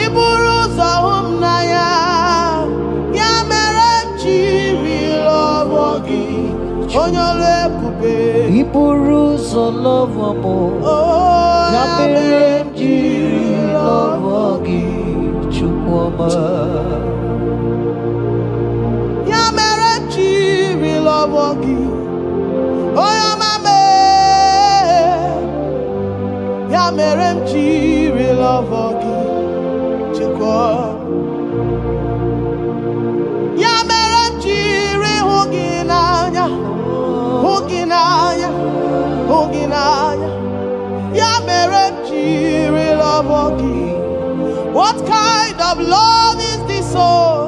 Iburu zohum na ya mere chiri lovogi onyolo ekube. Iburu zo lovamo ya mere chiri lovogi chukwoma. Ya mere chiri lovogi oyamame. Ya mere chiri lovogi chukwoma. Ya mere chiri huginanya huginanya huginanya. Ya mere chiri lovogi. What kind of love is this, oh?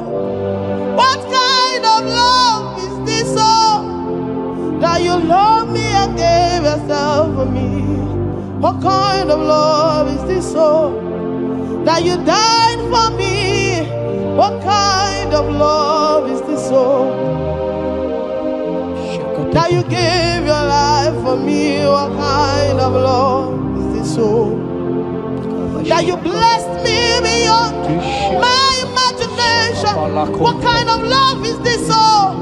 What kind of love is this, oh? That you love me and gave yourself for me. What kind of love is this, oh? That you died for me. What kind of love is this, oh? That you gave your life for me. What kind of love is this, oh? That you blessed me beyond my imagination. What kind of love is this, oh?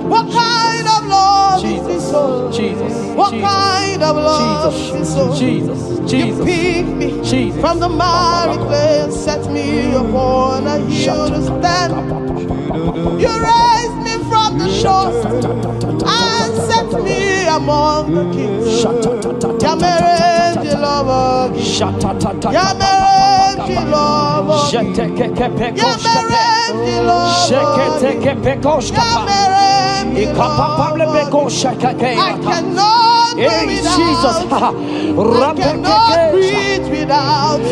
What kind of love is this, oh? What kind of love is this, oh? You picked me from the miry clay, set me upon a hill to stand. You raised me from the shore and set me among the kings. Yamerenji lover, Yamerenji lover, Yamerenji lover, I cannot do without. I cannot breathe without. I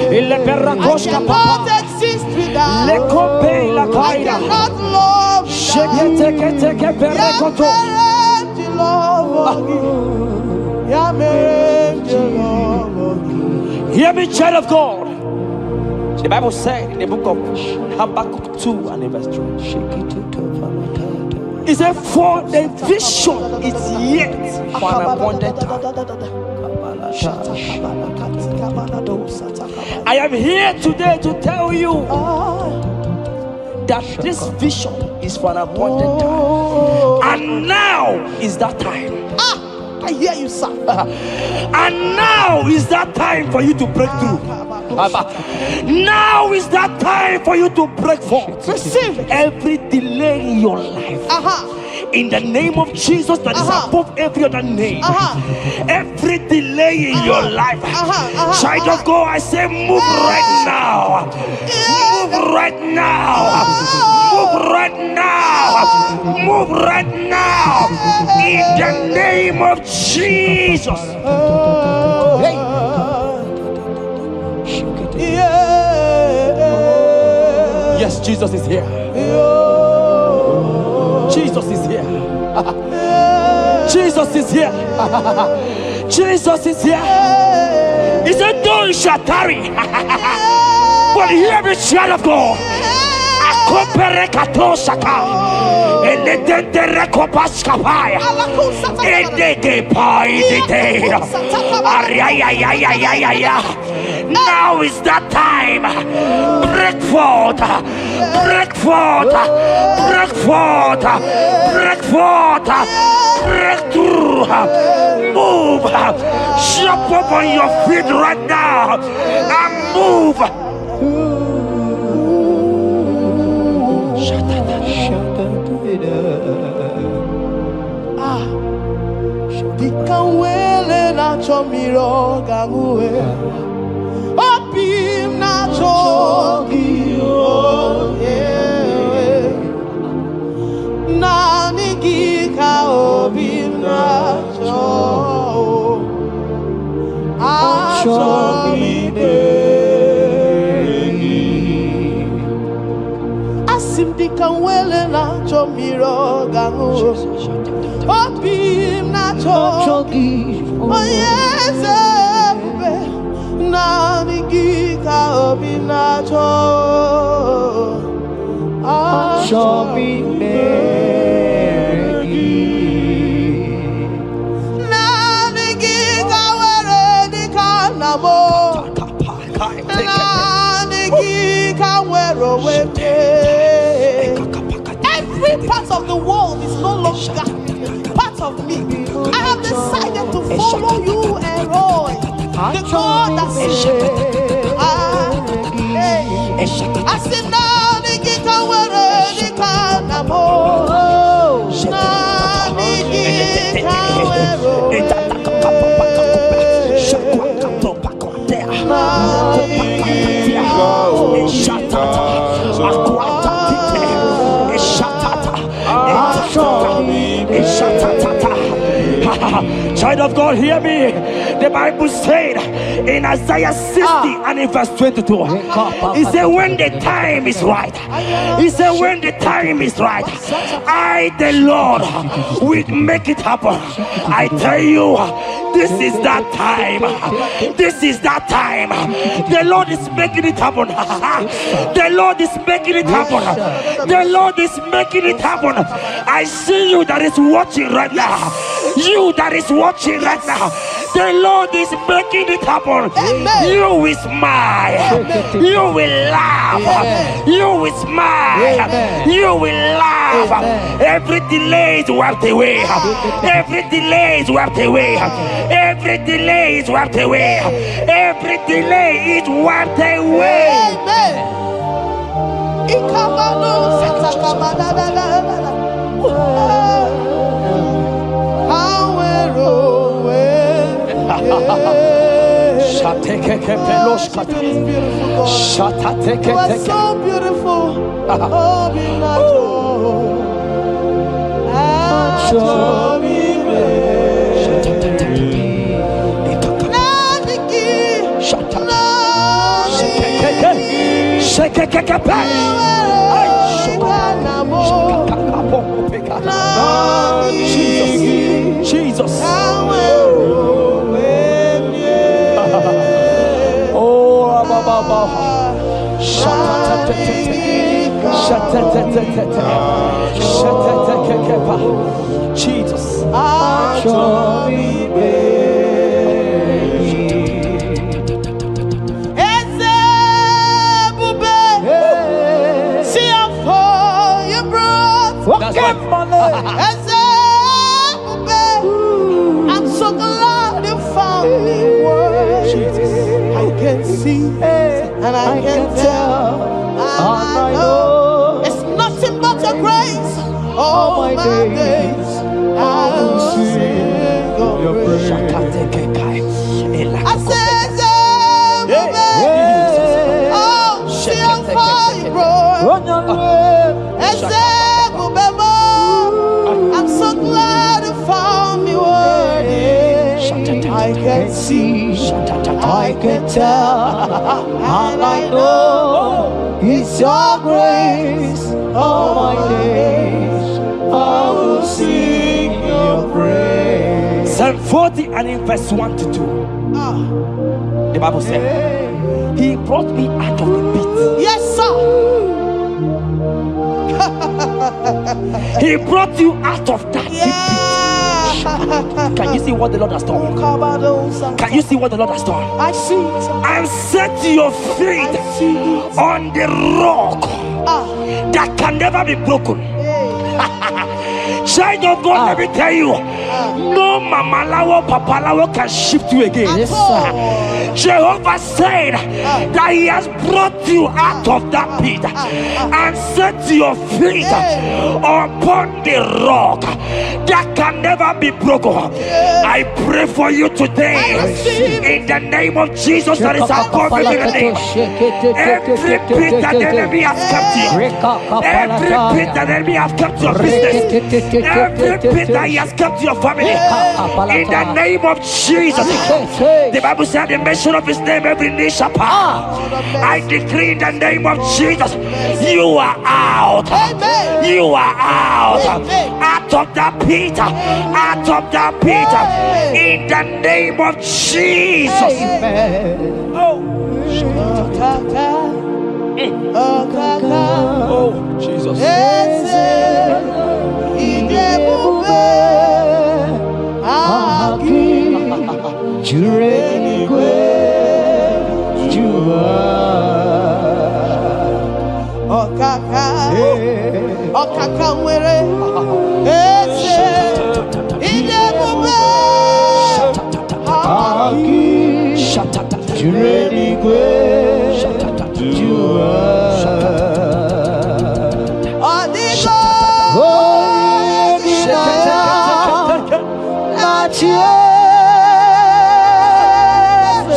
cannot exist without. I cannot love without. Hear me, child of God. The Bible said in the book of Habakkuk 2 and verse 3. It said, for the vision is yet for an appointed time. I am here today to tell you that this vision is for an appointed time. And now is that time. I hear you, sir. And now is that time for you to break through. Now is that time for you to break forth. Receive every delay in your life. In the name of Jesus that is above every other name. Every delay in your life. Child of God, I say move right now. Move right now. Move right now. Move right now. In the name of Jesus. Hey. Yes, Jesus is here. Jesus is here. Jesus is here. Jesus is here. He said, though you shall tarry, but hear me, child of God. Now is that time. Break forth, break forth, break forth, break forth, break through. Move, jump up on your feet right now and move. Dikawele na chomiro gamuwe Opim na chogi Na nigika opim na cho Asim dikawele na chomiro gamuwe Opim na chogi Oh yes, na nigika opim na cho Na nigika were di kanamo Na want to follow you, Elroy, the God that sees. I said, now the guitar where the canamo. Child of God, hear me. The Bible said in Isaiah 60 and in verse 22, he said, when the time is right, he said, when the time is right, I, the Lord, will make it happen. I tell you, this is that time. This is that time. The Lord is making it happen. The Lord is making it happen. The Lord is making it happen. I see you that is watching right now. You that is watching right now. The Lord is making it happen. Amen. You will smile. Amen. You will laugh. Amen. You will smile. Amen. You will laugh. Amen. Every delay is wiped away. Every delay is wiped away. Every delay is wiped away. Every delay is wiped away. Amen. You are so beautiful. Jesus. Jesus. I'm so glad you found me worthy. I can see and I can tell and I know it's nothing but your grace. All my days I will sing your praise. I said, oh, see how far you brought. I'm so glad you found me worthy. I can see, I can tell, and I know it's your grace. All my days I will sing your praise. Psalm 40 and in verse 1 to 2. The Bible said, He brought me out of the pit. Yes, sir. He brought you out of that pit. Can you see what the Lord has done? Can you see what the Lord has done? I see it. And set your feet on the rock that can never be broken. Child of God, let me tell you, no mama lawo, papa lawo can shift you again. Yes, sir. Jehovah said that He has brought you out of that pit and set your feet upon the rock that can never be broken. I pray for you today in the name of Jesus that is above every name. Every pit that the enemy has kept you, every pit that the enemy has kept your business, every pit that he has kept your family, in the name of Jesus. The Bible said the mention of His name every knee shall bow. I decree in the name of Jesus, you are out. You are out. Out of that pit. Out of that pit. In the name of Jesus. Oh, Jesus.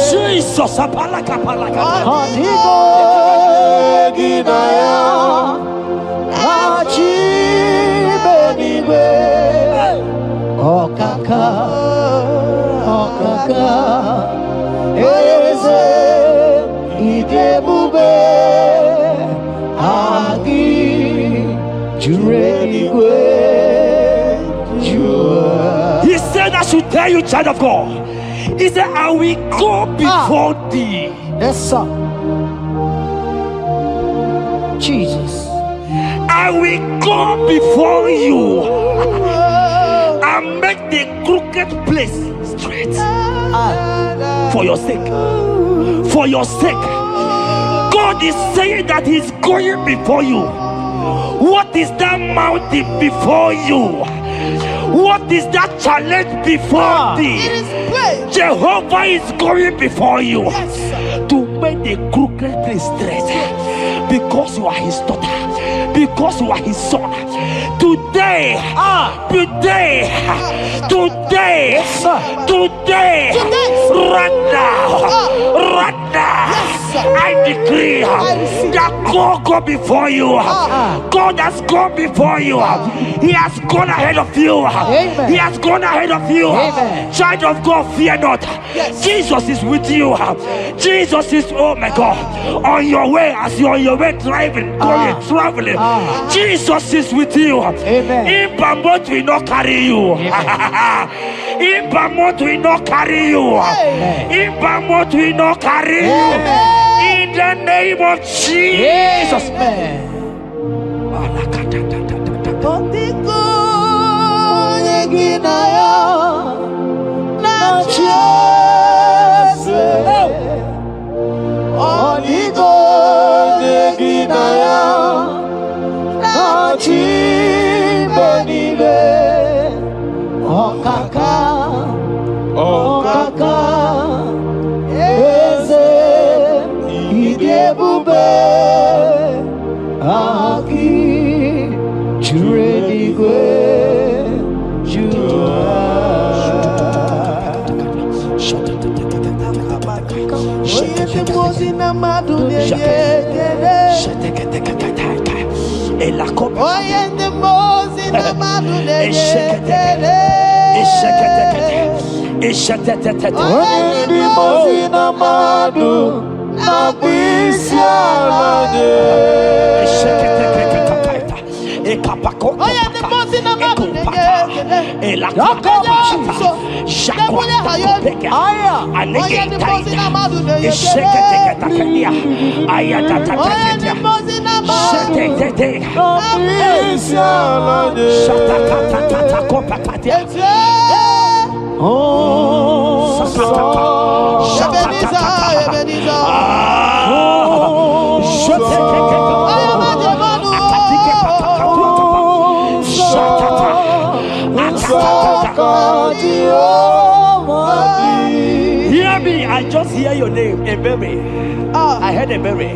Jesus, apalaka. Eze idebube agi jureligwe jua. He said I should tell you, child of God. He said I will go before thee. Yes, sir. Jesus. I will go before you and make the crooked place straight. For your sake. For your sake. God is saying that He's going before you. What is that mountain before you? What is that challenge before thee? Jehovah is going before you to make the crooked place straight. Because you are His daughter. Because you are His son. Today, right now, I decree that God go before you. God has gone before you. He has gone ahead of you. He has gone ahead of you. Child of God, fear not. Jesus is with you. Jesus is, oh my God, on your way, as you're on your way driving, going, traveling. Jesus is with you. In Bamot will not carry you. In Bamot will not carry you. In Bamot will not carry you. In the name of Jesus. Hear me, I just hear your name, Ebere. I heard Ebere.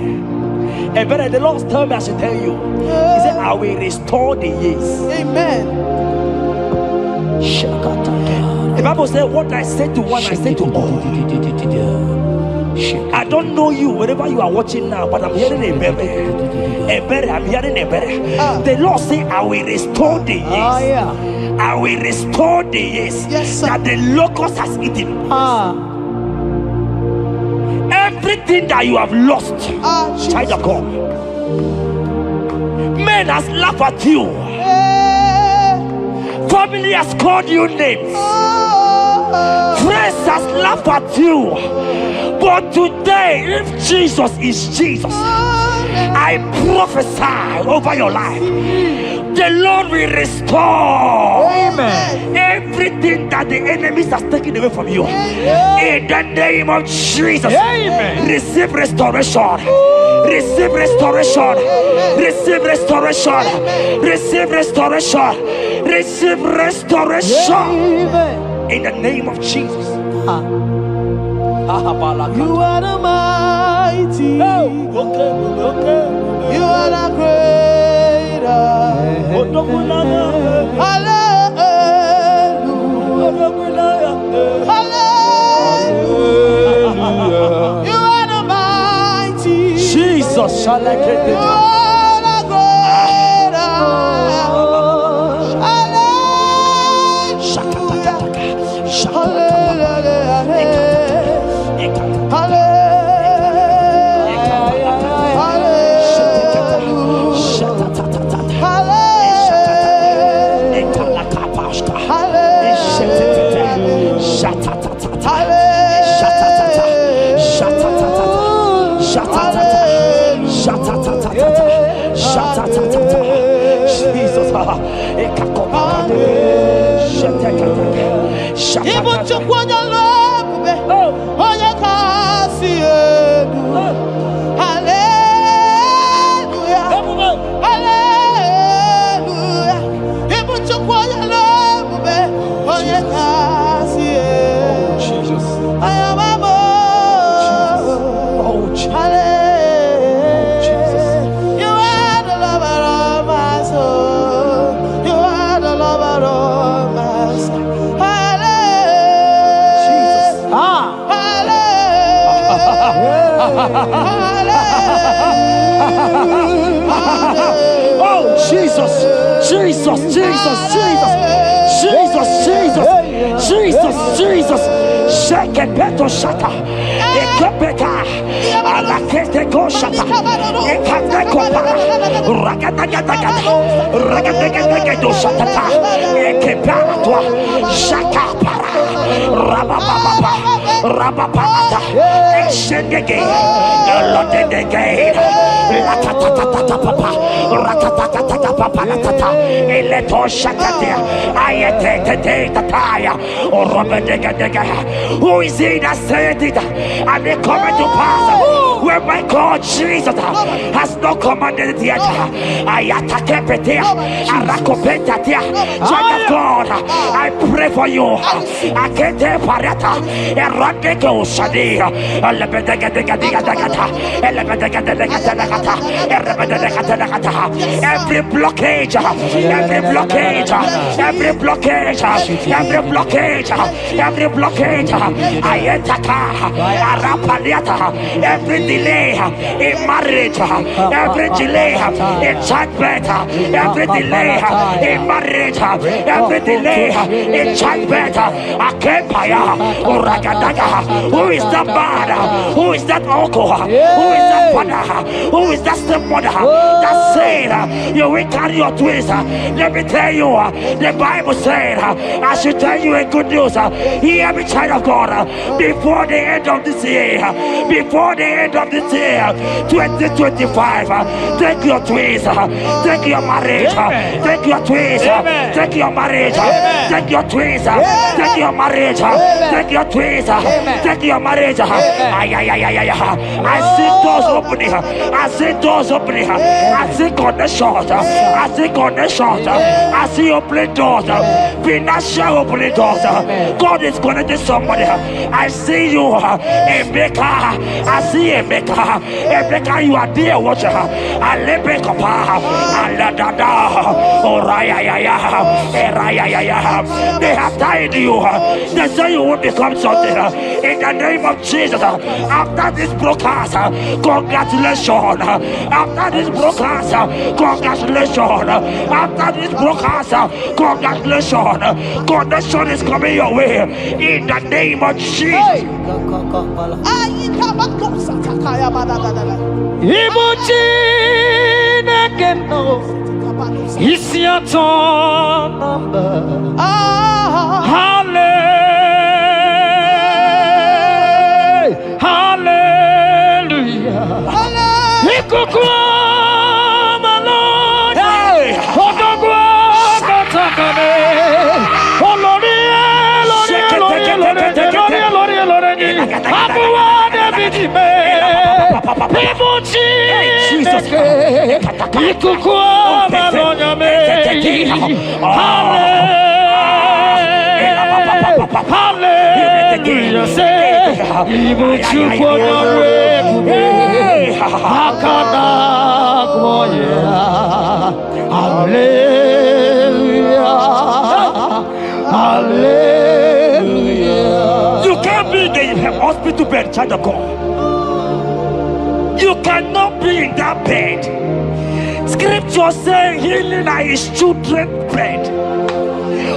Ebere, the Lord told me I should tell you. He said, I will restore the years. Amen. The Bible said, what I said to one, I said to all. I don't know you, wherever you are watching now, but I'm hearing Ebere. Ebere, I'm hearing Ebere. The Lord said, I will restore the years. I will restore the years that the locust has eaten. Everything that you have lost, child of God. Men has laughed at you. Family has called you names. Friends has laughed at you. But today, if Jesus is Jesus, I prophesy over your life. The Lord will restore everything that the enemies has taken away from you. In the name of Jesus, receive restoration. Receive restoration. Receive restoration. Receive restoration. Receive restoration. In the name of Jesus. You are the mighty. You are the greater. Hallelujah. Hallelujah. You are the mighty. Jesus shall I get it. You are the greater. Oh, Jesus, Jesus, Jesus, Jesus, Jesus, Jesus, Jesus, Jesus, shake it, beto shaka, ekepeka, alakete go shaka, ekateko para, ragatagatagat, ragatagatagat shaka, ekepara toi, shaka para, rabababa, rababata, exendege, lotedege. Who is he that said it and they come to pass where my God Jesus has not commanded it yet? Child of God, I pray for you. I can't tell Parata every blockage, every blockage, every blockage, every blockage, every blockage, every delay in marriage, every delay in childbirth, every delay in marriage, every delay in childbirth. Who is that man? Who is that uncle? Who is that father? Who is that stepmother that said you will carry your twins? Let me tell you, the Bible said, I should tell you a good news. Hear me, child of God, before the end of this year, before the end of this year, 2025, take your twins, take your marriage, take your twins, take your marriage, take your twins, take your marriage, take your twins, take your marriage. I see doors opening, I see doors opening, I see connections, I see connections, I see opening doors, financial opening doors. God is connecting somebody. I see you, Emeka. I see Emeka. Emeka, you are there, watcher. I live in Kapa. I let that down. They have tied you. They say you will become something. In the name of Jesus, after this broadcast, congratulations. After this broadcast, congratulations. After this broadcast, congratulations. Connection is coming your way. In the name of Jesus. It's your turn number. Hallelujah. Hallelujah. Hallelujah. You can't be in the hospital bed, child of God. You cannot be in that bed. Scripture saying healing are his children's bread.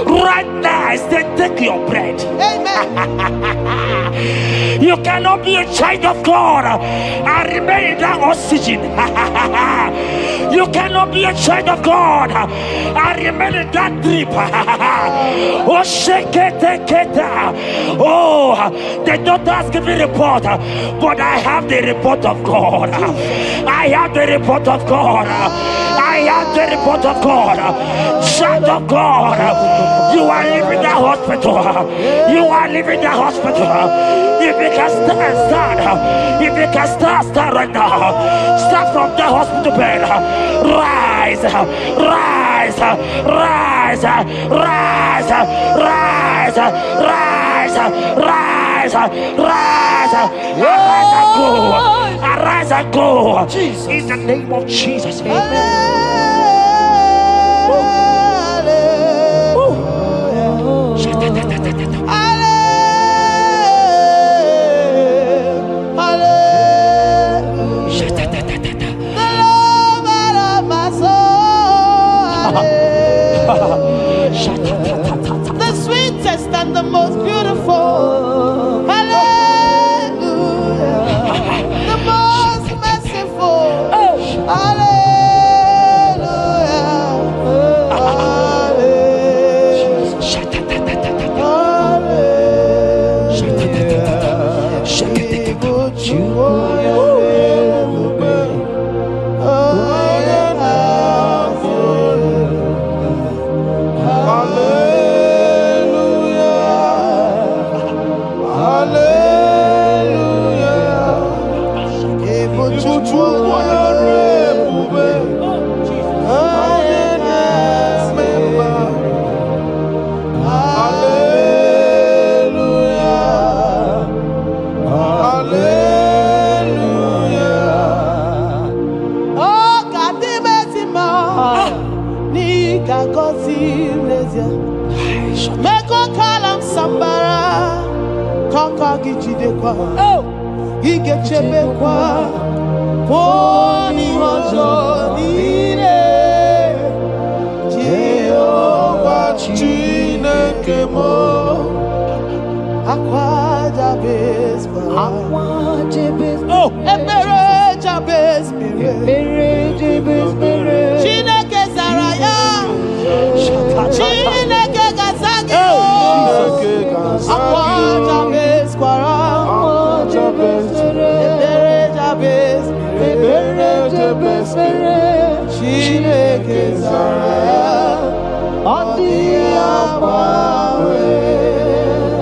Right now, I say, take your bread. Amen. You cannot be a child of God and remain in that oxygen. You cannot be a child of God and remain in that drip. Oh, shake it, take it. Oh, the doctors give me a report, but I have the report of God. I have the report of God. I have the report of God. Child of God, you are leaving the hospital. You are leaving the hospital. If you can stand, if you can stand right now, start from the hospital bed. Rise, rise, rise, rise, rise, rise, rise, rise, arise and go, arise and go. In the name of Jesus. Amen. The sweetest and the most beautiful. Hallelujah. The most merciful.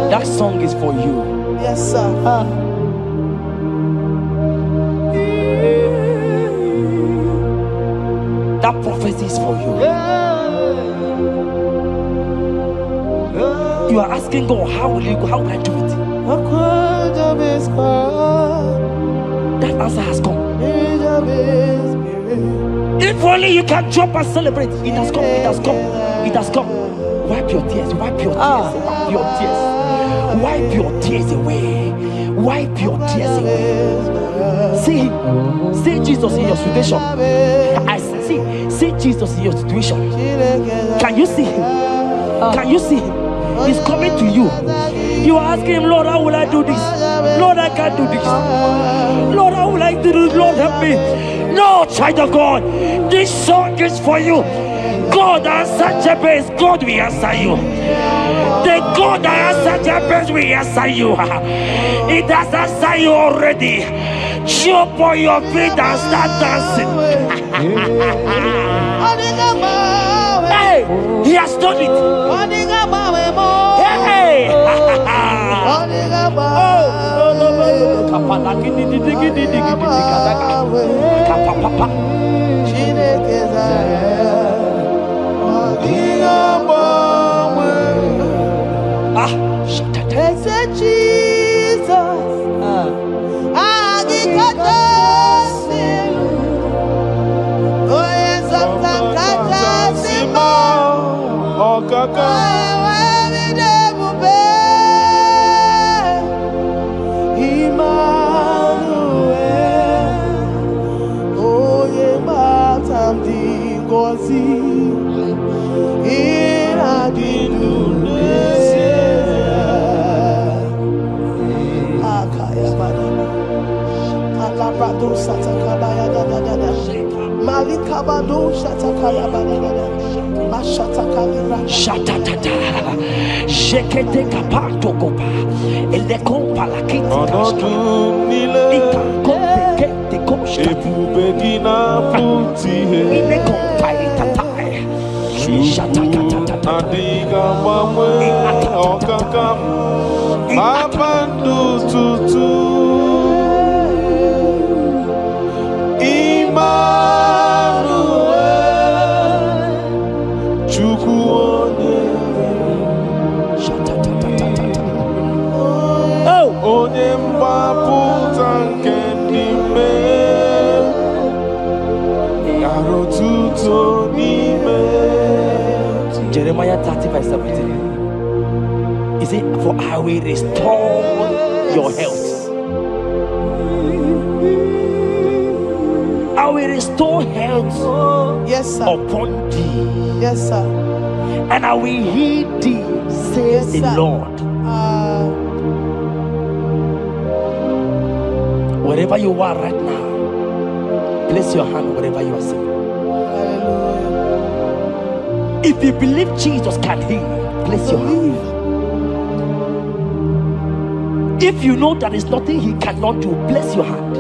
That song is for you. Yes, sir. That prophecy is for you. You are asking God, how will you go? How will I do it? That answer has come. If only you can jump and celebrate. It has come. It has come. It has come. Wipe your tears. Wipe your tears. Wipe your tears. Wipe your tears away. Wipe your tears away. See Jesus in your situation. I see Jesus in your situation. Can you see him? Can you see him? He's coming to you. You are asking him, Lord, how will I do this? Lord, I can't do this. Lord, how will I do this? Lord, help me. No, child of God, this song is for you. God answered Jabez, God will answer you. The God that answered Jabez will answer you. It has answered you already. Jump on your feet and start dancing. Hey, he has done it. Hey, Jesus, Jeremiah 30 verse 17. He said, for I will restore your health. I will restore health, yes, sir, upon thee. Yes, sir. And I will heal thee, says the Lord. Wherever you are right now, place your hand wherever you are sitting. If you believe Jesus can heal, place your hand. If you know there is nothing he cannot do, place your hand.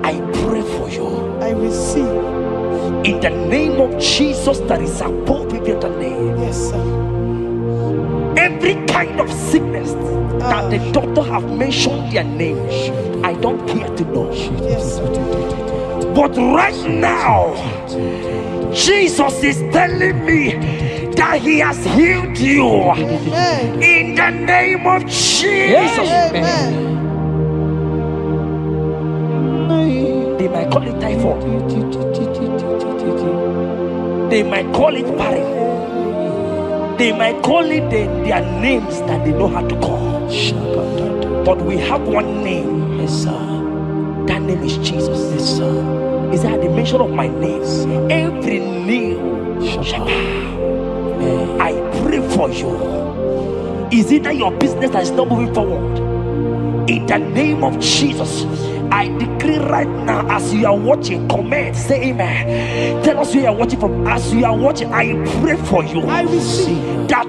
I pray for you. I receive. In the name of Jesus that is above every other name. Yes, sir. Every kind of sickness that the doctor have mentioned their name, I don't care to know. Yes, sir. But right now, Jesus is telling me that he has healed you. Amen. In the name of Jesus. Amen. They might call it typhoid. They might call it barren. They might call it their names that they know how to call. But we have one name. Yes, sir. That name is Jesus. Yes, sir. Is that the mention of my name? Every knee shall bow. I pray for you. Is it that your business that is not moving forward? In the name of Jesus, I decree right now, as you are watching, comment, say amen. Tell us where you are watching from. As you are watching, I pray for you. I receive that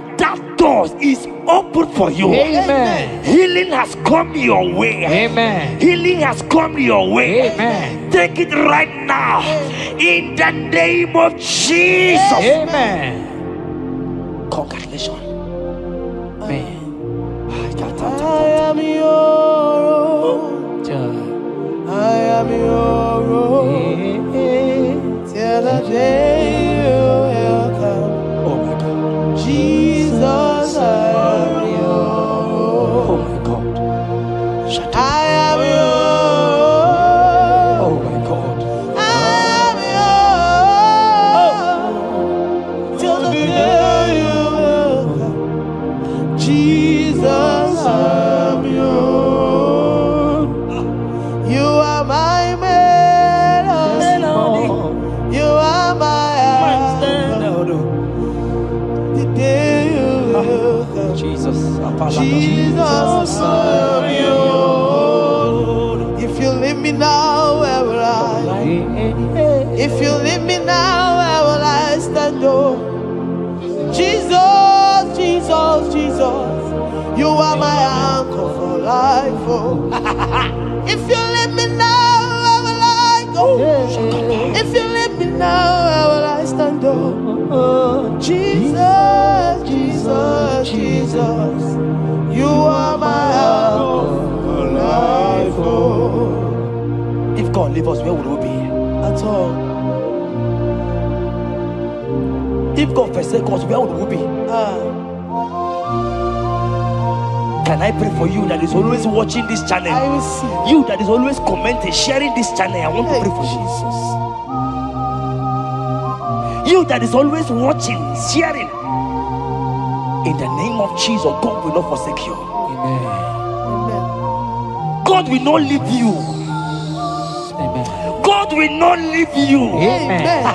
door is open for you. Amen. Healing has come your way. Amen. Healing has come your way. Amen. Take it right now. In the name of Jesus. Amen. Congratulations. Amen. I am your own. I am your own. Till the day you will come. Oh my God. Jesus, I am your Oh own. my God. I am your own. Oh my God. I am your own. Till the day you will come. Jesus, I am your own. You are my melody. You are my anthem. The day you will come. Jesus. Jesus, I am your own. If you leave me now, where will I? If you leave me now, where will I stand? Oh, Jesus, Jesus, Jesus, you are my anchor for life. Oh, if you leave me now, where will I go? If you leave me now, where will I stand? Oh, Jesus, Jesus, Jesus, you are my anchor for life. Oh, If God leave us, where would we be? at all. If God forsake us, where would we be? Can I pray for you that is always watching this channel? I receive. You that is always commenting, sharing this channel, I want to Hey, pray for you. Jesus. You that is always watching, sharing. In the name of Jesus, God will not forsake you. Amen. God will not leave you. Amen. God will not leave you. Amen.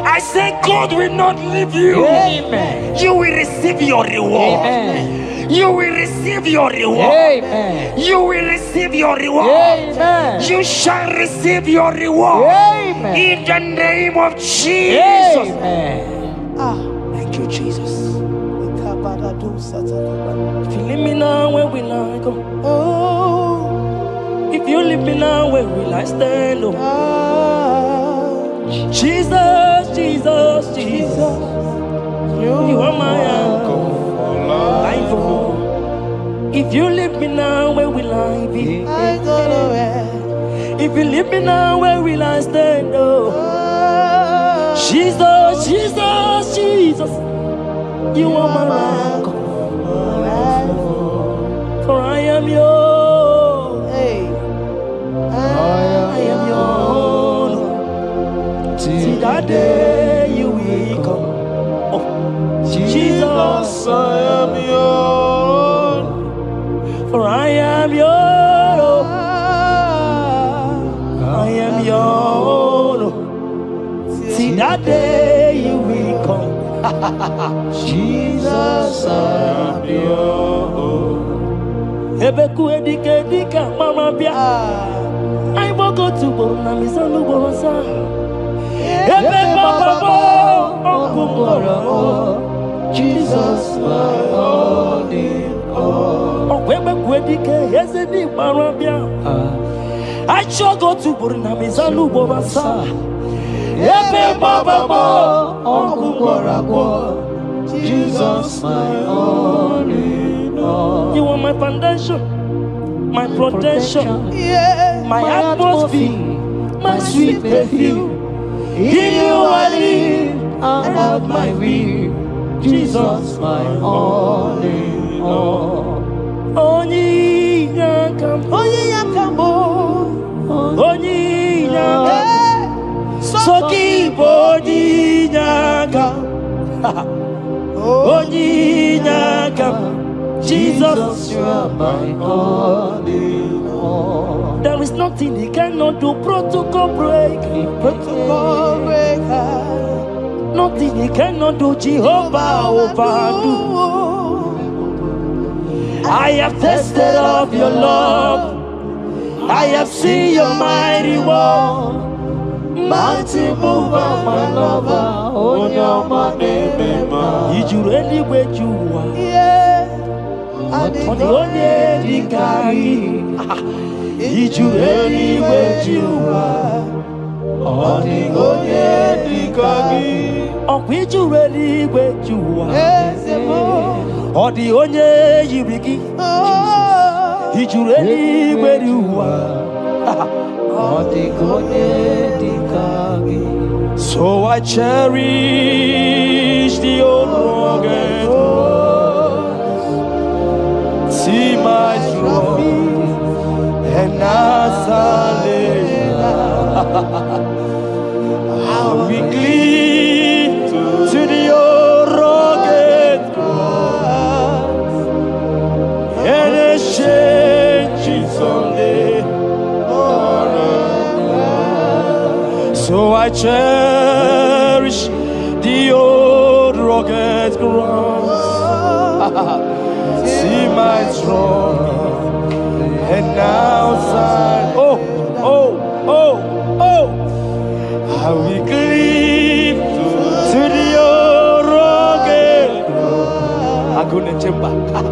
I say God will not leave you. Amen. You will receive your reward. Amen. You will receive your reward. Amen. You will receive your reward. Amen. You shall receive your reward. Amen. In the name of Jesus. Amen. Thank you, Jesus. If you leave me now, where will I go? Oh, if you leave me now, where will I stand? Oh, Jesus, Jesus, Jesus, you are my uncle. If you leave me now, where will I be? I don't know where. If you leave me now, where will I stand? Oh, Jesus, Jesus, Jesus, you are my uncle. For I am yours. I am yours. See that day you will come. Oh, Jesus, I am yours. For I am yours. I am yours. See that day you will come. Jesus, I am yours. Ebeku edike dika mama bia. I will go to Borna Misanu Borosa. Ebe Baba, Jesus, my only all. Ebeku edike yesedi mama bia. I shall go to Borna Misanu Borosa. Ebe Baba, Jesus, my only. You are my foundation, my protection, my atmosphere, my sweet perfume. In you I live and have my will. Jesus, my only all. Only yakam, only yakamo, only yakam. So keep only yakam, only yakam. Jesus, you are my only all. There is nothing he cannot do. Protocol break, protocol breaker. Nothing he cannot do. Jehovah overdo. I have tasted of your love. I have seen your mighty work. Mighty mover, my lover. On your money, did you really where you are? Yeah. On the only Dikari, did you really where you are? On the only Dikari, on which you really where you are? On the only Yibiki, did you really where you are? On the only Dikari. So I cherish the old rugged road. See my trophy and I'll be clean to the old rugged cross and exchange it someday. So I cherish the old rugged cross. See my trophy and now sign. Oh, oh, oh, oh. I will cleave to the old rugged cross. I'm gonna jump back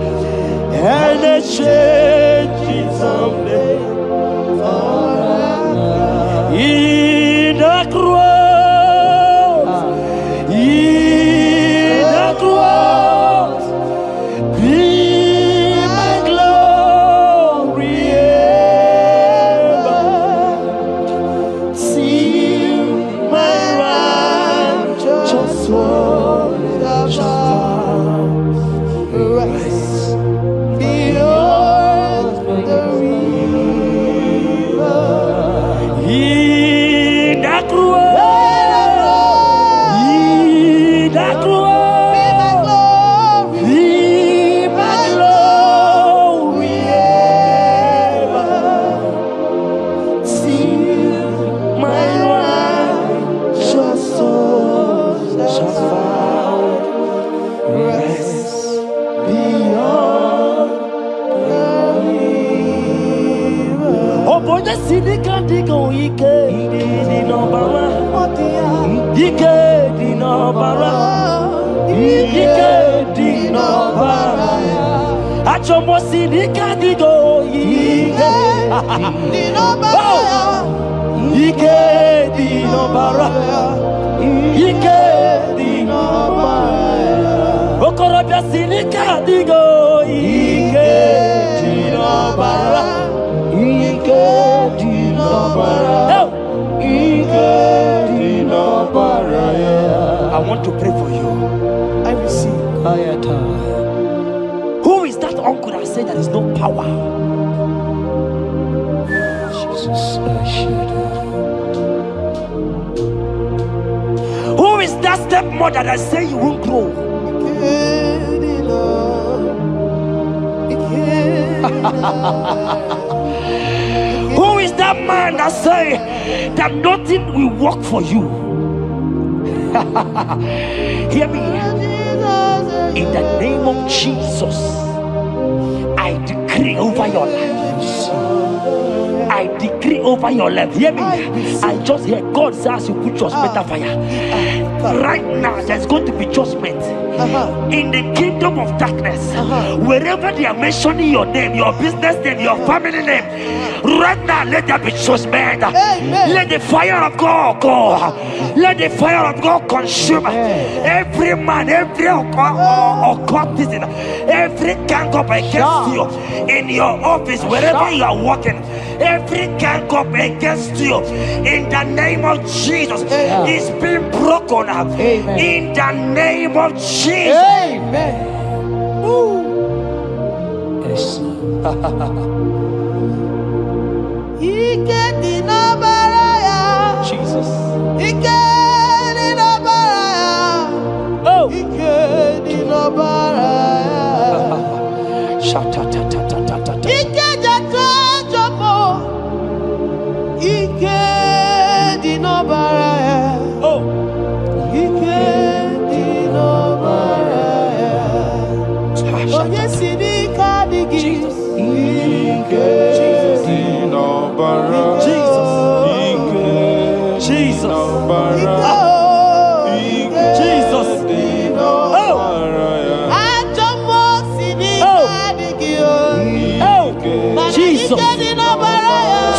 and exchange it someday. In the cross, in the cross, be my glory ever. See my righteous soul rise. Be your Oboja sinika digo ike di no bara. Ike di no bara. Ike di no bara. Achomo sinika digo ike di no bara. Ike di no bara. Ike di no bara. Okorobia sinika digo ike di no bara. Ike di no bara. Ike di no bara. I want to pray for you. I receive. Who is that uncle that said there is no power? Jesus, who is that stepmother that say you won't grow? Who is that man that say that nothing will work for you? Hear me. In the name of Jesus, I decree over your life. I decree over your life. Hear me. I just hear God says you put your better fire. Right now, there's going to be judgment in the kingdom of darkness. Wherever they are mentioning your name, your business name, your family name, right now, let there be judgment. Let the fire of God go. Let the fire of God consume every man, every occultism, every gang up against you in your office, wherever you are working. Every gang up against you in the name of Jesus is being broken up. In the name of Jesus. Amen. Yes. Jesus.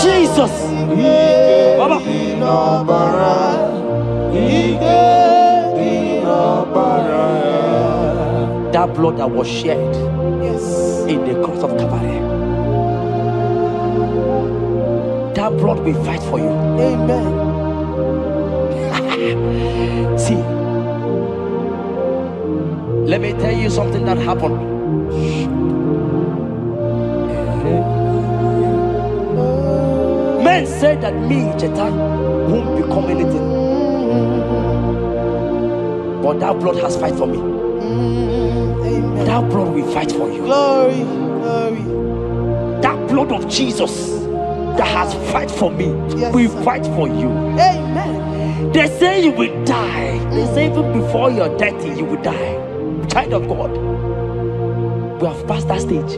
Jesus. Baba. That blood that was shed in the cross of Calvary, that blood will fight for you. Amen. See, let me tell you something that happened. Men said that me, Jeta, won't become anything. But that blood has fight for me. Amen. That blood will fight for you. Glory, glory. That blood of Jesus that has fight for me will fight for you. Amen. They say you will die. They say even before you're 30, you will die. Child of God, we have passed that stage.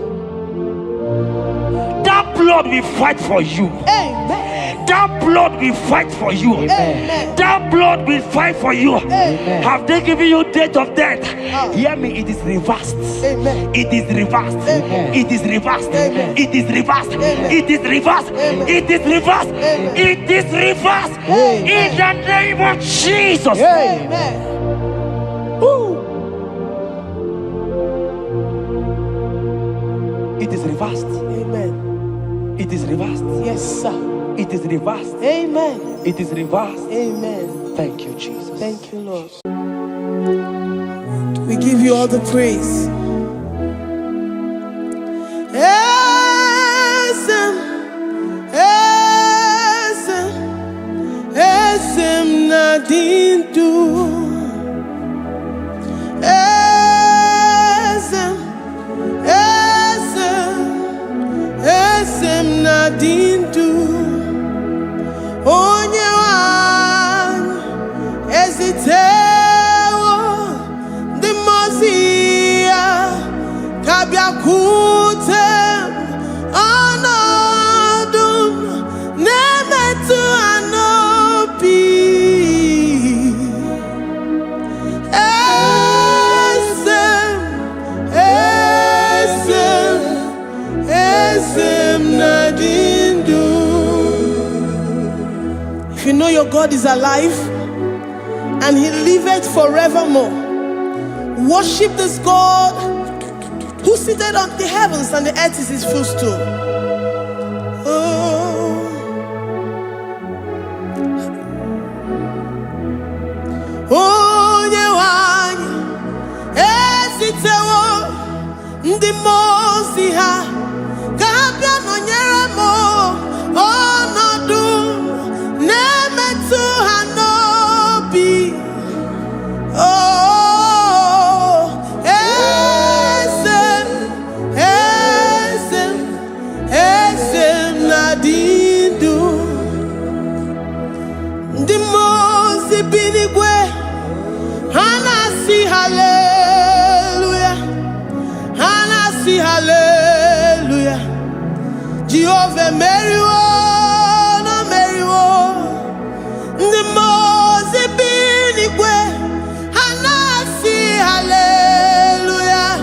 That blood will fight for you. Amen. That blood will fight for you. Amen. That blood will fight for you. Amen. Have they given you date of death? Hear me, it is reversed. Amen. It is reversed. Amen. It is reversed. Amen. It is reversed. Amen. It is reversed. Amen. It is reversed. Amen. It is reversed. Amen. In the name of Jesus. Amen. Woo. It is reversed. Amen. It is reversed. Yes, sir. It is reversed. Amen. It is reversed. Amen. Thank you, Jesus. Thank you, Lord. We give you all the praise. Esem nadindu. Esem nadindu. Onye wan ezitewo the Mosiah your God is alive and he liveth forevermore. Worship this God who seated on the heavens and the earth is his footstool. Oh, Nyewani, esitewo ndi mozi ha, kabia nonyeremo, onodu, nemetu hanobi. Oh, Esem nadindu, ndi mozi binigwe. Hanasi hallelujah, Hanasi hallelujah. Jehovah Meriwo, no Meriwo. The Mose binigwe. Hanasi hallelujah,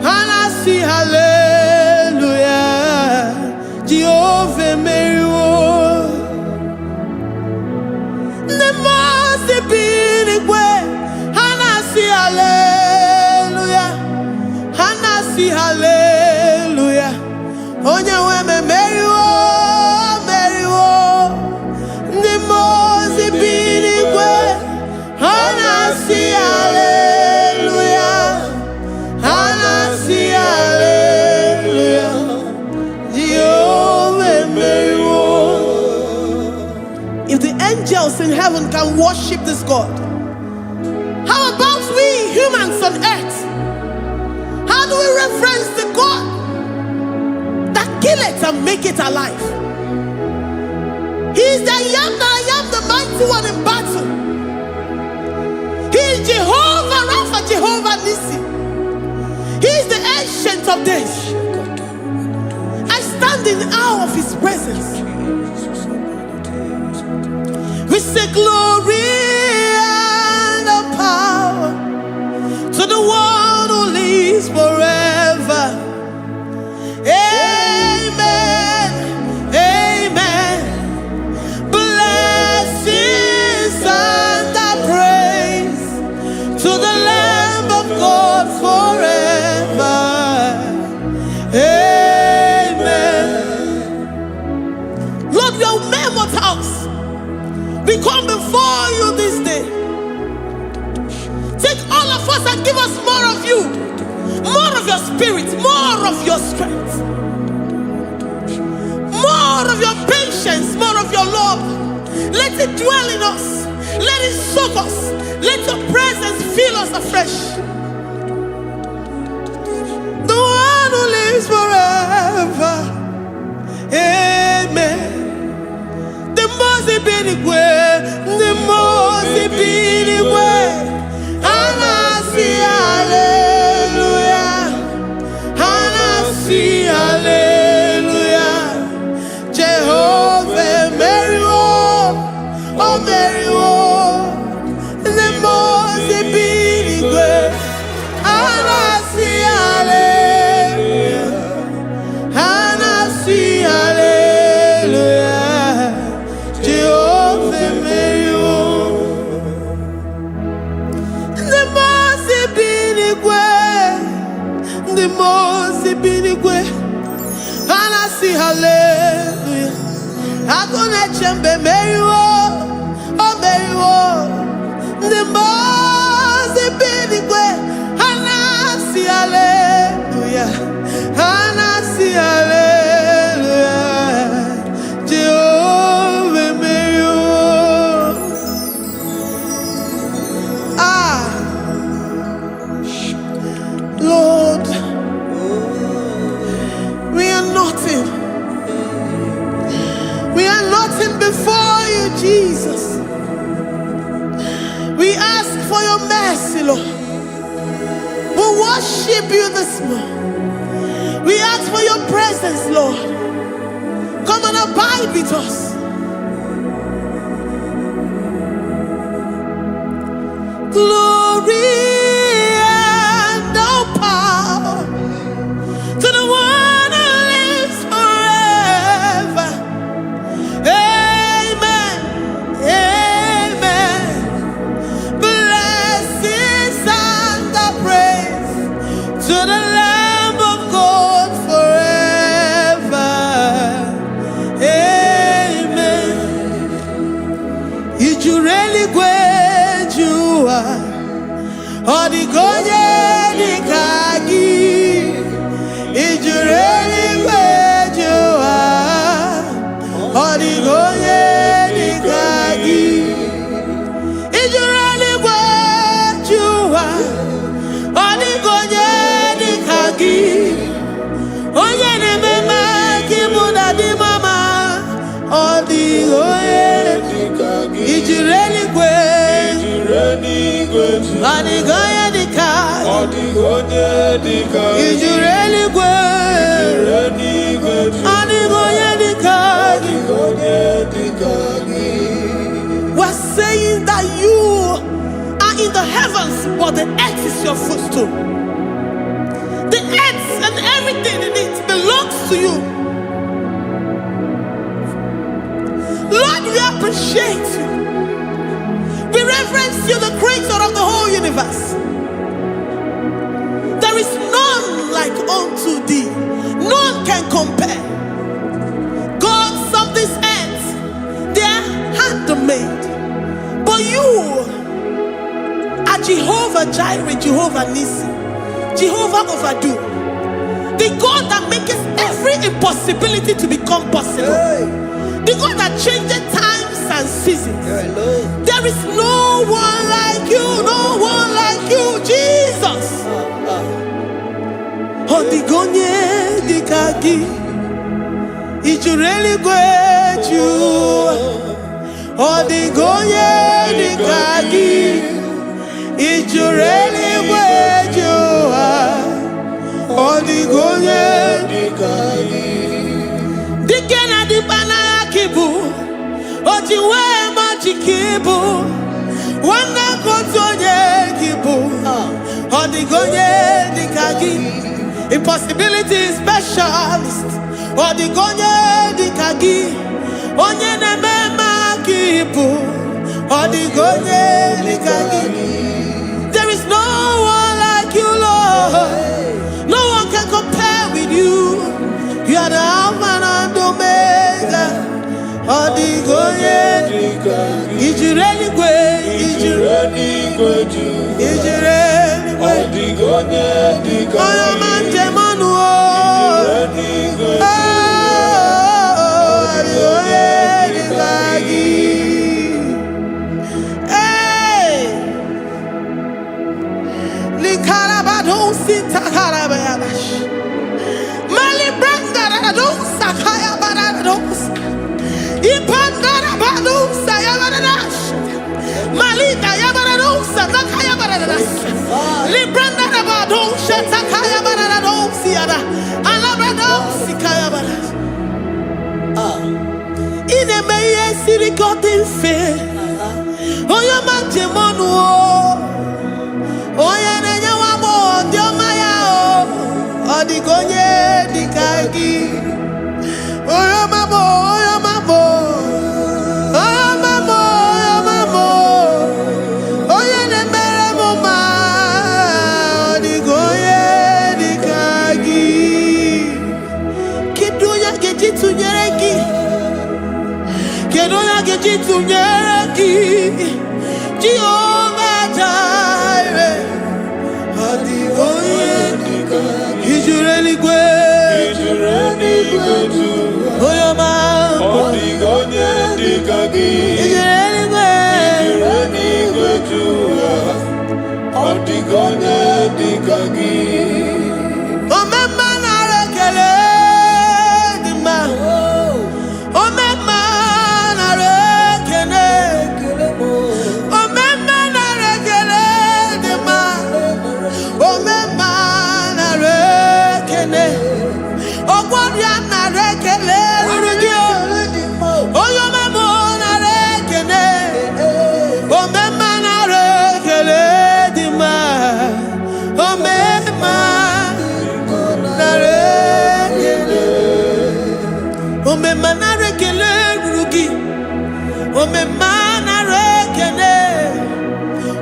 Hanasi hallelujah. Jehovah Meriwo. The Mose binigwe. Hallelujah, Hanasi hallelujah. Onye weme meriwo, meriwo. Ndi mozi binigwe. Hanasi hallelujah, Hanasi hallelujah. Jehovah meriwo. If the angels in heaven can worship this God, how about we humans on earth? How do we reference the God that kill it and make it alive? He is the I am the mighty one in battle. He is Jehovah Rapha, Jehovah Nissi. He is the ancient of days. I stand in awe of his presence. We say glory power to the one who lives forever. Amen, amen. Blessings and praise to the Lamb of God forever. Amen. Lord, we are mere mortals. We come before you this day. Take all of us and give us more of you, more of your spirit, more of your strength, more of your patience, more of your love. Let it dwell in us. Let it soak us. Let your presence fill us afresh. The one who lives forever. Amen. The most binigwe, the most binigwe. Hanasi hallelujah, Hanasi hallelujah. Jehovah Meriwo, oh Meriwo. The most binigwe. Hanasi hallelujah, Hanasi hallelujah. Jehovah Meriwo. The most binigwe. Hanasi hallelujah. Agone chembe meriwo, oh meriwo. The most binigwe. Hanasi hallelujah, Hanasi hallelujah. Jehovah meriwo. Lord, we are nothing. We are nothing before you, Jesus. We ask for your mercy, Lord. We worship you this morning. We ask for your presence, Lord. Come and abide with us. Glory and all power to the one who lives forever. Amen. Odigonye dikagi ijureli gwejua. Odigonye dikagi ijureli gwejua. Odigonye dikagi onye nemema kimuda di mama. Odigonye dikagi ijureli gwejua. Odigonye dikagi odigonye dikagi ijureli gwejua. Odigonye dikagi we're saying that you are in the heavens, but the earth is your footstool. The earth and everything in it belongs to you. Lord, we appreciate you. We reverence you, the creator of the whole universe. There is none like unto thee. None can compare. God of this earth, they are handmade. But you are Jehovah Jireh, Jehovah Nissi, Jehovah Overdo, the God that makes every impossibility to become possible, the God that changes times and seasons. There is no one like you, no one like you, Jesus. Odigonye dikagi ijureli gwejua. Odigonye dikagi ijureli gwejua. Odigonye dikagi dikena dibana kibu ojiwe majikibu wana kotonye kibu. Odigonye dikagi impossibility specialist. Odigonye dikagi onye nemema kibu. Odigonye dikagi there is no one like you, Lord. No one can compare with you. You are the Alpha and Omega. Odigonye dikagi ijureli gwe ijureli odigonye dikagi oyamanje manu odigonye dikagi. Hey, likarabado sitakarabayash mali branda radosa kaya barados ipandara badosa yabarash malita yabaradosa takaya baradas libranda rabadosa takaya barados yada alabrados kaya baradas. Ine meye sirikotin fe oyo manje monu oya nenya wamo diomaya odigonye dikagi oyo mamo oyo mamo oyo mamo oyo mamo oya nemere moma odigonye dikagi kidunya gejitu nyereki kedonya gejitu nyereki Jehovah Jireh. Odigonye dikagi ijureli gwe oyoma odigonye dikagi ijureli gwe odigonye dikagi omema na rekele dima omema na rekele omema na rekele dima omema na rekele ogwabia na rekele rugio oyoma mo na rekele omema na rekele dima omema na rekele omema na rekele rugi omema na rekele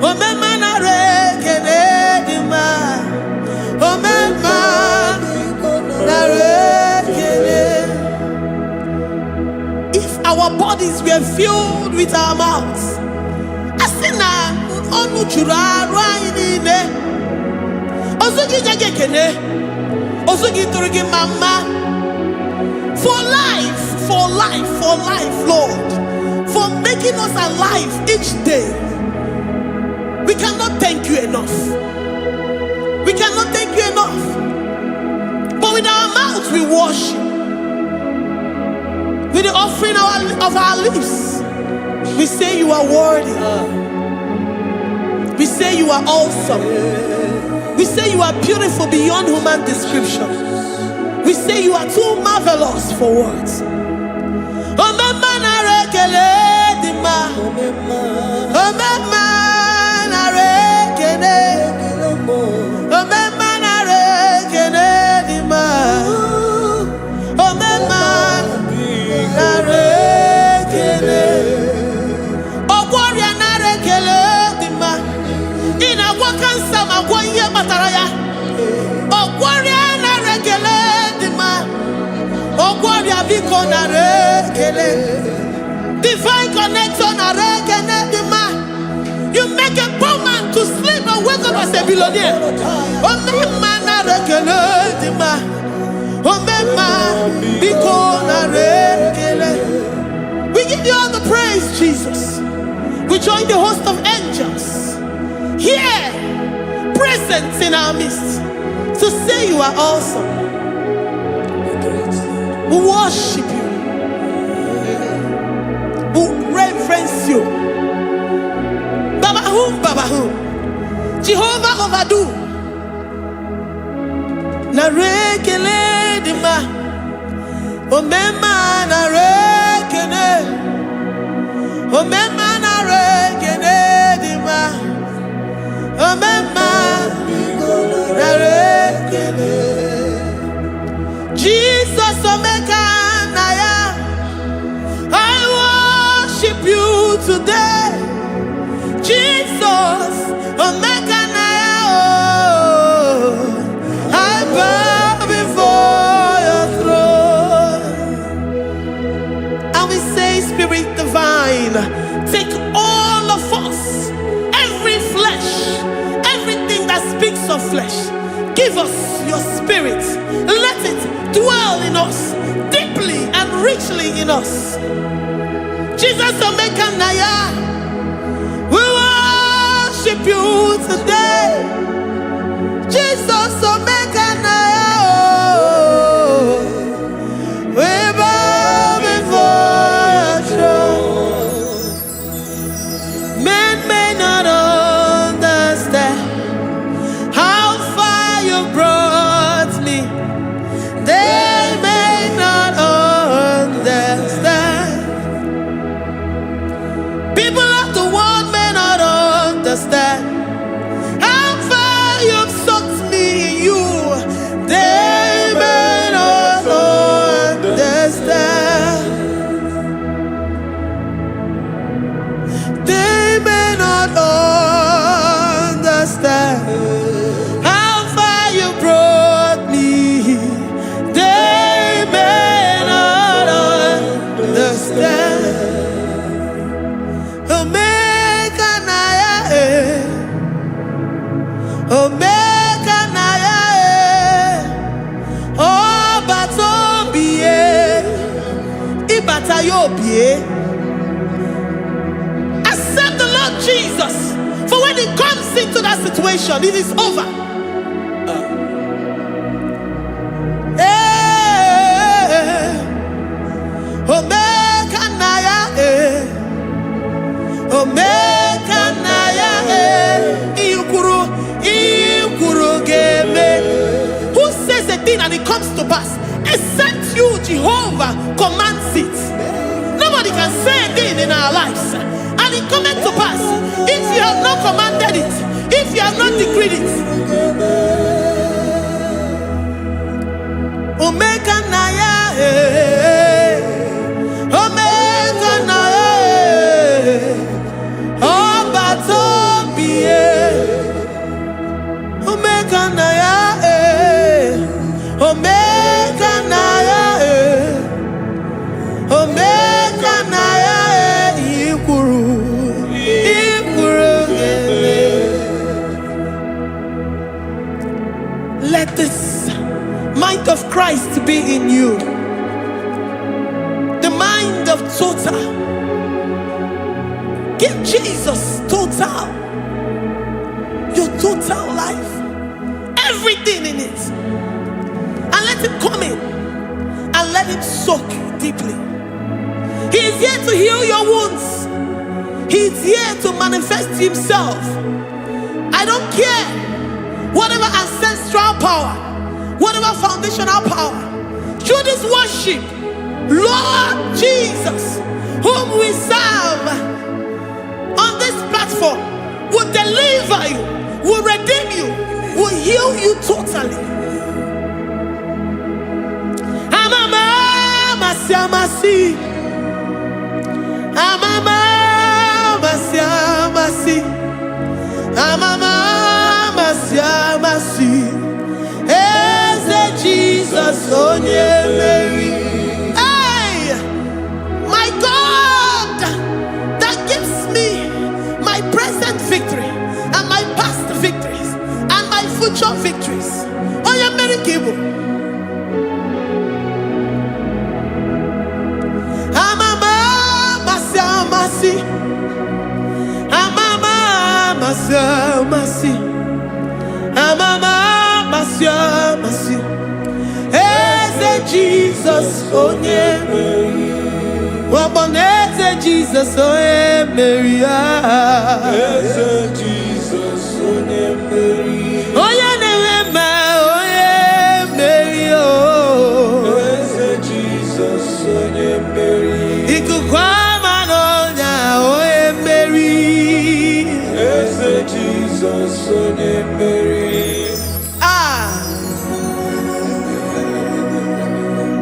omema na rekele dima omema na rekele. If our bodies were filled with our mouths, asina onu churaru ayinine. Osugi jagekene. Osugi turugi mama. For life, Lord. For making us alive each day. We cannot thank you enough. We cannot thank you enough. But with our mouths we worship. With the offering of our lips, we say you are worthy. We say you are awesome. We say you are beautiful beyond human description. We say you are too marvelous for words. Divine connection. You make a poor man to sleep and wake up as a billionaire. We give you all the praise, Jesus. We join the host of angels here, present in our midst, to say you are awesome. We worship you. We reverence you. Baba whom? Jehovah overdo. Na rekele dima. Omema na rekene. Omema na rekene dima. Omema na rekene. Jesus omeka naya. I worship you today. Jesus, omeka naya. I bow before your throne. And we say, Spirit divine, take all of us, every flesh, everything that speaks of flesh. Give us your spirit. Let it dwell in us, deeply and richly in us. Jesus, omeka naya. We worship you today. Jesus, omeka naya. We bow before your throne. Men may not understand how far you brought me. They may not understand. People of the world may not understand how far you've sucked me in you. They may not understand. They may not understand how far you brought me. They may not understand. Omeka naya, oh batobie, ibatayobie. Accept the Lord Jesus, for when He comes into that situation, it is over. Omeka naya, omeka naya, who says a thing and it comes to pass? Except you, Jehovah, commands it. Nobody can say a thing in our lives and it comes to pass if you have not commanded it, if you have not decreed it. Omeka naya, omeka naya, oh batobie. Omeka naya, omeka naya, omeka naya, ikuru gele. mind of Christ be in you. The mind of total. Give Jesus total. Your total life. Everything in it. And let him come in. And let him soak deeply. He is here to heal your wounds. He is here to manifest himself. I don't care. Whatever ancestral power, whatever foundational power, through this worship, Lord Jesus, whom we serve on this platform, will deliver you, will redeem you, will heal you totally. Amasi, Amama, Masi, Amama, Masi, Eze Jesus, Onye Mary. Hey, my God, that gives me my present victory and my past victories and my future victories. Onye Mary Kibu. Amama, Masi, Eze Jesus, Onye Mary. Waboneze Jesus, Onye Mary. Eze Jesus, Onye Mary. Onye Nehema, Onye Mary. Eze Jesus, Onye Mary. Jesus, Onye Mary.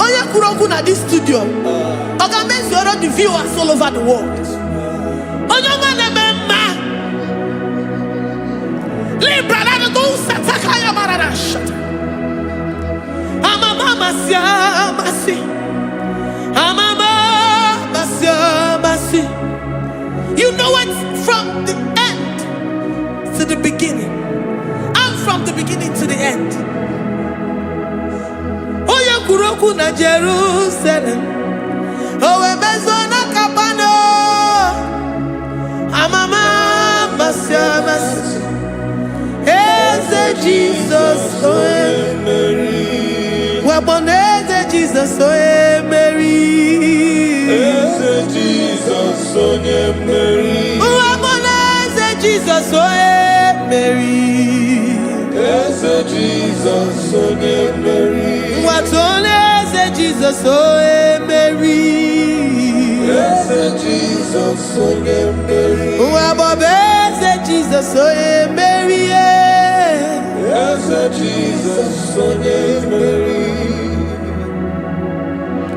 Oya kuroku na this studio. Oga makes you the viewers all over the world. Oya manemema. Libra na go sataka ya marara shata. Amama masi. Amama masi. You know it from the to the beginning, and from the beginning to the end. Oya kuroku na Jerusalem, owe bezona kapano, amama masi, Eze Jesus, Oye Mary. Waboneze Jesus, Oye Mary. Eze Jesus, Oye Mary. Waboneze Jesus, Oye Mary. Eze Jesus, Onye Mary. Watoleze Jesus, Oye Mary. Eze Jesus, Onye Mary. Wabobeze Jesus, Oye Mary. Eze Jesus, Onye Mary.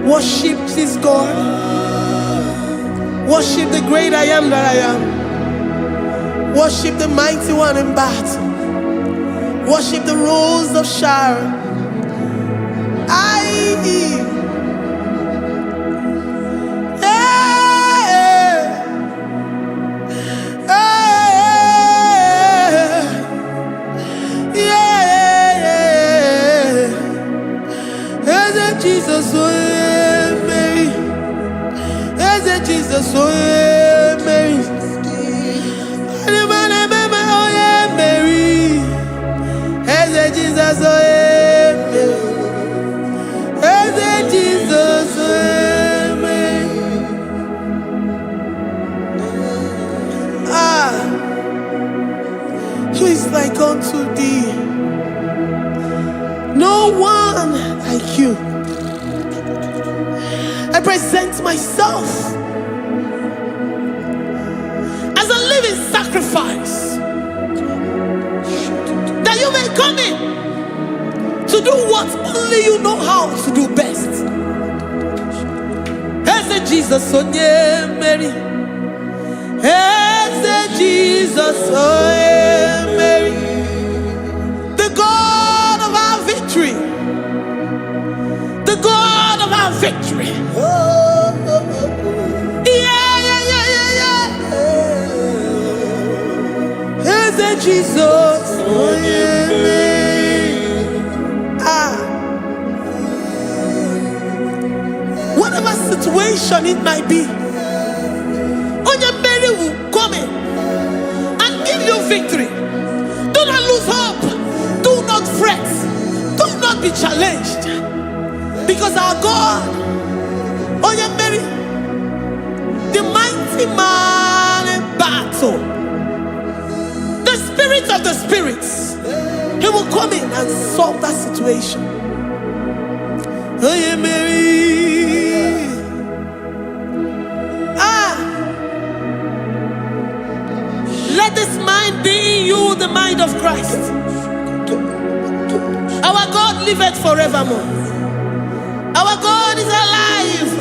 Worship this God. Worship the great I am that I am. Worship the mighty one in battle. Worship the rose of Sharon. Jesus, Mary. Jesus, Mary. Jesus, Jesus, who is like unto thee? No one like you. I present myself as a living sacrifice, that you may come in to do what only you know how to do best. Eze Jesus, Onye Mary. Eze Jesus, Onye Mary. The God of our victory. The God of our victory. Eze Jesus, Onye Mary. situation it might be, Onyemeri will come in and give you victory. Do not lose hope. Do not fret. Do not be challenged. Because our God, Onyemeri, the mighty man in battle, the spirit of the spirits, he will come in and solve that situation. Onyemeri. Let this mind be in you, the mind of Christ. Our God liveth forevermore. Our God is alive.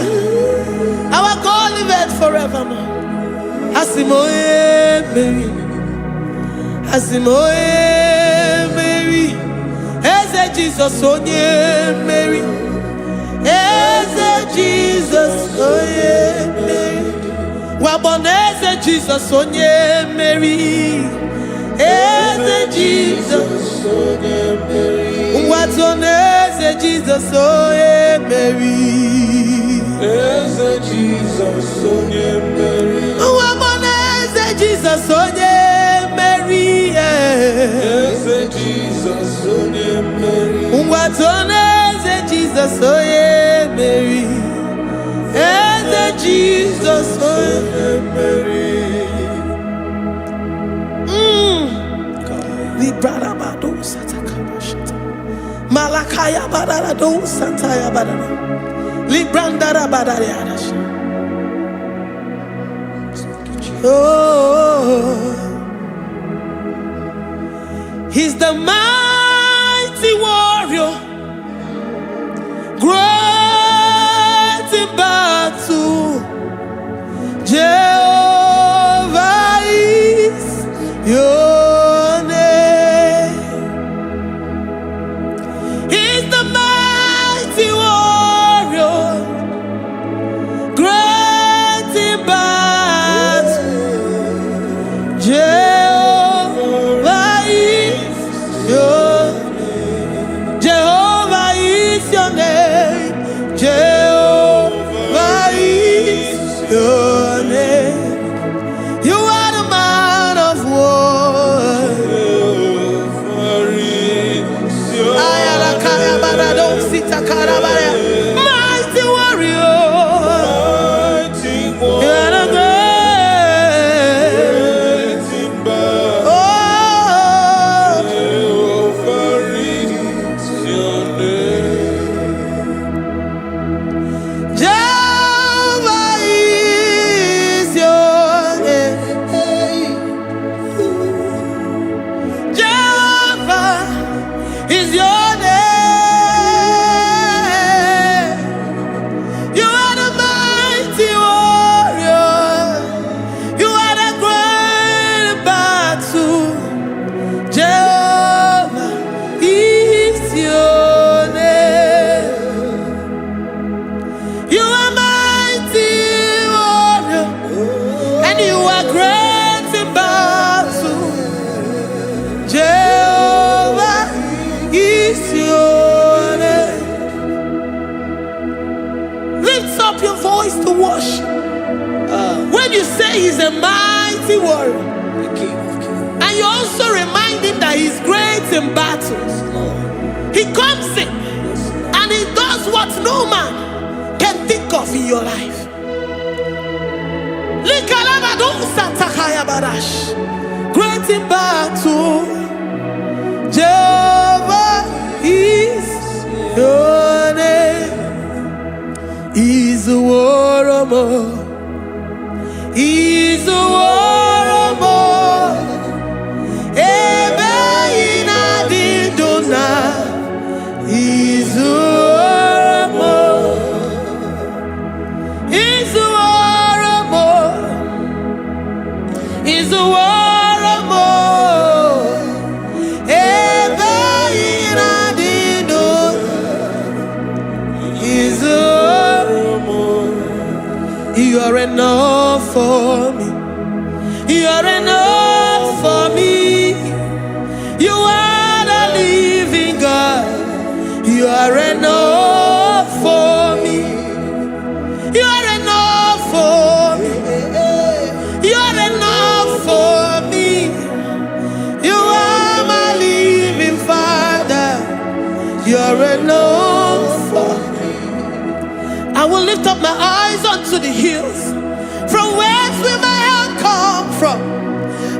Our God liveth forevermore. Asimoye Mary. Asimoye Mary. Eze Jesus onye Mary. Eze Jesus onye Mary. Waboneze Jesus onye Mary. Eze Jesus onye Mary. Watoneze Jesus onye Mary. Eze Jesus onye Mary. Waboneze Jesus onye Mary. Eze Jesus onye Mary. Watoneze Jesus onye Mary. Eze Jesus onye Mary. Malakaya badara do santaya badara. Librandara badara. Oh, he's the mighty warrior, great in battle. Jehovah is your name. He's the mighty warrior, great in battle. Jehovah is your name. Jehovah is your name. Jehovah is your name. You are the man of war. Mighty warrior. You are the great. Oh, Jehovah is your name. Jehovah is your name. Jehovah is your name. You are the mighty warrior. You are the great battle. Jehovah is your name. You are mighty warrior, and you are great in battle. Jehovah is your name. Lift up your voice to worship. When you say he's a mighty warrior, and you also remind him that he's great in battles, he comes in and he does what no man can think of in your life. Great in battle, Jehovah is your name. He's a warrior. He's a warrior. Ebe ina didona. He's a warrior. He's a warrior. He's a warrior. Ebe ina didona. He's a warrior. You are enough for me. You are enough for me. You are the living God. You are enough for me. You are enough. hills. From whence will my help come from?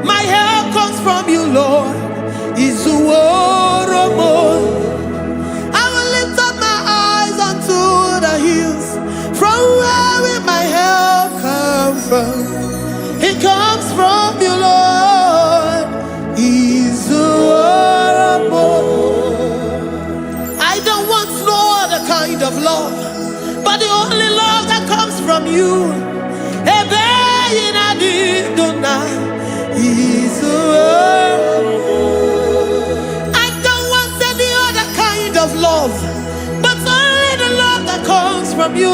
My help comes from you, Lord. I will lift up my eyes unto the hills. From where will my help come from? It comes from you, Lord. I don't want no other kind of love, but the only love that comes from you. I don't want any other kind of love, but only the love that comes from you.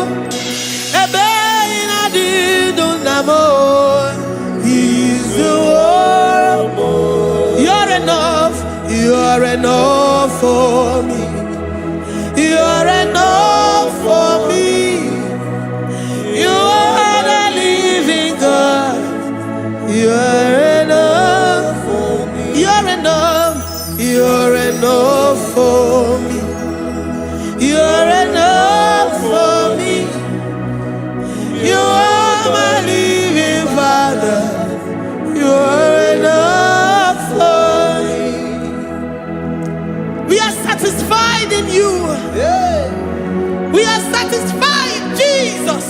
You're enough. You're enough for me. You're enough for me. You are the living God. You're enough for me. You're enough. You're enough for me. You're enough for me. You are my living Father. You're enough for me. We are satisfied in you. We are satisfied, Jesus.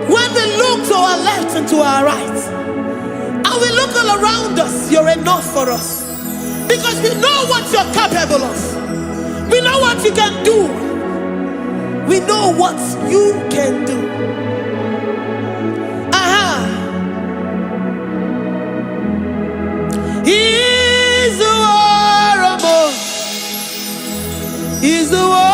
When we look to our left and to our right, and we look all around us, you're enough for us. Because we know what you're capable of. We know what you can do. We know what you can do. He's the war. He's the war.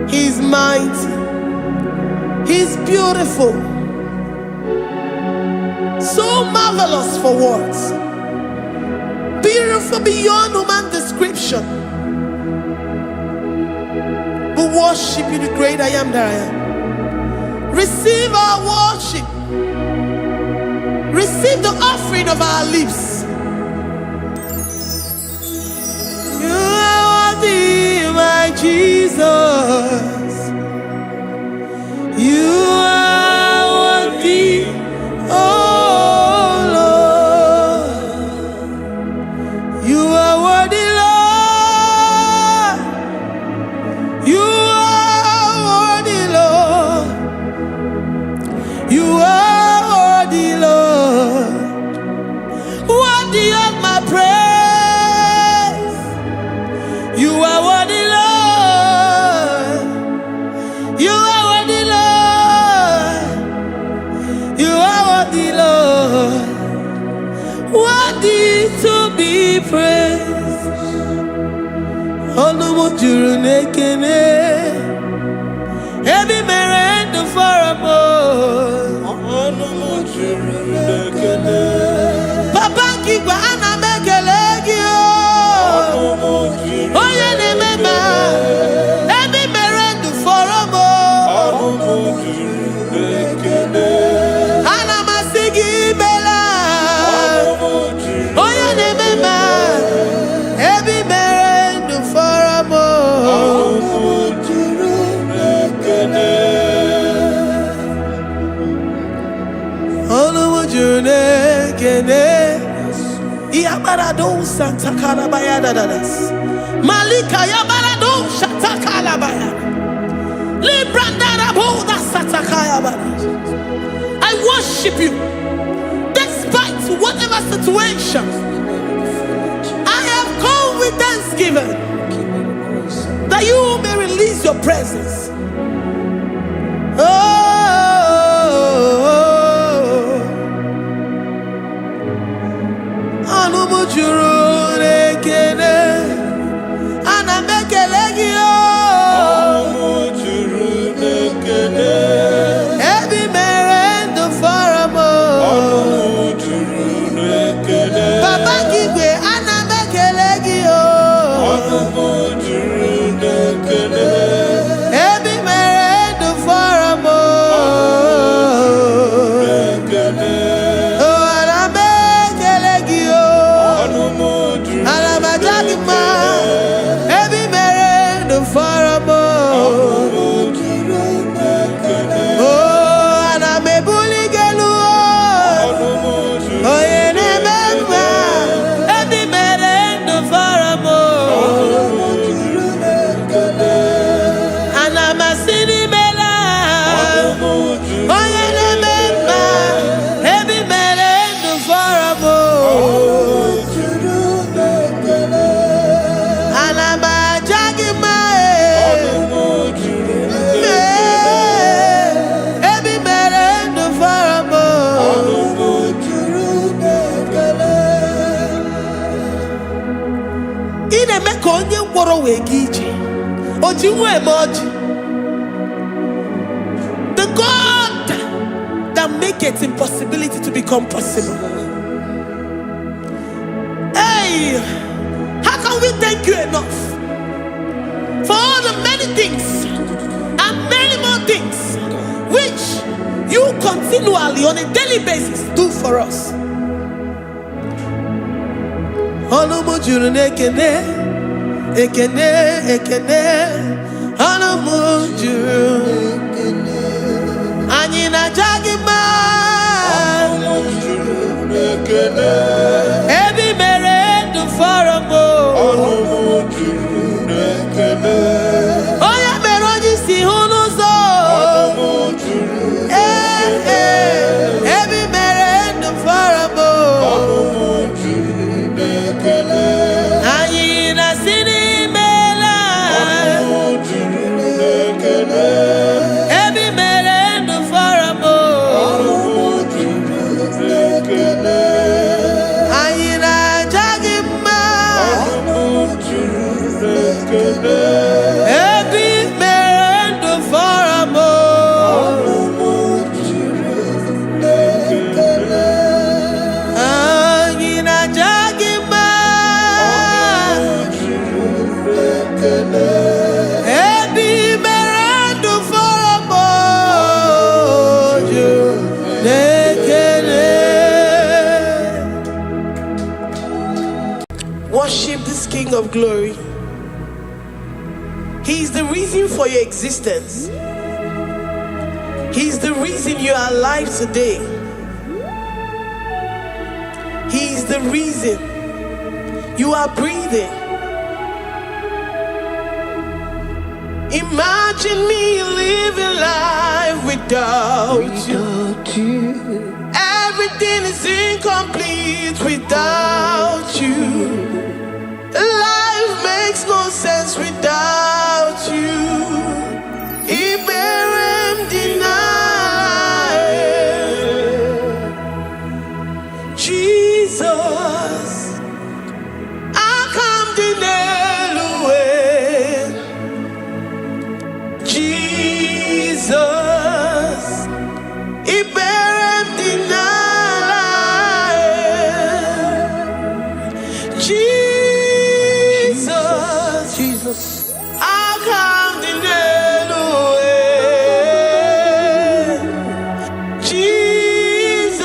He's mighty. He's beautiful. So marvelous for words. Beautiful beyond human description. We worship you, the great I am that I am. Receive our worship. Receive the offering of our lips. You are worthy, my Jesus. You are worthy, oh Lord. You are worthy, Lord. You are worthy, Lord. You are worthy, Lord. Worthy of my praise. You are worthy, Lord. You are worthy, Lord. You are worthy, Lord. Worthy to be praised. Onumujuru nekene. Every merend for a more. Onumujuru nekene. Papa kigwa ana mekelegio. Oh yeah, remember. Every merend for a more. Ana masigi bela. Oh yeah, remember. Every merend for a more. Yabarado Santa Calabaya dadas. Malika Yabarado Santa Calabaya. Librandara Boda Satakaya. I worship you. situation. I have come with thanksgiving that you may release your presence. Oh, the God that makes impossibility to become possible. Hey, how can we thank you enough for all the many things and many more things which you continually on a daily basis do for us? Ekene, ekene, anamujuru, anyina jagima, ebi mere du faramo, oya meroji si hunuzo, ebi mere du faramo, anyina sini. Worship this King of Glory. He is the reason for your existence. He is the reason you are alive today. He is the reason you are breathing. Imagine me living life without you. Everything is incomplete without you. Life makes no sense without you. Iberem deny. Jesus, I come deny. Jesus, Iberem deny. Jesus, I come deny. Jesus,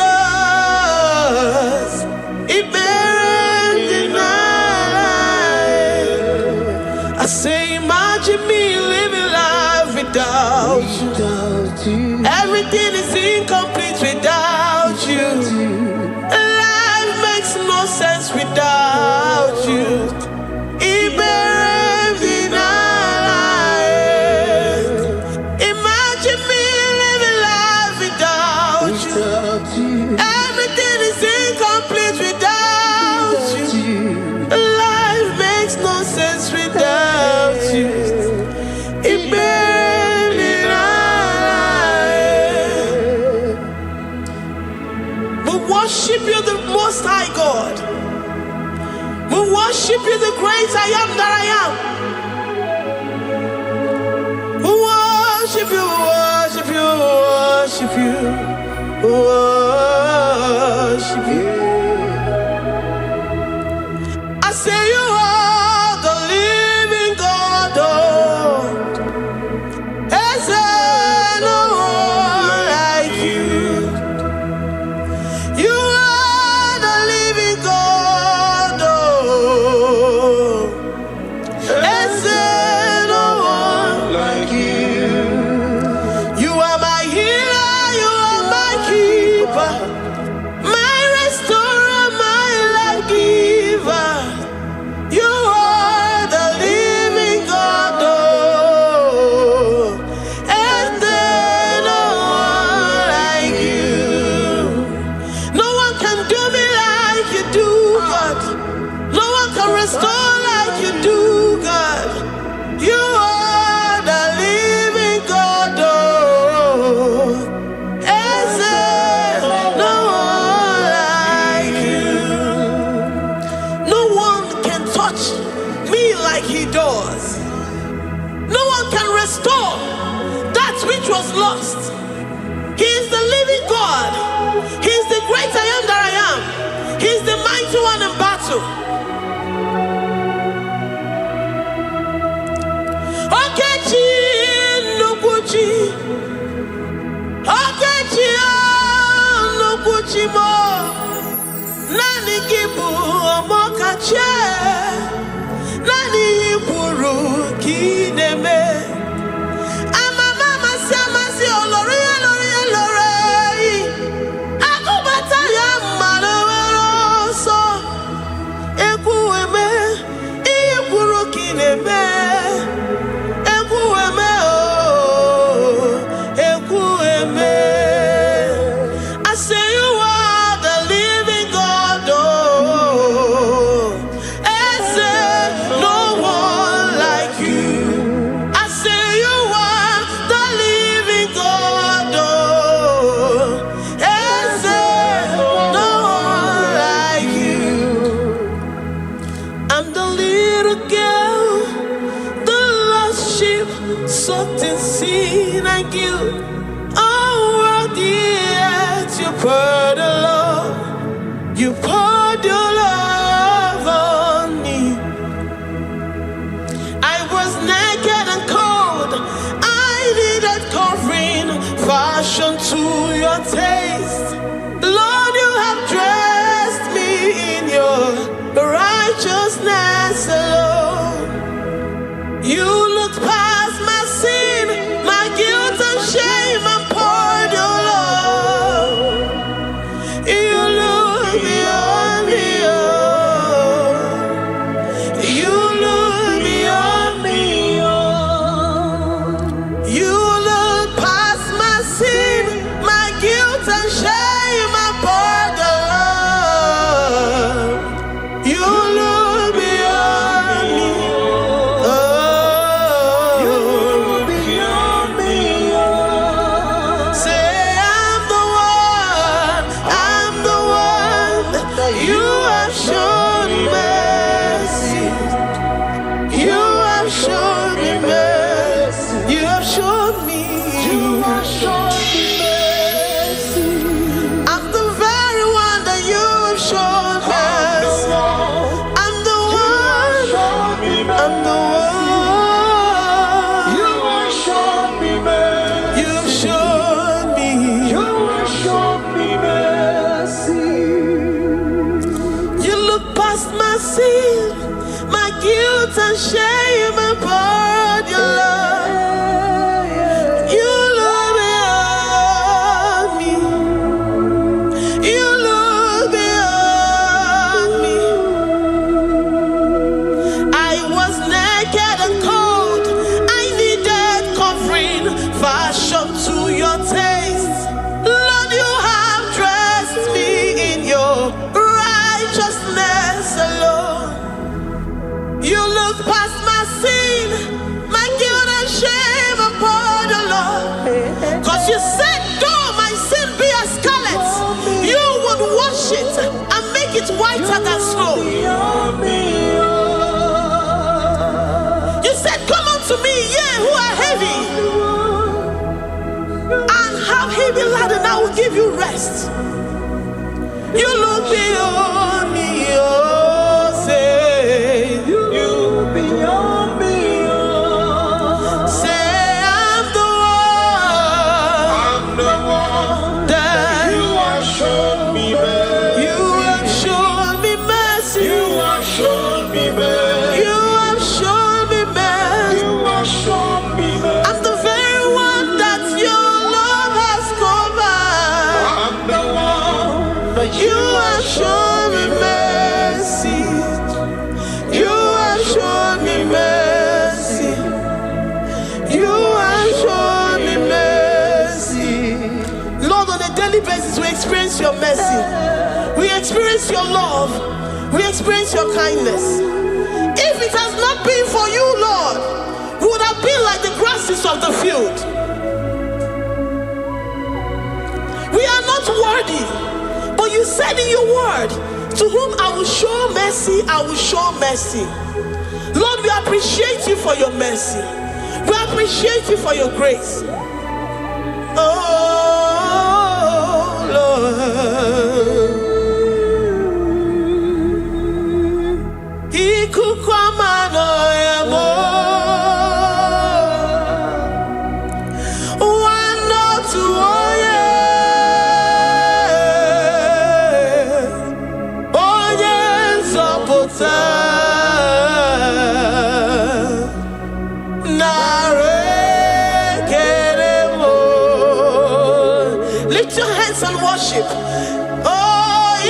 Iberem deny. I say, imagine me living life without you. Everything is incomplete without you. Life makes no sense without you. Imagine me living life without you. Everything is incomplete without you. worship you, the Most High God. We worship you, the great I am that I am. We worship you, worship you, worship you, worship you. I say you are the living God. Is there no one like you? You are the living God. Is there no one like you? You are my healer, you are my keeper, my restorer, my life giver. You are the living God. Is there no one like you? No one can do me like you do, God. No one can restore like you do, God. You are the living God. Is there no one like you? No one can touch me like he does. No one can restore that which was lost. He is the living God. He is the great I am that I am. He is the mighty one in battle. Okechi Nukuchi. Okechi Nukuchi mo. Nani kibu omokache. Nani iburu kineme. Ama mama sama si olori olori olori. Akubata ya maloro so. Ekueme iburu kineme. Ekueme oh. Ekueme. I say you are the living God. Oh. Is there no one like you? I say you are the living God. Oh. Is there no one like you? I'm the little girl, the lost sheep, soaked in sin and guilt. Oh, worthy yet you poured a love. You poured your love on me. I was naked and cold. I needed covering, fashioned to your taste. Lord, you have dressed me in your righteousness alone. You looked past my sin, my guilt and shame, and poured your love. You look beyond me, oh. You look beyond me, oh. You look past my sin, my guilt and shame, and poured your love. You look beyond me, oh. You look beyond me, oh. Say I'm the one that you have shown mercy. You have shown me mercy. You have shown me. You have shown me mercy. I'm the very one that you have shown mercy. I'm the one. I'm the one. You have shown me mercy. You have shown me. You have shown me mercy. You look past my sin, my guilt and shame, and poured your love. You look beyond me. You look beyond me. I was naked and cold. I needed covering, fashioned to your taste. Lord, you have dressed me in your righteousness alone. You look past my lighter than snow. You said, come unto me, ye who are heavy, and have heavy laden, I will give you rest. You look beyond me, oh, say, you look beyond me, oh. Say, I'm the one that you have shown me mercy. You have shown me mercy. You have shown me mercy. You have shown me mercy. You have shown me mercy. I'm the very one that your love has covered. I'm the one that you have shown me mercy. You have shown me mercy. You have shown me mercy. Lord, on a daily basis, we experience your mercy. We experience your love. We experience your kindness. If it has not been for you, Lord, we would have been like the grasses of the field. We are not worthy, but you said in your word, to whom I will show mercy, I will show mercy. Lord, we appreciate you for your mercy. We appreciate you for your grace. Oh, Lord. Lift your hands and worship. Oh,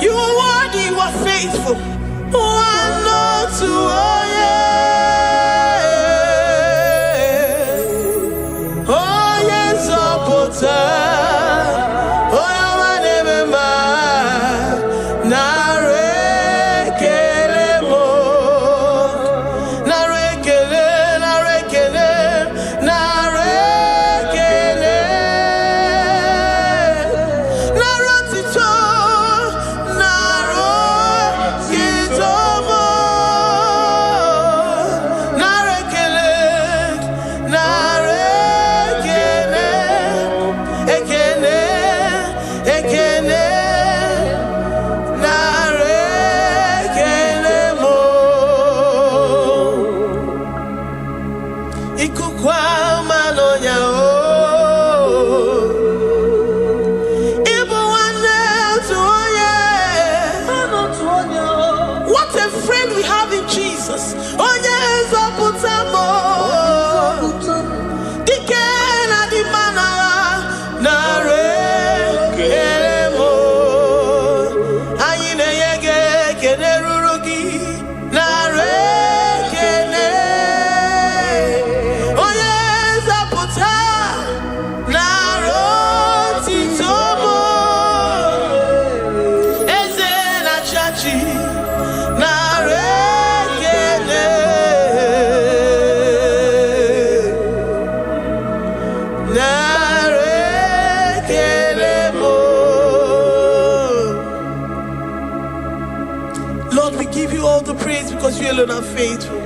you are worthy, you are faithful. One, no, two, oh yeah. Oh yes, oh oh my name What a friend we have in Jesus. Oh yes, Lord, we give you all the praise because you alone are faithful.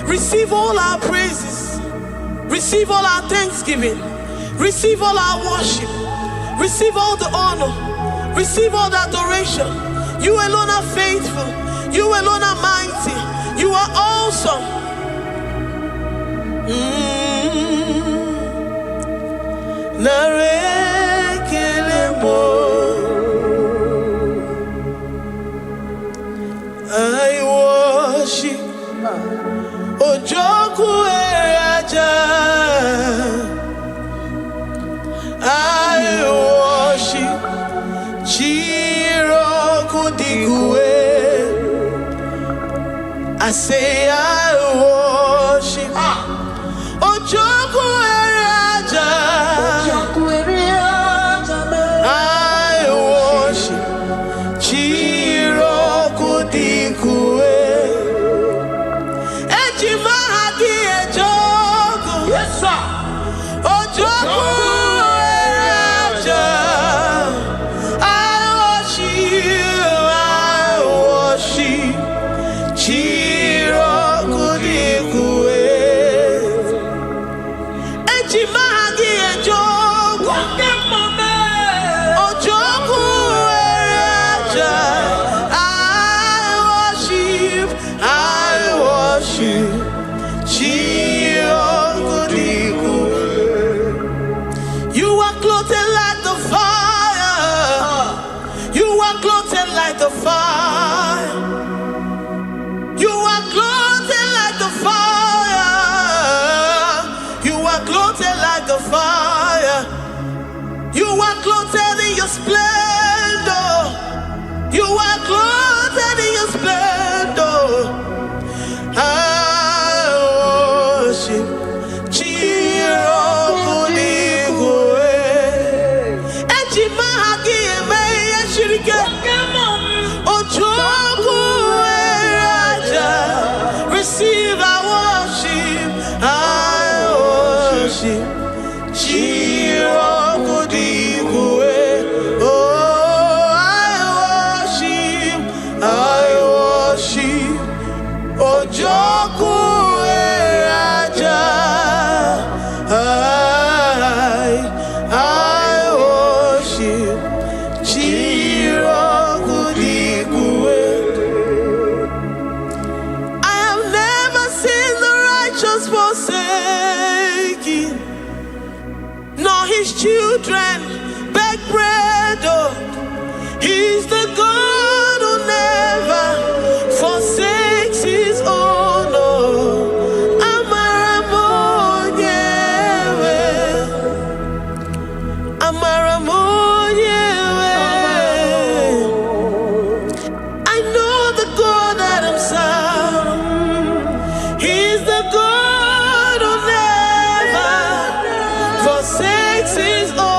Receive all our praises. Receive all our thanksgiving. Receive all our worship. Receive all the honor. Receive all the adoration. You alone are faithful. You alone are mighty. You are awesome. I worship Ojoku Eraja. I worship Chiroku Digwe. I say I worship Ojoku Eraja. I worship Chiroku Digwe. Ejimahagi Ejoku. Yes, sir. Ojoku Eraja. the fire. You are clothed like the fire. You are clothed like the fire. You are clothed in your splendor. You are clothed in your splendor. I worship receive our worship. I worship. Oh, I worship. Ojoku Raja. I worship. Forsaken, nor his children beg bread. Oh, he's the God who never forsakes his own. Oh, I know the God that I'm serving. He's the God who never forsakes his own.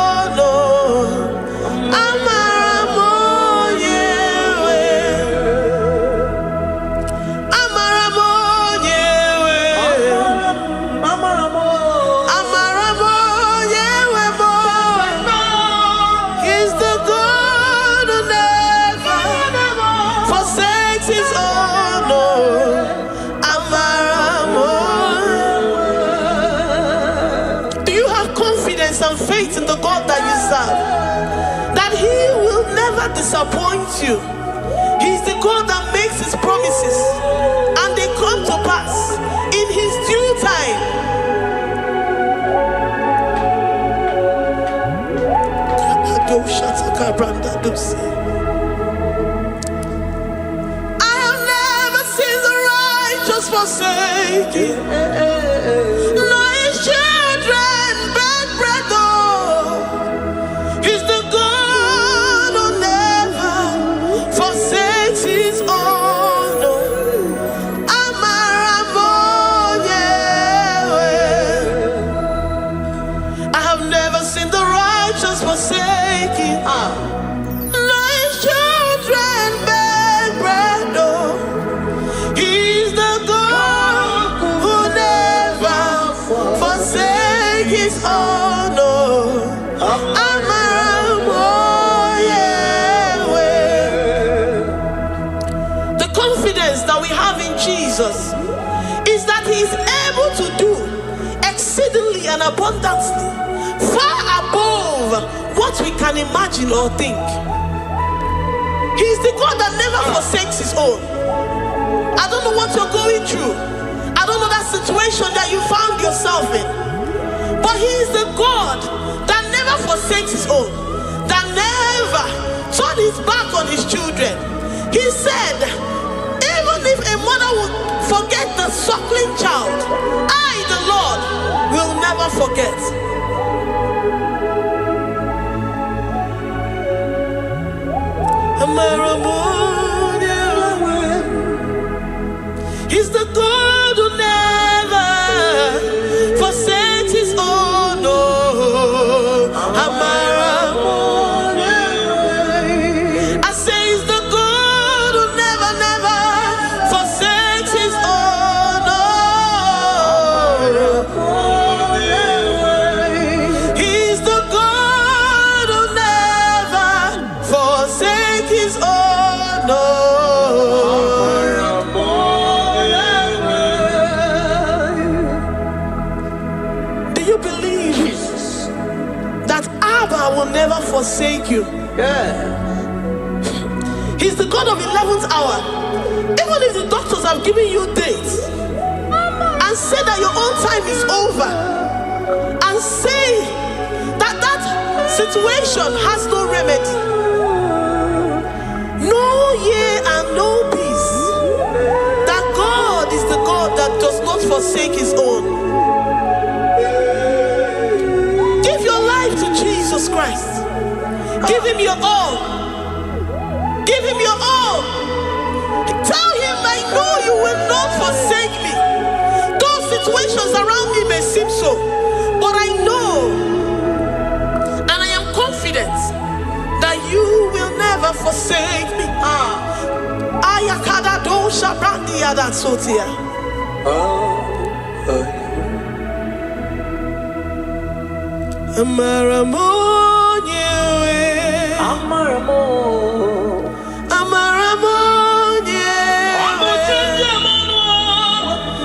He's the God who never forsakes his own. Do you have confidence and faith in the God that you serve? That he will never disappoint you. He's the God that makes his promises and they come to pass in his due time. I have never seen the righteous forsaken, nor his children beg bread. He's the God who never forsakes his own. I have never seen the righteous forsaken, nor his children beg bread. He's the God who never forsakes his own. The confidence that we have in Jesus is that he is able to do exceedingly and abundantly, far above what we can imagine or think. He is the God that never forsakes his own. I don't know what you're going through. I don't know that situation that you found yourself in. But he is the God that never forsakes his own, that never turned his back on his children. He said, even if a mother would forget the suckling child, I, the Lord, will never forget. He's the God who never forsakes his own. I say he's the God who never forsakes his own. He's the God who never forsakes his own. Will never forsake you. He's the God of 11th hour. Even if the doctors have given you dates and said that your own time is over, and say that that situation has no remedy, know forsake his own. Give your life to Jesus Christ. Give him your all. Give him your all. Tell him, I know you will not forsake me. Those situations around me may seem so, but I know and I am confident that you will never forsake me. Ayakada dosha brandi adansotia. Amaramonye, Amaramonye,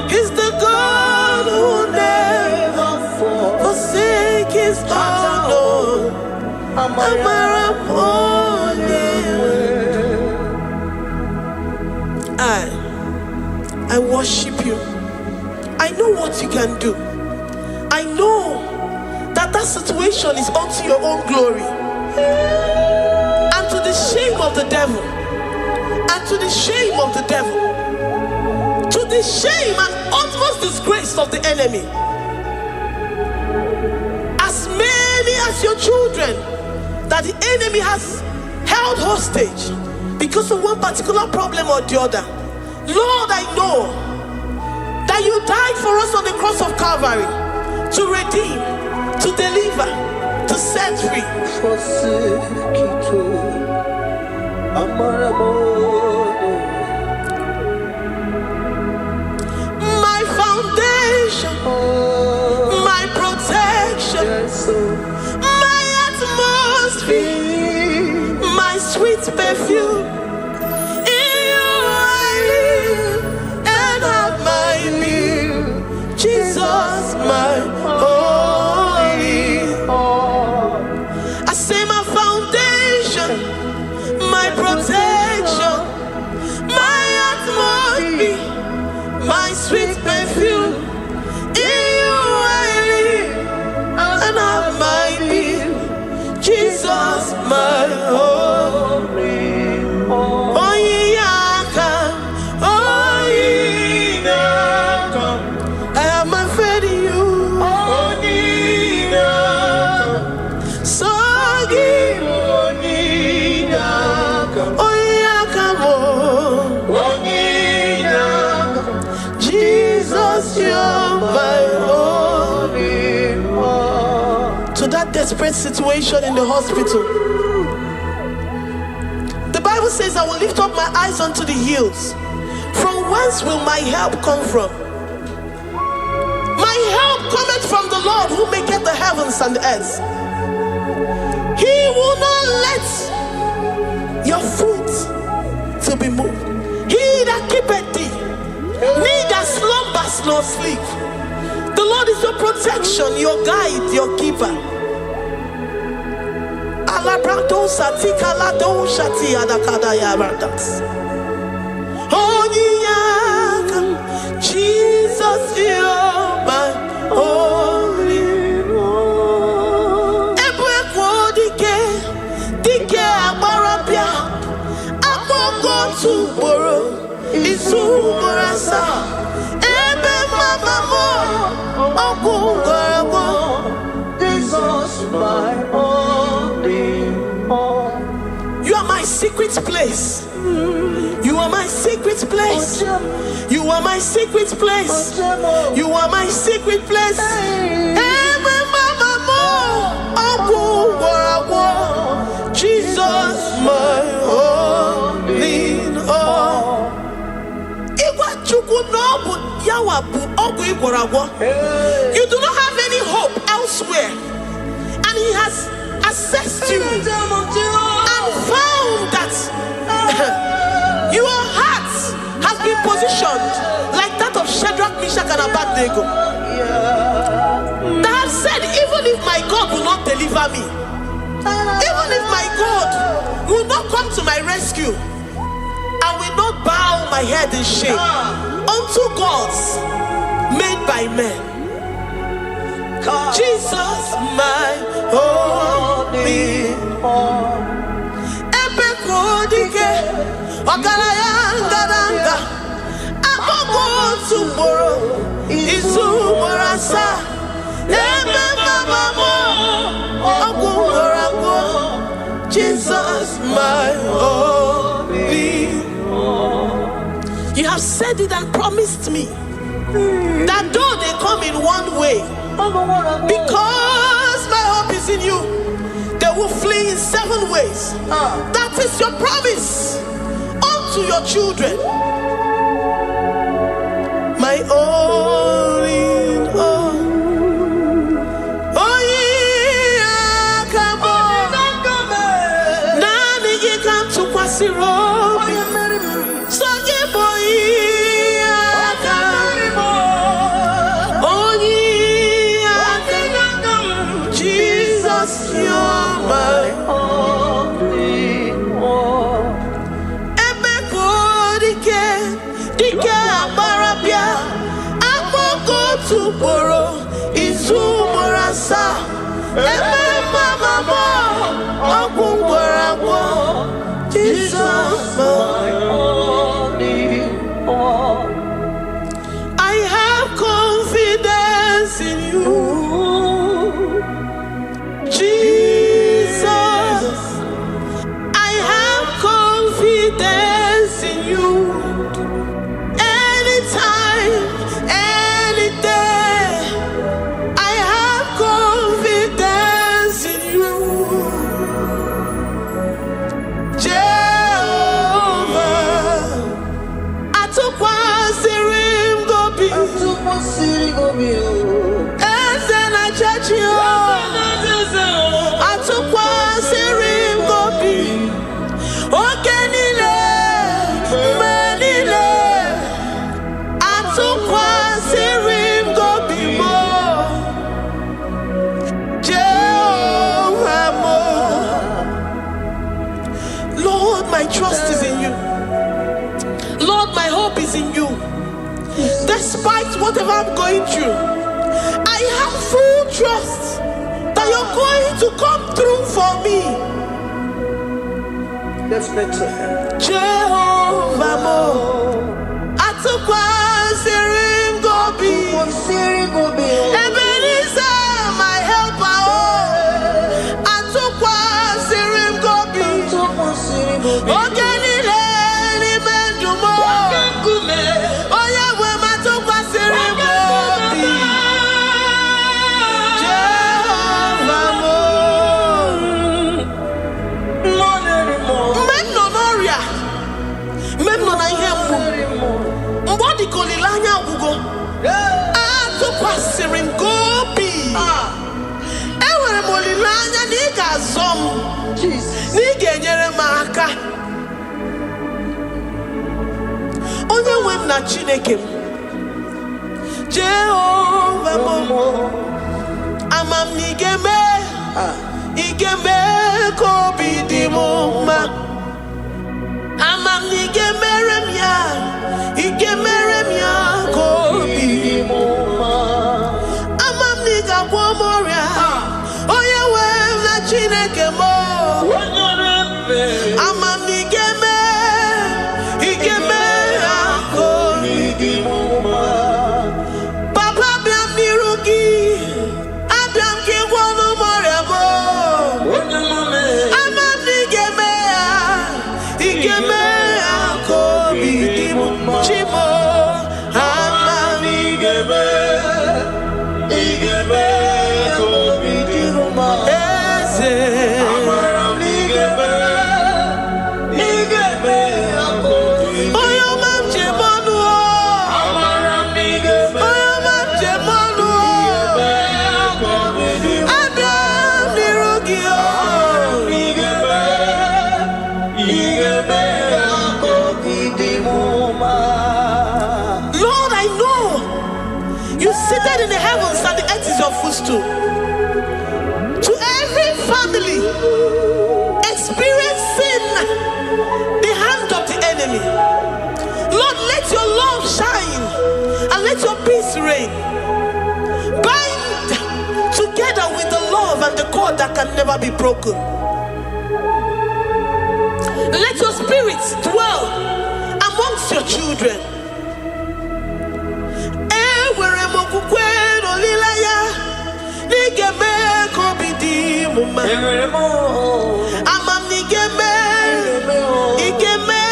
he's the God who never forsake his own. Amaramonye. I worship you. I know what you can do. I know that situation is unto your own glory and to the shame of the devil, and to the shame of the devil, to the shame and utmost disgrace of the enemy. As many as your children that the enemy has held hostage because of one particular problem or the other, Lord, I know that you died for us on the cross of Calvary to redeem, to deliver, to set free. My foundation, my protection, my atmosphere, my sweet perfume. In you I live and have my being. Jesus, my holy. I say my foundation, my protection, my atmosphere, my sweet perfume. In you I live and have my being. Jesus, my holy. Oh, yeah, oh, yeah. I have my faith in you. So give. Oh, yeah, come on. Jesus, you're my holy one. To that desperate situation in the hospital, the Bible says, I will lift up my eyes unto the hills. From whence will my help come from? My help cometh from the Lord who maketh the heavens and the earth. He will not let your foot to be moved. He that keepeth thee, neither slumbers nor sleep. The Lord is your protection, your guide, your keeper. Jesus, you're my holy one. Dike abarabia, akoko tuboro, isumorasa. Ebe mama mo, okungorabo. Jesus, my holy one. You are my secret place. You are my secret place. You are my secret place. You are my secret place. Jesus, my holy one. You do not have any hope elsewhere, and he has assessed you and found that your heart has been positioned like that of Shadrach, Meshach, and Abednego. That have said, even if my God will not deliver me, even if my God will not come to my rescue, I will not bow my head in shame unto gods made by men. Jesus, my holy one. Ebekodike, Okarayanga, Aboko tomorrow is Umarasa. Jesus, my only. You have said it and promised me that though they come in one way, because my hope is in you, they will flee in 7 ways. That is your promise unto your children. My only. I have confidence in you, Jesus. I have confidence in you. Anytime, any day, I have confidence in you. Lord, my trust is in you. Lord, my hope is in you. Despite whatever I'm going through, I have full trust that you're going to come through for me. Let's make to him. Jehovah Mo, Atukwa Sirim Gobi, Ebenezer, my helper. Atukwa Sirim Gobi, Ogenile ni Mendumo. Onye nwe m na Chineke m, Jehovah Mo, amam n'igeme ka obi dị m mma. Amam n'igemere m ya ka obi dị m mma. Amam n'igagwọ m ọrịa, onye nwe m na Chineke m. Amam n'igeme ka obi dị m mma. Papa bịam n'iru gị, abịam ka ịgwọ m ọrịa m. Amam n'igeme ka obi dị m mma. Chimo, amam n'igeme ka obi dị m mma. Eze, seated in the heavens and the earth is your footstool. To every family experiencing the hand of the enemy, Lord, let your love shine and let your peace reign. Bind together with the love and the cord that can never be broken. Let your spirits dwell amongst your children. molilaya nigeme kobidi muma amam nigeme igeme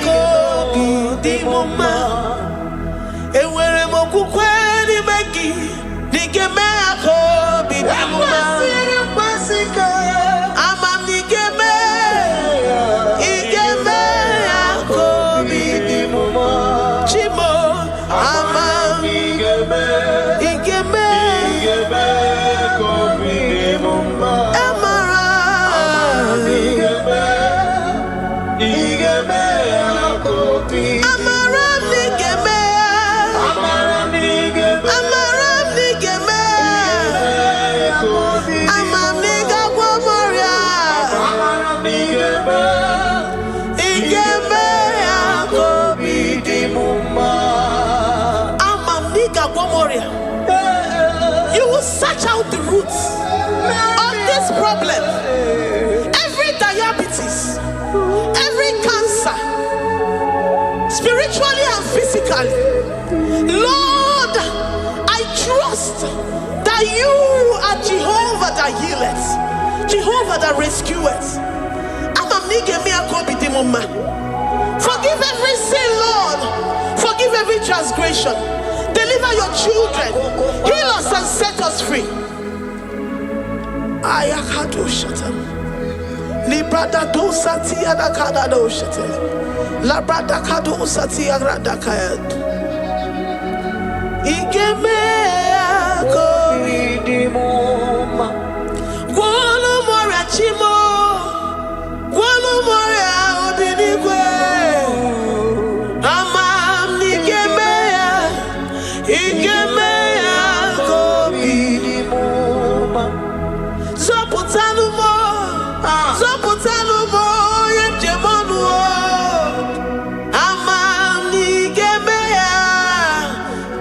kobidi muma ewere mokukwe ni megi nigeme kobidi muma amam nigeme igeme kobidi muma chimo amam igeme kobidi muma amara igeme kobidi amara nigeme amam niga gwomoria igeme kobidi muma amam niga gwomoria. You will search out the roots of this problem. Every diabetes, every cancer, spiritually and physically. Lord, I trust that you are Jehovah that healeth, Jehovah that rescueth. Forgive every sin, Lord. Forgive every transgression. Deliver your children. Heal us and set us free. Ayakado shatam. Librada do satia da kada do shatam. Labrada kado satia rada kayad. Igeme kobidi muma. Gwolo mora chimo. Gwolo mora obinigwe. Amam nigeme. Igeme kobidi muma. Zoputanumo yemjemonu. Amam nigeme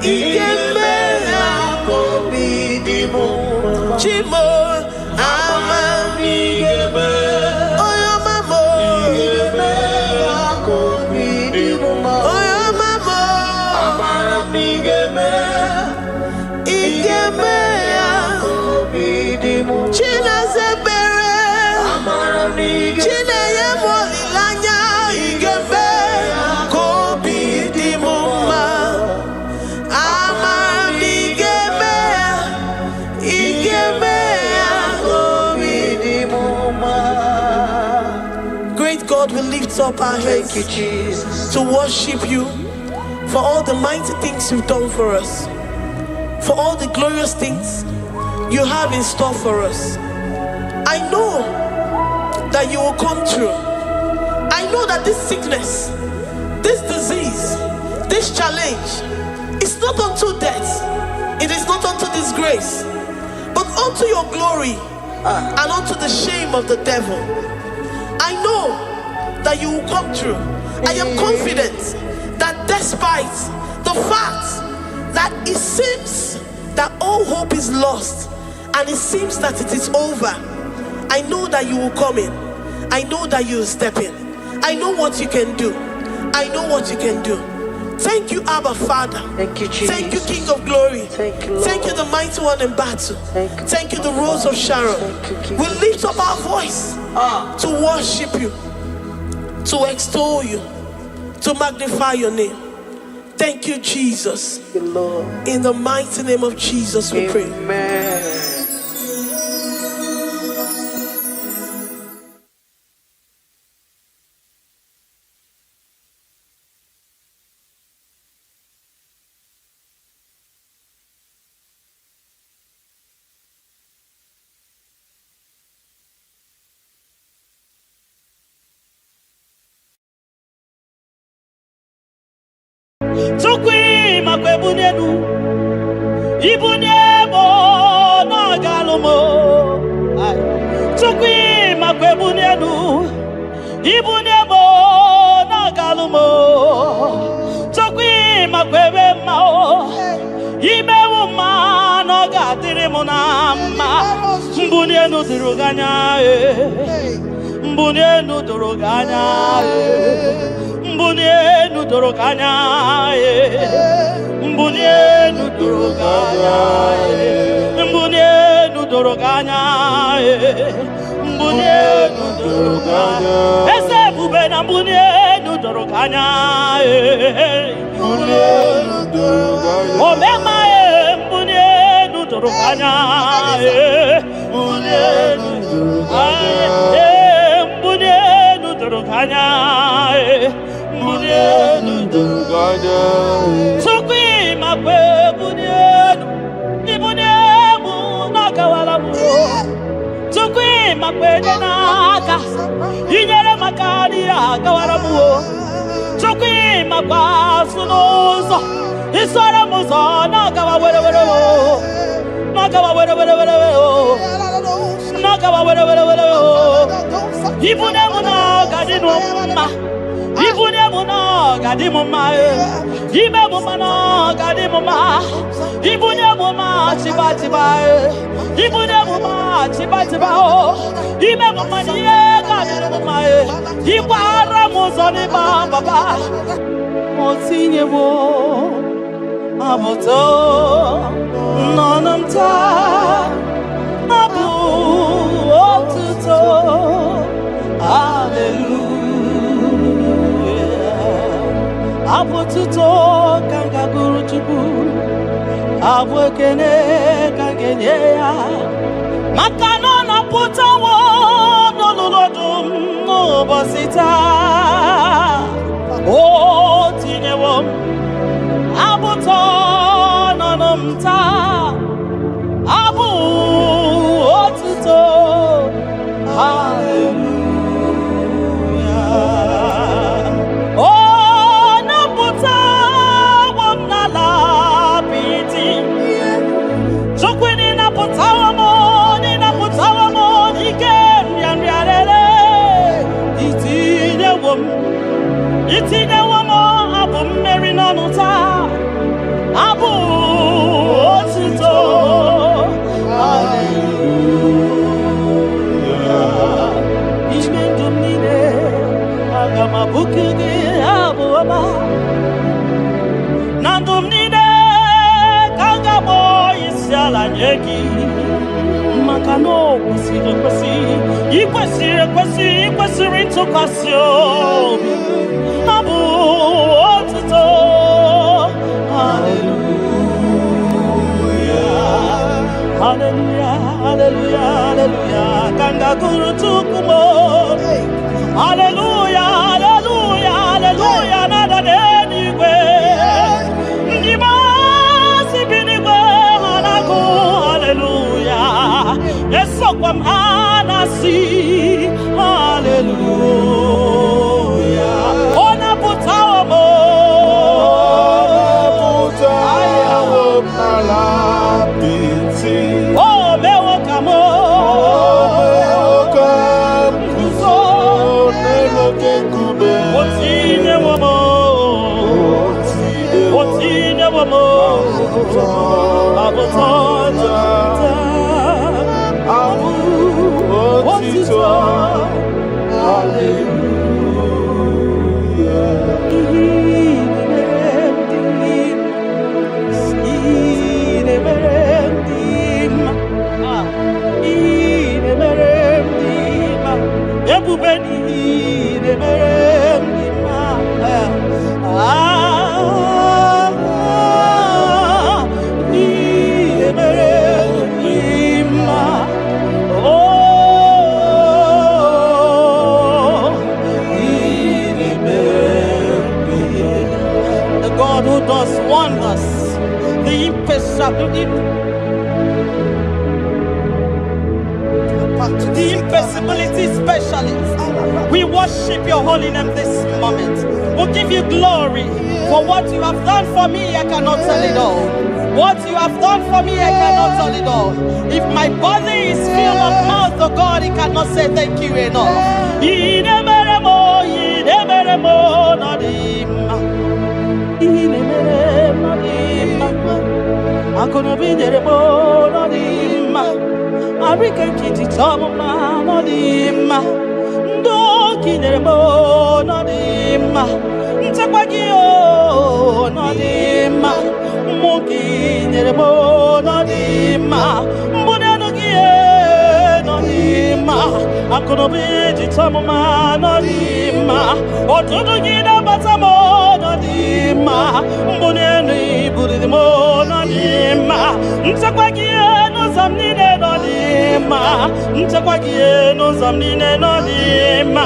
igeme kobidi muma. Chimo amam nigeme oyo mamo igeme kobidi muma. Oyo mamo amam nigeme igeme kobidi muma. China zebere amam nigeme China yemolilanya igeme kobidi muma. Amam nigeme igeme kobidi muma. Great God, we lift up our hands to worship you for all the mighty things you've done for us, for all the glorious things you have in store for us. I know that you will come through. I know that this sickness, this disease, this challenge is not unto death, it is not unto disgrace, but unto your glory and unto the shame of the devil. I know that you will come through. I am confident that despite the fact that it seems that all hope is lost and it seems that it is over, I know that you will come in. I know that you will step in. I know what you can do. I know what you can do. Thank you, Abba Father. Thank you, Jesus. Thank you, King of Glory. Thank you, Lord. Thank you, the mighty one in battle. Thank you, the Rose of Sharon. Thank you, King We of lift up our voice to worship you, to extol you, to magnify your name. Thank you, Jesus. Thank you, Lord. In the mighty name of Jesus, we pray. Amen. Tukwi makwebunenu Ibunebo na galumo Tukwi makwebunenu Ibunebo na galumo Tukwi makwebe mao Imewu ma no gatiri munama Mbunenu ziruganya mbunienu doroganya, mbunienu doroganya, mbunienu doroganya, mbunienu doroganya, mbunienu doroganya, ese bubena mbunienu doroganya, mbunienu doroganya, omema mbunienu doroganya, mbunienu doroganya, mbunienu doroganya, mbunienu doroganya, sukwi makwe mbunienu, mbunienu nakawala mu, sukwi makwe naka, inyere makani akawala mu, sukwi makwa sunuzo, isara muzo nakawa were were wo, nakawa were were were wo, nakawa were were were wo, ibune muna gadino ma. Ibune muna gadimu ma, ibe muna gadimu ma, ibune muna chiba chiba, ibune muna chiba chiba o, ibe muna niye gadimu ma, ibara muzoni ba baba, motinye wo, abuto, nonamta, abu otuto, hallelujah. Abututo kanga guru chubu, abwekene kangenye ya. Makano na putawo no lodum no bosita. O tinewo abuto no nomta. Abu otuto. Hallelujah. Oh. Itinye womo abu mmeri n'ọnụta abu otito hallelujah ime ndụ m niile aga m abụku gị abụ ọma na ndụ m niile ka m ga-akpọ isi ala nye gị maka na o kwesịrị ekwesị ikwesịrị ekwesị ikwesịrị ntụkwasị obi abu otito hallelujah hallelujah hallelujah hallelujah kanga guru tukumo hallelujah hallelujah hallelujah nada denigwe ndima sibinigwe hanaku hallelujah esokwa mhanasi hallelujah ona putawo mo ayawo malapiti oh mewo kamo kuzo neloke kube otine womo abotota abu otito Who does wonders, the impossibility specialist. We worship your holy name this moment. We'll give you glory for what you have done for me. I cannot tell it all. What you have done for me, I cannot tell it all. If my body is filled of mouth to God, He cannot say thank you enough. Akono bindere bo no dimma, Africa kiti tomo ma no dimma, Ndoki nerebo no dima. Ntakwagio no dima. Moki nerebo no dima. Mbunanogie no dima. Akonobi jitamuma no dima. Otudu gida batamo no dima. Mbuneni buridimo no dima. Ntakwagie no zamnine no dima. Ntakwagie no zamnine no dima.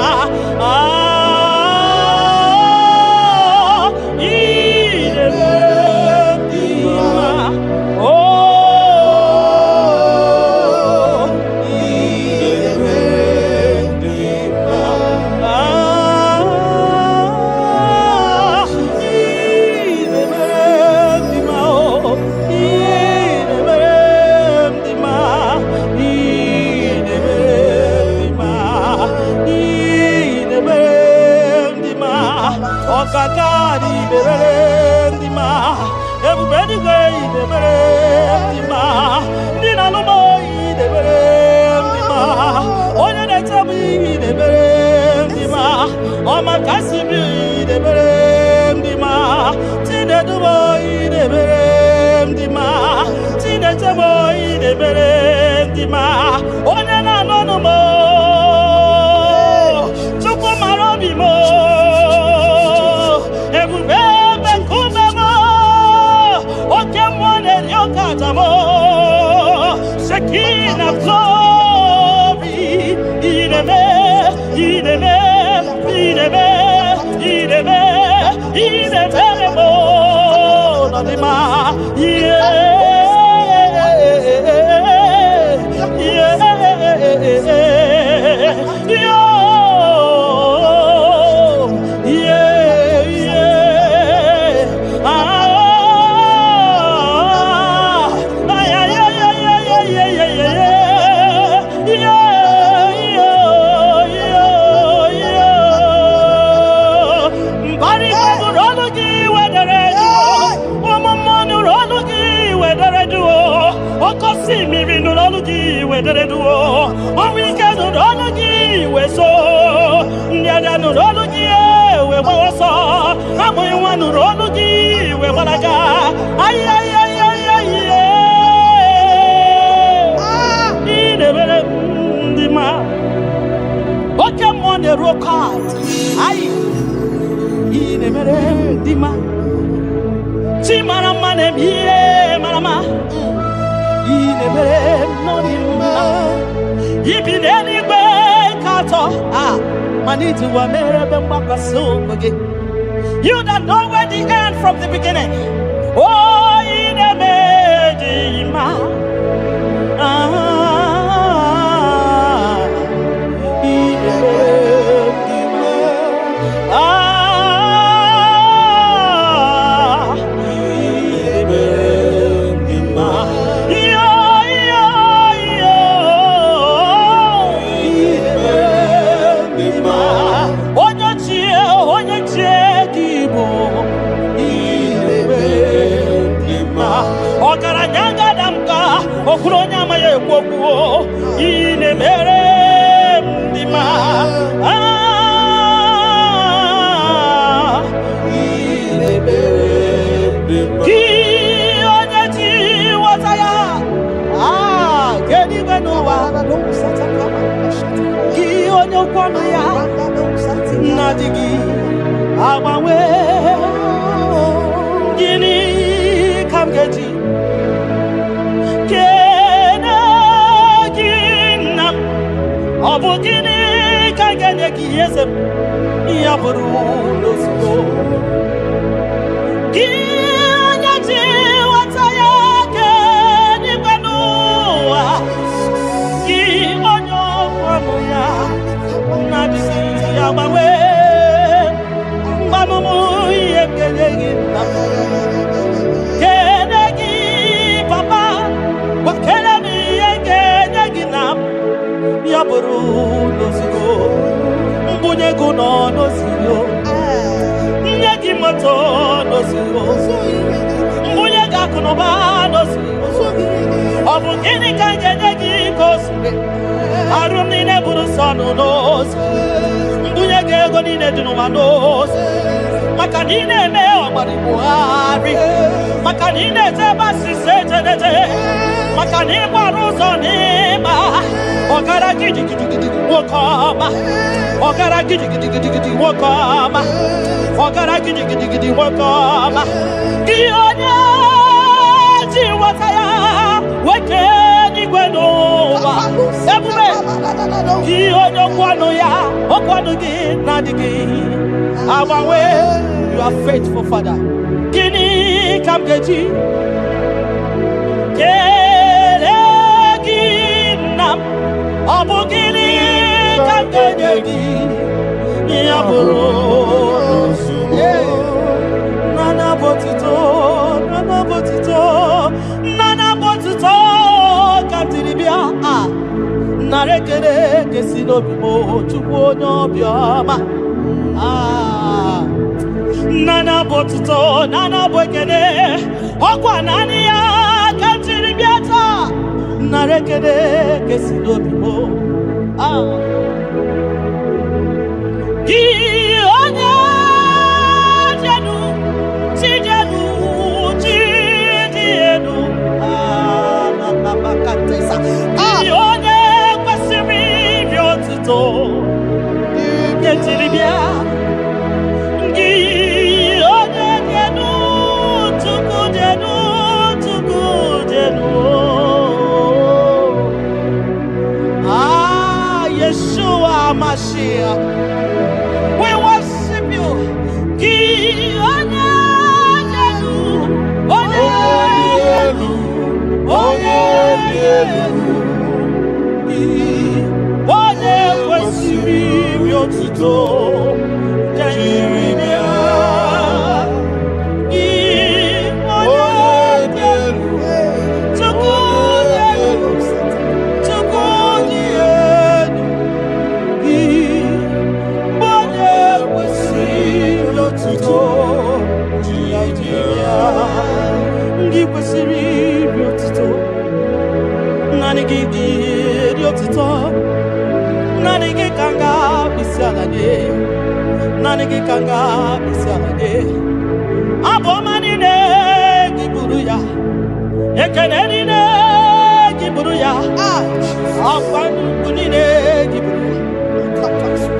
You that know where the end from the beginning. Oh, in a one knows. Mbuye gego ni ne dinu manos. Makanine me obari buhari. Makanine te basi se. Makani baruzo ni ma. Ogara gidi wokoma. Ogara gidi wokoma. Ogara gidi wokoma. Gionya jiwataya weke ni gwenova. Ebume gionya kwano ya okwano gi nadigi. Our way, you are faithful, Father. Gini kamgeji. Nam abugini kangenegi yaburo nana botito katiribia narekere kesino bimo chukwu nyobioma nana botito nana bwekene okwa nani ya katiribia ta narekere kesino bimo Gionya jenu bakatesa Gionya kwasiri biotuto Getiribia Gionya jenu tuku jenu Yeshua Mashiach, we worship you. Nanigi kanga bisalade abomani ne giburuya ekeneni ne giburuya afanu kunine giburuya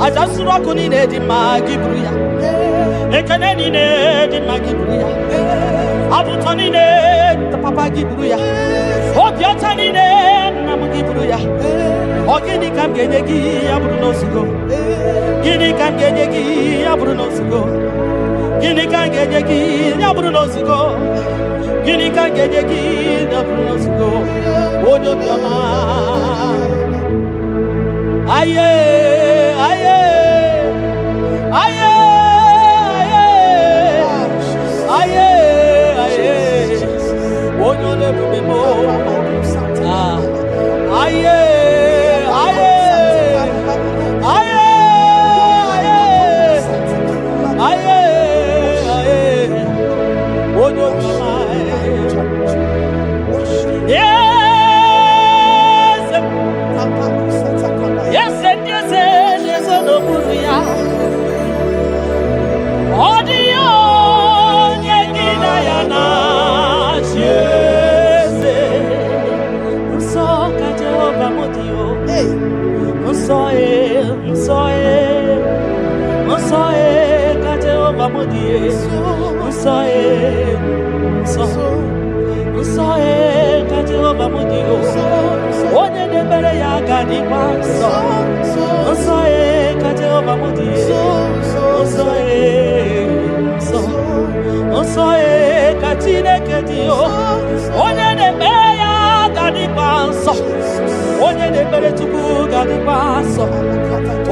ajasura kunine di magiburuya ekeneni ne di magiburuya abutoni ne papa giburuya obiotani ne namugiburuya ogini kamgenegi aburuno sugo Gini kangenegi aburuno sugo Gini kangenegi aburuno sugo Gini kangenegi aburuno sugo Odo biama Aye aye aye aye aye Odo le bubemo aye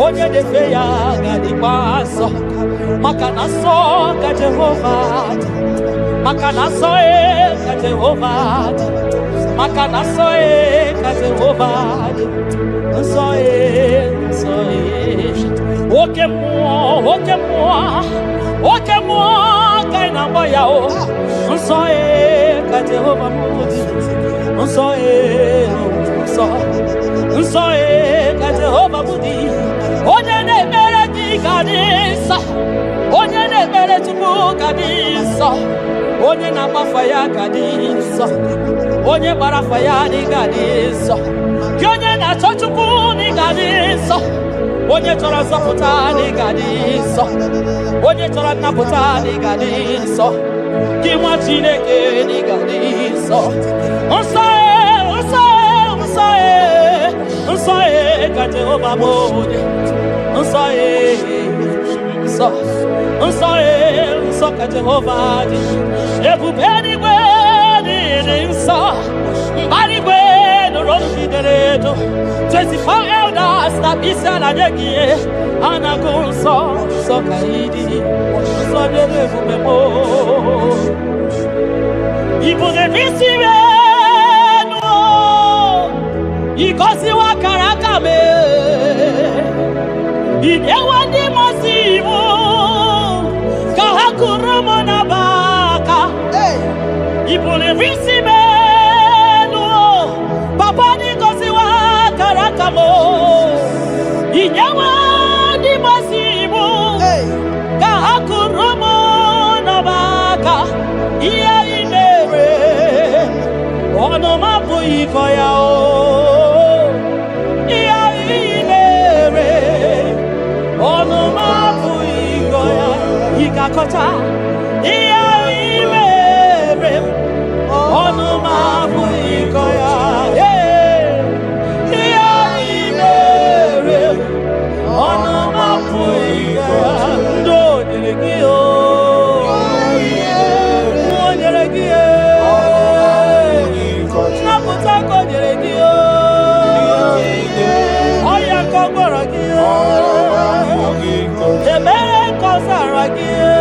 Onye de feya gadi paso makanaso ka Jehovah makanaso ka Jehovah makanaso ka Jehovah so oke mo kaina boya o so ka Jehovah so ka Jehovah mudi Gadiso, Onye Namafaya Gadiso, Onye Barafaya Gadiso, Onye Nachochuku Gadiso, Onye Tora Zaputa Gadiso, Onye Tora Naputa Gadiso, Kiwa Chineke Gadiso, Unsae, Kate Obabode, Unsae, Unsae, Jehovah, everybody wedding, so, body wedding, 24 elders that be said, and I go so Kaidi, so the Memo. People they receive no, because you are Karakame, in Ewadi Masivo. Kurumona baka, ibule visime no, papa ni kosiwa karakamo, inyawa di masimu, kaha kurumona baka, iya inere, ono mapu ikoya o, iya inere, ono mapu ikoya. Ikakota, iya iwe, ono mabu ikoya, iya iwe, ono mabu ikoya, ndo nyelegio, naputako nyelegio, oya kogoragio, emere kosaragio.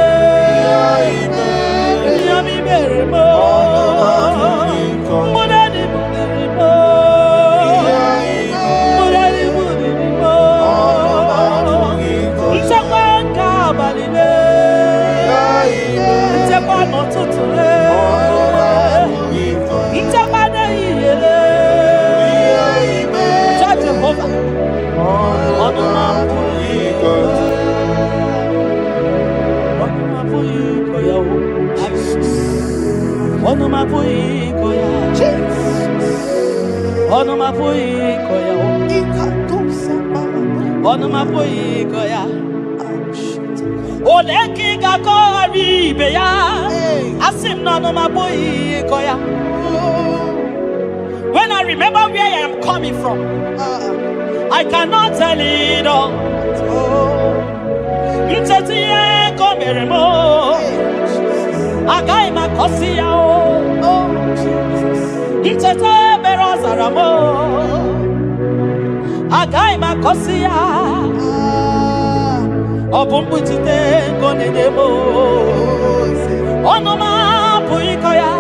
Ono mapui koya, ono mapui koya, ono mapui koya. Oleki gako aribeya, asim no mapui koya. When I remember where I am coming from, I cannot tell it all. Mtatiye komeremo. Agai makosia o, Ntete berozaramo. Agai makosia, Obumbutite konedemo. Onoma puikoya,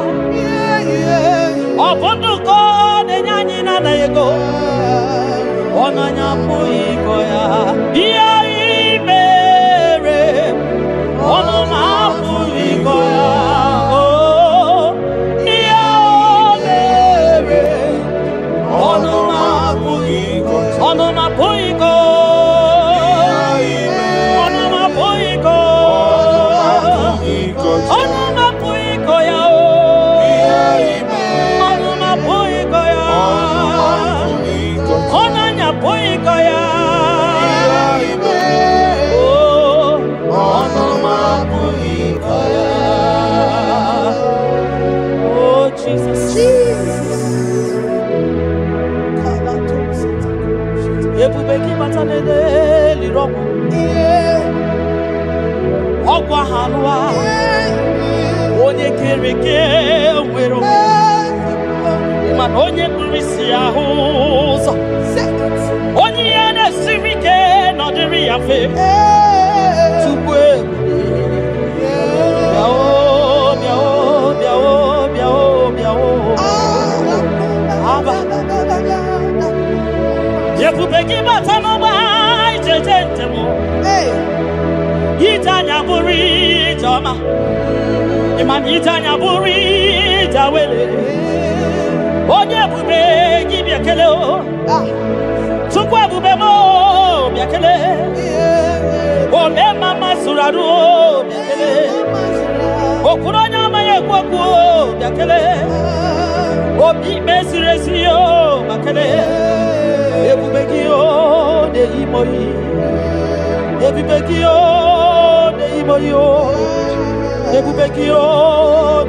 Obunduko nenyanyi na naego. Onanya puikoya, iya imere. Onoma puikoya. Ogwa hanwa onye kereke nwere man onye kurisi ahụzọ onye ya na-esiri ike n'ọdịrị ya fe tupu aba ebube gị bata n'ọgba ijeje ntemo Itanya buri jama, iman itanya buri jawele. Onye bube gi biakele o, tukwa bube mo biakele. Ome mama suradu o biakele. Okuronya maye kwaku yakele. Obi mesiresiyo makele. Ebubekio de imoyi. Ebubekio de imoyo. Ebubekio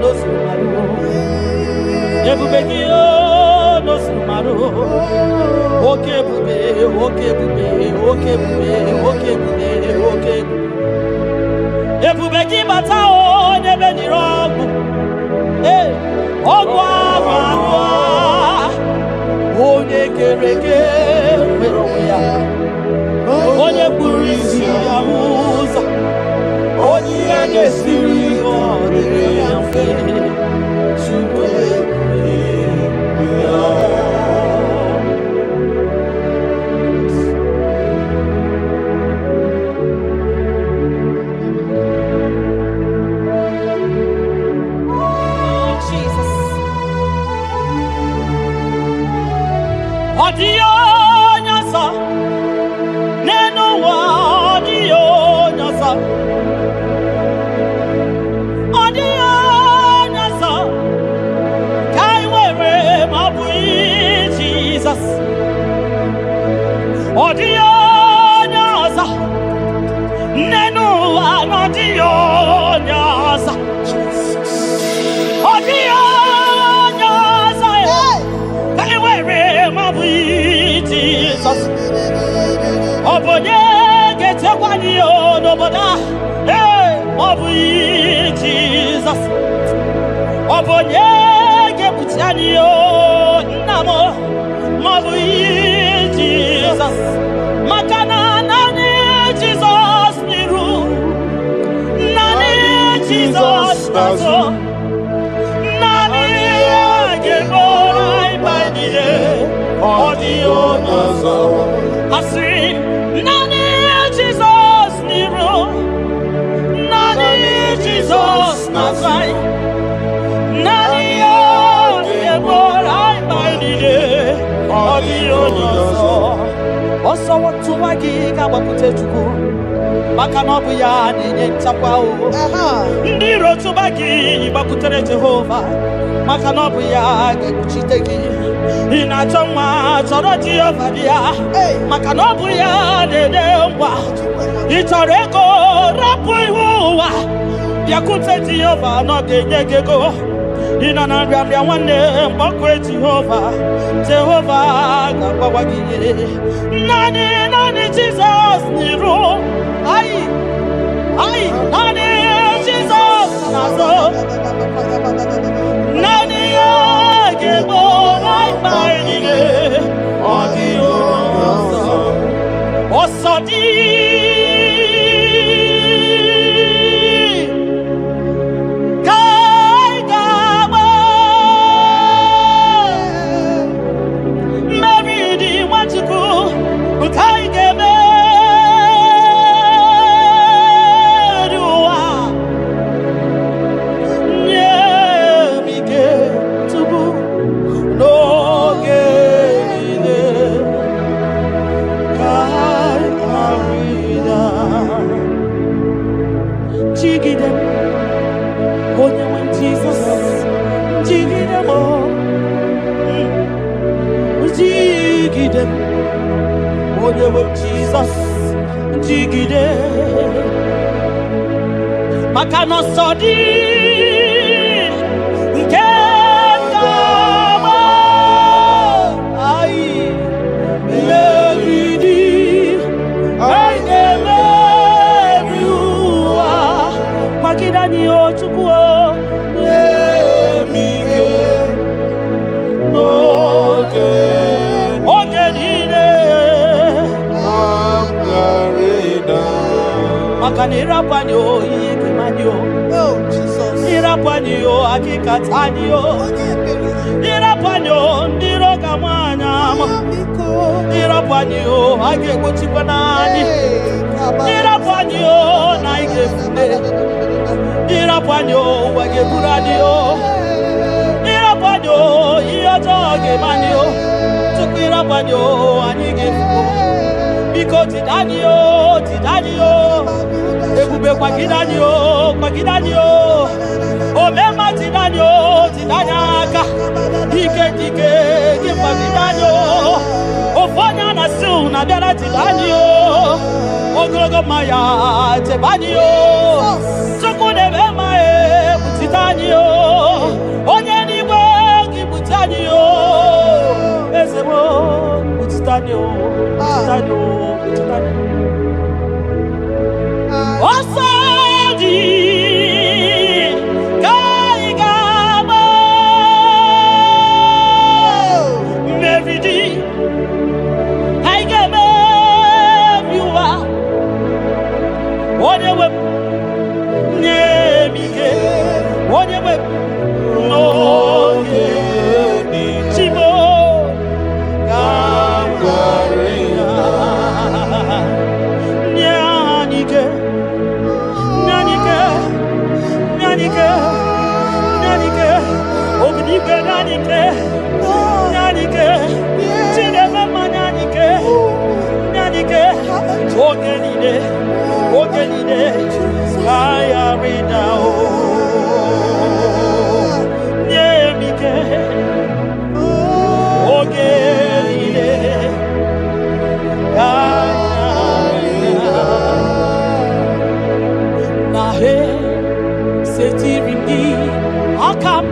no sumaru. Ebubekio no sumaru. Okebube, okebube, okebube, okebube, okebube. Ebubeki batao nebe ni rogu. Ogwa marwa. Onye kereke meroya. Onye burisi ya uza. Onye age siri odere ya fe. Chukwe ya. Adio nyasa neno wa adio nyasa kai wewe mabui Jesus adio nyasa neno wa adio nyasa adio Jesus, Obonye gete kwani ono boda, Obi Jesus, Obonye geputiani o namo, Obi Jesus, Makana nani Jesus niru, nani Jesus nazo, nani agemorai bainiye. Audio nazo, Asin, Nani Jesus Niro, Nani Jesus Nazai, Nani Yeborai Bainide, Audio nazo. Also, what to Magiga Bakutetuku, Makanobu Yani, Tapao, Niro to Bagi, Bakutere Jehovah, Makanobu Yagi, Chiteki. Inachoma choroti ofadia makanobu ya dedemwa itoreko rapu iwa yakute Jehova no genyegego inanambia wane mbokwe Jehova gabawagi nani Jesus niru ai nani Jesus nazo nani agebo Osodi Kai Gabo Mary di Wachuku Kai Gebe Dua Nyemike Tubu No Jesus, Jigide, Makano Sodi, Kekama, Ai, Lady, I never Makidani Ochuko, Makanira panyo yekemanyo. Oh Jesus. Ira panyo akikatanyo. Ira panyo ndiro kamanya. Ira panyo agekuchipanani. Ira panyo naigefune. Ira panyo wageburaniyo. Ira panyo iyotoge manyo. Tukira panyo anigefune. Biko tidanio, ebube kwa kidanio, omema tidanio, tidanyaka, dike, kimba tidanio, ofanya na su na biara tidanio, ogologo maya tebanio, sukune bema tidanio, onye niwe kibutanio, ezebo tidanio. Osadi Kaigama Meridi Haigame Viwa Onewe Nemige Onewe No Chimo Ogenide, ayarida o, nyemike, ogenide, ayarida. Nahe setirindi akam,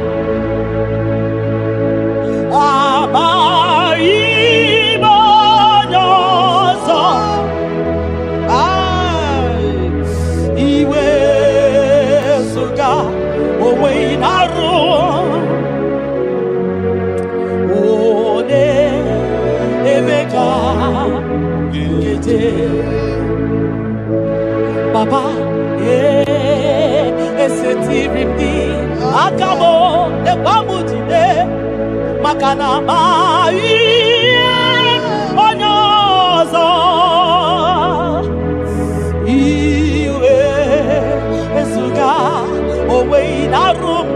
Papa, esetirimdi akamo ebamutide makana mai onyozo iwe esuga owe inarum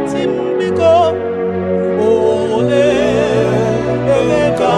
timbiko ole emeka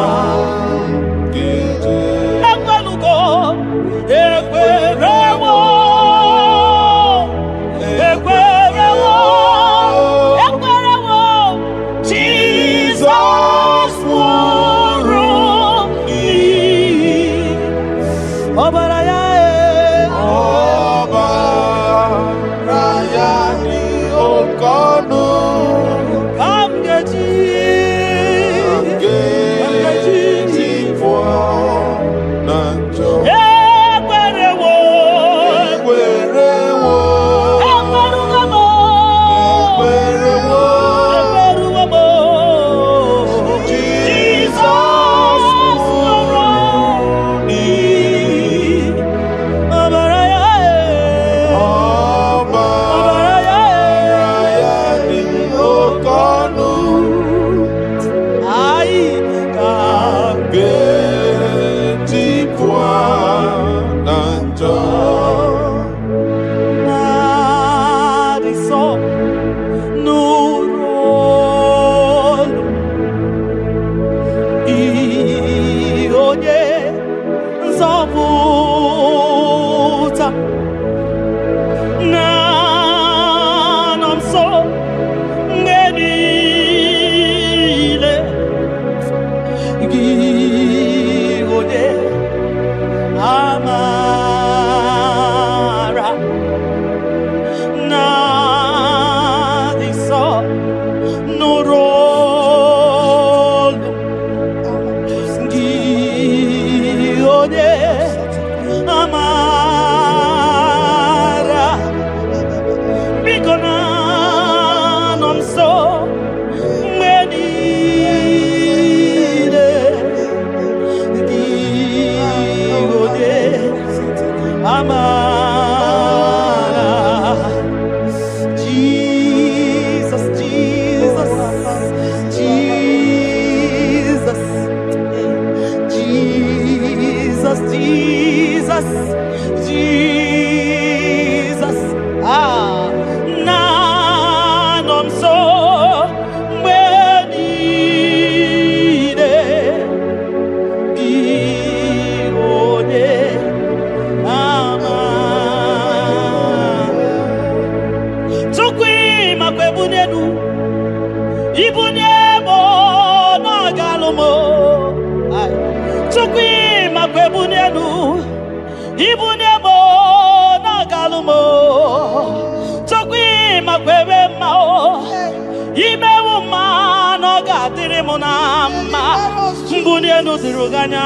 mbunienu duruganya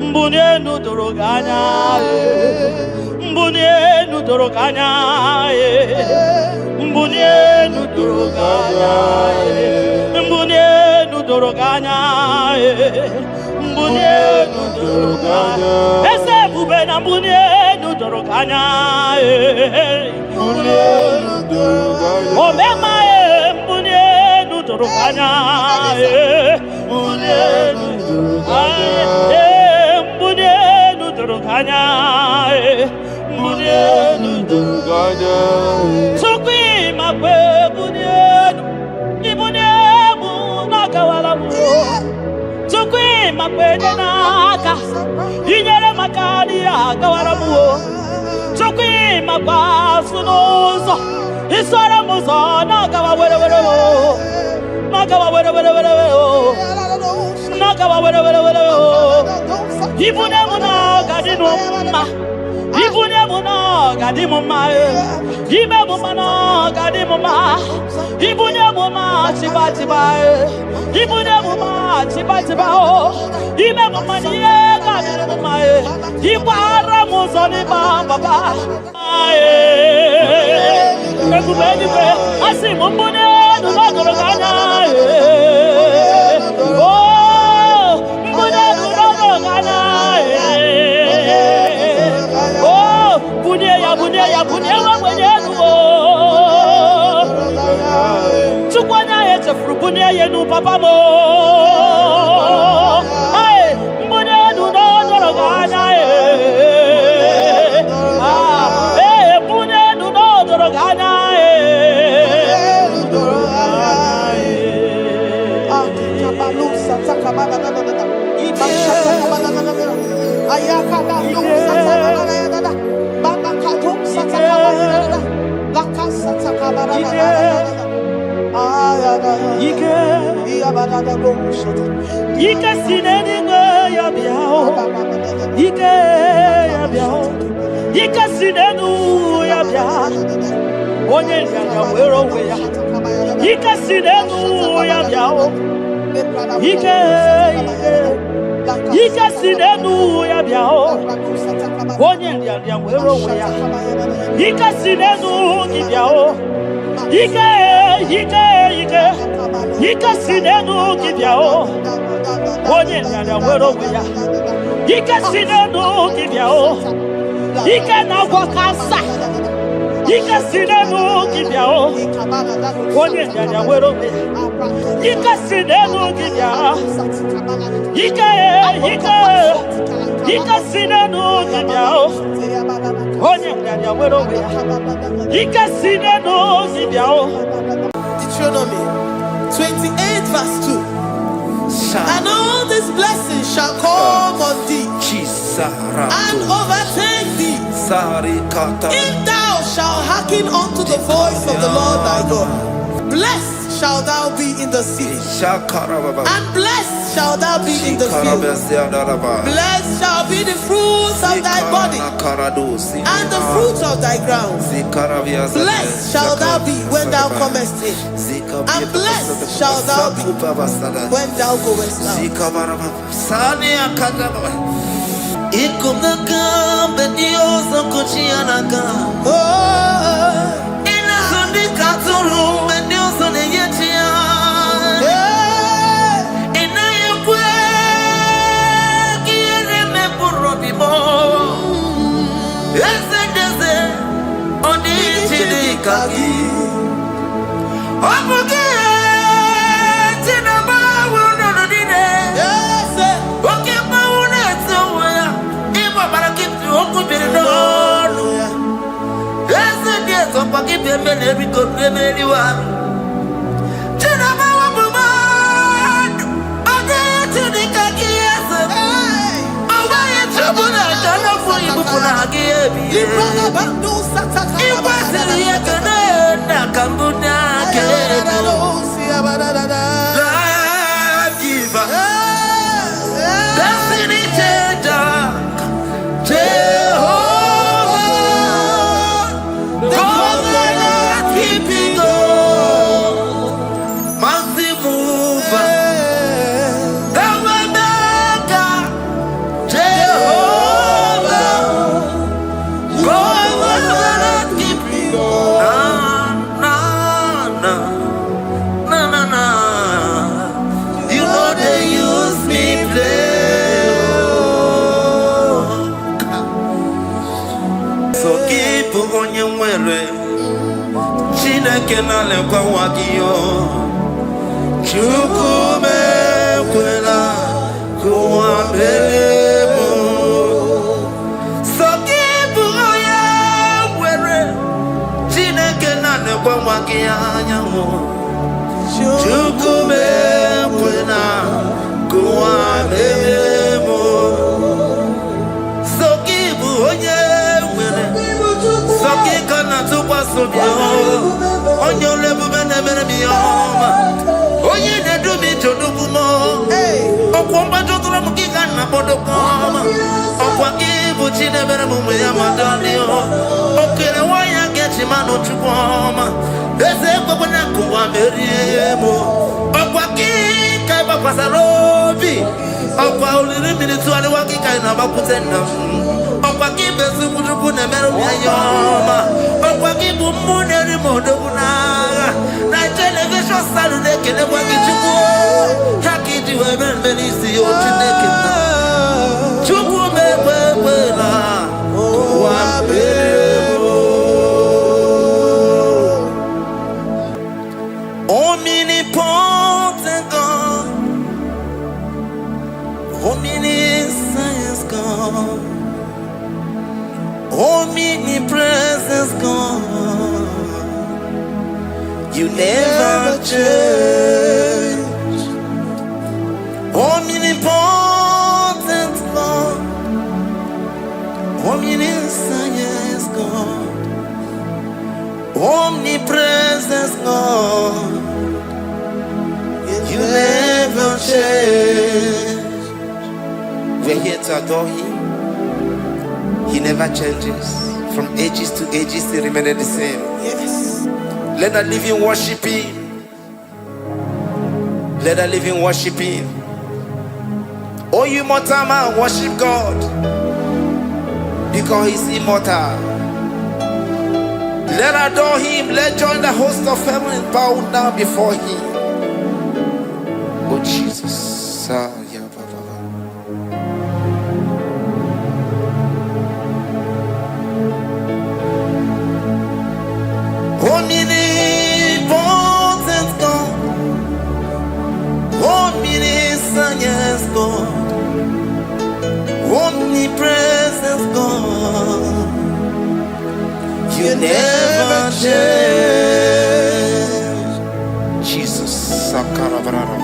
mbunienu duruganya mbunienu duruganya mbunienu duruganya mbunienu duruganya mbunienu duruganya ese bubena mbunienu duruganya mbunienu duruganya omema mbunienu duruganya mbunienu duruganya mbunienu duruganya mbunienu duruganya sukwi makwe mbunienu ibuniemu nakawala mu sukwi makwe naka inyere makali akawala mu sukwi makwa sunuzo isara muzo nakawa were nakawa were nakawa were ibuniemu nakadinu ma ibuniemu nakadimu ma ibemu mana kadimu ma ibuniemu ma chibatiba ibuniemu ma chibatiba o ibemu ma niye kadimu ma ibara muzoni baba ekubeni pe asimu mbunienu nodoroganya ya bunye wa mwenyenu tukwanya yeche frubunye yenu papa mo ai mbunenu no doroganya mbunenu no doroganya kabalusa takamana Ike sineni ya biao Ike ya biao Ike sinenu ya biao Onye ya wero we ya Ike sinenu ya biao Ike sinenu ya biao Onye ya wero we ya Ike sinenu ya biao Ike sinenu kibyao onye nyanya wero weya Ike sinenu kibyao Ike na gwakasa Ike sinenu kibyao onye nyanya wero weya Ike sinenu kibyao Ike sinenu kibyao onye nyanya wero weya Ike sinenu kibyao Deuteronomy 28 verse 2. And all these blessings shall come on thee and overtake thee if thou shalt hearken unto the voice of the Lord thy God. Blessed shall thou be in the city, and blessed shall thou be in the field. Blessed shall be the fruit of thy body, and the fruit of thy ground. Blessed shall thou be when thou comest in, and blessed shall thou be when thou goest out. Kenale kwa wakio chukume kwela kwa belemo sokibu oya were chine kenale kwa wakia nyamu chukume kwela kwa belemo sokibu oya were sokikana tukwa sobio onyo lebu benemere miyoma oye ne dumi todugumo okwomba totoro mukika na bodokoma okwagibu chine bere mumu ya madanio okere waya gechi mano chukoma eze kwabona kuwa meriemo okwakika bakwasarobi okwa uliri minituale wakika ina bakutenda okwagibe sukutuku ne meru miyoma okwagibu muneri modoguna na television salude kene wakichuku hakiji webenisi yotineke chuku mebebela wabebo omnipotent God, omniscience God, omnipresence God, you never change. Omnipotent God, omniscience God, omnipresence God, you never change. We're here to adore Him. He never changes. From ages to ages, He remains the same. Yes. Let the living worship Him. Let the living worship Him. Oh, you mortal man, worship God, because He's immortal. Let adore Him. Let join the host of heaven and bow down before Him. Oh Jesus. Omnipotent God, omniscience God, omnipresence God, you never change. Jesus, Sakarabrara,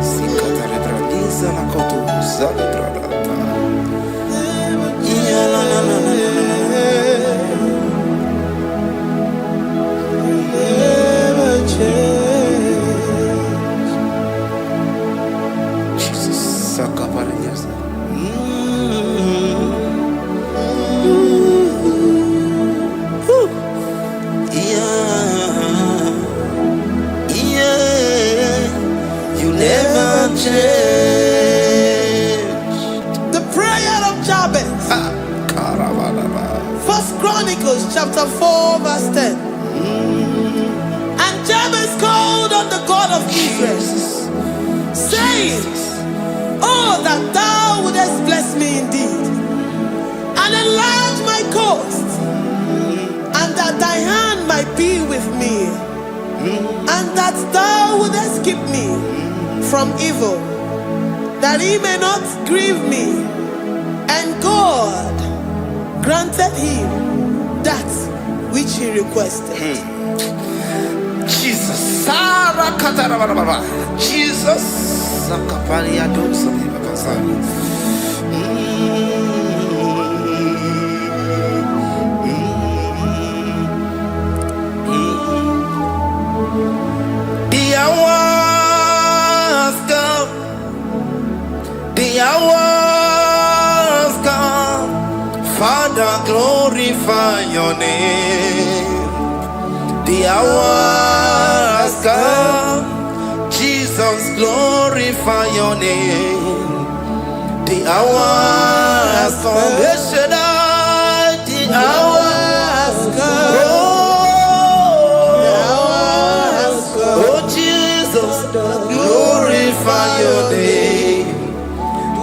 Sikatarebradiza Nakoto, Zalibrada. Chapter 4 verse 10. And Jabez called on the God of Israel, saying, oh, that thou wouldest bless me indeed, and enlarge my coast, and that thy hand might be with me, and that thou wouldest keep me from evil, that he may not grieve me. And God granted him that which he requested. Jesus, Sarah Katarababa, Jesus, Sakaparia Dosa. The hours come, the hours come, Father, glorify your name. The hour has come, Jesus, glorify your name. The hour has come. Yes, Shaddai, the hour has come. Oh, Jesus, glorify your name.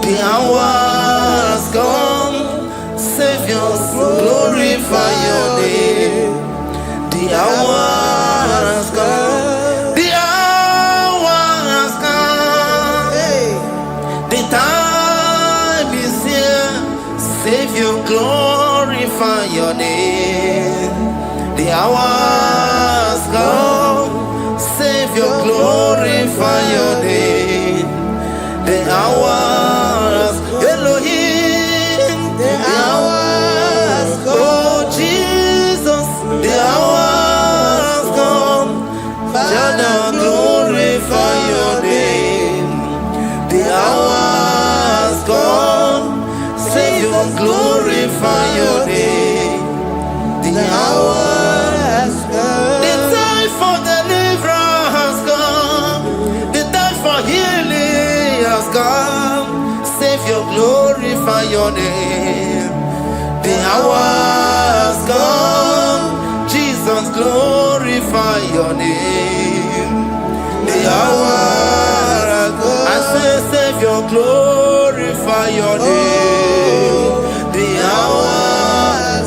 The hour has come. Savior, glorify your name. The hour has come. The hour has come. The time is here. Savior, glorify your name. The hour has come. Savior, glorify your name. The hour has Elohim. The hour has come. Oh Jesus, the hour has come. Father, glorify your name. The hour has come. Savior, glorify your name. The hour has come. The time for deliverance has come. The time for healing has come. Savior, glorify your name. The hour has come. Jesus, glorify your name. The hour has come. I say, Savior, glorify your name. The hour.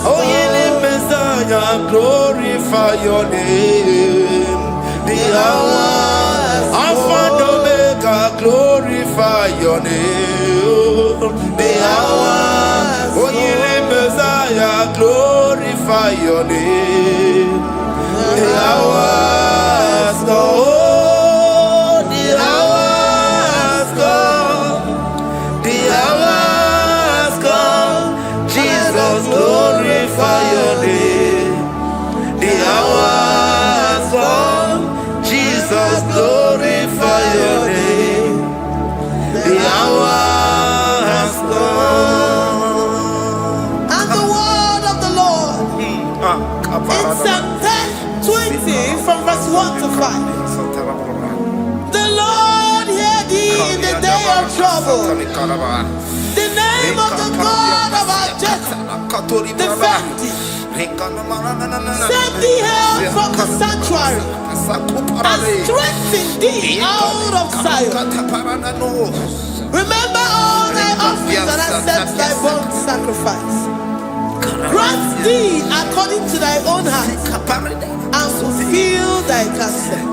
Oh, healing Messiah, glorify your name. The hour. Alpha and Omega, glorify your name. The hour. Oh, healing Messiah, glorify your name. The hour has come. Oh, the hour has come. The hour has come. Jesus, glorify your name. The hour has come. Jesus, glorify your name. The hour has come. And the word of the Lord in Psalm 20 from verse 1 to 5. The Lord hear thee in the day of trouble. The name of the God of our Jacob defend thee. Send thee help from the sanctuary and strengthen thee out of Zion. Remember all thy offerings and accept thy burnt sacrifice. Grant thee according to thy own heart and fulfill thy counsel.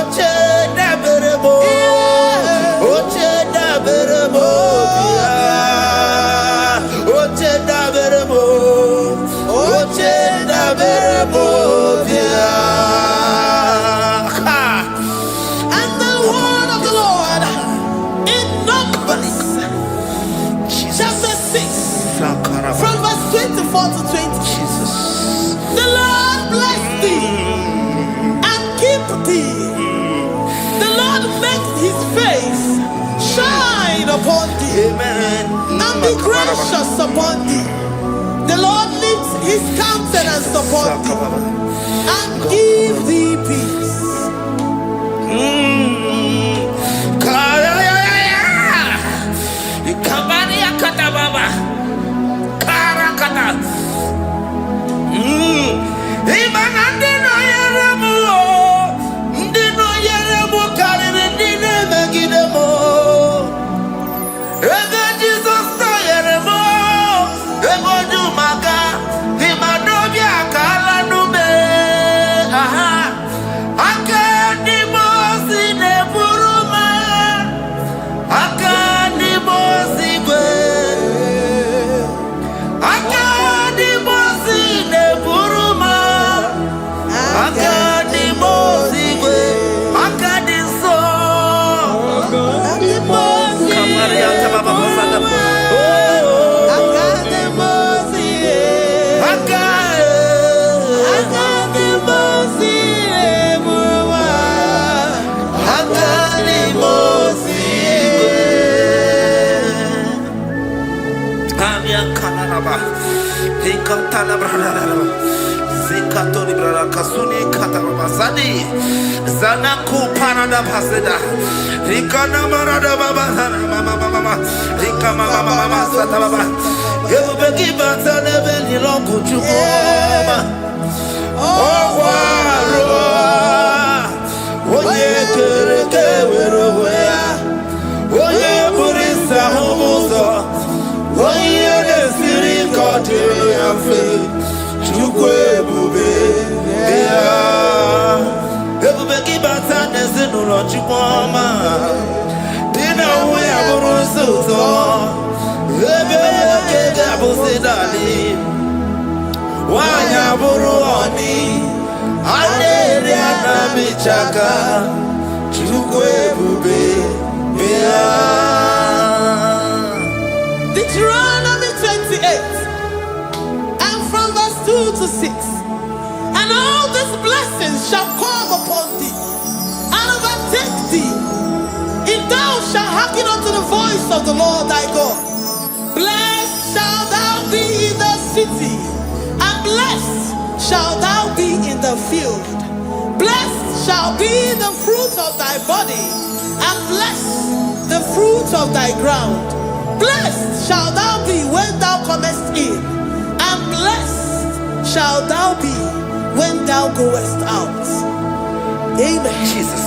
Oche Amen. and be gracious upon thee. The Lord lifts his countenance upon thee and give thee peace. Zanaku parada paseda Rikana marada baba mama Rikama mama sata baba Yebeki batane beni longu chukoma Owaro Oye kereke weroya Oye burisa humuzo Oye desiri kote yafe Chukwe bube Ebubeki batane zinulo chukoma Dina uya burusuzo Ebeke gabusidali Wanya buruoni Aderi anamichaka Chukwe bube Deuteronomy 28 and from verse 2 to 6. And all these blessings shall come upon thee and overtake thee, if thou shalt hearken unto the voice of the Lord thy God. Blessed shalt thou be in the city, and blessed shalt thou be in the field. Blessed shall be the fruit of thy body, and blessed the fruit of thy ground. Blessed shalt thou be when thou comest in, and blessed shalt thou be when thou goest out. Amen. Jesus.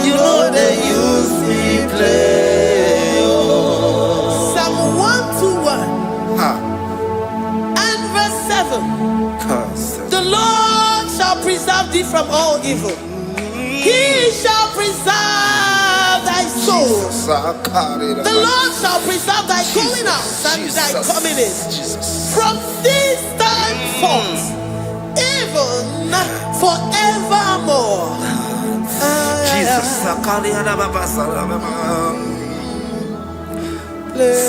You know they use me play. thee from all evil. He shall preserve thy soul. The Lord shall preserve thy going out and thy coming in from this time forth, even forevermore. Jesus.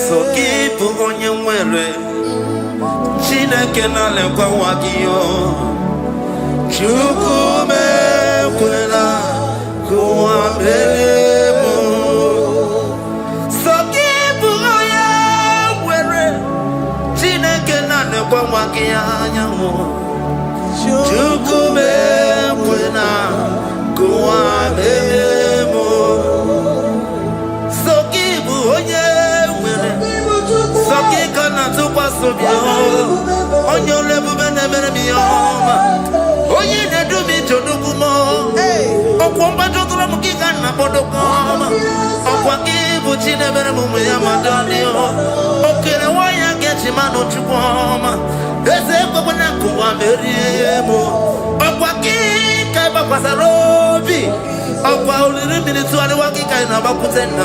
So keep on your way. Chineke na lekwa wagio. Chukume kwela kuwa belemo. So keep on your way. Chineke na lekwa wagia nyawo. Chukume kwela kuwa belemo. So keep on your way. So keep on on your level, Oye, ne do me to do kumo. O kwamba tokura mukika na bodo koma. O kwa kibu chine bere mume ya madani o. O kere waya gechi mano chukoma. Ese kwa na kuwa meriemo. O kwa kika iba kwa sarobi. O kwa uliri militu ali wakika ina bakutenda.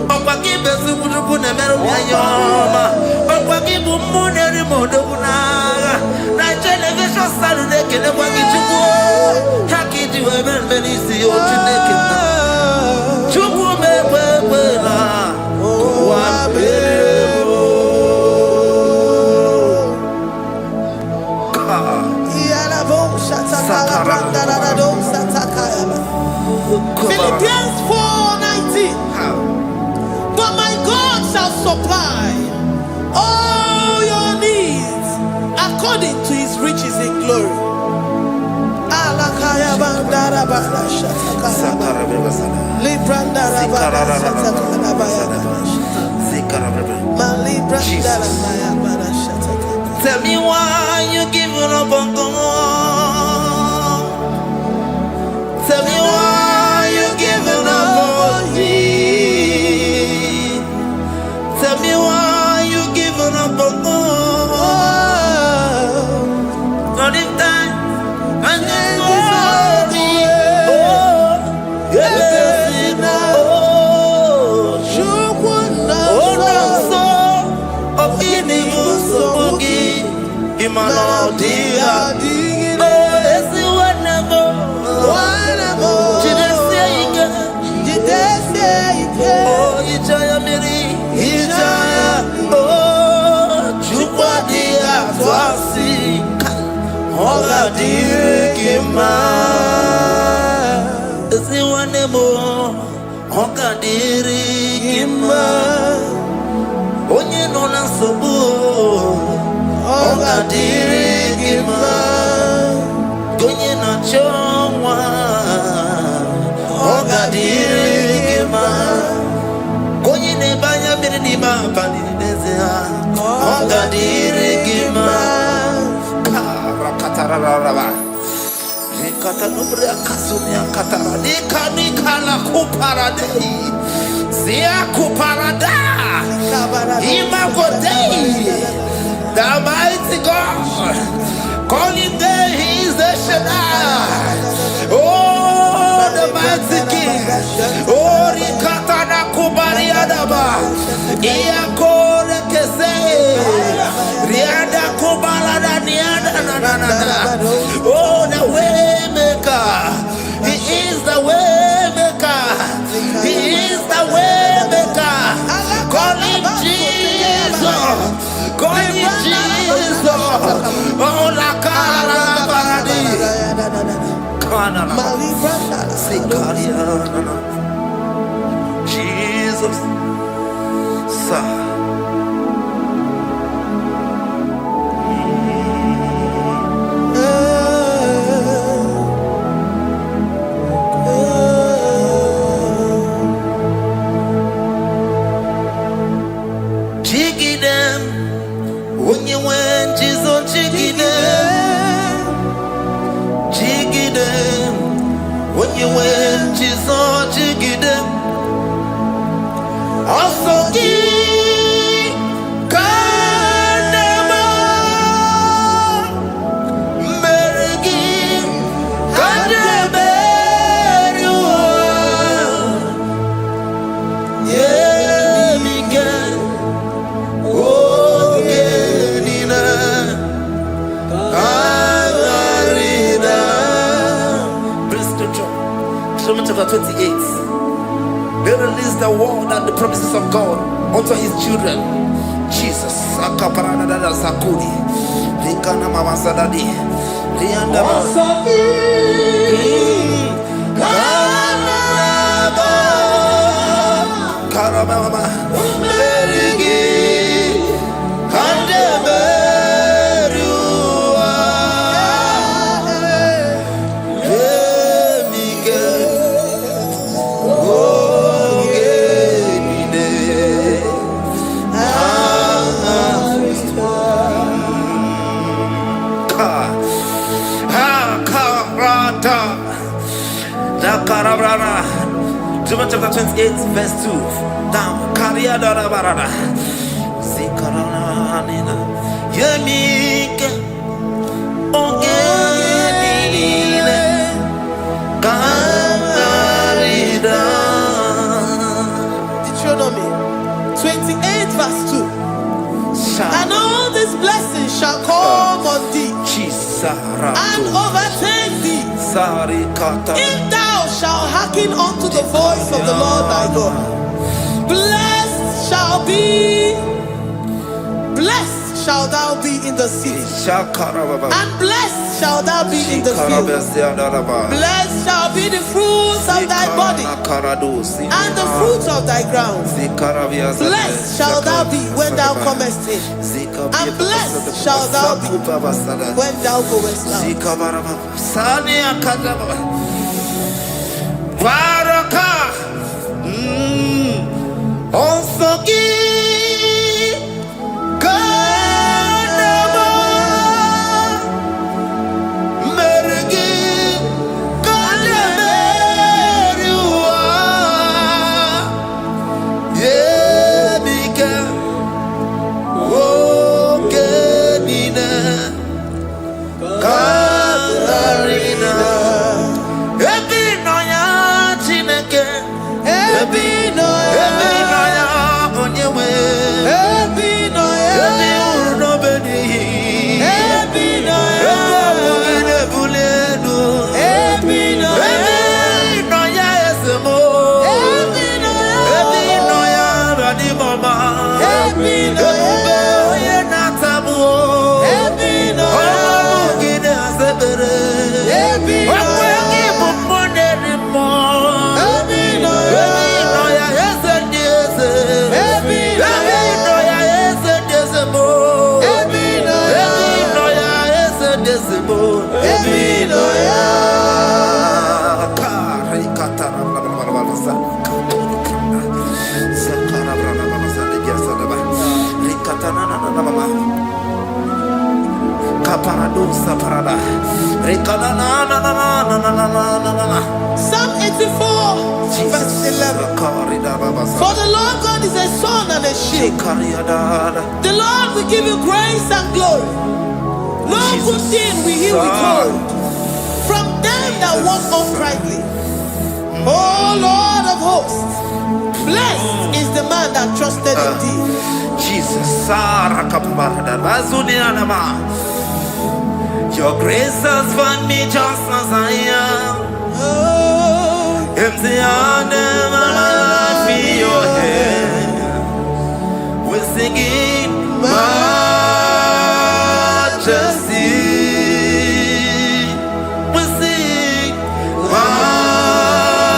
O kwa kibe sukutuku ne meru ya yoma. O kwa kibu mune rimodo kunaga. Na television salude kene kwa kichuku. Haki diwe menisi o chineke na. Chuku mekwela. Kwa bebo. Philippians 4:19. But my God shall supply all your needs according to his riches in glory. Tell me why you giving up on God. Tell me why you giving up on me. Tell me why you giving up on God. Not in time, and then glory. Oh, yeah, oh, no, so of any so Imanodia, oh, it's the one more. Oh, Ijaya Miri, Ijaya, oh, Chupadia, Twasi, Hola Dirikima, it's the one more. Hola Dirikima, Onye Nona Sobu. Oga dirigima, gonye na chomwa. Oga dirigima, gonye ne banya mirni ma pandini nezea. Oga dirigima, karakatara. Rekata nubria kasunia katara. Nika la kuparadei, zia kuparada, imagodei. The mighty God, calling there, he is the Shaddai. Oh, the mighty King. Oh, Rikatana Kubariadaba. Iakore Kese. Riada Kubalada Niada. Oh, the way maker. He is the way maker. He is the way maker. Call him Jesus. God is Jesus. Oh, la cara baradi. Kana na. Sikaria. Jesus. Sa. When you went, Jesus, jiggy them. When you went, Jesus, jiggy them. Also give Deuteronomy chapter 28. They release the word and the promises of God unto his children. Jesus. Akaparadada sakuri. Likana mama sadadi. Lianda Karababa. Merigi. Kandeberua. Emige. Ogenide. Karabrana. Deuteronomy chapter 28, verse 2. Down. Kariada barada. Zikarana nina. Yemike. Ogenine. Kamarida. Deuteronomy 28 verse 2. And all these blessings shall come on thee and overtake thee if thou shalt hearken unto the voice of the Lord thy God. Blessed shall thou be in the city, and blessed shall thou be in the field. Blessed shall be the fruits of thy body and the fruits of thy ground. Blessed shall thou be when thou comest in, and blessed shall thou be when thou goest out. Psalm 84 verse 11. For the Lord God is a sun and a shield. The Lord will give you grace and glory. No good thing will he withhold from them that walk uprightly. O Lord of hosts, blessed is the man that trusted in thee. Jesus, your grace has found me just as I am. Empty handed, my life in your hand. We're singing majesty. We sing majesty.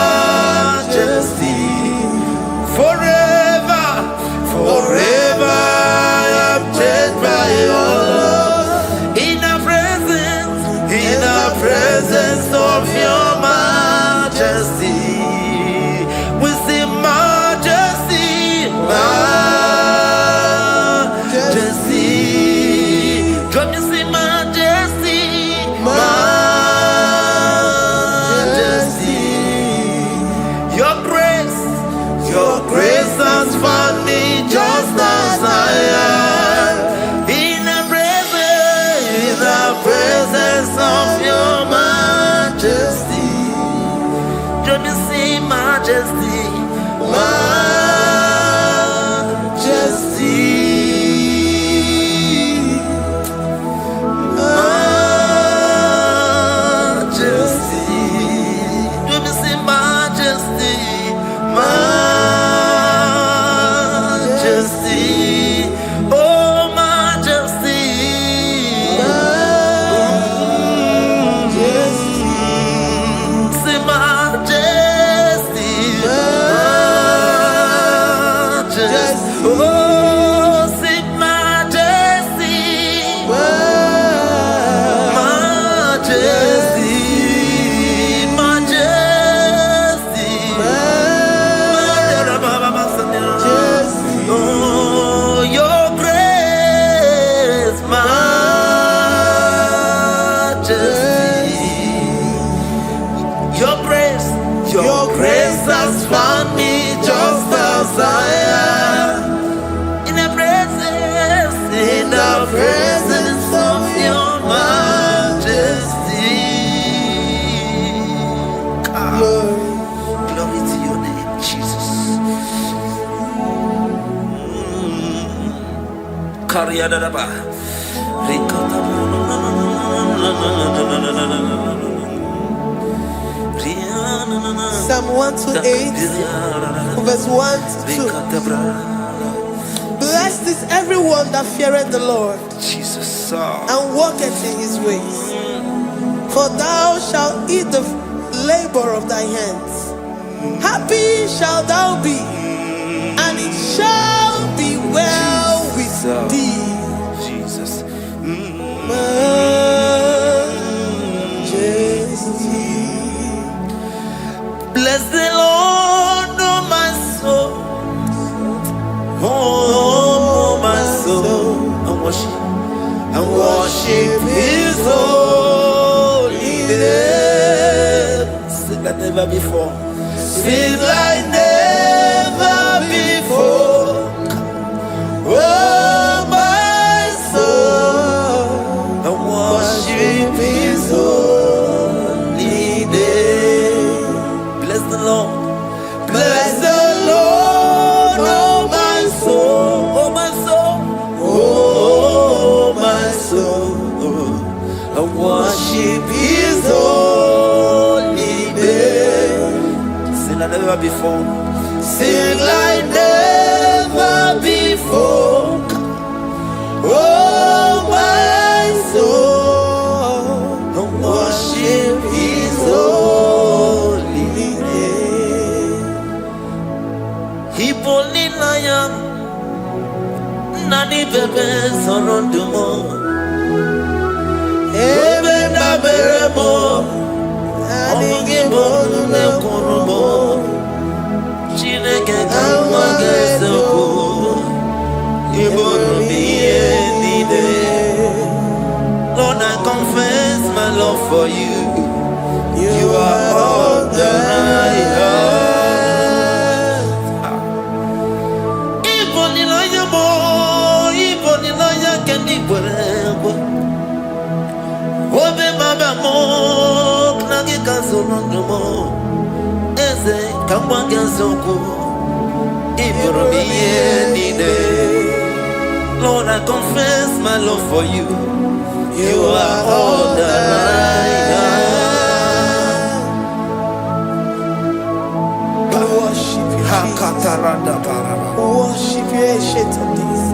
Forever, forever I'm changed by your love. In the presence of your majesty. majesty, oh majesty, say majesty, majesty, oh say majesty, majesty, majesty, oh your grace, majesty, your grace has found me just as I am, in the presence of your majesty. Glory to your name, Jesus. Kariyadadaba. Psalm 128, verse 1 to 2. Blessed is everyone that feareth the Lord, Jesus. and walketh in his ways. For thou shalt eat the labor of thy hands. Happy shalt thou be, and it shall be well with thee. Jesus. Majesty. Bless the Lord, oh my soul. Oh my soul. And worship his holy name. Sing like never before. Sing like never before. Oh my soul. And worship his holy name. Bless the Lord. Bless the Lord, oh my soul. Oh my soul. Oh my soul. I worship his holy name. Sing like never before. Sing like never before. Oh my soul. I worship his holy name. Hipoli lion, nani bebe sorondumo, ebe na beremo, omugi bonu ne kurumo, chineke kama gesoko, ibonu miye nide. Lord, I confess my love for you. You are all that I have. Iboni loya mo, iboni loya kendi bwerebo. Obe maba mo, knagi kazonondo mo. Eze kambwa genzoko, ibonu miye nide. Lord, I confess my love for you. You are all that I have. Worship you, worship you, ancient of days.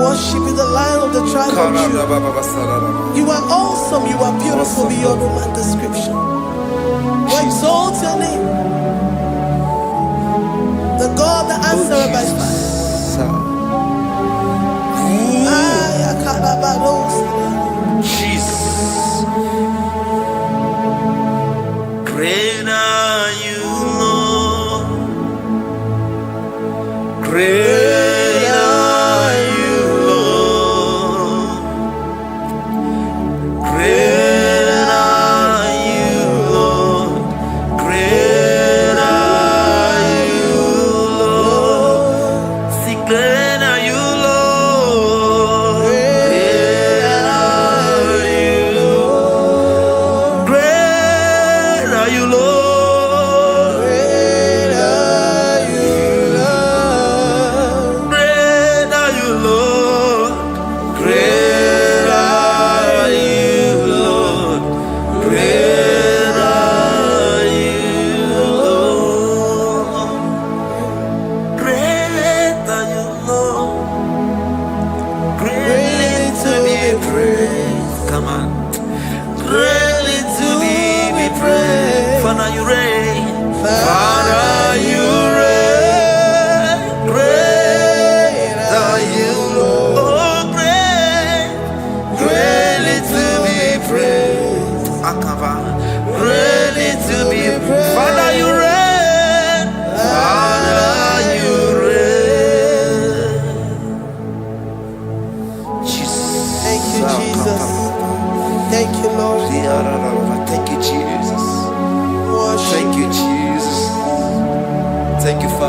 Worship you, the Lion of the tribe of Judah. You are awesome, you are beautiful beyond human description. We exalt your name, the God that answered by fire. Jesus. Great are you, Lord. Great are you, Lord. Great are you, Lord. Great are you, Lord.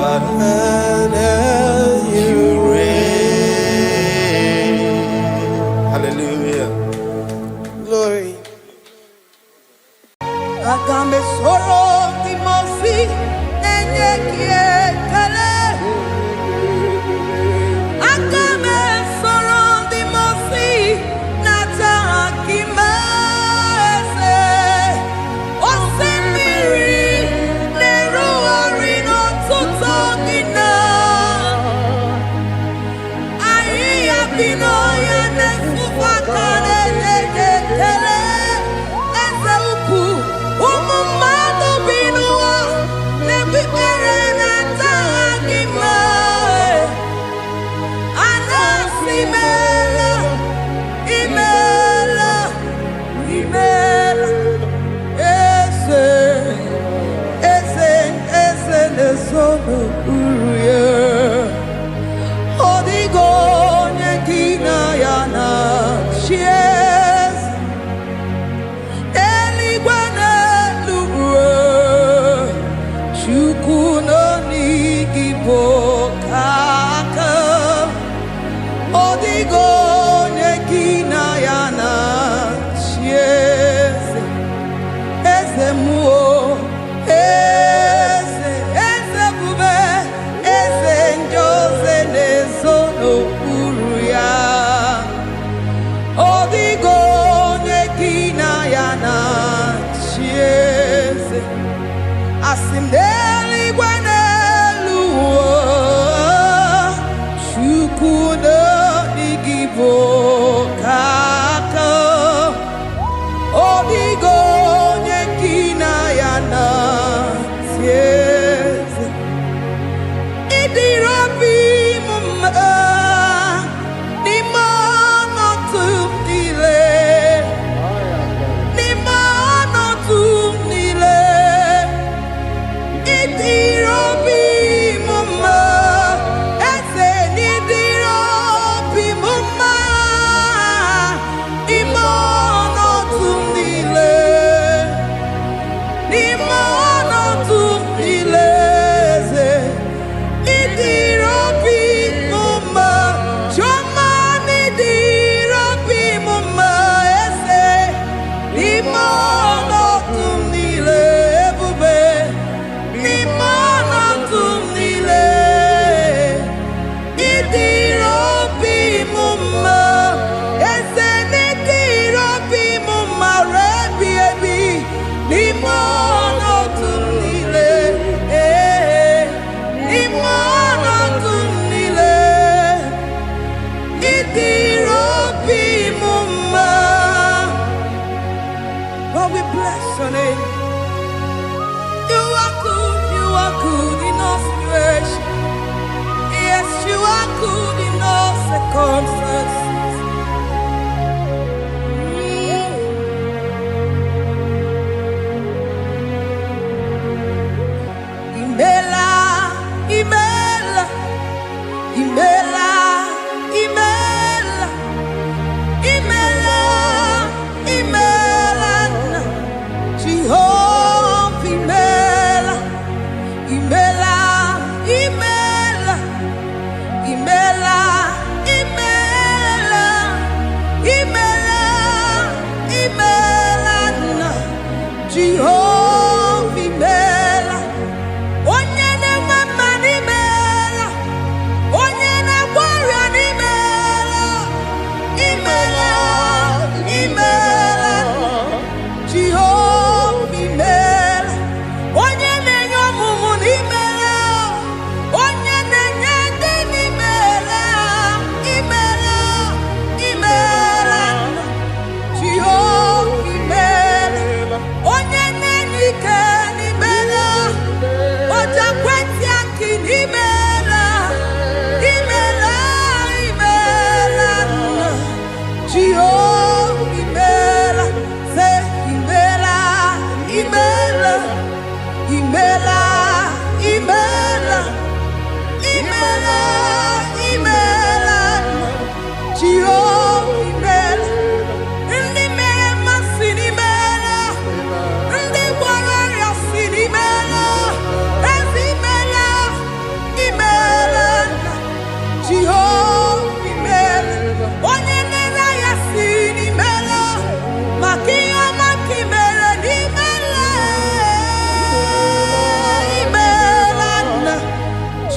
God, and you reign. Hallelujah. Glory. Agambe soro timosi enye kietele. Agambe soro timosi nata akimese. Osemiri neru orino tutogina. Ayi abino ya nesufakane lekele. Eze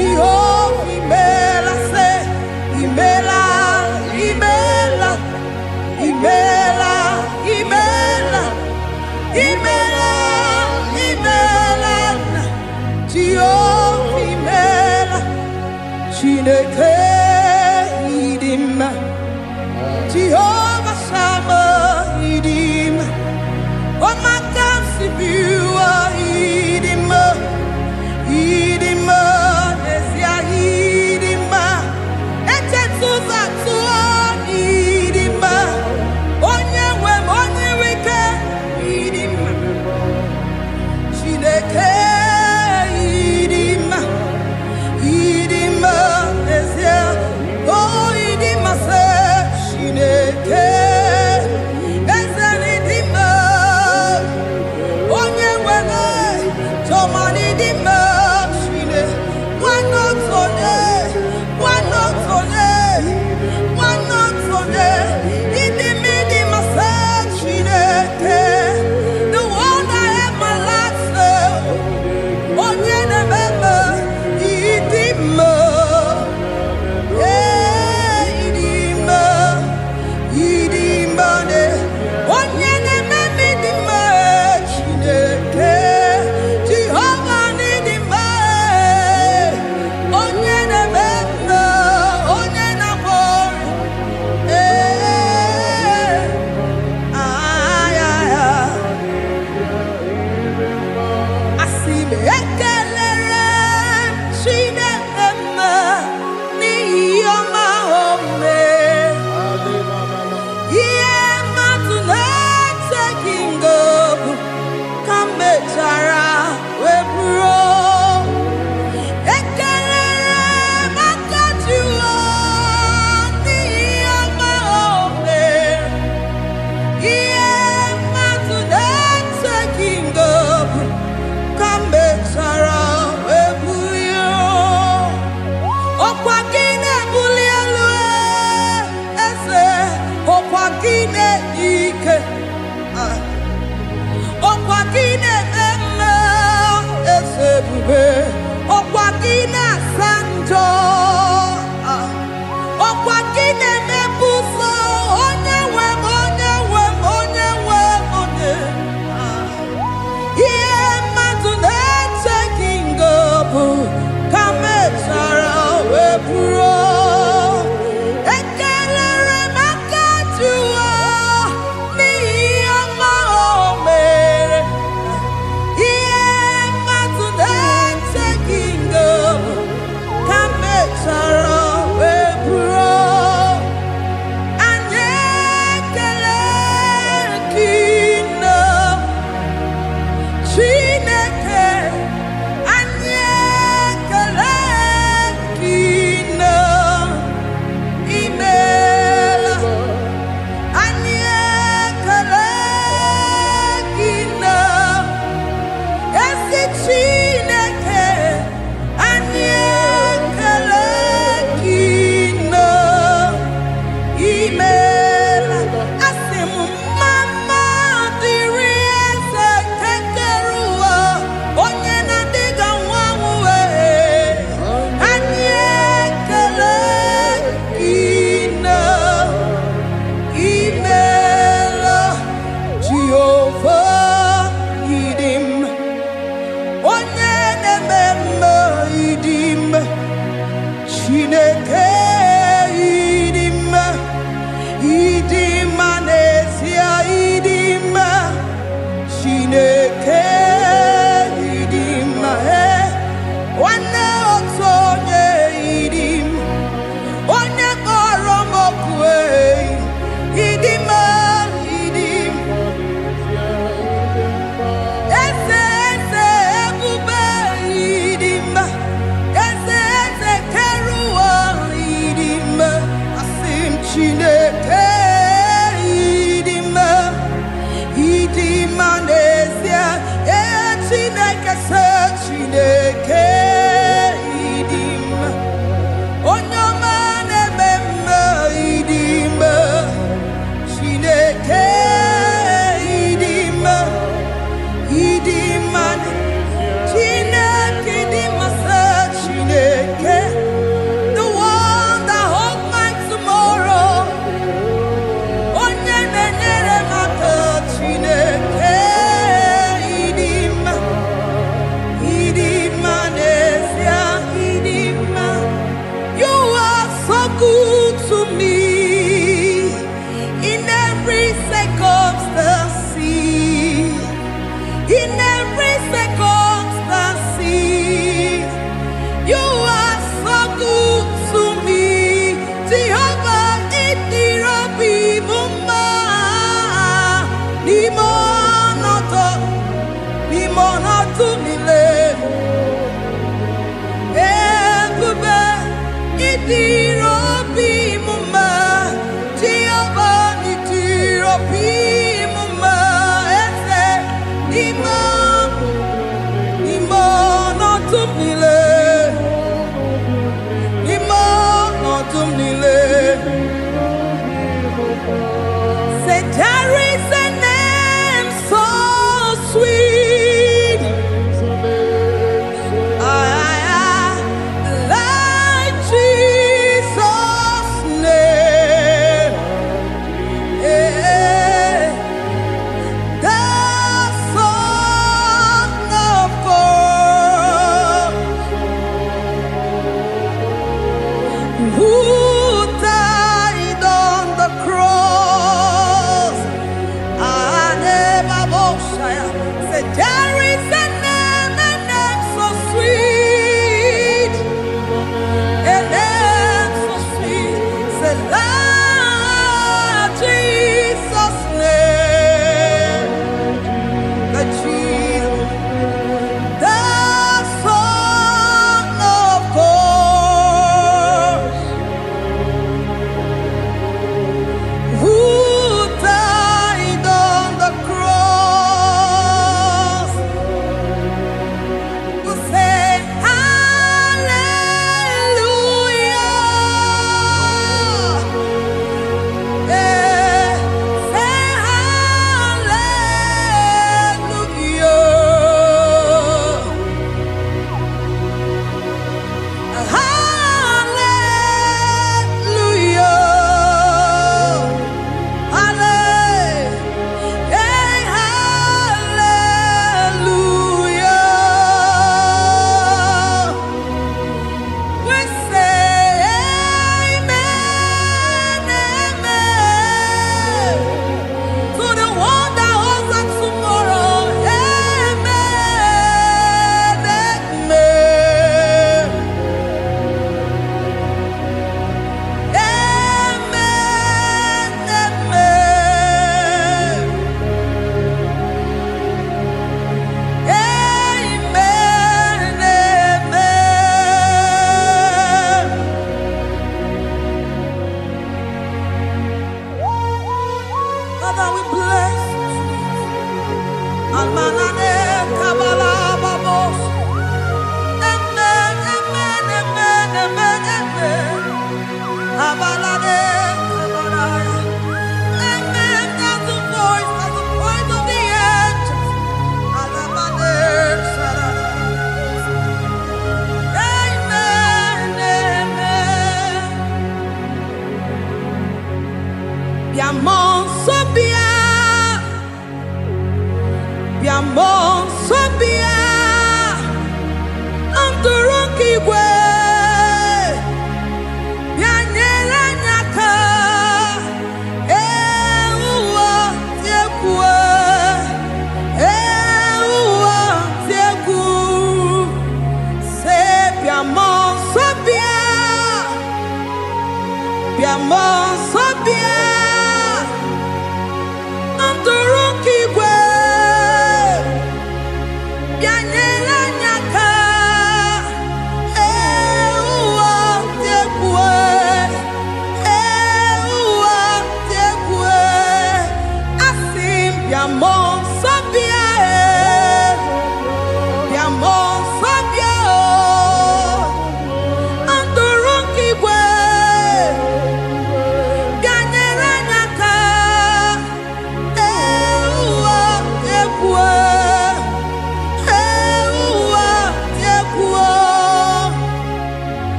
Jehovah imela se imela imela imela imela imela imela Jehovah imela Chineke idima Jehovah Sama idima Omakansibua idima idima nesia idima etetuza tuo idima onyewe onyewike idima Chineke idima idima nesia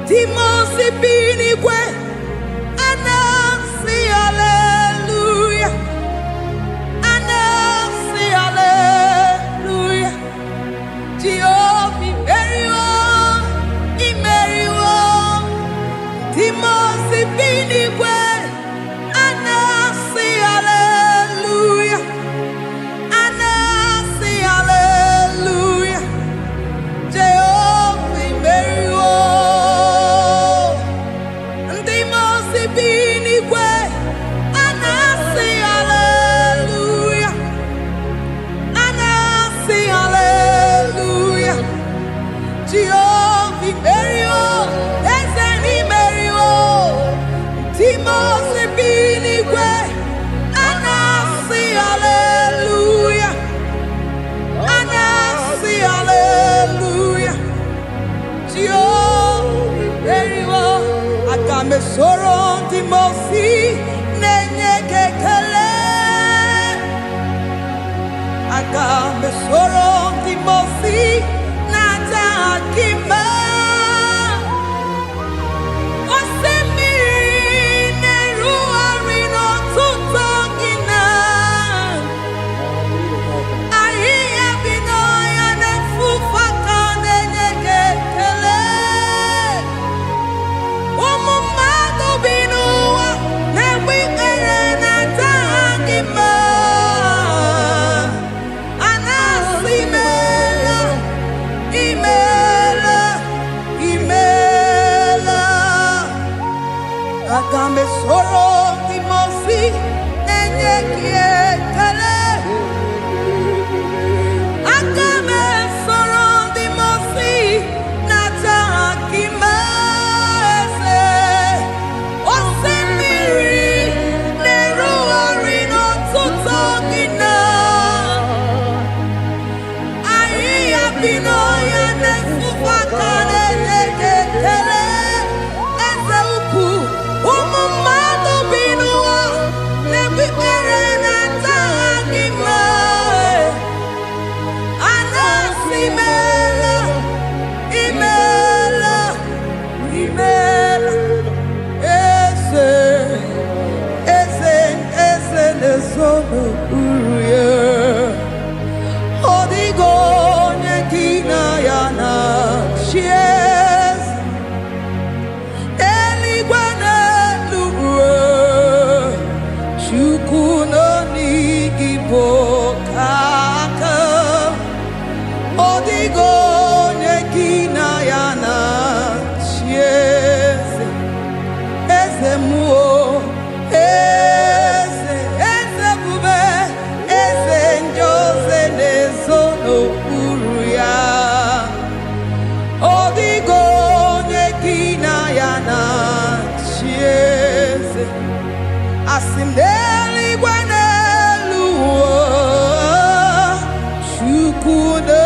Dimos ibinigwe ana soro ndị mosi na-enye kekele. Aga m soro ndị mosi na-aja gị mma. Osimiri na-erugharị n'ọtụtụ gị na ahịhịa bi n'ọhịa na-efufe aka na-enye gị ekele. Ụmụ mmadụ bi n'ụwa na-egbu ikpere na-aja gị mma. A na-asị imeela, imeela, imeela. Aga m esoro ndị mosi na-enye gị ekele. Aga m esoro ndị mosi na-aja gị mma. Eze osimiri na-erugharị n'ọtụtụ gị na ahịhịa bi n'ọhịa na-efufe aka na-enye gị ekele. Eze ukwu, ụmụ mmadụ bi n'ụwa na-egbu ikpere na-aja gị mma. A na-asị imeela, imeela, imeela. Eze, eze, eze na-ezo n'okpuru ya. Ọ dịghị onye gị na ya na-achị eze. Eluigwe n'elu ruo, Chukwu nọ n'IGBO ka aka. Ọ dịghị onye gị na ya na-achị eze. Eze mmụọ, eze, eze ebube, eze ndị ozi na-ezo n'okpuru ya. Ọ dịghị onye gị na ya na-achị eze. Asị m n'eluigwe n'elu ụwa, Chukwu nọ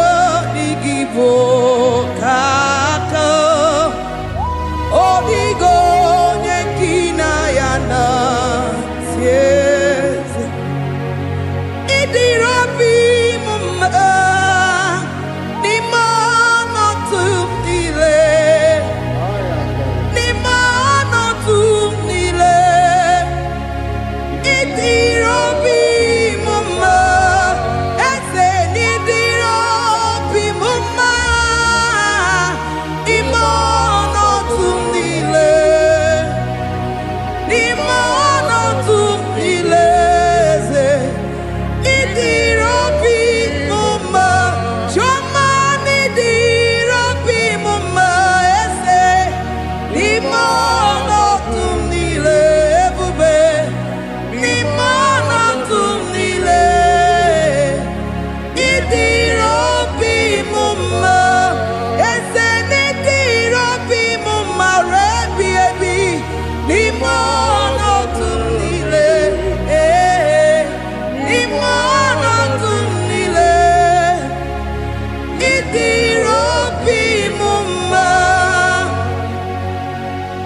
n'IGBO ka aka. Ọ dịghị onye gị na ya na-achị eze. Ịdịrị obi m mma n'ime ọnọdụ m niile. N'ime ọnọdụ m niile. Ịdịrị obi m mma. Eze n'ịdịrị obi m mma. N'ime ọnọdụ m niile. N'ime ọnọdụ m niile. Eze ịdịrị obi m mma. Chiọma n'ịdịrị obi m mma. Eze n'ime ọnọdụ m niile. Ebube n'ime ọnọdụ m niile. Ịdịrị obi m mma. Eze n'ịdịrị obi m mma. Rebi ebi n'ime ọnọdụ m niile. N'ime ọnọdụ m niile. Ịdịrị obi m mma.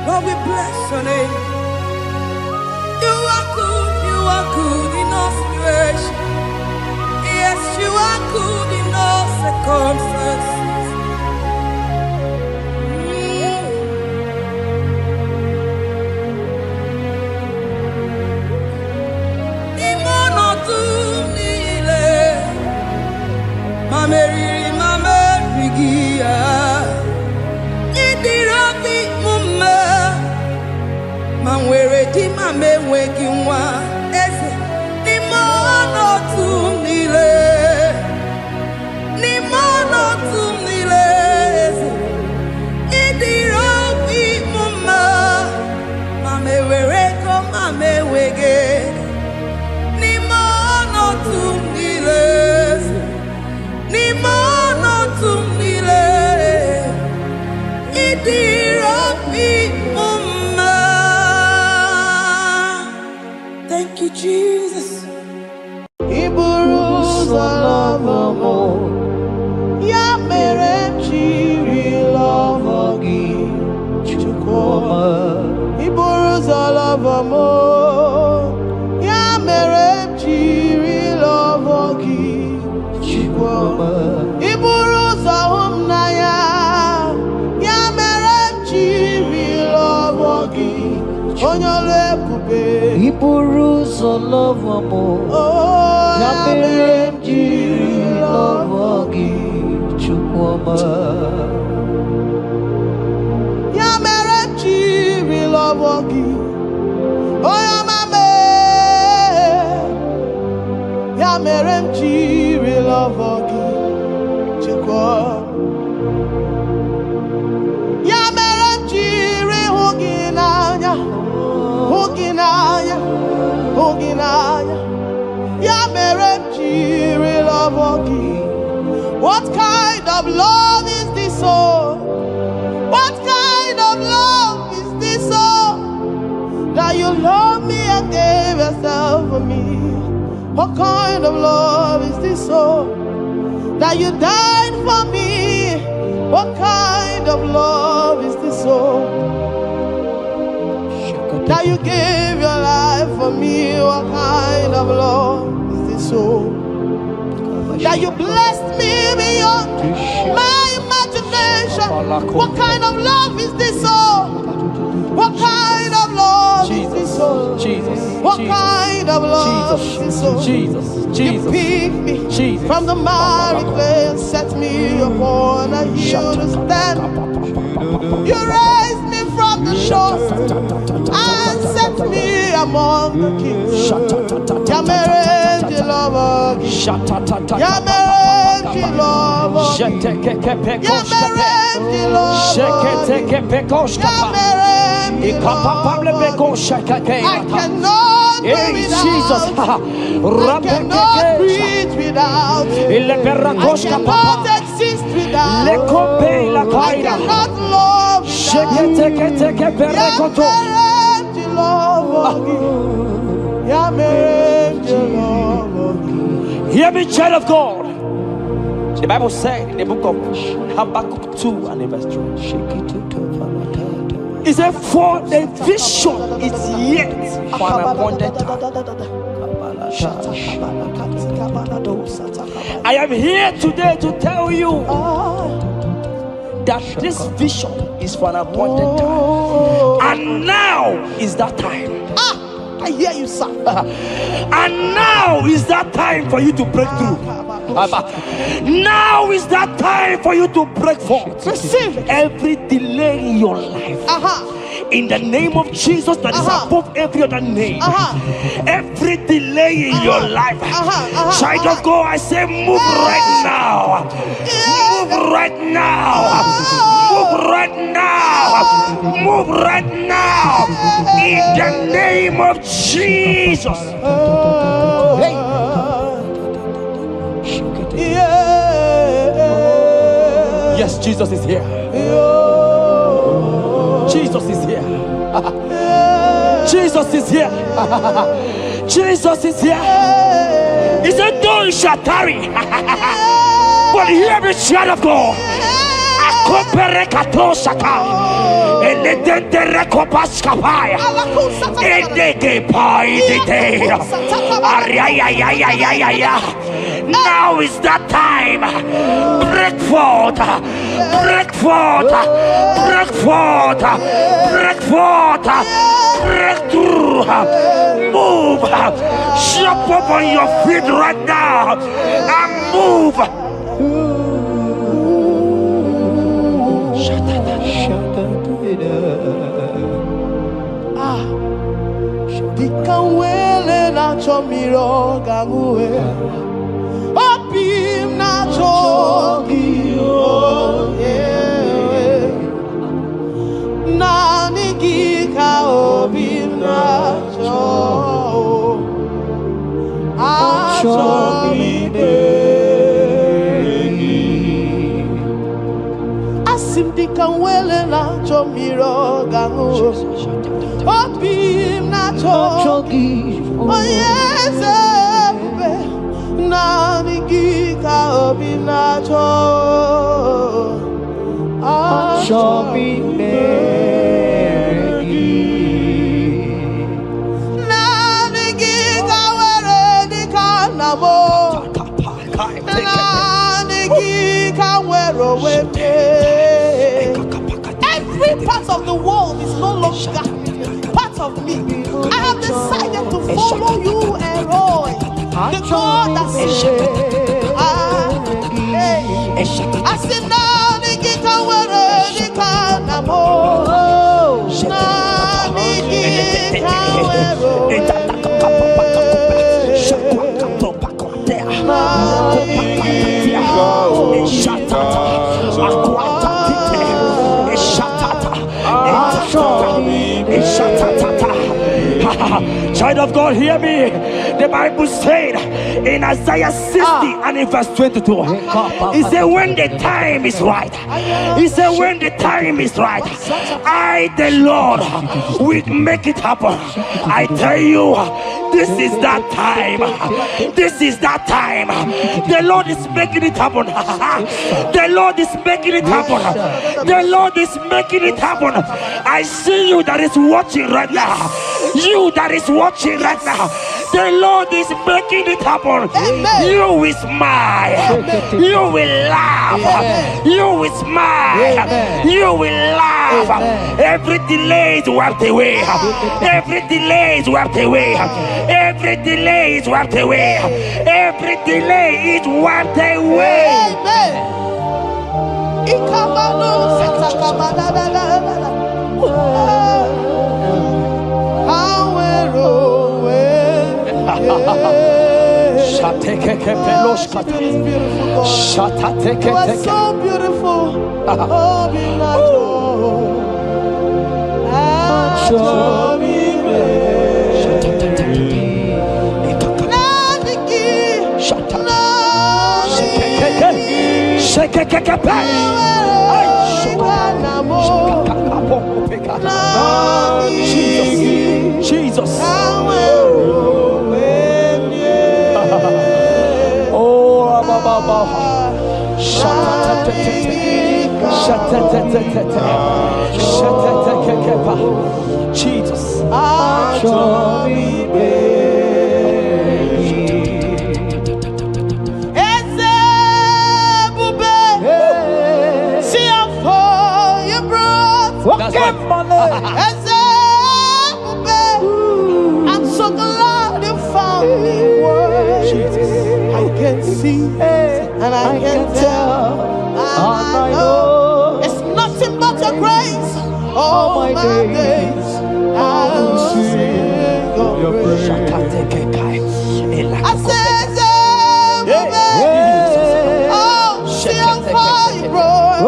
Lord, we bless your name. You are good in all situations. Yes, you are good in all circumstances. N'ime ọnọdụ m niile, ma meriri ma merighị ya. Ịdịrị obi m mma. Ma nwere di ma m enweghị nwa. Eze n'ime ọnọdụ m niile. N'ime ọnọdụ m niile. Eze ịdịrị obi m mma. Ma m ewere ego ma m enweghị. N'ime ọnọdụ m niile. N'ime ọnọdụ m niile. Ịdịrị obi m mma. Thank you, Jesus. Ị bụrụ ụzọ lọvọ m, ya mere m jiri lọvọ gị Chukwuma. love more. Ya mere jiri love gi chikwa. Iburu zahum na ya. Ya mere jiri love gi onyole kube. Iburu love more. Ya mere jiri love gi chikwa. Ya mere jiri love gi. Oh ya mame. Ya mere jiri love gi chikwa. Ya mere jiri huginanya. Huginanya. Huginanya. Ya mere jiri love gi. What kind of love is this, oh? What kind of love is this, oh? That you love me and gave yourself for me. What kind of love is this, oh? That you died for me. What kind of love is this, oh? That you gave your life for me. What kind of love is this, oh? That you blessed me beyond my imagination. What kind of love is this, oh? What kind of love is this, oh? Jesus. What kind of love is this, oh? Jesus. You picked me from the miry clay and set me upon a hill to stand. You raised me from the shore and set me among the kings. Yamere love, Yamere love, I cannot breathe Jesus. I cannot breathe without you. I cannot exist without you. I cannot love without you. Hear me, child of God. The Bible said in the book of Habakkuk 2 and verse 3. It said, for the vision is yet for an appointed time. I am here today to tell you that this vision is for an appointed time. And now is that time. I hear you, sir. And now is that time for you to break through. Now is that time for you to break forth. Receive every delay in your life. In the name of Jesus that is above every other name. Every delay in your life. Child of God, I say move right now. Move right now. Move right now. Move right now. In the name of Jesus. Hey. Yes, Jesus is here. Jesus is here. Jesus is here. Jesus is here. He said, though you shall tarry, but hear me, child of God. Now is that time. Break forth, break forth, break forth, break forth, break through, move, jump up on your feet right now and move. Dikawele na chomiro gamuwe Opim na chogi Nani gika opim na cho Achomide Asim dikawele na chomiro gamuwe Opim na chogi Oh yes, Nani gika opim na cho follow you and Roy, the God that sees. I said, now they get away, they can't more. Now they get away. Child of God, hear me. The Bible said in Isaiah 60 and in verse 22, he said, when the time is right, he said, when the time is right, I, the Lord, will make it happen. I tell you, this is that time. This is that time. The Lord is making it happen. The Lord is making it happen. The Lord is making it happen. I see you that is watching right now. You that is watching right now. The Lord is making it happen. Amen. You will smile. Amen. You will laugh. Amen. You will smile. Amen. You will laugh. Amen. Every delay is wiped away. Every delay is wiped away. Every delay is wiped away. Every delay is wiped away. Amen. You are so beautiful. Oh, Jesus. Jesus. That's right. I'm so glad you found me worthy. I can see and I can tell and I know it's nothing but your grace. All my days I will sing your praise. I said, oh, see how far you brought.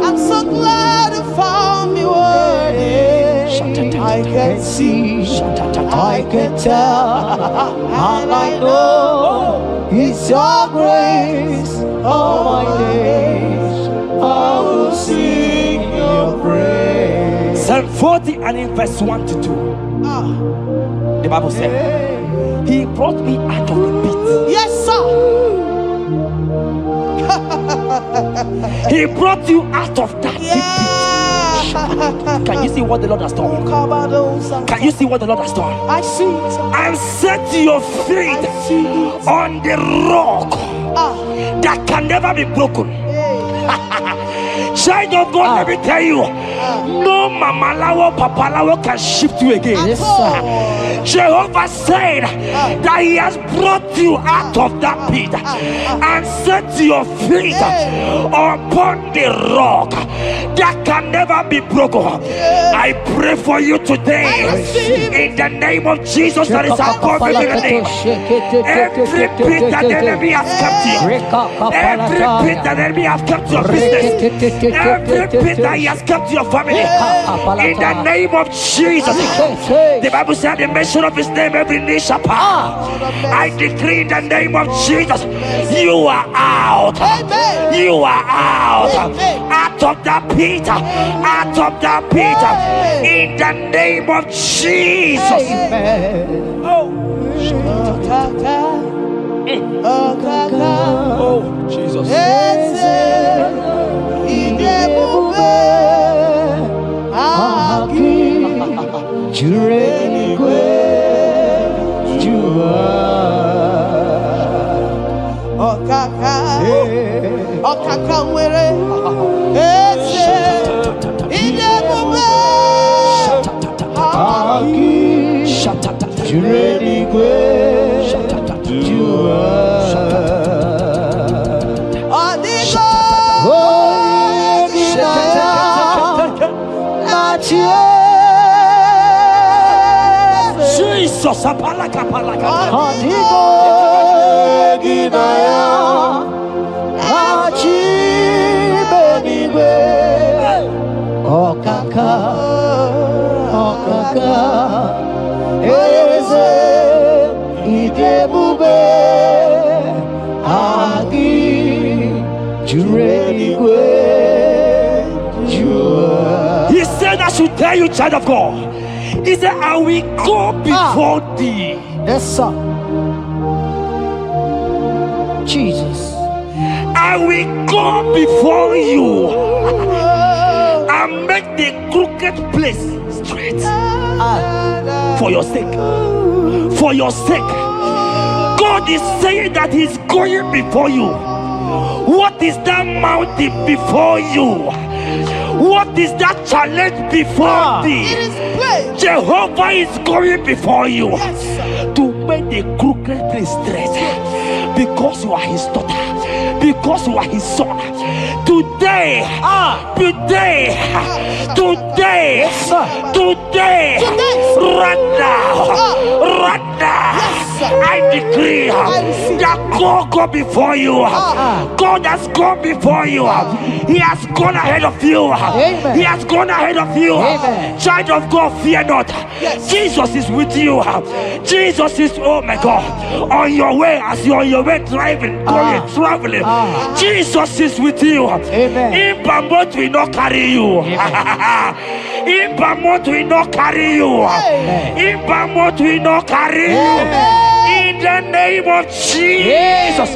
I'm so glad you found me worthy. I can see, I can tell, and I know it's your grace. All my days I will sing your praise. Psalm 40 and in verse 1 to 2. The Bible said, He brought me out of the pit. Yes, sir. He brought you out of that deep pit. Can you see what the Lord has done? Can you see what the Lord has done? I see. And set your feet on the rock that can never be broken. Child of God, let me tell you, no mama lawo, papa lawo can shift you again. Yes, sir. Jehovah said that He has brought you out of that pit and set your feet upon the rock that can never be broken. I pray for you today in the name of Jesus that is above every name. Every pit that the enemy has kept you, every pit that the enemy has kept your business, every pit that he has kept your family, in the name of Jesus. The Bible said the mention of his name every knee shall bow. I decree in the name of Jesus, you are out. You are out. Out of that pit. Out of that pit. In the name of Jesus. Oh Jesus. Jesus, apalaka. Eze idebube agi jureligwe jua. He said I should tell you, child of God. He said I will go before thee. Yes, sir. Jesus. I will go before you and make the crooked place straight. For your sake. For your sake. God is saying that He's going before you. What is that mountain before you? What is that challenge before thee? Jehovah is going before you to make the crooked place straight. Because you are His daughter. Because you are His son. Today, right now, I decree that God go before you. God has gone before you. He has gone ahead of you. He has gone ahead of you. Child of God, fear not. Jesus is with you. Jesus is, oh my God, on your way, as you're on your way driving, going, traveling. Jesus is with you. In Bamot will not carry you. In Bamot will not carry you. In Bamot will not carry you. In the name of Jesus.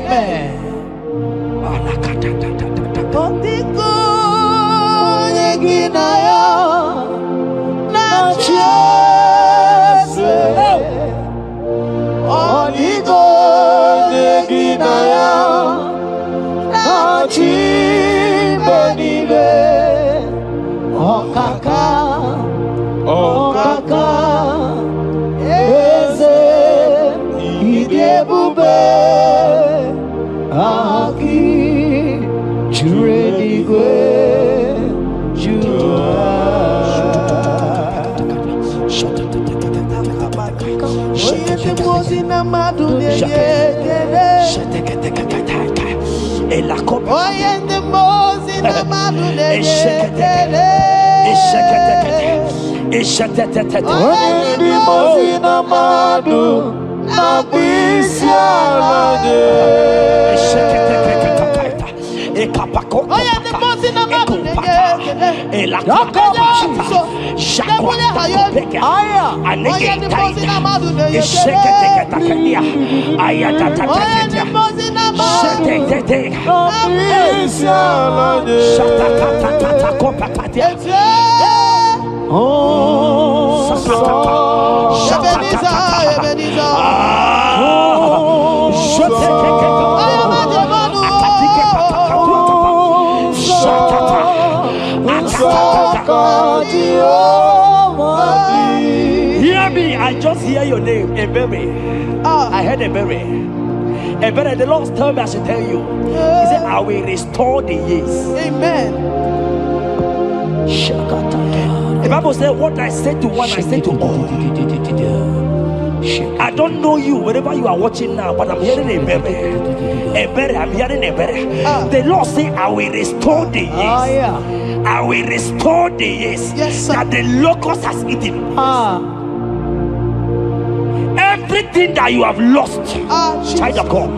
Hear me, I just hear your name, Ebere. I heard Ebere. Ebere, the Lord told me I should tell you. He said, I will restore the years. Amen. The Bible said, what I said to one, I said to all. I don't know you, wherever you are watching now, but I'm hearing Ebere. I'm hearing Ebere. The Lord said, I will restore the years. I will restore the years that the locust has eaten. Everything that you have lost, child of God.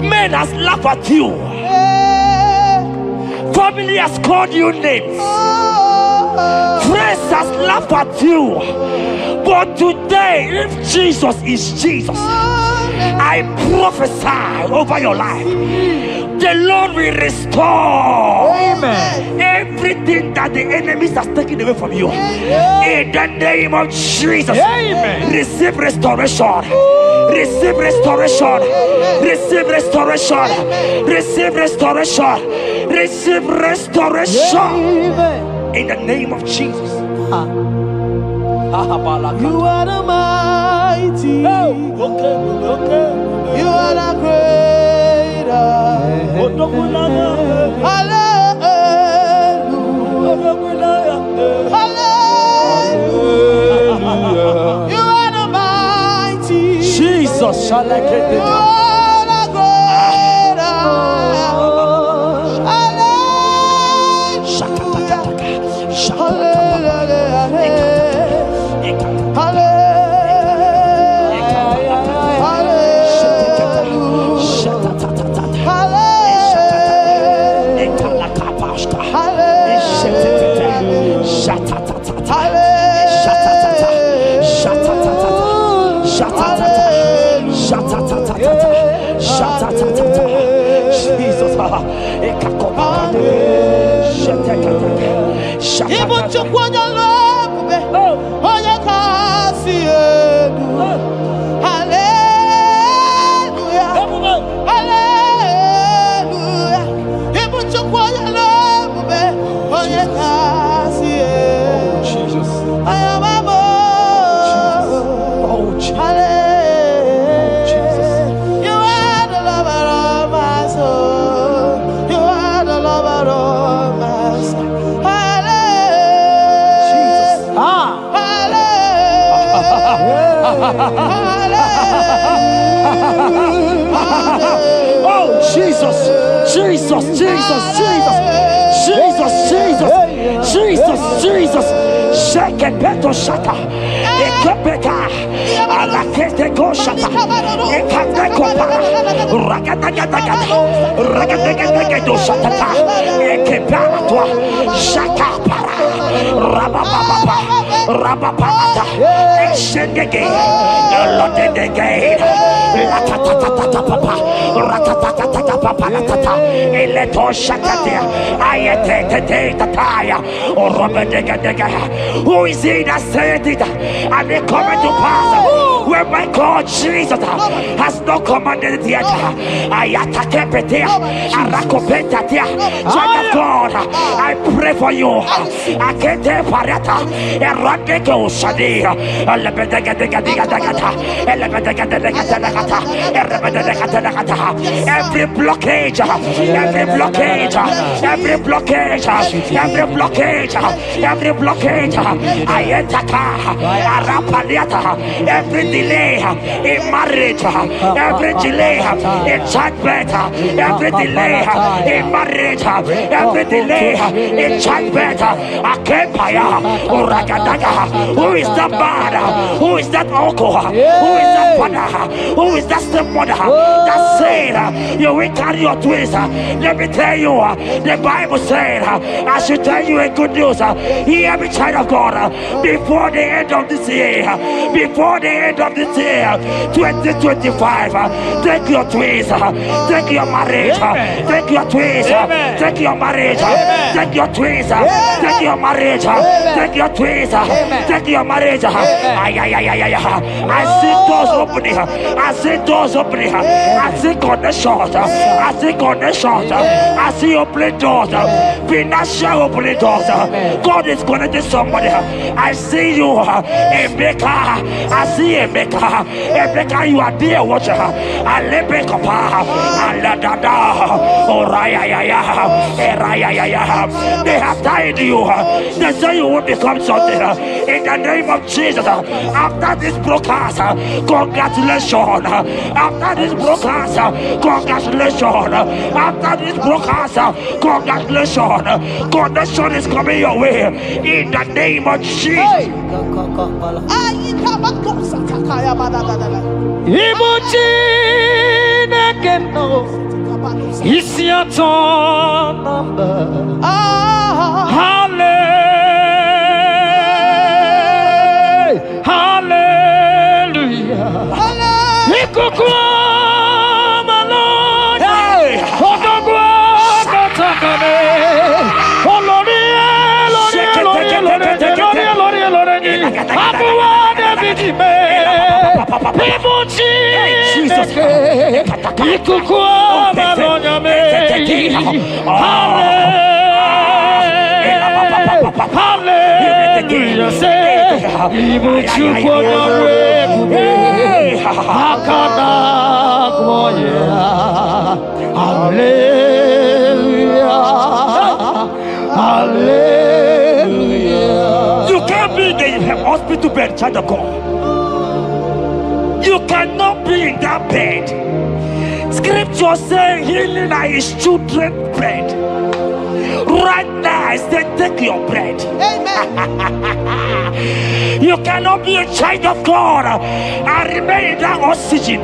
Men has laughed at you. Family has called you names. Friends has laughed at you. But today, if Jesus is Jesus, I prophesy over your life. The Lord will restore everything that the enemies has taken away from you. In the name of Jesus, receive restoration. Receive restoration. Receive restoration. Receive restoration. Receive restoration. In the name of Jesus. You are the mighty. You are the greater. Hallelujah. Hallelujah. You are the mighty. Jesus shall I get You it. are the greater. Oh, Jesus, Jesus, Jesus, Jesus, Jesus, Jesus, Jesus, Jesus. Shake it, beto shaka. Ekepeka. Alakete go shaka. Ekate kopara. Ragatagataga. Ragatagataga shaka. Ekepara toi. Shaka para. Rabababa. Rabababa. Exendege. Lotedege. Latatatata papa. Ratatatata papa. Latata. Eleto shakatia. Ayete tataya. Who is he that said it and it coming to pass when my God Jesus has not commanded it yet? Child of God, I pray for you. Every blockage, every blockage, every blockage, every blockage, every blockage, every delay in marriage, every delay in childbirth, every delay in marriage, every delay in childbirth. Who is that man? Who is that uncle? Who is that father? Who is that stepmother that said you will carry your twins? Let me tell you, the Bible said, I should tell you a good news. Hear me, child of God, before the end of this year, before the end of this year, 2025, take your twins, take your marriage, take your twins, take your marriage, take your twins, take your marriage, take your twins, take your marriage. I see doors opening, I see doors opening, I see connections, I see connections, I see opening doors, financial opening doors. God is connecting somebody. I see you, Emeka. I see Emeka. Emeka, you are there, watcher. Alebekapa, Aladada, Oraya, they have tied you. They say you will become something. In the name of Jesus, after this broadcast, congratulations. After this broadcast, congratulations. After this broadcast, congratulations. Connection is coming your way. In the name of Jesus. It's your turn number. Hallelujah. Hallelujah. Say, Ibu Chukwu Akada Gloria. Hallelujah. Hallelujah. You can't be in the hospital bed, child of God. You cannot be in that bed. Scripture saying healing are his children's bread. Right now, I say, take your bread. Amen. You cannot be a child of God and remain in that oxygen.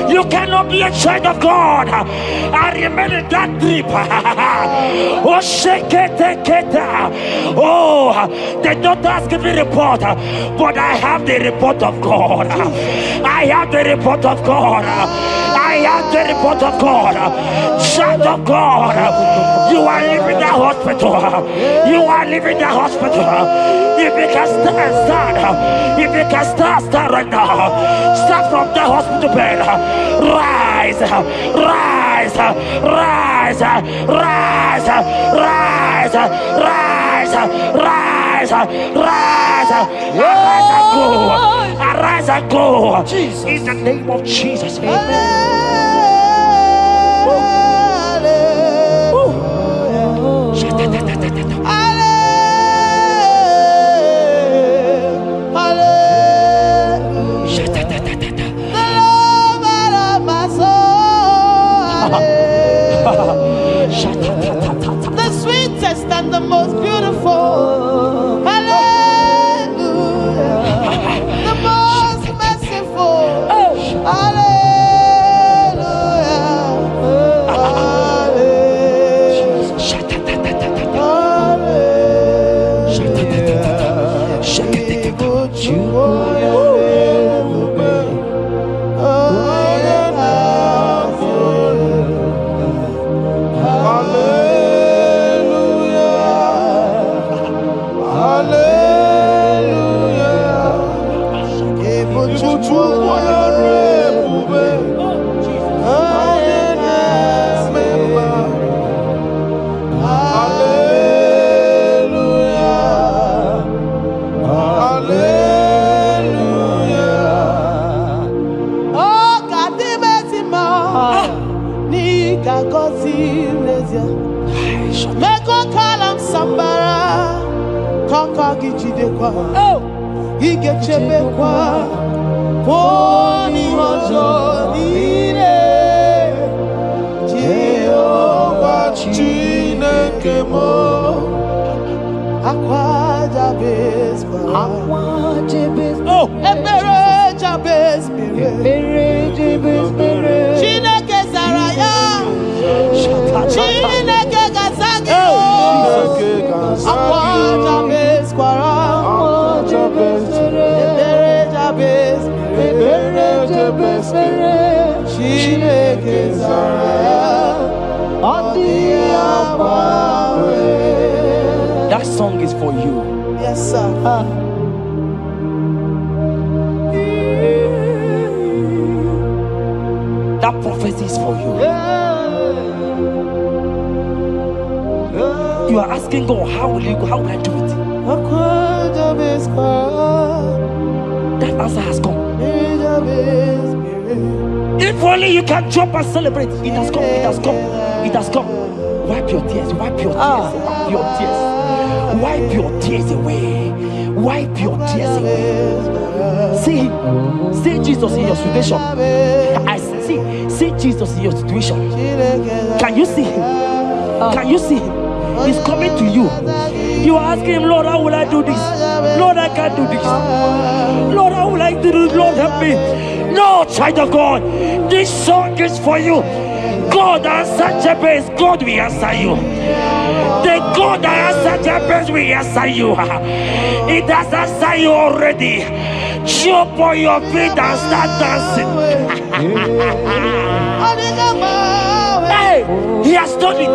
You cannot be a child of God and remain in that drip. Oh, shake it. Oh, the doctors give me report, but I have the report of God. I have the report of God. I have the report of God. Child of God, you are leaving the hospital. You are leaving the hospital. If you can stand, if you can stand right now, start from the hospital bed. Rise, rise, rise, rise, rise, rise, rise, rise, arise and go. Arise and go. In the name of Jesus. Amen. The sweetest and the most beautiful. Hallelujah. The most merciful. He get you kwa poni ojo ire Jehovah Chineke mo akwa Jabez oh ebere Jabez Chineke Saraya Chineke Gazagi akwa Jabez kwara That song is for you. Yes, sir. That prophecy is for you. You are asking God, how will you go? How will I do it? That answer has come. If only you can jump and celebrate. It has come. It has come. It has come. Wipe your tears. Wipe your tears. Wipe your tears. Wipe your tears away. Wipe your tears away. See Jesus in your situation. I see Jesus in your situation. Can you see him? Can you see him? He's coming to you. You are asking him, Lord, how will I do this? Lord, I can't do this. Lord, how will I do this? Lord, help me. No, child of God, this song is for you. God answered Jabez, God will answer you. The God that answered Jabez will answer you. It has answered you already. Jump on your feet and start dancing. Hey, he has done it.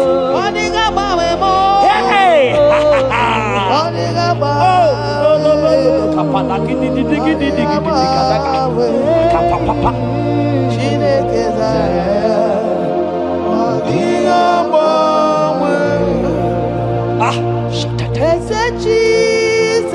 Hey, Jesus.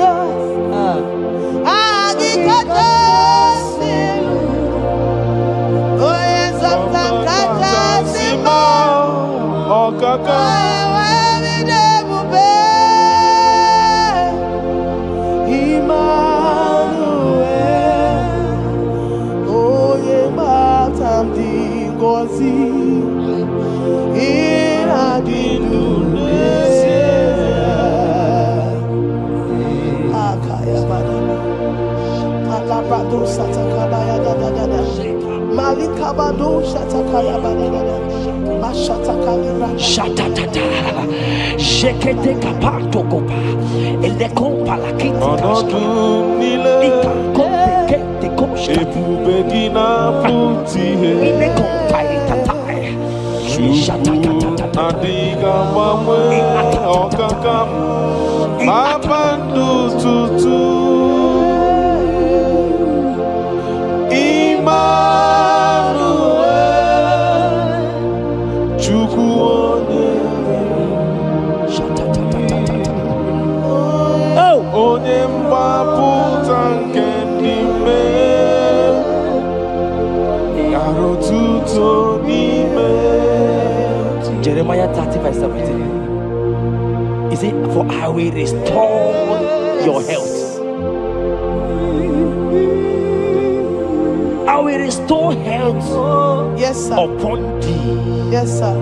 Malikabado shatakaya badada mashatakali shatatata jekete kapato kopa ele kompa la kita ika kompe te komshka ebubegina puti ele kompa itatai shatatata adiga mamwe okakam mapandu tutu Jeremiah 30:17. He said, for I will restore your health. I will restore health upon thee. Yes, sir.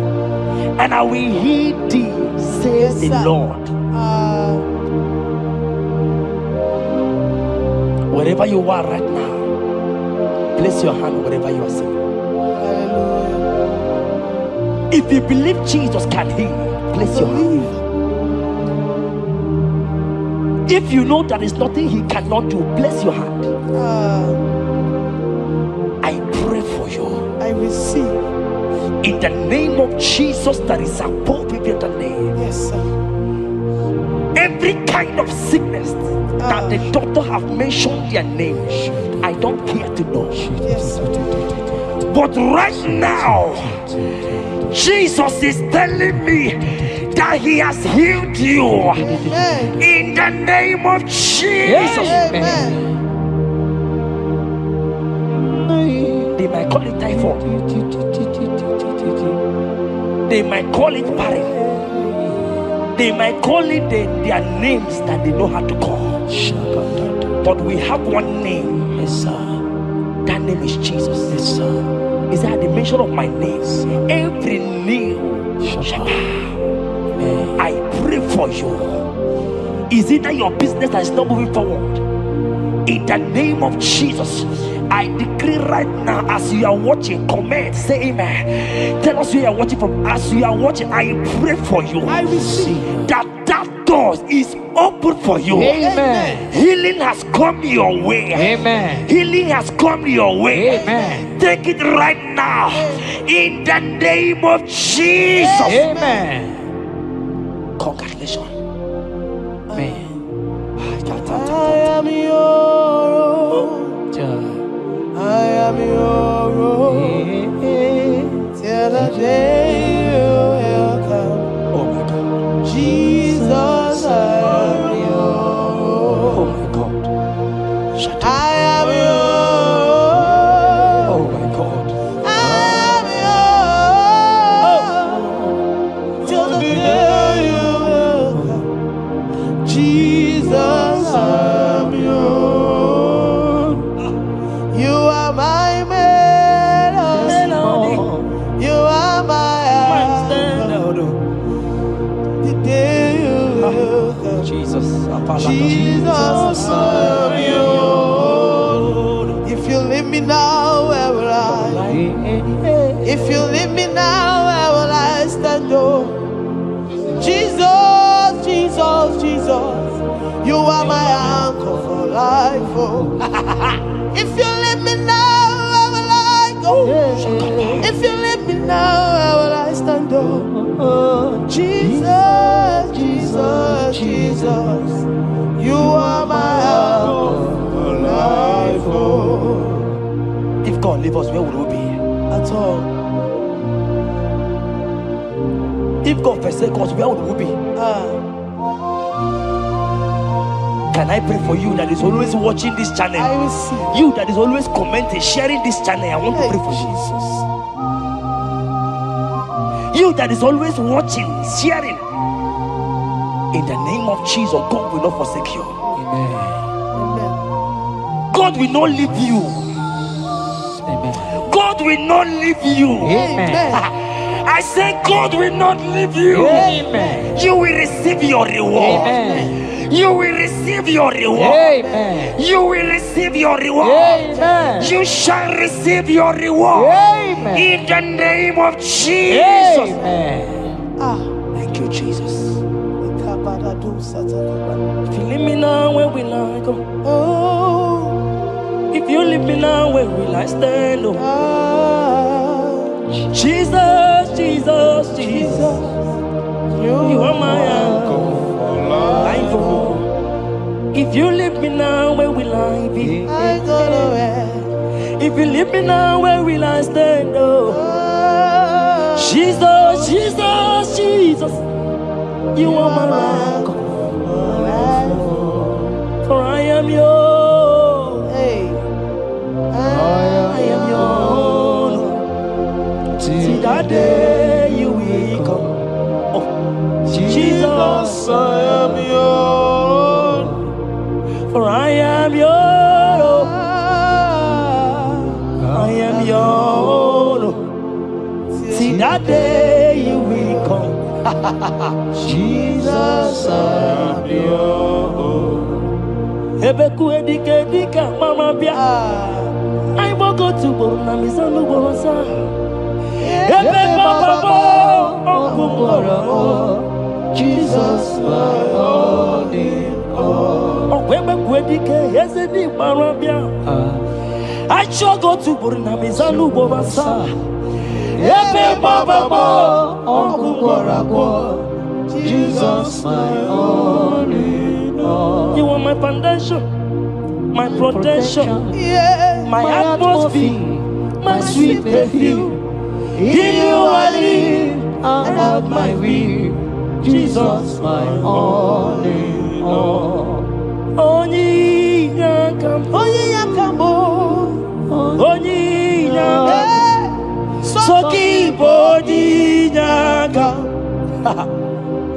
And I will heal thee, says the Lord. Wherever you are right now, place your hand wherever you are sitting. If you believe Jesus can heal, place your hand. If you know there is nothing he cannot do, place your hand. I pray for you. I receive. In the name of Jesus that is above every other name. Yes, sir. Every kind of sickness that the doctor have mentioned their name, I don't care to know. Yes, sir. But right now, Jesus is telling me that he has healed you. Amen. In the name of Jesus. Amen. They might call it typhoid. They might call it barren. They might call it their names that they know how to call. But we have one name. Yes, sir. That name is Jesus. Yes, sir. Is that the mention of my name? Every knee shall bow. I pray for you. Is it that your business that is not moving forward? In the name of Jesus, I decree right now, as you are watching, comment, say amen. Tell us where you are watching from. As you are watching, I pray for you. I receive that door is open for you. Amen. Healing has come your way. Amen. Healing has come your way. Amen. Take it right now. In the name of Jesus. Amen. Congratulations. Amen. I am your own. I am your own. Till the day you will come. Oh my God. Jesus, I am your Oh own. my God. I am your own. Oh my God. I am your own. Till the day you will come. Jesus, I am your own. You are my melody. You are my anchor. The day you will come. Jesus. Jesus, I am your own. If you leave me now, where will I? If you leave me now, where will I stand? Oh, Jesus, Jesus, Jesus, you are my anchor for life. Oh, if you leave me now, where will I go? If you leave me now, where will I stand? Oh, Jesus, Jesus, Jesus, you are my anchor for life. Oh, If God leave us, where would we be? at all. If God forsake us, where would we be? Can I pray for you that is always watching this channel? I receive. You that is always commenting, sharing this channel. I want to pray for you. You that is always watching, sharing. In the name of Jesus, God will not forsake you. Amen. God will not leave you. Amen. God will not leave you. Amen. I say God will not leave you. Amen. You will receive your reward. Amen. You will receive your reward. Amen. You will receive your reward. Amen. You shall receive your reward. Amen. In the name of Jesus. Amen. Thank you, Jesus. If you leave me now, where will I go? Oh, if you leave me now, where will I stand? Oh, Jesus, Jesus, Jesus, you are my uncle. If you leave me now, where will I be? I go nowhere. If you leave me now, where will I stand? Oh, Jesus, Jesus, Jesus, you are my uncle. For I am yours. I am yours. See that day you will come. Oh, Jesus, I am yours. for I am yours. I am yours. See that day you will come. Jesus, I am yours. Ebeku edike dika mama bia. I will go to Borna Misanu Borosa. Ebe Baba, Jesus, my only all. Ebeku edike yezedi mama bia. I shall go to Borna Misanu Borosa. Ebe Baba, Jesus, my only. You are my foundation, my protection, my atmosphere, my sweet perfume. In you I live and have my will. Jesus, my only all. Only yakam, only yakamo, only yakam. So keep only yakam,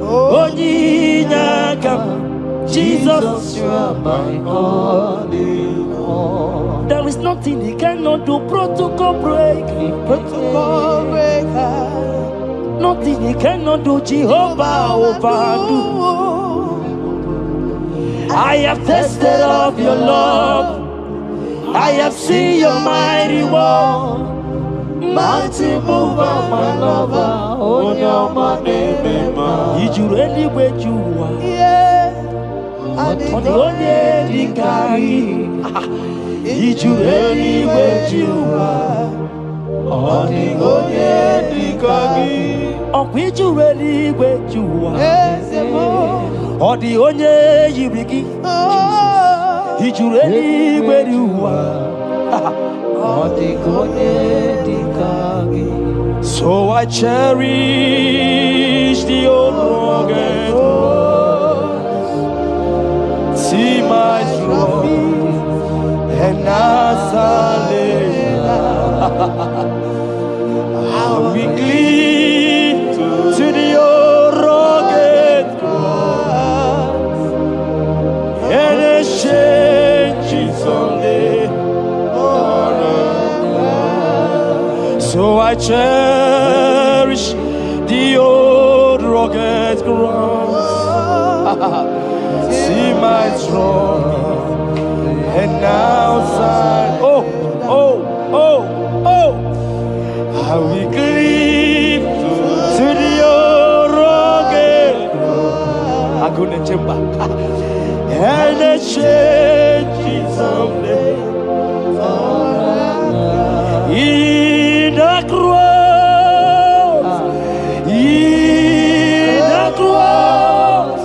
only yakam. Jesus, you are my only all. There is nothing he cannot do. Protocol break, protocol breaker. Nothing he cannot do. Jehovah overdo. I have tasted of your love. I have seen your mighty work. Mighty mover, my lover. On your money, did you really where you are? On the only Dikari, did you really where you are? On the only Dikari, on which you really where you are? On the only Yibiki, did you really where you are? On the only Dikari. So I cherish the old rugged. See my trophy and Nazareth. How we cling to the old rugged cross, and exchange it someday. So I cherish the old rugged cross. See my throne and now side. Oh, oh, oh, oh. I will cleave to the old rugged cross. I go to chamber and the change it someday. In the cross, in the cross.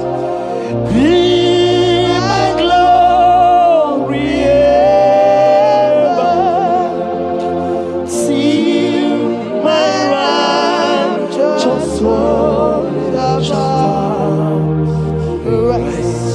Be my glory ever. See my righteous one shall rise.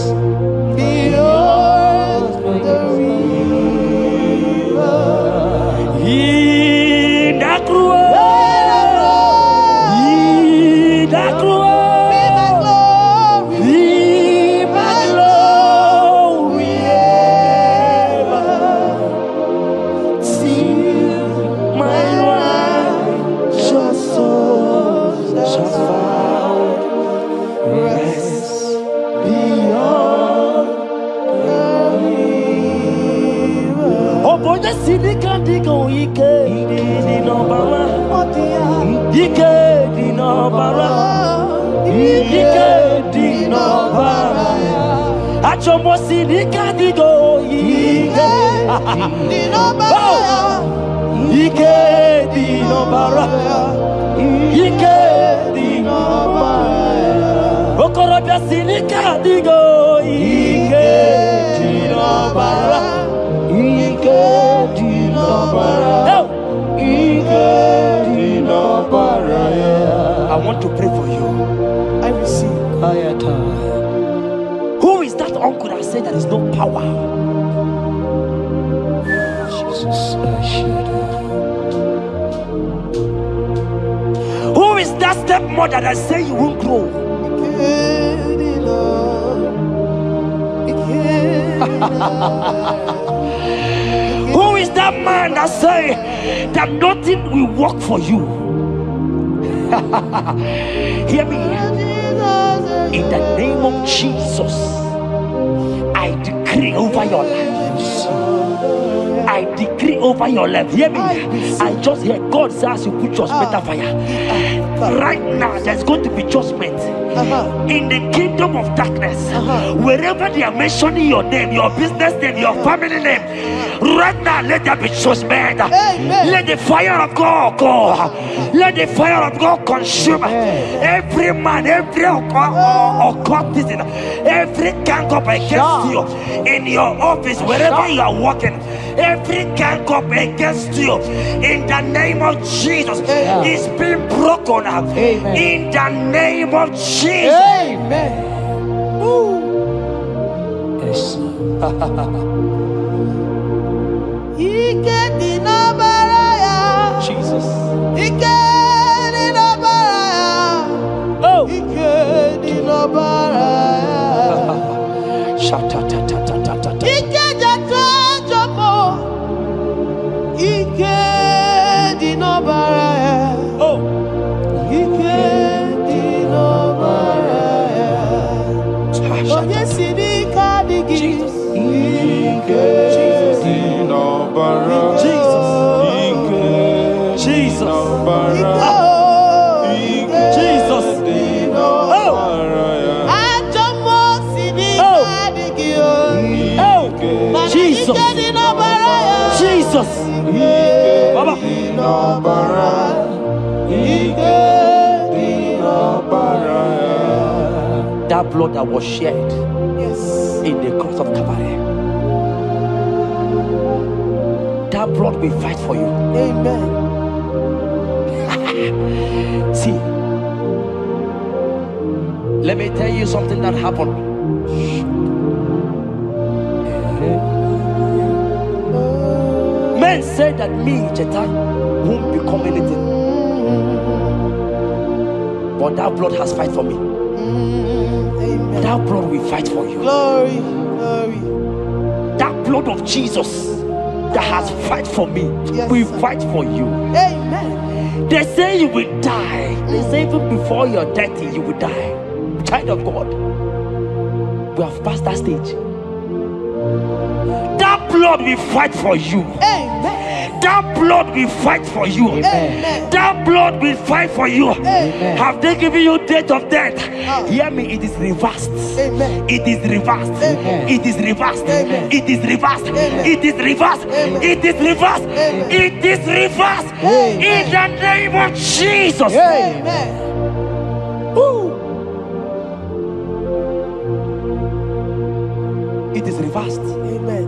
Sidika digo ike di no bara. Ike di no bara. Ike di no bara. Achomo sidika digo ike di no bara. Ike di no bara. Ike di no bara. Okorobia sidika digo ike di no bara. Ike di no bara. Ike di no bara. I want to pray for you. I receive. Who is that uncle that said there is no power? Jesus, who is that stepmother that say you won't grow? Who is that man that say that nothing will work for you? Hear me. In the name of Jesus, I decree over your life. I decree over your life. Hear me. I just hear God says you put your better fire. Right now, there's going to be judgment in the kingdom of darkness. Wherever they are mentioning your name, your business name, your family name, right now, let there be judgment. Let the fire of God go. Let the fire of God consume every man, every occultism, every gang up against you in your office, wherever you are working. Every gang up against you in the name of Jesus is being broken up. In the name of Jesus. Amen. Yes. Jesus. Oh. Jesus. Baba. That blood that was shed in the cross of Calvary, that blood will fight for you. Amen. See, let me tell you something that happened. Men said that me, Chetan, won't become anything. But that blood has fight for me. Amen. That blood will fight for you. Glory, glory. That blood of Jesus that has fight for me will fight for you. Amen. They say you will die. They say even before you're 30, you will die. Child of God, we have passed that stage. That blood will fight for you. Amen. That blood will fight for you. Amen. That blood will fight for you. Amen. Have they given you date of death? Hear me, it is reversed. Amen. It is reversed. Amen. It is reversed. Amen. It is reversed. Amen. It is reversed. Amen. It is reversed. Amen. It is reversed. Amen. In the name of Jesus. Amen. It is reversed. Amen.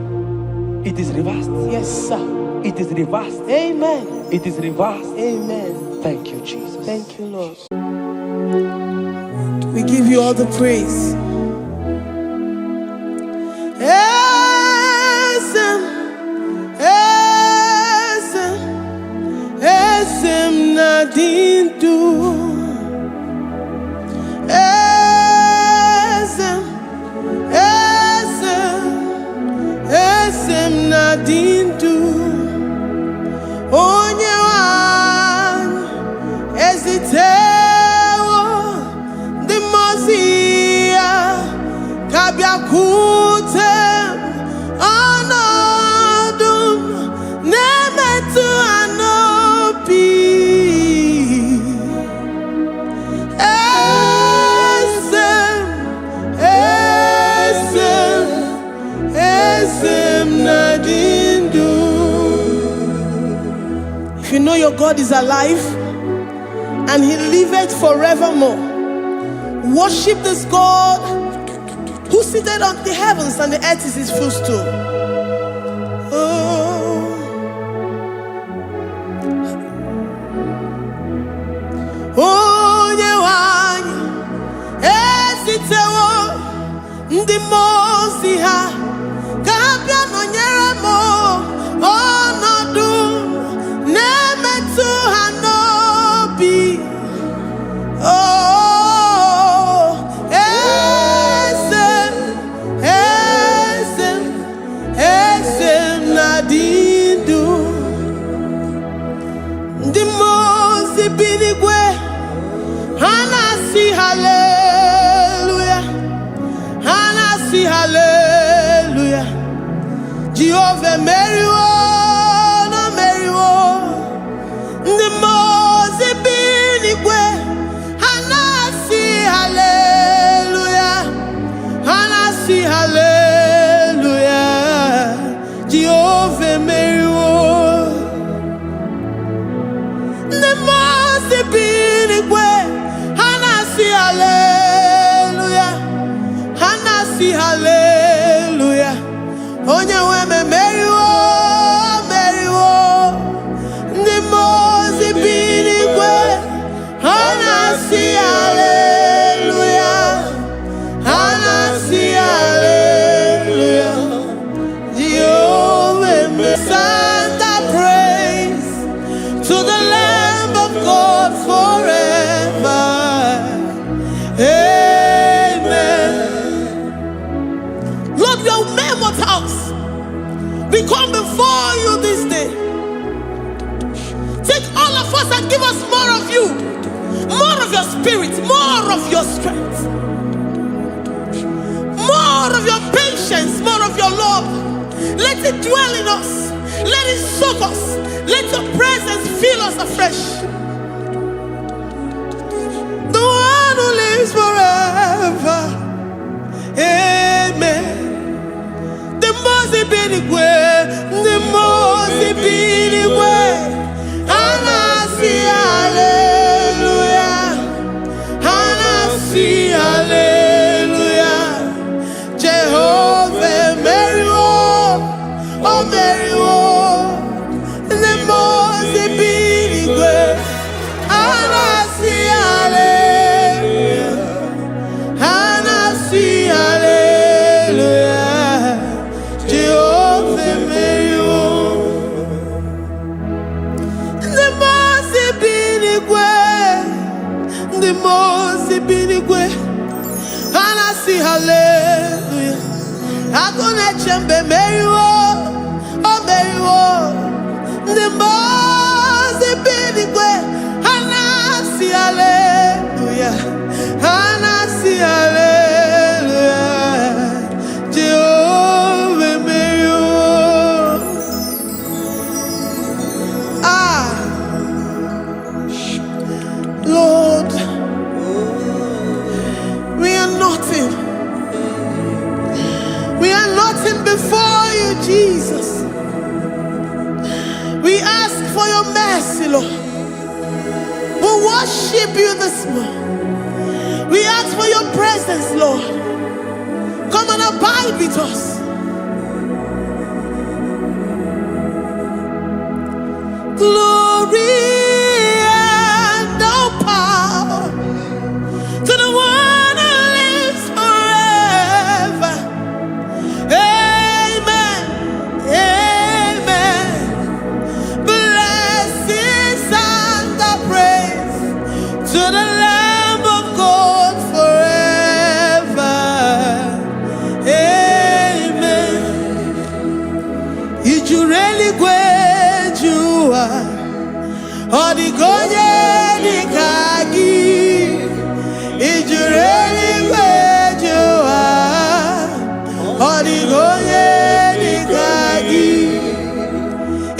It is reversed. Yes, sir. It is reversed. Amen. It is reversed. Amen. Thank you, Jesus. Thank you, Lord. We give you all the praise. Esem nadintu. Esem nadintu. Onye wan ezitewo the Mosiah kabia kutem anadum know your God is alive and he liveth forevermore. Worship this God who seated on the heavens and the earth is his footstool. Oh, Nyewani, esitewo, ndi mozi ha, kapia no nyeremo, onodu, nemetu hanobi. Oh, esem nadindu, ndi mozi binigwe. Hanasi hallelujah, Hanasi hallelujah. Jehovah Meriwo, no Meriwo. The Mose binigwe. Hanasi hallelujah, Hanasi hallelujah. Jehovah Meriwo. The Mose binigwe. Hallelujah, Hanasi hallelujah. Onye weme meriwo, meriwo. Ndi mozi binigwe. Hanasi hallelujah, Hanasi hallelujah. Jehovah me send the praise to the Lamb of God forever. Amen. Lord, your mammoth house, we come before you this day. Take all of us and give us more of you, more of your spirit, more of your strength, more of your patience, more of your love. Let it dwell in us. Let it soak us. Let your presence fill us afresh. The one who lives forever. Amen. The Mose binigwe, the Mose binigwe. Hanasi hallelujah, Hanasi hallelujah. Jehovah Meriwo, oh Meriwo. The Mose binigwe. Hanasi hallelujah, Hanasi hallelujah. Jehovah Meriwo. The Mose binigwe, the Mose binigwe. Hanasi hallelujah. Akone chembe Meriwo, oh Meriwo. The Mose binigwe. Hanasi hallelujah, Hanasi hallelujah. Jehovah Meriwo. Lord, we are nothing. We are nothing before you, Jesus. We ask for your mercy, Lord. We worship you this morning. We ask for your presence, Lord. Come and abide with us. Glory and all power to the one who lives forever. Amen. Amen. Blessings and the praise to the Lamb of God forever. Amen. If you really great you are, Odigonye nikagi. If you really great you are, Odigonye nikagi.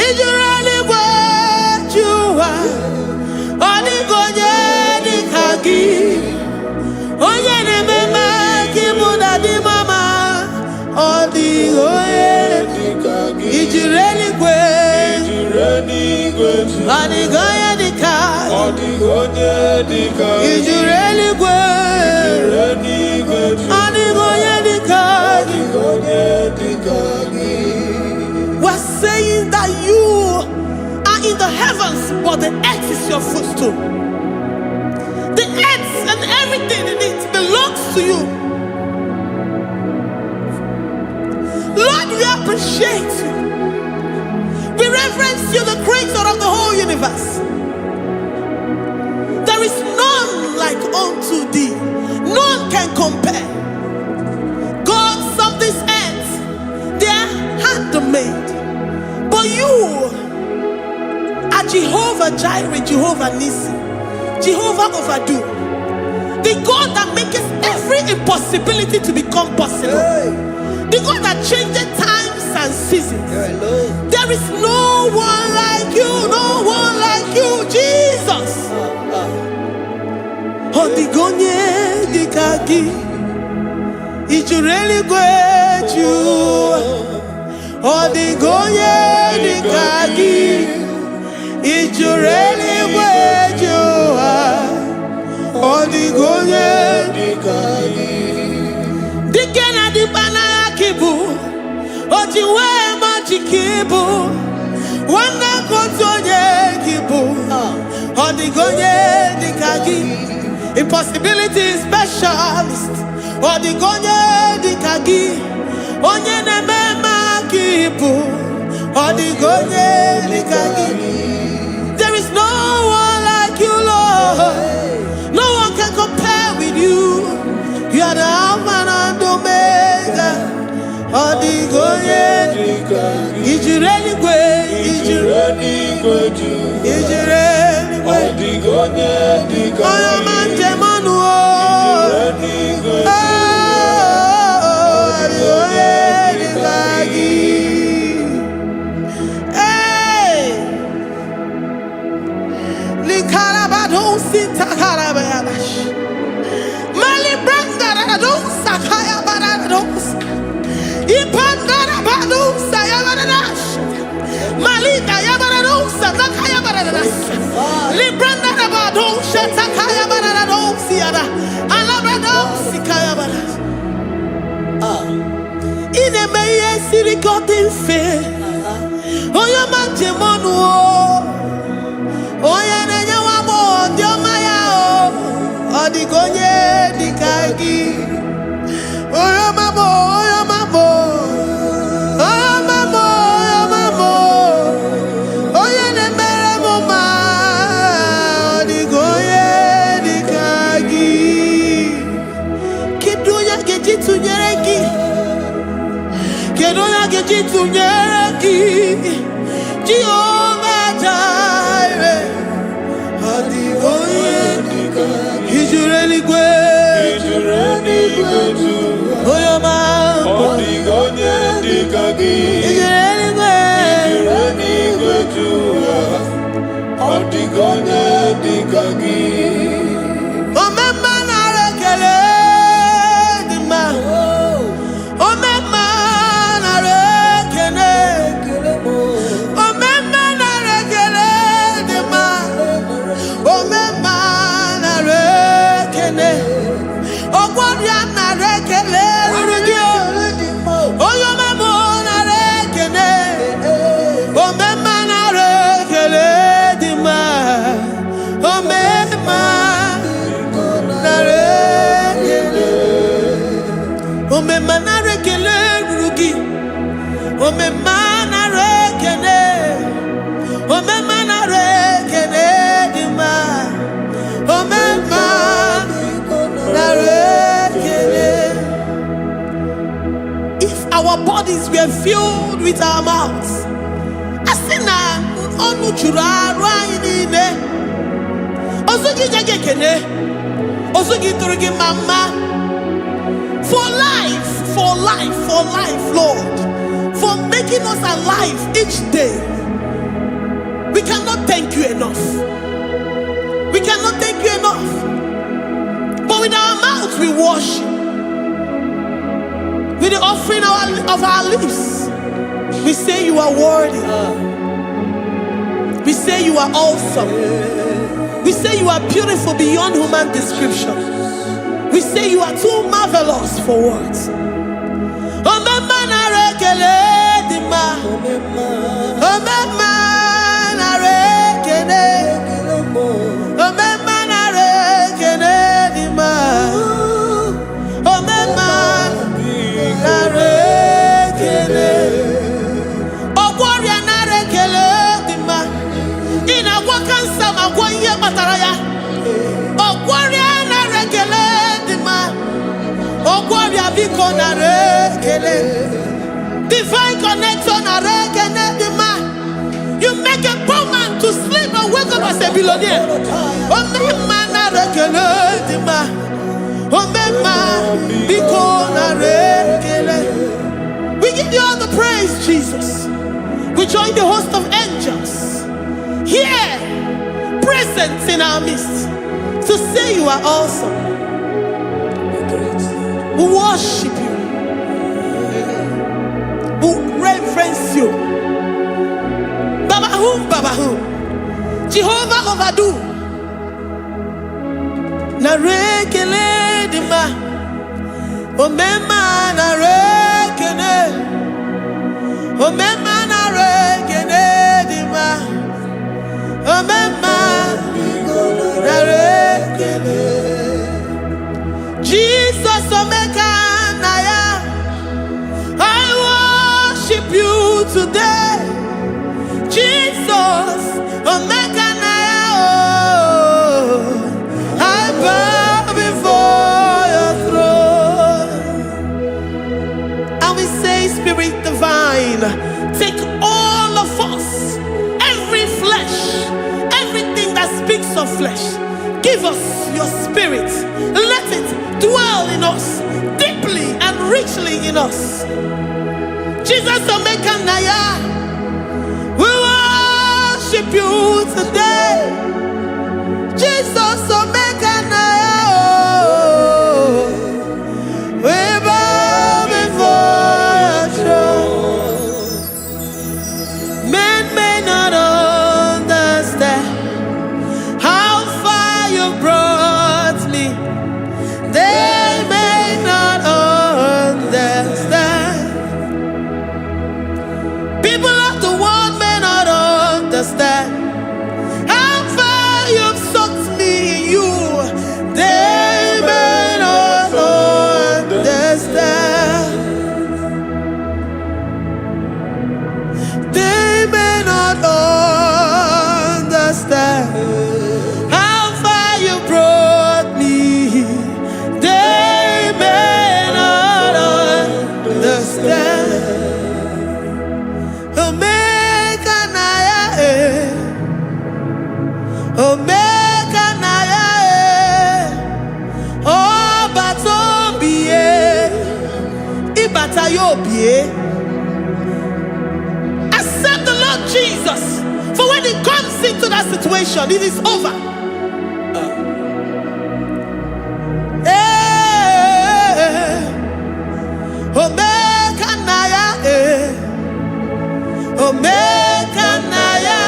If you really great you are, Odigonye nikagi. Onye ne mema kimuda di mama, Odigonye nikagi. If you really great Adigoye dika. Ijureli gwe. Adigoye dika. We're saying that you are in the heavens, but the earth is your footstool. The earth and everything in it belongs to you. Lord, we appreciate you. We reverence you, the creator of the whole universe. There is none like unto thee. None can compare. Gods of this earth, they are handmade. But you are Jehovah Jireh, Jehovah Nissi, Jehovah Overdo. The God that makes every impossibility to become possible. The God that changes times and seasons. There is no one like you, no one like you, Jesus. Odigonye dikagi, ijureli gweju. Odigonye dikagi, ijureli gweju. Odigonye dikagi. Dikena dibana kibu, ojiwe majikibu, wana kontonye kibu, odigonye dikagi, impossibility specialist, odigonye dikagi, onye nemema kibu, odigonye dikagi. There is no one like you, Lord. No one can compare with you. You are the Alpha and Omega. Odigonye, Ijureli gwe, Ijureli gwe, Ijureli gwe. Odigonye, Oyo manje manu o. Ijureli gwe, Odigonye dikagi. Hey, Likarabado sitakarabayabash. Sakaya barados, Ipandara bados, Sayabaradas, Malika Yabarados, Sakaya baradas, Libranda bados, Sakaya barados, Yada, Alabrados, Sikaya baradas. In a maye silicotin fair, Oya Manjemonu, Oya Nanyawamo, Diomaya, Odigonye dikagi. Oya mamo, oya mamo, oya mamo, oya mamo, oya nemere mama, odigoye dikagi. Kedoya gejitu nyereki, kedoya gejitu nyereki. Jehovah Jireh, odigoye dikagi. Ijureli gwe, ijureli gwe. Oyo mamo, odigonye dikagi. Ijureli gwe, ijureli gwe juwa. Odigonye dikagi. Omema na rekele dima. Omema na rekele. Omema na rekele dima. Omema na rekele. Ogwanya na rekele. If our bodies were filled with our mouths, asina onu chura rainine, osugi jagekene, osugi turugi mama. For life, Lord, for making us alive each day. We cannot thank you enough. We cannot thank you enough. But with our mouths we worship. With the offering of our lips, we say you are worthy. We say you are awesome. We say you are beautiful beyond human description. We say you are too marvelous for words. Divine connection. You make a poor man to sleep and wake up as a billionaire. We give you all the praise, Jesus. We join the host of angels here, present in our midst, to say you are awesome. We worship you. We reverence you. Baba Jehovah overdo. Narekele dima. Omema narekele. Omema narekele dima. Omema narekele. Jesus omeka naya. I worship you today. Jesus, omeka naya, I bow before your throne. And we say, Spirit divine, take all of us, every flesh, everything that speaks of flesh. Give us your spirit. Let it dwell in us, deeply and richly in us. Jesus, omeka naya. Worship you today, Jesus, omeka naya. We bow before your throne. Men may not understand how far you brought me. They may not understand. People of the world may not understand how far you've sucked me in you. They may not understand. They may not understand how far you brought me. They may not understand. Omeka naya, oh batobie, ibatayobie. Accept the Lord Jesus, for when He comes into that situation, it is over. Omeka naya, omeka naya,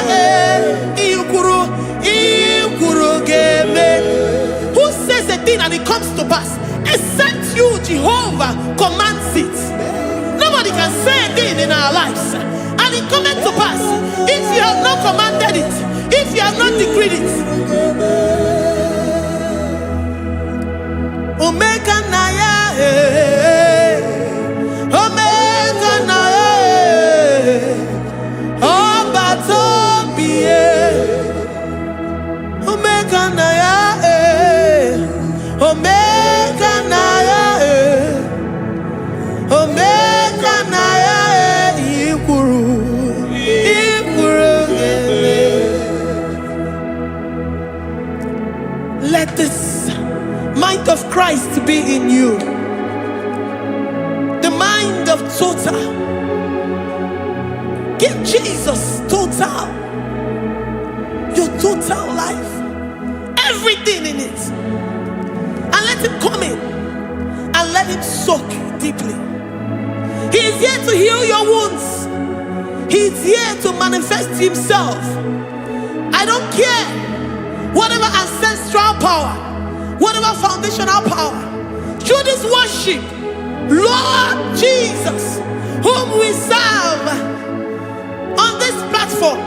who says a thing and it comes to pass? Except you, Jehovah, commands it. Nobody can say a thing in our lives and it comes to pass if you have not commanded it, if you have not decreed it. Omeka naya, omeka naya, oh batobie. Omeka naya, omeka naya, omeka naya, ikuru gele. Let this mind of Christ be in you, the mind of total. Give Jesus total, your total life, everything in it, and let Him come in and let Him soak deeply. He is here to heal your wounds. He is here to manifest Himself I don't care whatever ancestral power, whatever foundational power. Through this worship, Lord Jesus, whom we serve on this platform,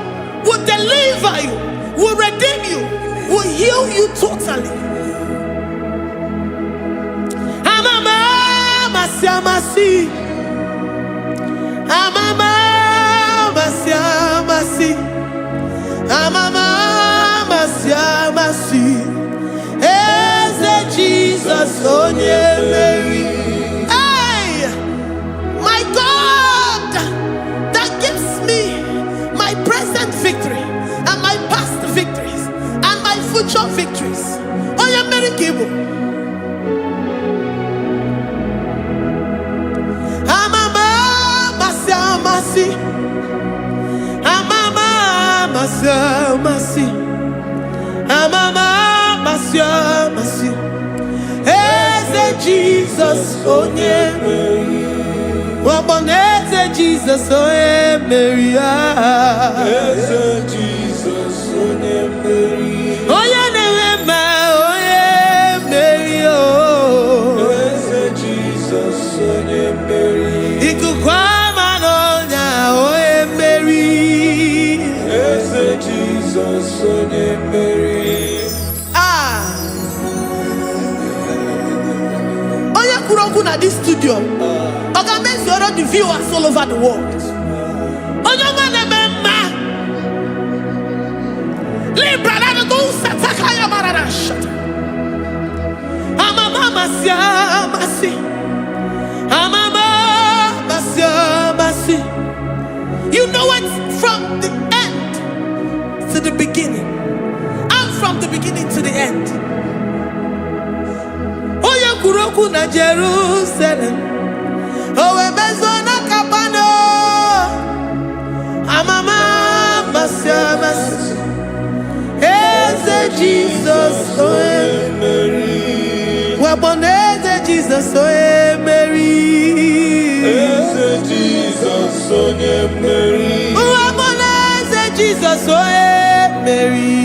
will deliver you, will redeem you, will heal you totally. Amama siamasi, amama siamasi, amama siamasi. Eze Jesus onye Mary. Hey, my God, that gives me my present victory and my past victories and my future victories. Onye Mary Kibo. Amama masi, amama masi, amama masi. Eze Jesus onye Mary. Waboneze Jesus onye Mary. Eze Jesus onye Mary. Onye na-eme onye Mary. Eze Jesus onye Mary. Ikuku ama n'ọnya onye Mary. Eze Jesus onye Mary. Onye kwuru okwu na this studio, ọ ga-emezuoro the viewers all over the world. Onye ọma na-eme mma. Libra na go sataka ya marara shata. Amama masi. Amama masi. You know it from the end to the beginning, and from the beginning to the end. Oya kuroku na Jerusalem, owe bezo na kapano. Amama masi. Eze Jesus oe Mary. Waboneze Jesus oe Mary. Eze Jesus onye Mary. Waboneze Jesus oe Mary.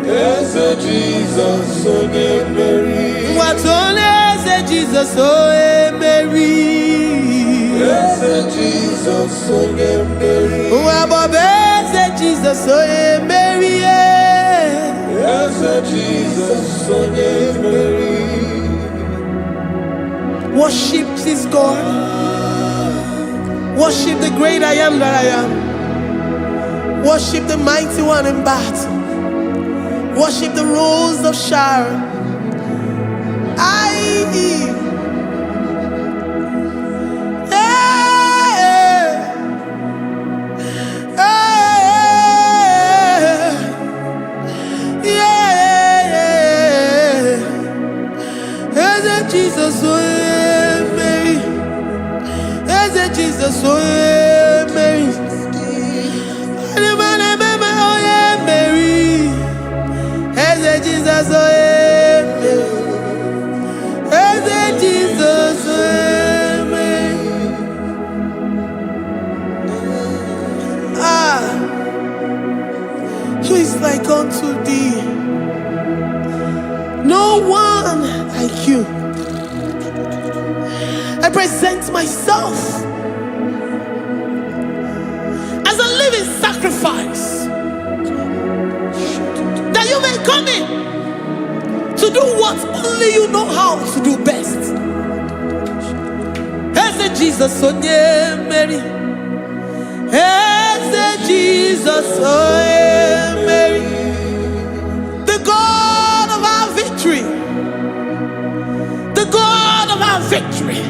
Eze Jesus onye Mary. Watoneze Jesus oe Mary. Eze Jesus onye Mary. Wabobeze Jesus oe Mary. Eze Jesus onye Mary. Worship this God. Worship the great I am that I am. Worship the mighty one in battle. Worship the rose of Sharon. Jesus, oh Mary. Jesus, oh Mary. Jesus, oh Mary. Jesus, oh Mary. Who is like unto thee? No one like you. I present myself as a living sacrifice, that you may come in to do what only you know how to do best. Eze Jesus onye Mary. Eze Jesus onye Mary. The God of our victory. The God of our victory.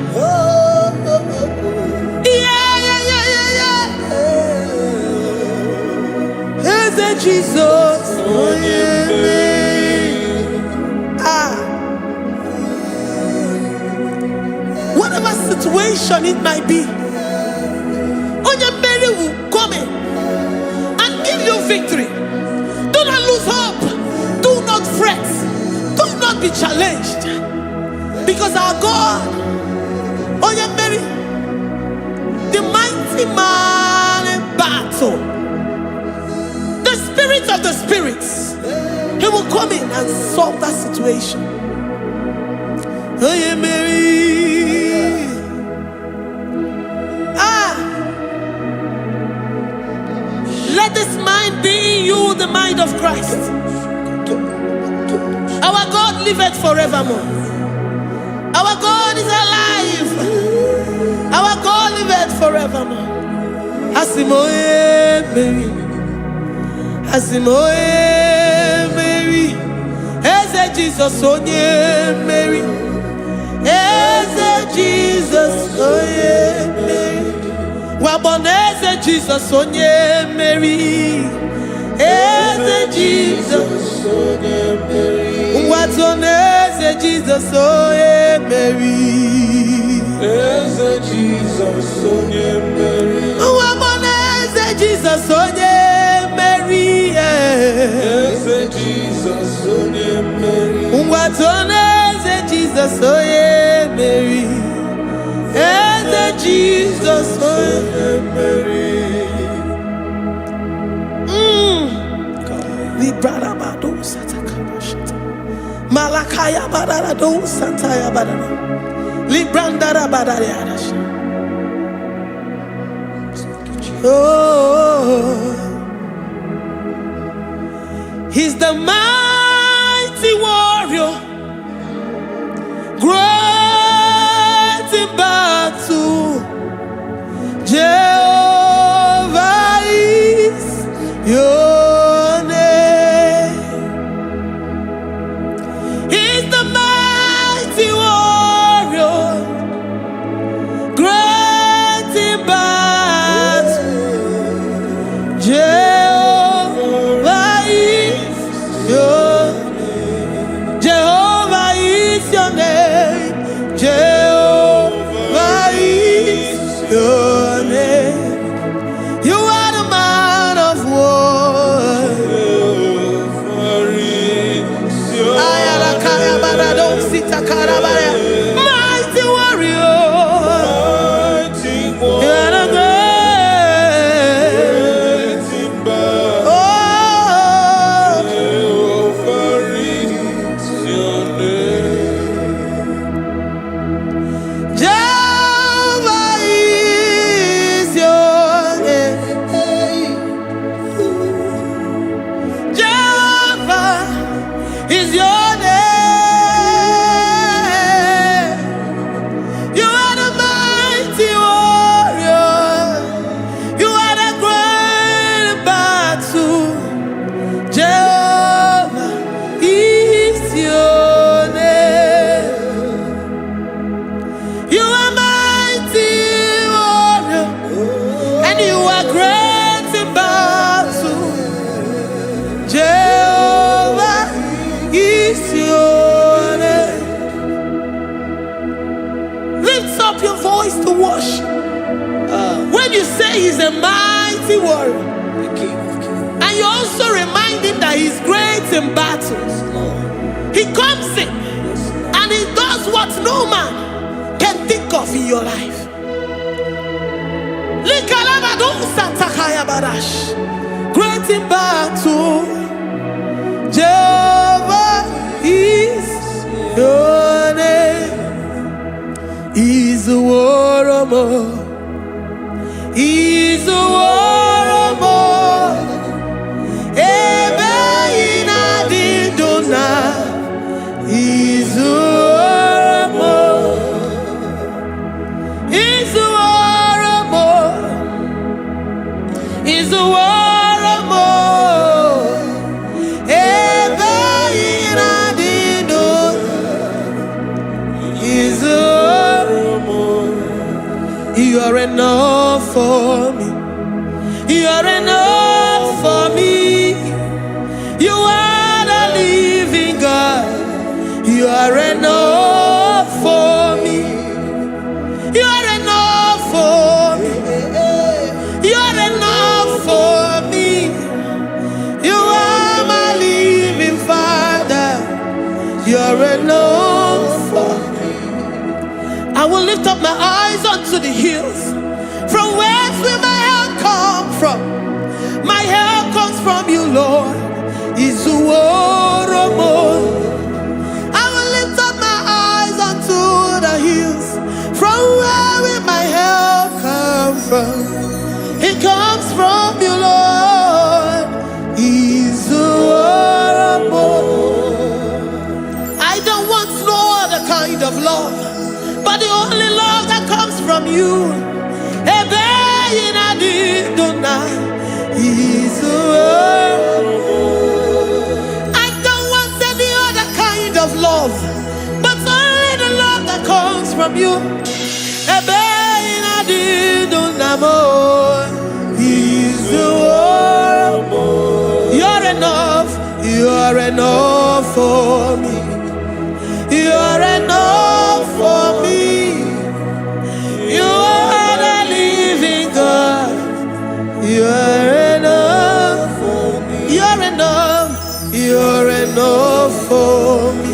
Eze Jesus onye Mary. Whatever situation it might be, onye Mary will come in and give you victory. Do not lose hope. Do not fret. Do not be challenged. Because our God, onye Mary, mighty man in battle. The spirit of the come in and solve that situation. Oh yeah, Mary. Let this mind be in you, the mind of Christ. Our God liveth forevermore. Our God is alive. Our God liveth forevermore. Asimoye Mary. Asimoye Mary. Eze Jesus onye Mary. Eze Jesus onye Mary. Waboneze Jesus onye Mary. Eze Jesus onye Mary. Watoneze Jesus onye Mary. Eze Jesus onye Mary. Waboneze Jesus onye Mary. Eze Jesus onye Mary. Watoneze Jesus onye Mary. Eze Jesus onye Mary. Librada bado satakabashata. Malakaya badara do santaya badara. Librandara badara yadash. Oh, he's the mighty warrior, great in battle. Jehovah is your name. He's the mighty warrior, great in battle. Jehovah is your name. Jehovah is your name. Jehovah is your name. You are the man of war. Mighty warrior. You are the great. Oh, Jehovah is your name. Jehovah is your name. You are the mighty warrior. You are the great battle. Jehovah is your name. You are mighty warrior, and you are great in battle. Jehovah is your name. Lift up your voice to worship. When you say he's a mighty warrior, and you also remind him that he's great in battles, he comes in and he does what no man can think of in your life. Great in battle, Jehovah is your name. He's a warrior. He's a warrior. Ebe ina dindona. He's a warrior. He's a warrior. He's a warrior. Ebe ina dindona. He's a warrior. You are enough for me. You are enough for me. You are the living God. You are enough for me. You are enough for me. You are enough for me. You are my living Father. You are enough for me. I will lift up my eyes unto the hills. From whence will my help come from? My help comes from you, Lord. Is the word of you. I don't want any other kind of love, but only the love that comes from you. You're enough. You're enough for me. You're enough for me. You are the living God. You're enough for me. You're enough. You're enough for me.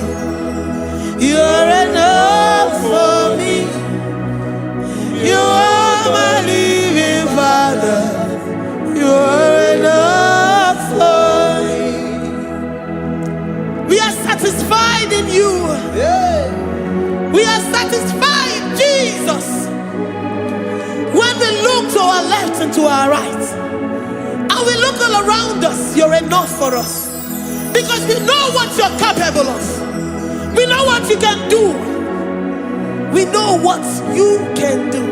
You're enough for me. You are my living Father. You're enough for me. We are satisfied in you. We are satisfied, Jesus. When we look to our left and to our right, and we look all around us, you're enough for us. Because we know what you're capable of. We know what you can do. We know what you can do.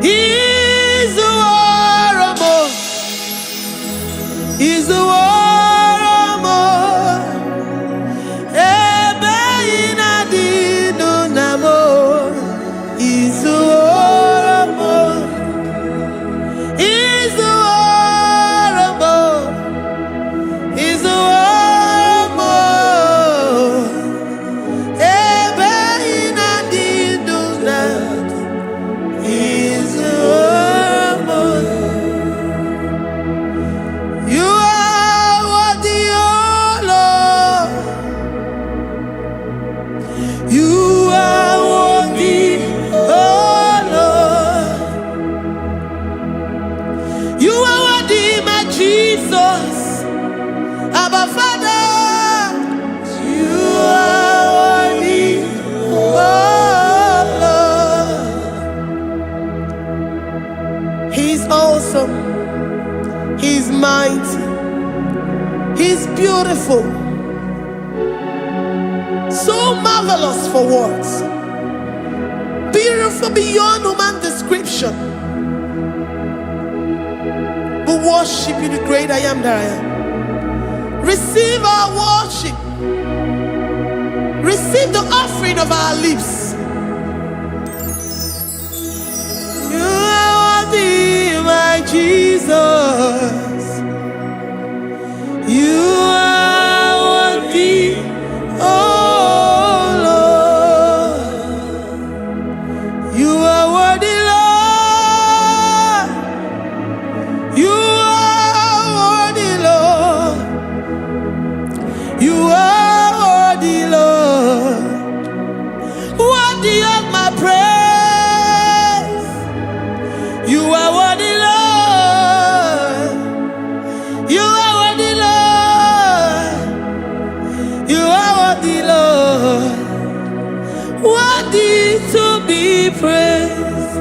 He's the war. He's the war. He's mighty. He's beautiful. So marvelous for words. Beautiful beyond human description. We worship you, the great I am that I am. Receive our worship. Receive the offering of our lips. My Jesus, you are worthy, oh Lord. You are worthy, Lord. You are worthy, Lord. You are worthy, Lord. Worthy of my praise. You are worthy. Praise.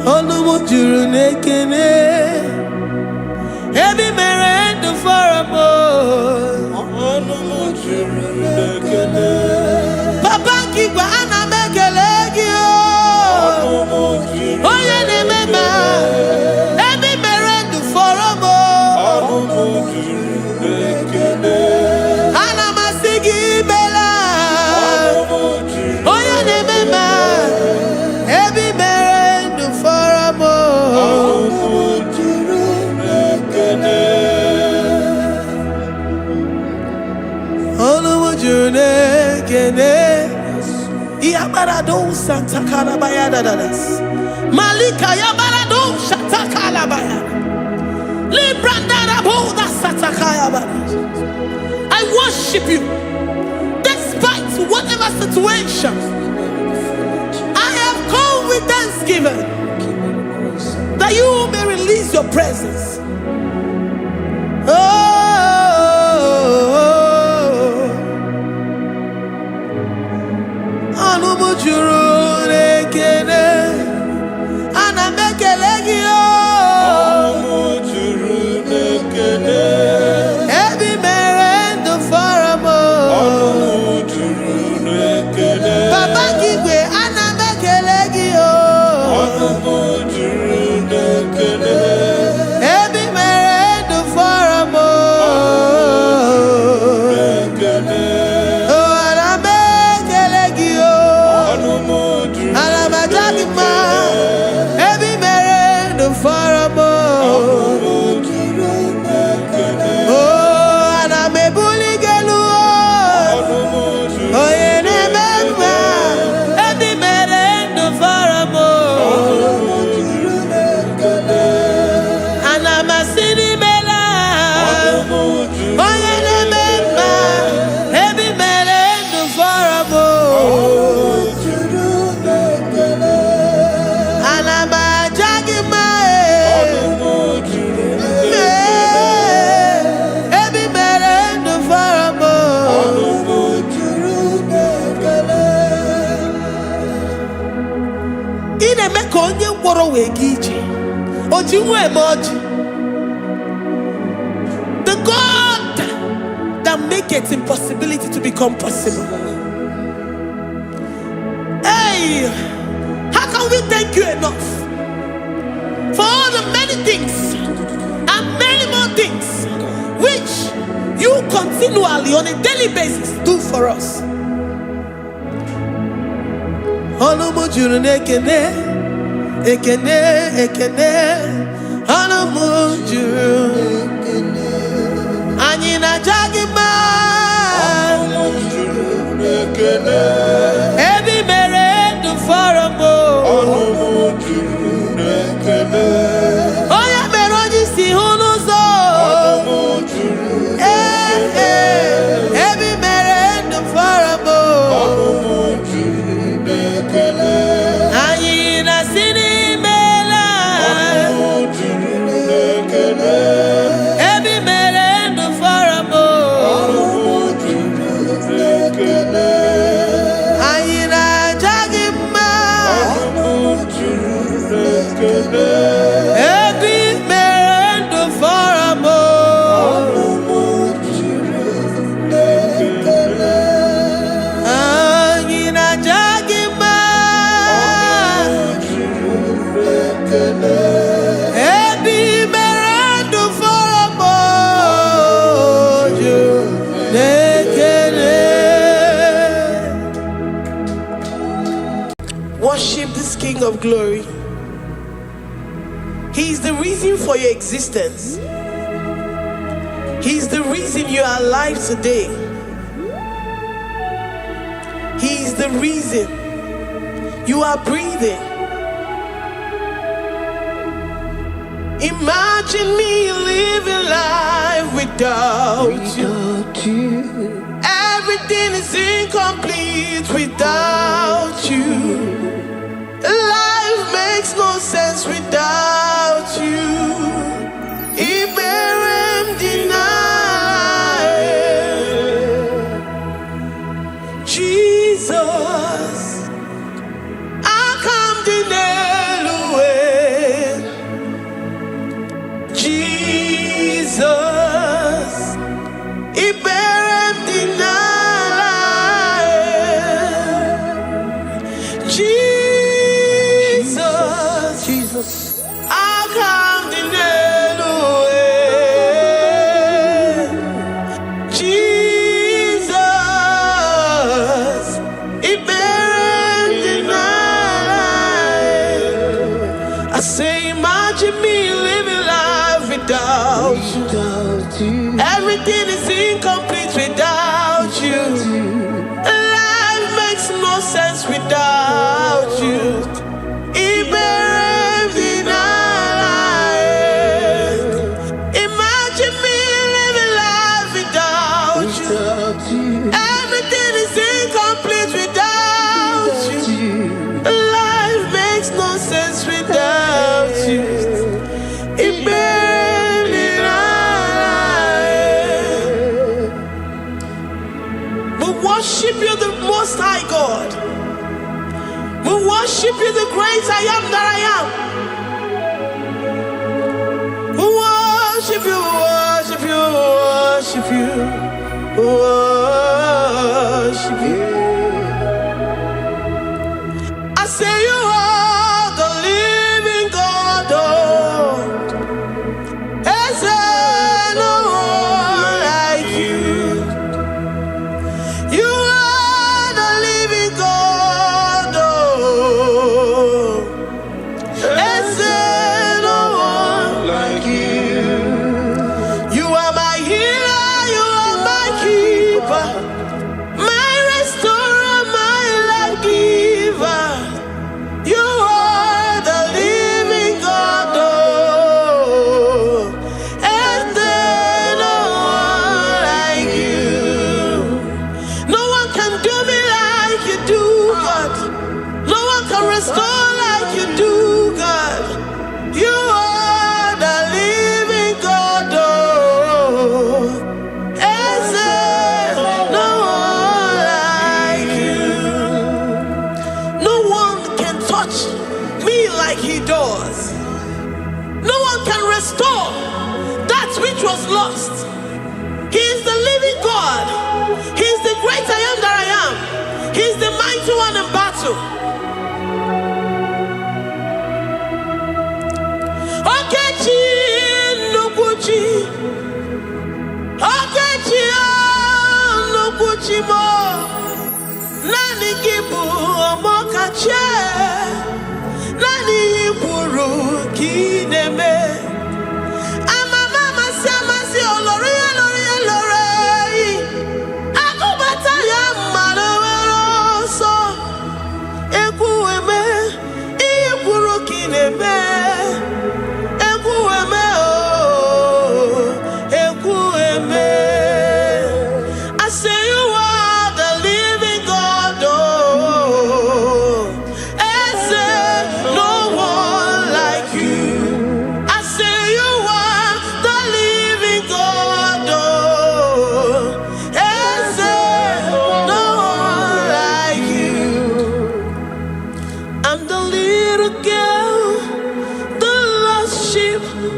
Onumujuru nekene. Every merendo for a more. Onumujuru nekene. Papa kiba ana mekelegio. Oye ne mema. Every merendo for a more. Onumujuru nekene. Ana masigi bela. Oye ne mema. Yabarado Santa Calabayada das Malika Yabarado Shatakalabaya Librandara Boda Satakayaba. I worship you despite whatever situation. I have come with thanksgiving that you may release your presence. Every merendo for a more. The God that maketh impossibility to become possible. Hey, how can we thank you enough for all the many things and many more things which you continually on a daily basis do for us? Every mere do for a mo. Oh yeah, meroji si hunuzo. Every mere do for a mo. Ayina sini mela. Every mere do for a mo. Every man do for a mo. Angina jagima. Every man do for a mo. Worship this King of Glory. He is the reason for your existence. He is the reason you are alive today. He is the reason you are breathing. Imagine me living life without you. Everything is incomplete without you. Life makes no sense without you. Iberem deny. Jesus, I come deny. Jesus, Iberem deny. Jesus, I come deny. Jesus, it bears deny. I say, imagine me living life without you. Everything is incomplete without you. Life makes no sense without you. Imagine me living life without you. Everything is incomplete without you. Life makes no sense without you. We worship you, the Most High God. We worship you, the great I am that I am. We worship you, worship you, worship you, worship you. I say you are the living God. There's no one like you. You are the living God. There's no one like you. You are my healer, you are my keeper, my restorer, my life giver. You are the living God. And there's no one like you. No one can do me like you do, God. No one can restore like you do, God. You are the living God. And there's no one like you. No one can touch me like he does. so. Okechi nukuchi, Okechi nukuchi mo, nani kibu omokache, nani iburu kineme.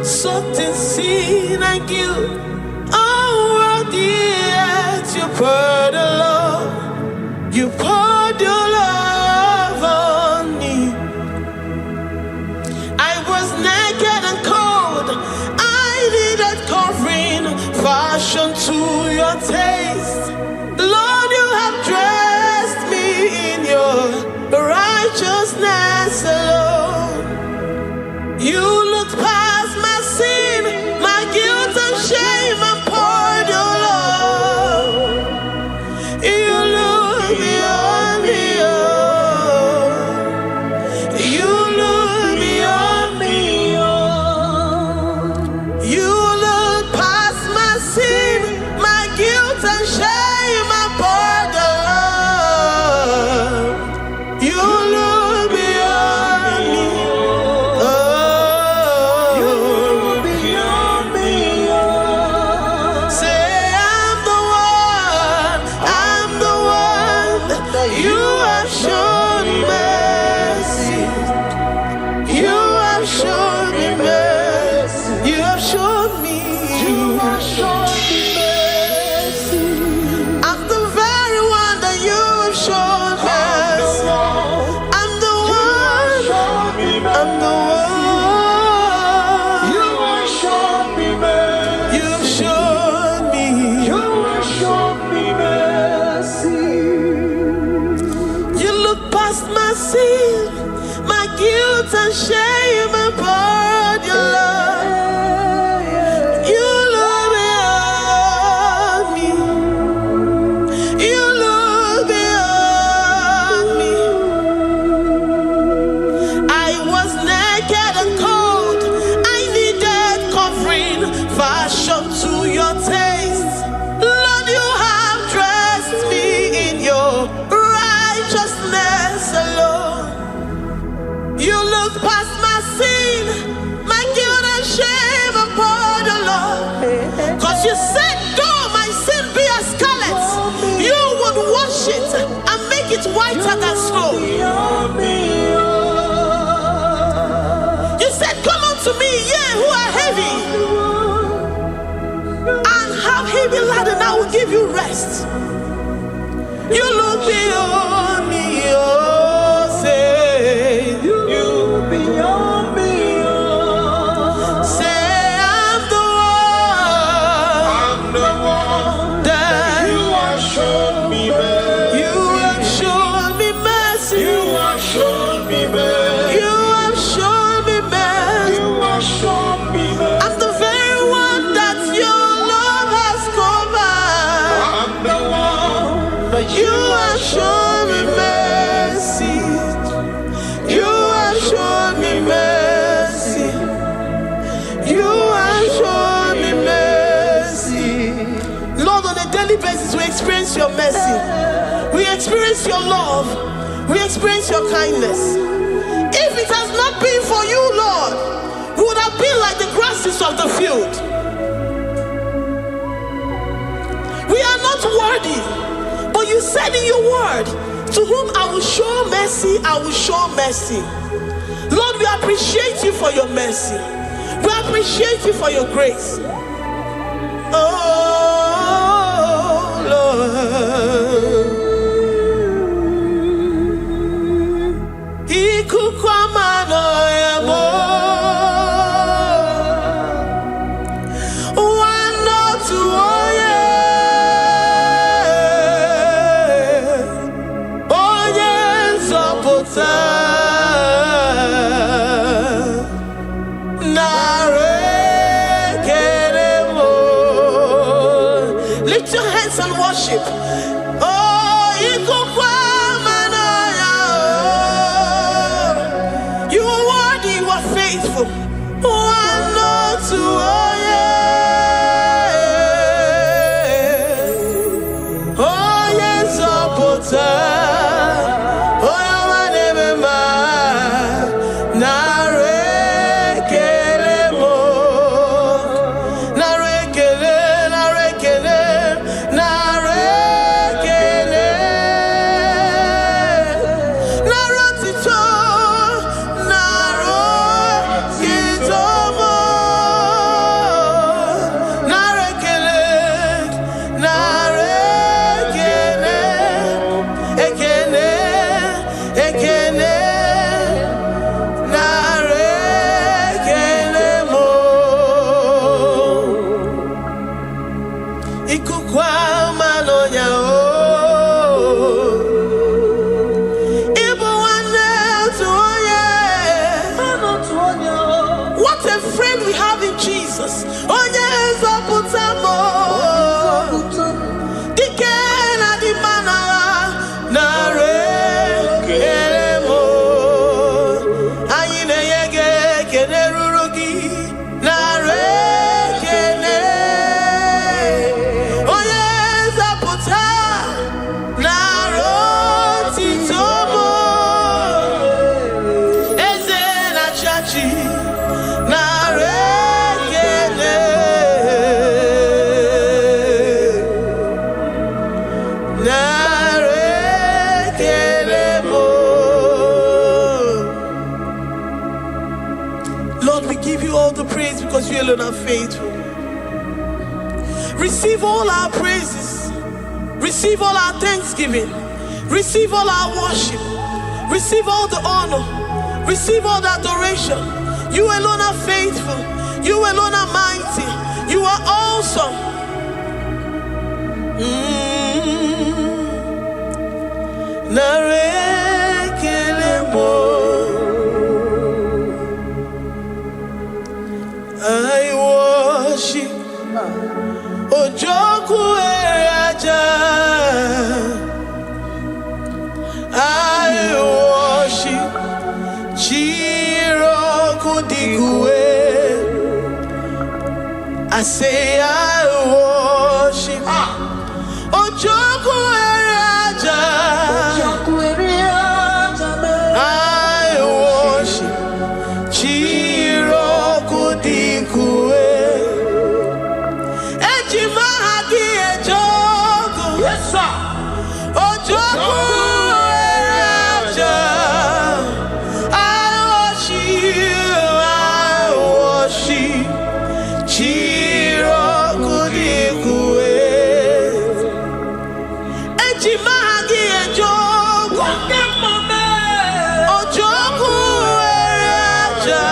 Soaked in sin and guilt. Oh, worthy yet you poured your love. You poured your love on me. I was naked and cold. I needed covering, fashioned to your taste. Lord, you have dressed me in your righteousness alone. You looked past my sin, my guilt and shame, and poured your love. You look beyond me, oh. You look beyond me, oh. You look past my sin, my guilt and shame, and poured your love. You look beyond me, oh. You have shown mercy. You have shown me mercy. You have shown me. You have shown me mercy. I'm the very one that you have shown mercy. I'm the one. I'm the one. You have shown me mercy. You have shown me. You have shown me mercy. My sin, my guilt and shame, and poured your love. You look beyond me. You look beyond me. I was naked and cold. I needed covering, fashioned to your taste. Lord, you have dressed me in your righteousness alone. You look past my sin, my guilt and shame, and poured your love. Cause you said, though my sin be as scarlet, you would wash it and make it whiter than snow. You said, come unto me, ye who are heavy, and have heavy laden, I will give you rest. You look beyond me, oh, say you beyond me, oh. Say I'm the one that you have shown me mercy. You have shown me mercy. You have shown me mercy. You have shown me mercy. You have shown me mercy. I'm the very one that your love has covered. I'm the one. You have shown me mercy. You have shown me mercy. You have shown me mercy. Lord, on a daily basis, we experience your mercy. We experience your love. We experience your kindness. If it has not been for you, Lord, we would have been like the grasses of the field. We are not worthy. But you said in your word, to whom I will show mercy, I will show mercy. Lord, we appreciate you for your mercy. We appreciate you for your grace. Oh, Lord. Lift your hands and worship. Oh, you are worthy, you are faithful. One, no, two, oh yeah. Oh yes, oh potter. What a friend we have in Jesus. Oh yes, Lord, we give you all the praise because you alone are faithful. Receive all our praises. Receive all our thanksgiving. Receive all our worship. Receive all the honor. Receive all the adoration. You alone are faithful. You alone are mighty. You are awesome. I worship Ojoku Eraja. I worship Chiroku Digwe. I say I worship Ojoku Eraja. I worship Chiroku Digwe. Ejimahagi Ejoku. Yes, sir. Ojoku Eraja. I worship Chiroku Digwe. Ejimahagi Ejoku. Ojoku Eraja.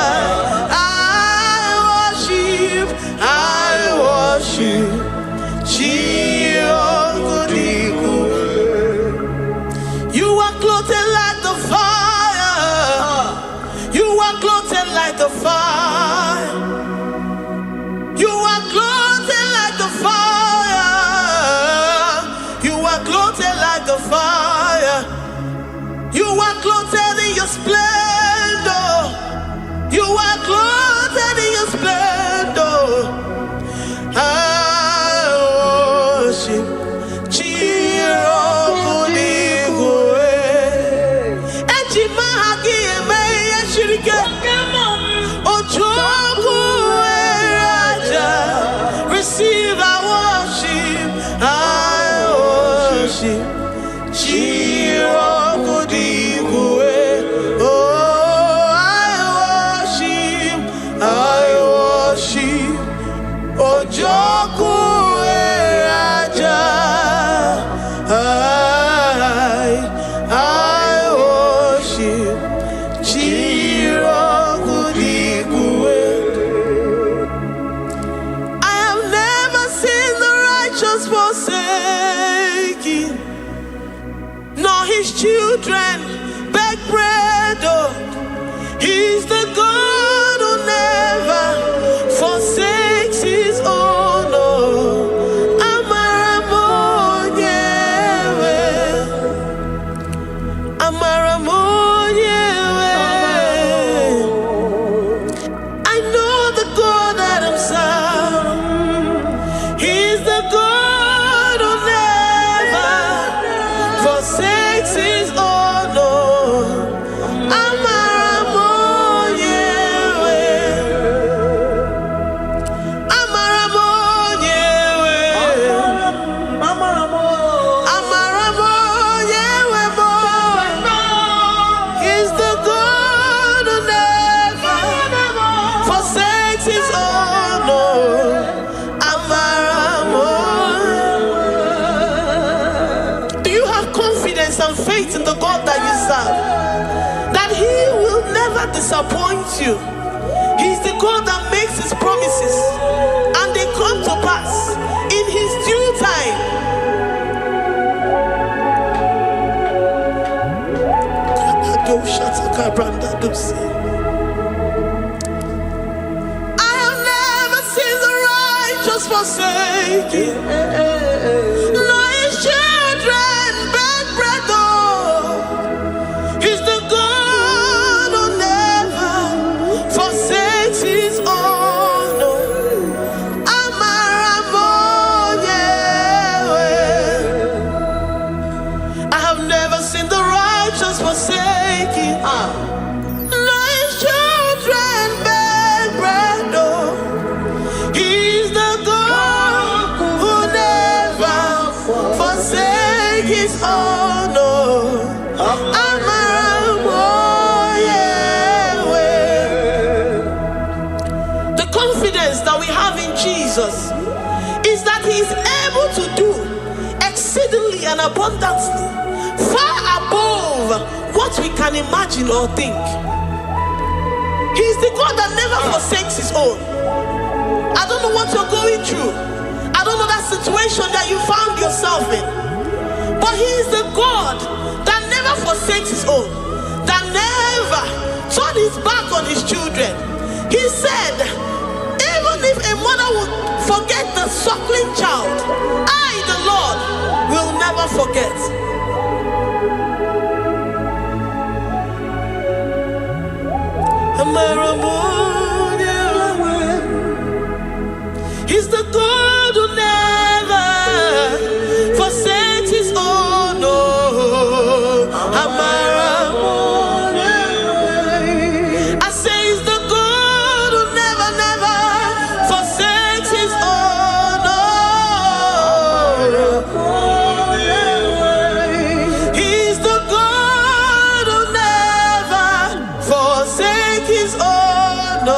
I worship Chiroku Digwe. You are clothed like the fire. You are clothed like the fire. You are clothed like the fire. You are clothed like the fire. You are clothed in your splendor. You are clothed in your splendor. I worship Chiroku Digwe. Ejimahagi Emeya Shirike. Ojoku Eraja. Receive our worship. I worship Chiroku Digwe. Oh, I worship Ojoku Eraja. I worship Chiroku Digwe. I have never seen the righteous forsaken, nor his children beg bread. Oh, he's the God who never forsakes his own. Oh, Amaramonyewe, Amaramonyewe. I know the God that I'm serving. He's the God who never forsakes his own. And faith in the God that you serve, that he will never disappoint you. He's the God that makes his promises and they come to pass in his due time. I have never seen the righteous forsaken, nor his children beg bread. He's the God who never forsakes his own. Amaramonyewe. I have never seen the righteous forsaken, nor his children beg bread. He's the God who never forsakes his own. The confidence that we have in Jesus is that he is able to do exceedingly and abundantly, far above what we can imagine or think. He is the God that never forsakes his own. I don't know what you're going through. I don't know that situation that you found yourself in. But he is the God that never forsakes his own, that never turned his back on his children. He said, even if a mother would forget the suckling child, I, the Lord, will never forget. He's the God who never forsakes his own. Oh, I say he's the God who never, never forsakes his own. Oh, he's the God who never forsakes his own. Oh,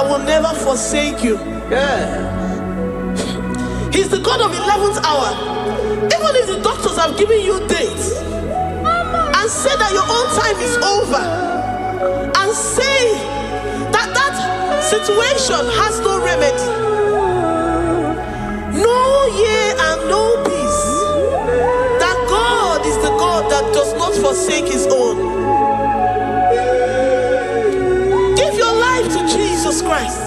will never forsake you. He's the God of 11th hour. Even if the doctors have given you dates and say that your own time is over, and say that that situation has no remedy, no year and no peace, that God is the God that does not forsake his own. Jesus Christ.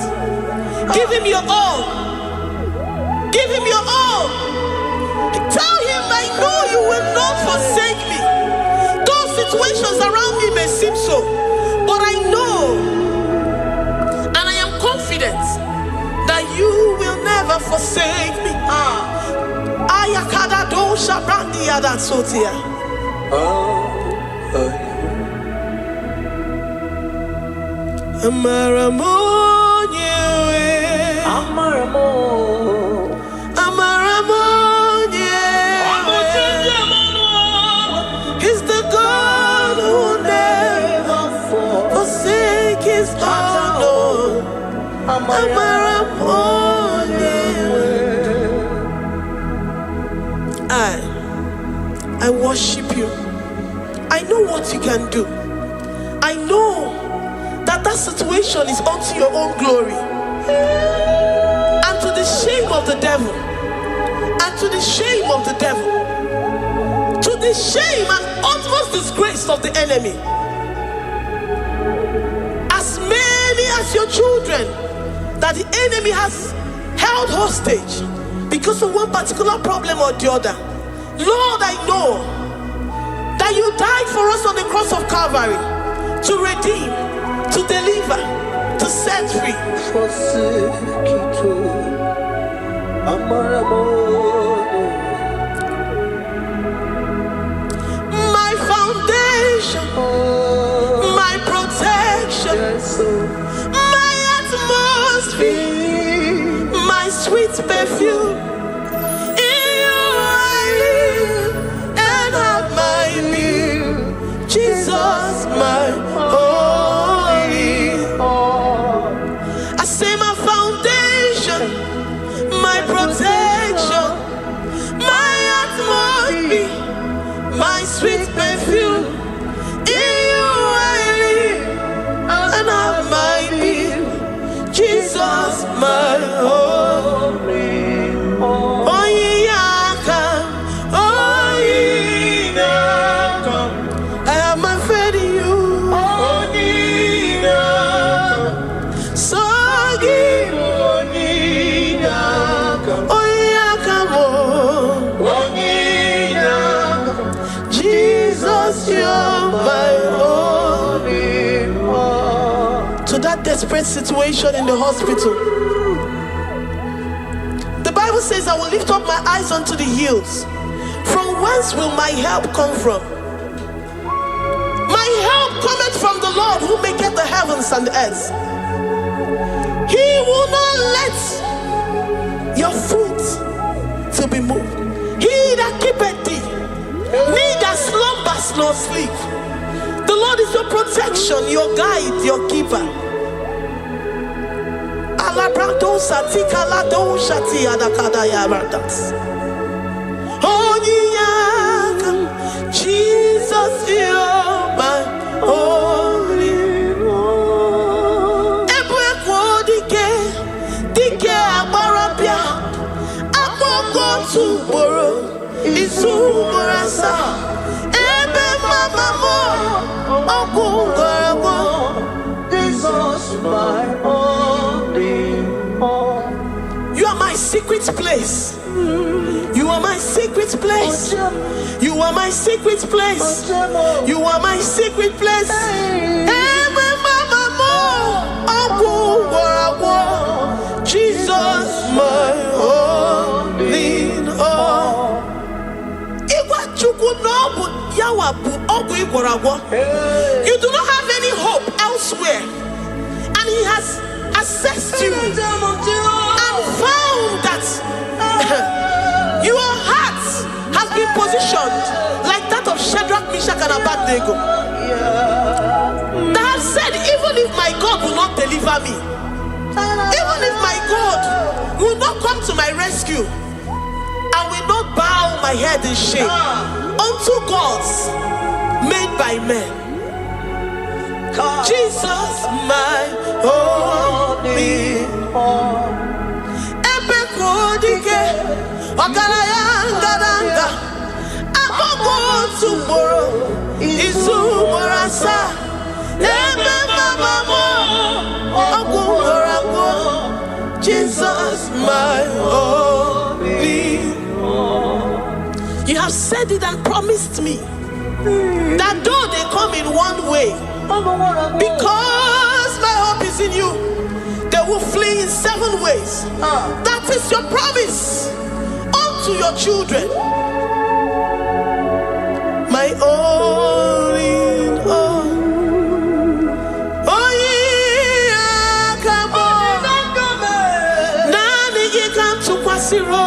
Give him your all. Give him your all. Tell him, I know you will not forsake me. Those situations around me may seem so, but I know and I am confident that you will never forsake me. Ayakada dosha brandi yada sotia. Amaramonyewe, Amaramonyewe. He's the God who never forsake his own. Amaramonyewe. I worship you. I know what you can do. I know that situation is unto your own glory. and to the shame of the devil, and to the shame of the devil, to the shame and utmost disgrace of the enemy. As many as your children that the enemy has held hostage because of one particular problem or the other, Lord, I know that you died for us on the cross of Calvary to redeem, to deliver, to set free. My foundation, my protection, my atmosphere, my sweet perfume. In you I live and have my being. Jesus, my holy. I say my foundation, my protection, my atmosphere, my sweet perfume. In you I live and have my being. Jesus, my holy. Oh, yeah, oh, yeah. I have my faith in you. So give. Oh, yeah, come on. Jesus, you're my holy. To that desperate situation in the hospital, the Bible says, I will lift up my eyes unto the hills. From whence will my help come from? My help cometh from the Lord who maketh the heavens and the earth. He will not let your foot to be moved. He that keepeth thee, neither slumbers nor sleep. The Lord is your protection, your guide, your keeper. Jesus, you're my holy. You are my secret place. You are my secret place. You are my secret place. You are my secret place. Jesus, my holy. You do not have any hope elsewhere, and he has assessed you and found that your heart has been positioned like that of Shadrach, Meshach, and Abednego, that have said, even if my God will not deliver me, even if my God will not come to my rescue, I will not bow my head in shame unto gods made by men. Jesus, my holy. Ebekodike, Ogalayanga, Agogo tomorrow, Izumorasa, Ebe Mama, Ogumorago. Jesus, my holy. You have said it and promised me that though they come in one way, because my hope is in you, they will flee in 7 ways. That is your promise unto your children. My only. Oh yeah, come on. Nani you come to Kwasiro.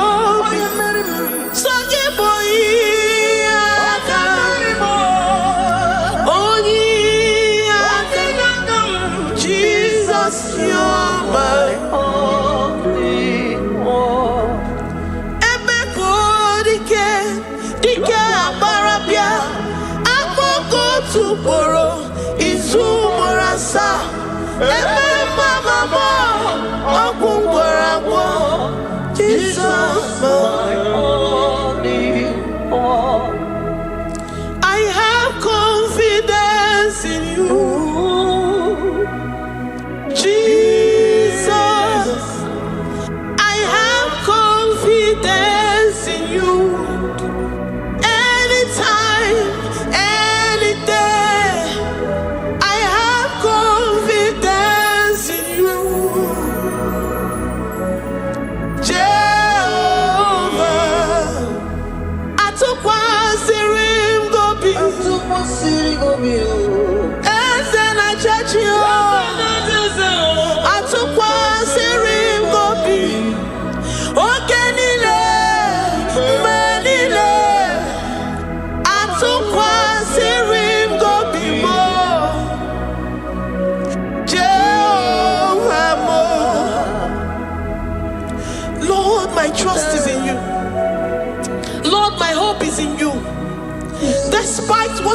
Jesus,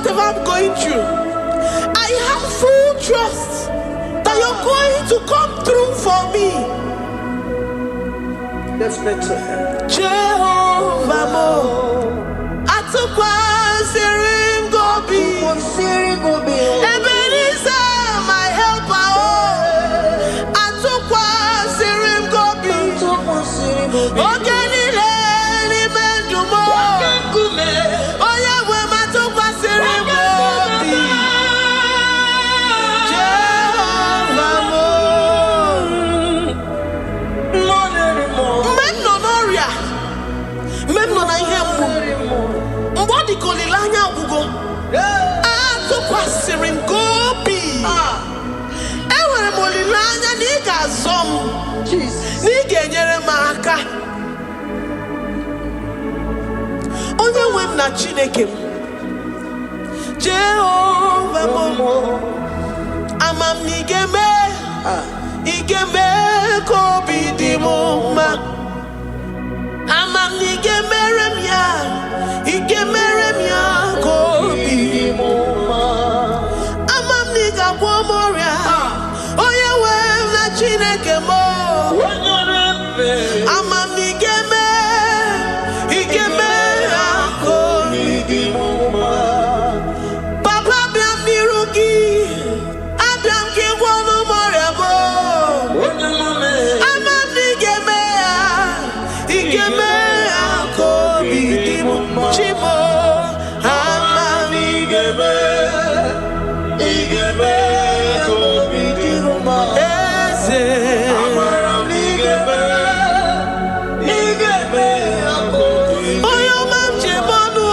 whatever I'm going through, I have full trust that you're going to come through for me. Let's make to him. Jehovah Mo, Atukwa Sirim Gobi, Ebenezer, my helper, Atukwa Sirim Gobi, Ogenile ni Mendumo, Oyawe Matukwa Sirim Gobi, Jehovah Mo, Memnonoria, Memnona Ihemu, Mbodi Kolilanya Bugo, Atukwa Sirim Gobi, Ewe Molilanya Niga Zom, Niga Nyere Maka, Onye wem na Chineke, Jehovah Mo, Amam Nigeme, Igeme Kobi Dimoma, Amam Nigeme Remya, Igeme Remya Kobi Dimoma, Amam Niga Womoria, Oye wem na Chineke Mo, Amam Nigeme, Igeme Kobi Dimoma, Papa Biam Nirugi, Adam Ki Wonu Morebo, Amam Nigeme, Igeme Kobi Dimoma, Chimo, Amam Nigeme, Igeme Kobi Dimoma, Eze, Amam Nigeme, Igeme Kobi, Oyo Mam Chemonu,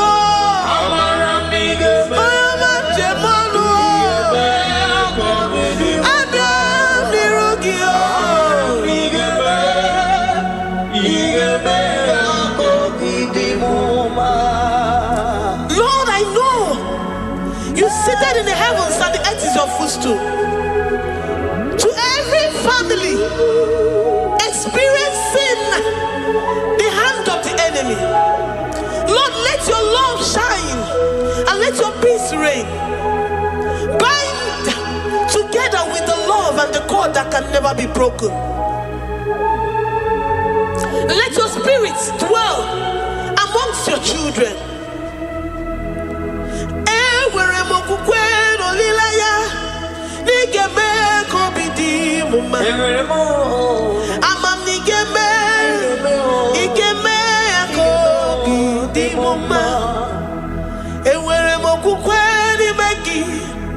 Amam Nigeme, Oyo Mam Chemonu, Adam Nirugi, Igeme, Igeme Kobi Dimoma. Lord, I know you seated in the heavens and the earth is your footstool. To every family experiencing the hand of the enemy, Lord, let your love shine and let your peace reign. Bind together with the love and the cord that can never be broken. Let your spirit dwell amongst your children. Ewere mokukwe no lilaya, nigeme kobi dimuma. Amam nigeme, igeme kobi dimuma. Ewere mokukwe ni megi,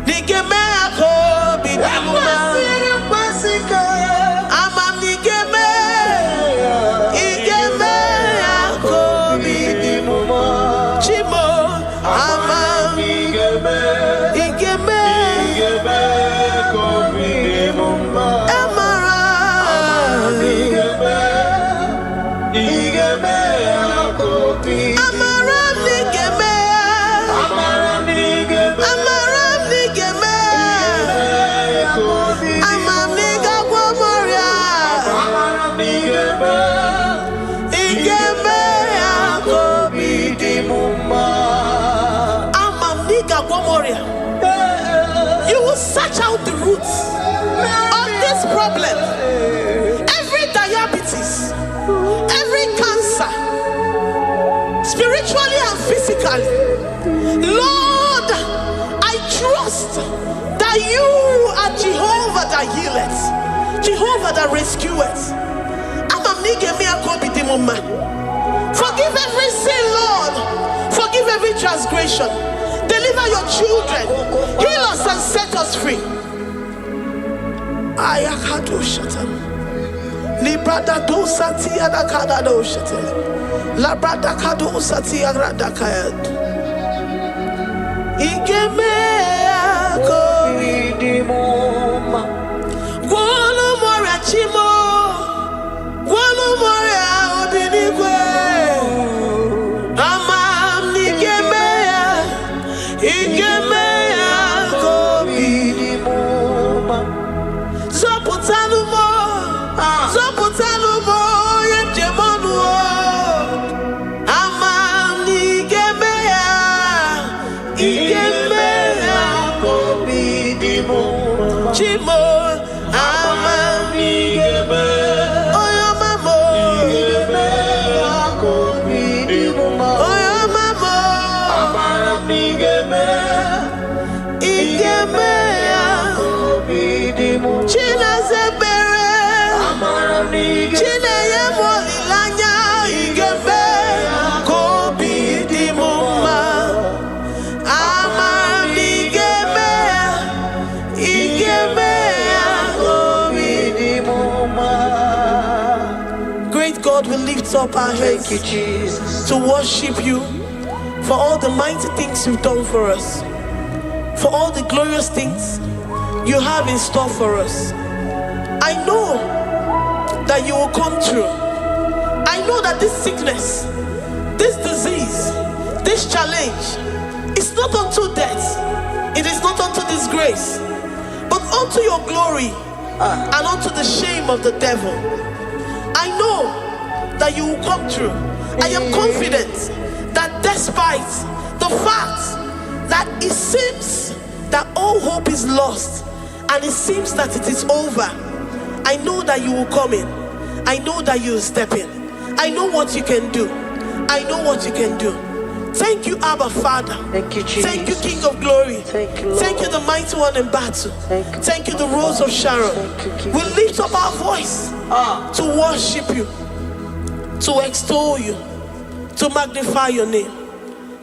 nigeme kobi dimuma. Amam nigeme, igeme kobi dimuma. Chimo, amam igeme Emara, Amaram nigeme, Amaram nigeme, Amam niga Gwamoria, Igeme Kobi Dimuma, Amam niga Gwamoria. You will search out the roots of this problem. Every diabetes, every cancer, spiritually and physically. Lord, I trust that you are Jehovah that healeth, Jehovah that rescueth. Forgive every sin, Lord. Forgive every transgression. Deliver your children. Heal us and set us free. Ayakado shatan. Librada do sati adakada do shatan. Labrada kado sati agrada kayad. Igeme akoridimoma. Gwano mora chimo. Gwano mora obinigwe. Amam nigeme. Igeme akoridimoma. Zoputanumo. Zoputanumo. Yemjemonu. Amam nigeme. Igeme God, we lift up our hands to worship you for all the mighty things you've done for us, for all the glorious things you have in store for us. I know that you will come through. I know that this sickness, this disease, this challenge is not unto death, it is not unto disgrace, but unto your glory and unto the shame of the devil. I know that you will come through. I am confident that despite the fact that it seems that all hope is lost and it seems that it is over, I know that you will come in. I know that you will step in. I know what you can do. I know what you can do. Thank you, Abba Father. Thank you, Jesus. Thank you, King of Glory. Thank you, Lord. Thank you, the mighty one in battle. Thank you, the Rose of Sharon. We lift up our voice to worship you, to extol you, to magnify your name.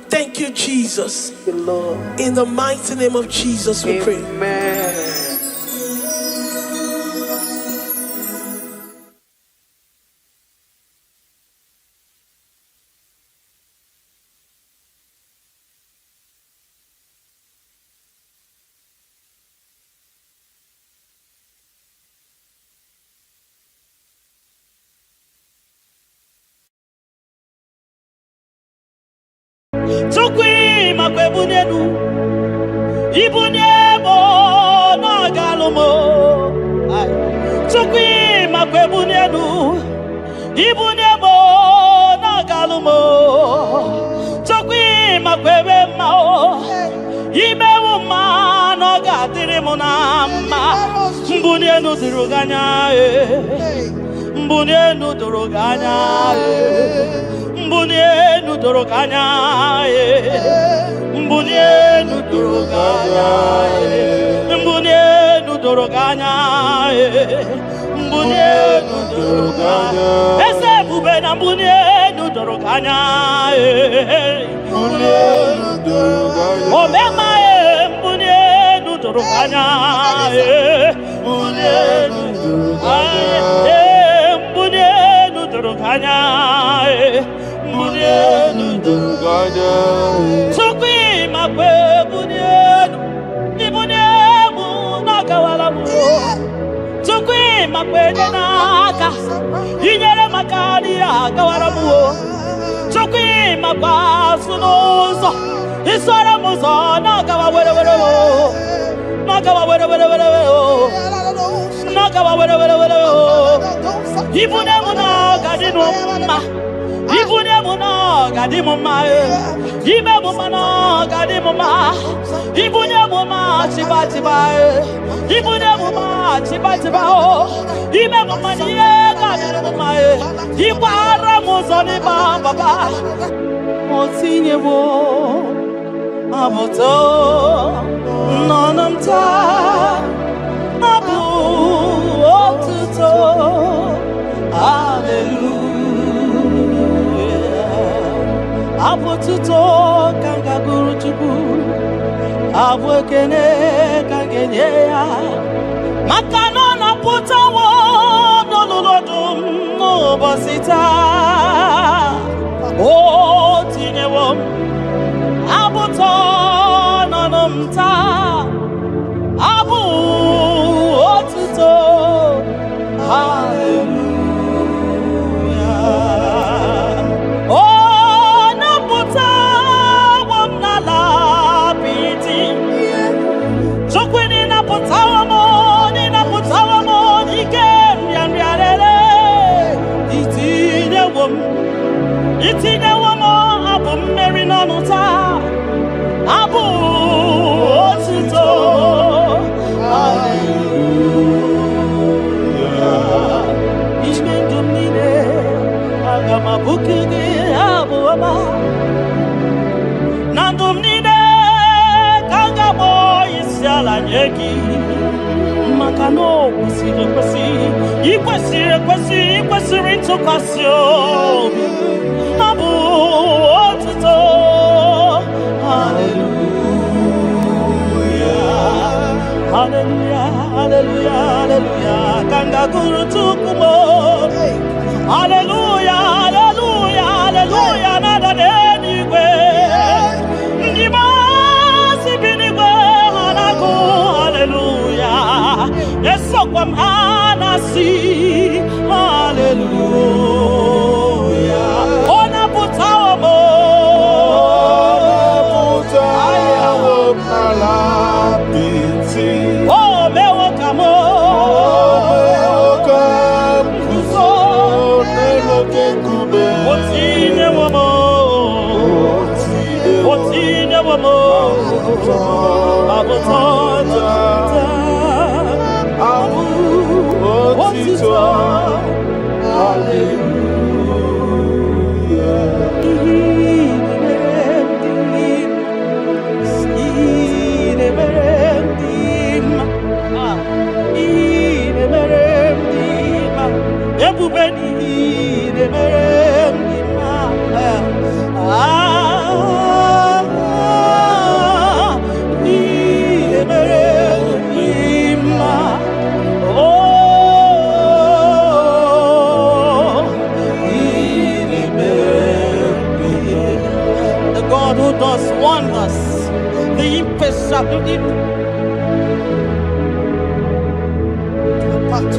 Thank you, Jesus. Thank you, Lord. In the mighty name of Jesus we pray. Amen. Tukwi makwebunenu Ibunemo na galumo Tukwi makwebunenu Ibunemo na galumo Tukwi makwebemao Imewu ma no gadirimu na ma Mbunenu diruganya Mbunenu diruganya Mbunenu doroganya Mbunenu doroganya Mbunenu doroganya Mbunenu doroganya Ese bube na mbunenu doroganya Mbunenu doroganya Omema mbunenu doroganya Mbunenu doroganya Mbunenu doroganya Tukwi makwebunenu Ibunemu nakawalamu Tukwi makwenenaka Inyere makani akawalamu Tukwi makwasunuzo Isora muzo nakawa were Nakawa were Nakawa were Ibunemu nakadinuma Ibunemu no gadimuma Ibemu no gadimuma Ibunemu ma chibatiba Ibunemu ma chibatiba Ibemu ma niye gadimuma Ibara muzoni baba Motinyewo Amoto Nonamta Abu Otuto Hallelujah Abotuto kanga guru chuku Abwekene kangenye ya Makano na putawo Nololodum no basita O tinewo Abuto nonomta Abu otuto Hallelujah Itine womo abu mmeri n'ọnụta Abu otuto Hallelujah, hallelujah, hallelujah. Kanga guru tukumo. Hallelujah, hallelujah, hallelujah. Nada denigwe. Ndimasi binigwe hanaku. Hallelujah. Yeso kwa mhanasi. Hallelujah. Ona putawa mo.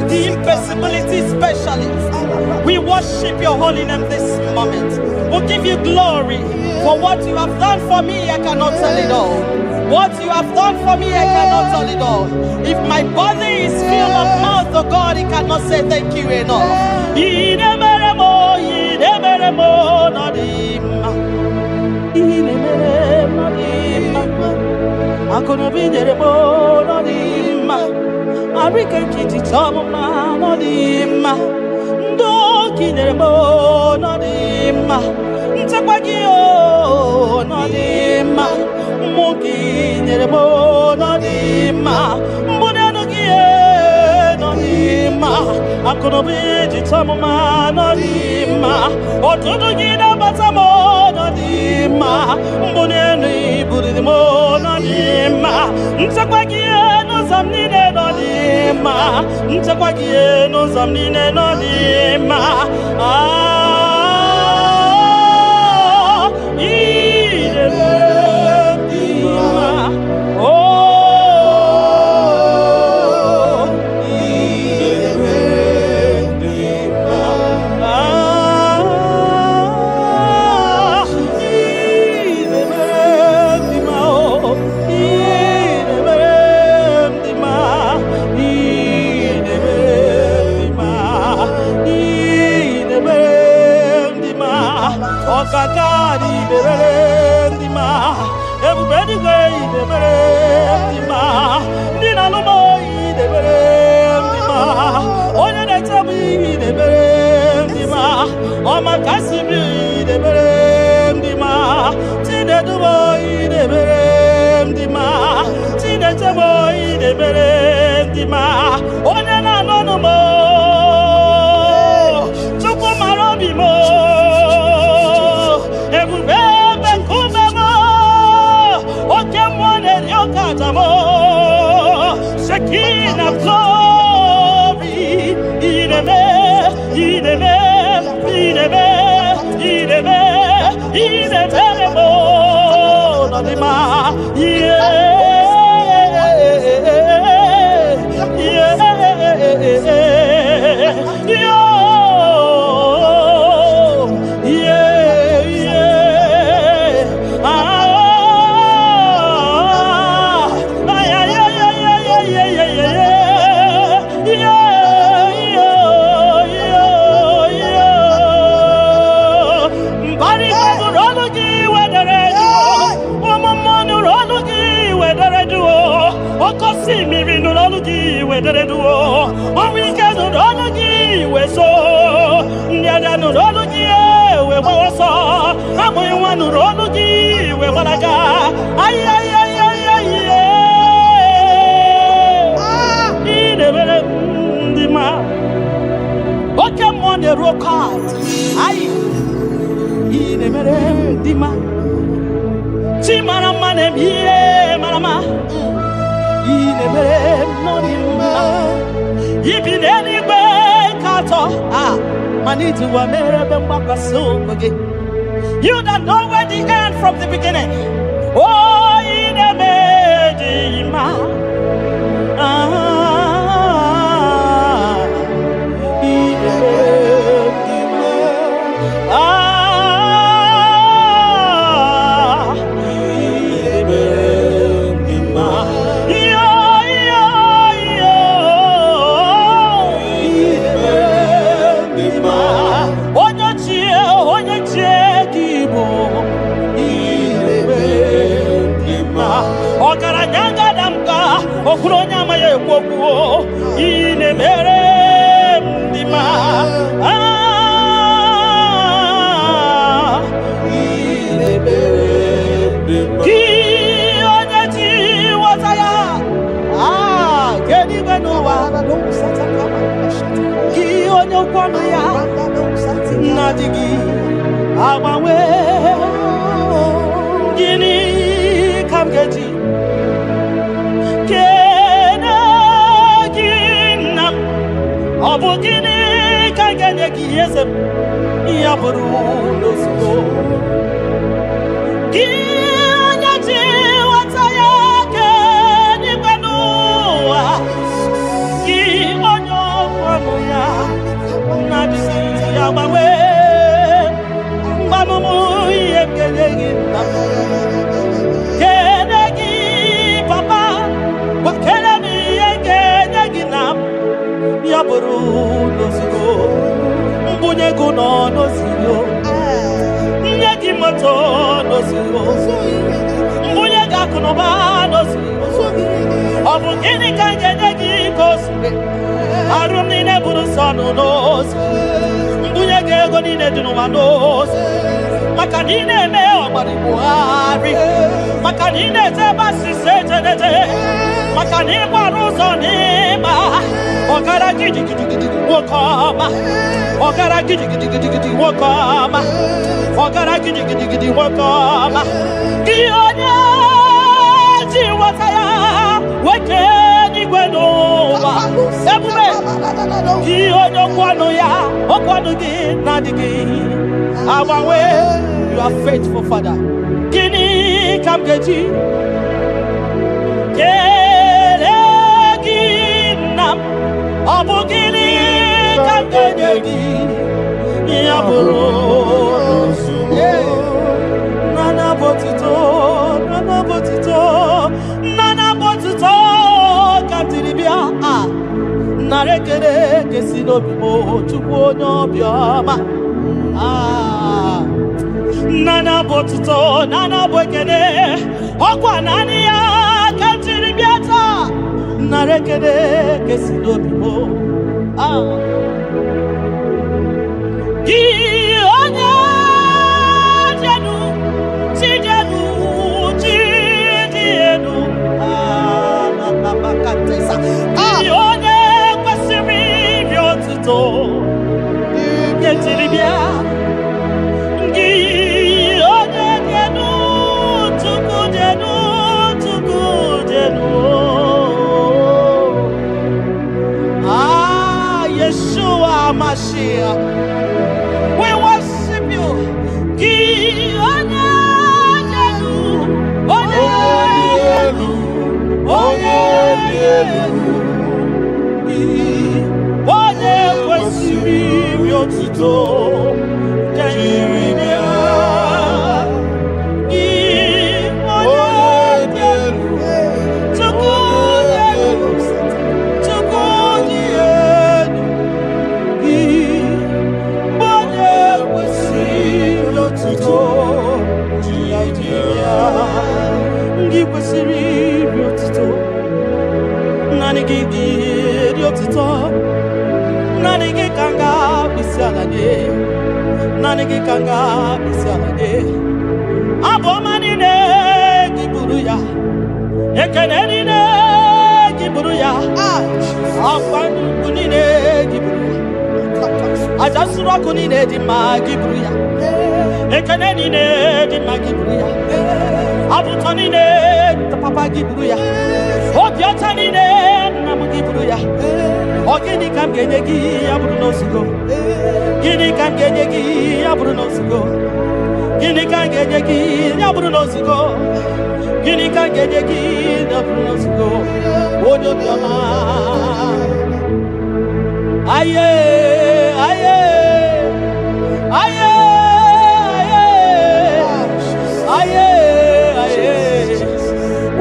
The impossibility specialist. We worship your holy name this moment. We'll give you glory for what you have done for me. I cannot tell it all. What you have done for me, I cannot tell it all. If my body is filled of mouth of God, he cannot say thank you enough. I'm gonna be there more on him. I reckon kitty tom on him. Don't kill them on him. Tapagio on him. Monkey near the bone on him. Monanogia on him. I'm gonna be the tom man on him. Or to the gina batamon on him. Monani put the moon on him. Ntakwagie no zamnine no dima. Ntakwagie no zamnine no dima. the rock out. Aye. In a mere dima. Timana manem ye manama. In a mere monima. If in any way, Kato. Ah, Manitu wa mere bembaka so again. You don't know where the end from the beginning. Oh, in a mere dima. Okuronya maye kwokuo ine mere ndima ine mere ndima ki onye ti wataya kedi beno wa na do sataka ki onye kwano ya na digi agbawe gini kamgeji Obugini kaganye kiyesem yaburu losuko Kianya ji wataya ke ni banua Ki onyo kwanu ya Nabisi ya bawe Mbamumu yekenegi Kenegi papa Wakenemi yekenegi nam Yaburu nozio, mbunye guno nozio, nyeki moto nozio, mbunye gakunoba nozio, obugini kange nyeki kosure, arumi ne buru sanu nozio, mbunye gego nine dunuma nozio, makanine me omari buhari, makanine te basi sejenete, makanine waruzo nima. Ogara gidi gidi gidi wakama. Ogara gidi gidi gidi gidi wakama. Ogara gidi gidi gidi wakama. Kionya jiwataya wekeni gwenowa. Ebume. Kionya kwano ya okwano gi nadigi. Awawe, you are faithful, Father. Kini kamgeji. Obugini kangenyegi yaburu nana botito kantiribia narekere kesinobimo chukwu nyobioma nana bokene okwa nani ya kantiribia ta narekere kesinobimo Onye jenu makatesa onye kwesịrị ibi otuto yetiribia onye jenu tuku jenu Yeshua Mashiach, we worship you. Nanigi kanga bisalade abomani ne giburuya ekeneni ne giburuya afani bunine giburuya Ajasura kunine di magibruya. Ekaneni ne di magibruya. Abutoni ne di papa gibruya. Obiotani ne namugibruya. Ogini kam genyegi abruno sugo. Gini kam genyegi abruno sugo. Gini kam genyegi abruno sugo. Gini kam genyegi abruno sugo. Odo biama. Aye, aye, aye, aye, aye, aye.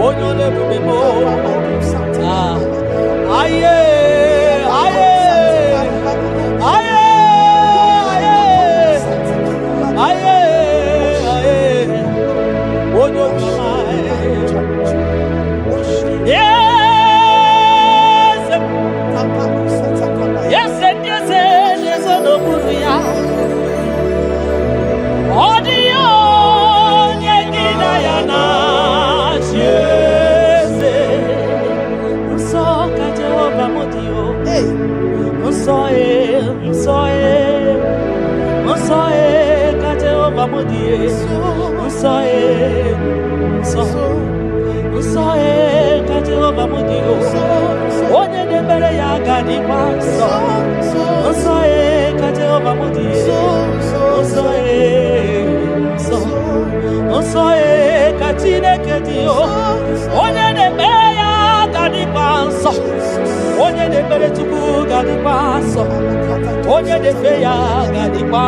Odo le bubemo. Aye, aye, aye, aye, aye, aye. Odo biama. Yeah. Yes, and yes, and yes, and no buria. Audio, Yagina Yana, yes, so Catova Modio, so Catova Modio, so Catova Modio, one de Berea Gadipa, so Catova Modio, so Catine Cadio, one de Berea Gadipa, one de Beretu Gadipa, one de Feya Gadipa,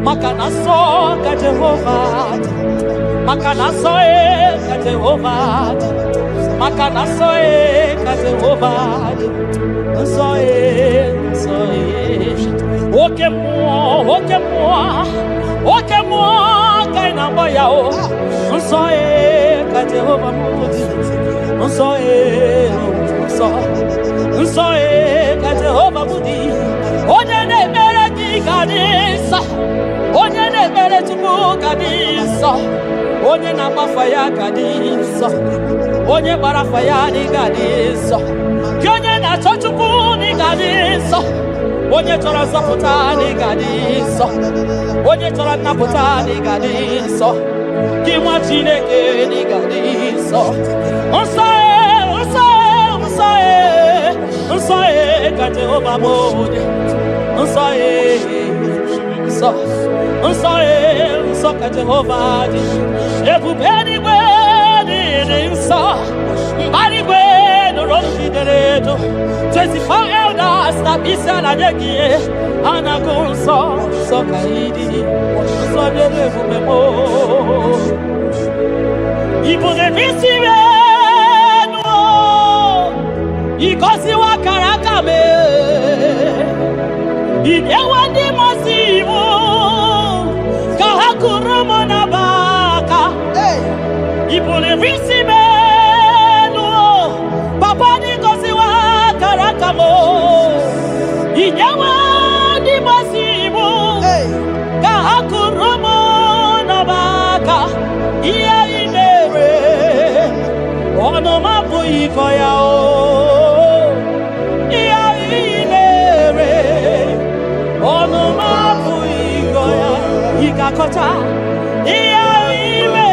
Macanaso Catehova, Macanasoe Catehova, Macanasoe Catehova, Oke moi, kaina boyao, Soe Catehova Modi, Soe Catehova Modi, Odene Bereti Gadisa, Odene Beretu Gadisa, Odena Bafaya Gadisa, Onye Barafaya ni Gadisa, Yonye na Chochuku ni Gadisa, Onye Tora Zaputa ni Gadisa, Onye Tora Naputa ni Gadisa, Kimwa Chineke ni Gadisa, Unsae Catehova Modi, Unsae Catehova, Everybody wedding so, Body wedding Roshi Dereto, 24 elders that be said again, Anagon so Kaidi, so the Revumemo. Ipo de Visive, Ikosi wa Karakame, Idewandi Masivo, Kahakurumo Nabaka, Ipo de Visive, Papa Nikosi wa Karakamo, Idewandi Masivo, Kahakurumo Nabaka, Iya Inere, Ono Mapu Ikoyao. Kota, iya iwe,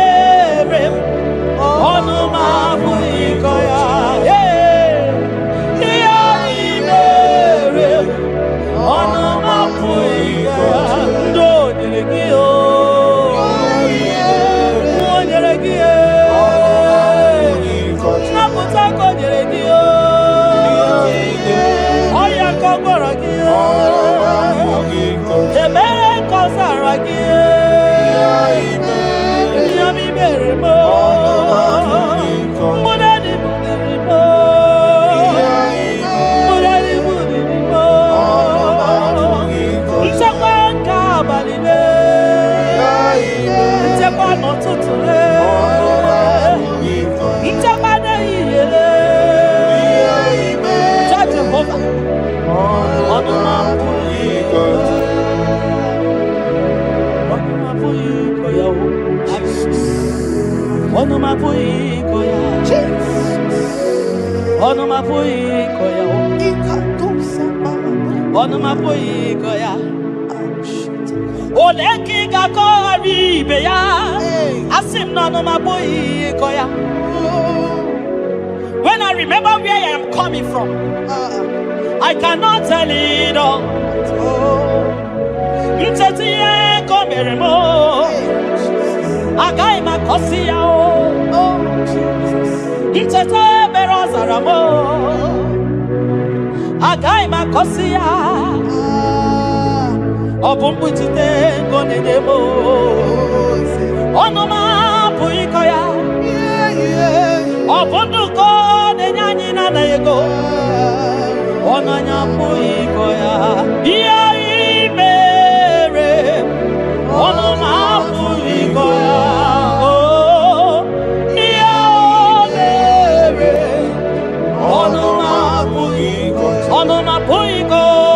onu mabu ikoya, iya iwe, onu mabu ikoya, ndo nyelegio, nyelegio, nakutako nyelegio, oya kogorogio, ebere kosaragio. Onumapoikoya. Oleki gakori beya. Asim nonumapoikoya. When I remember where I am coming from, I cannot tell it all. Mtetiye komeremo. Agai makosia o. Mtete berozaramo. Agai makosia. Obumbutite konedemo. Onoma puikoya. Obunduko nenyanyi na ego. Onanya puikoya. Iya imere. Onoma puikoya. Oh, iya imere. Onoma puikoya. Onoma puikoya.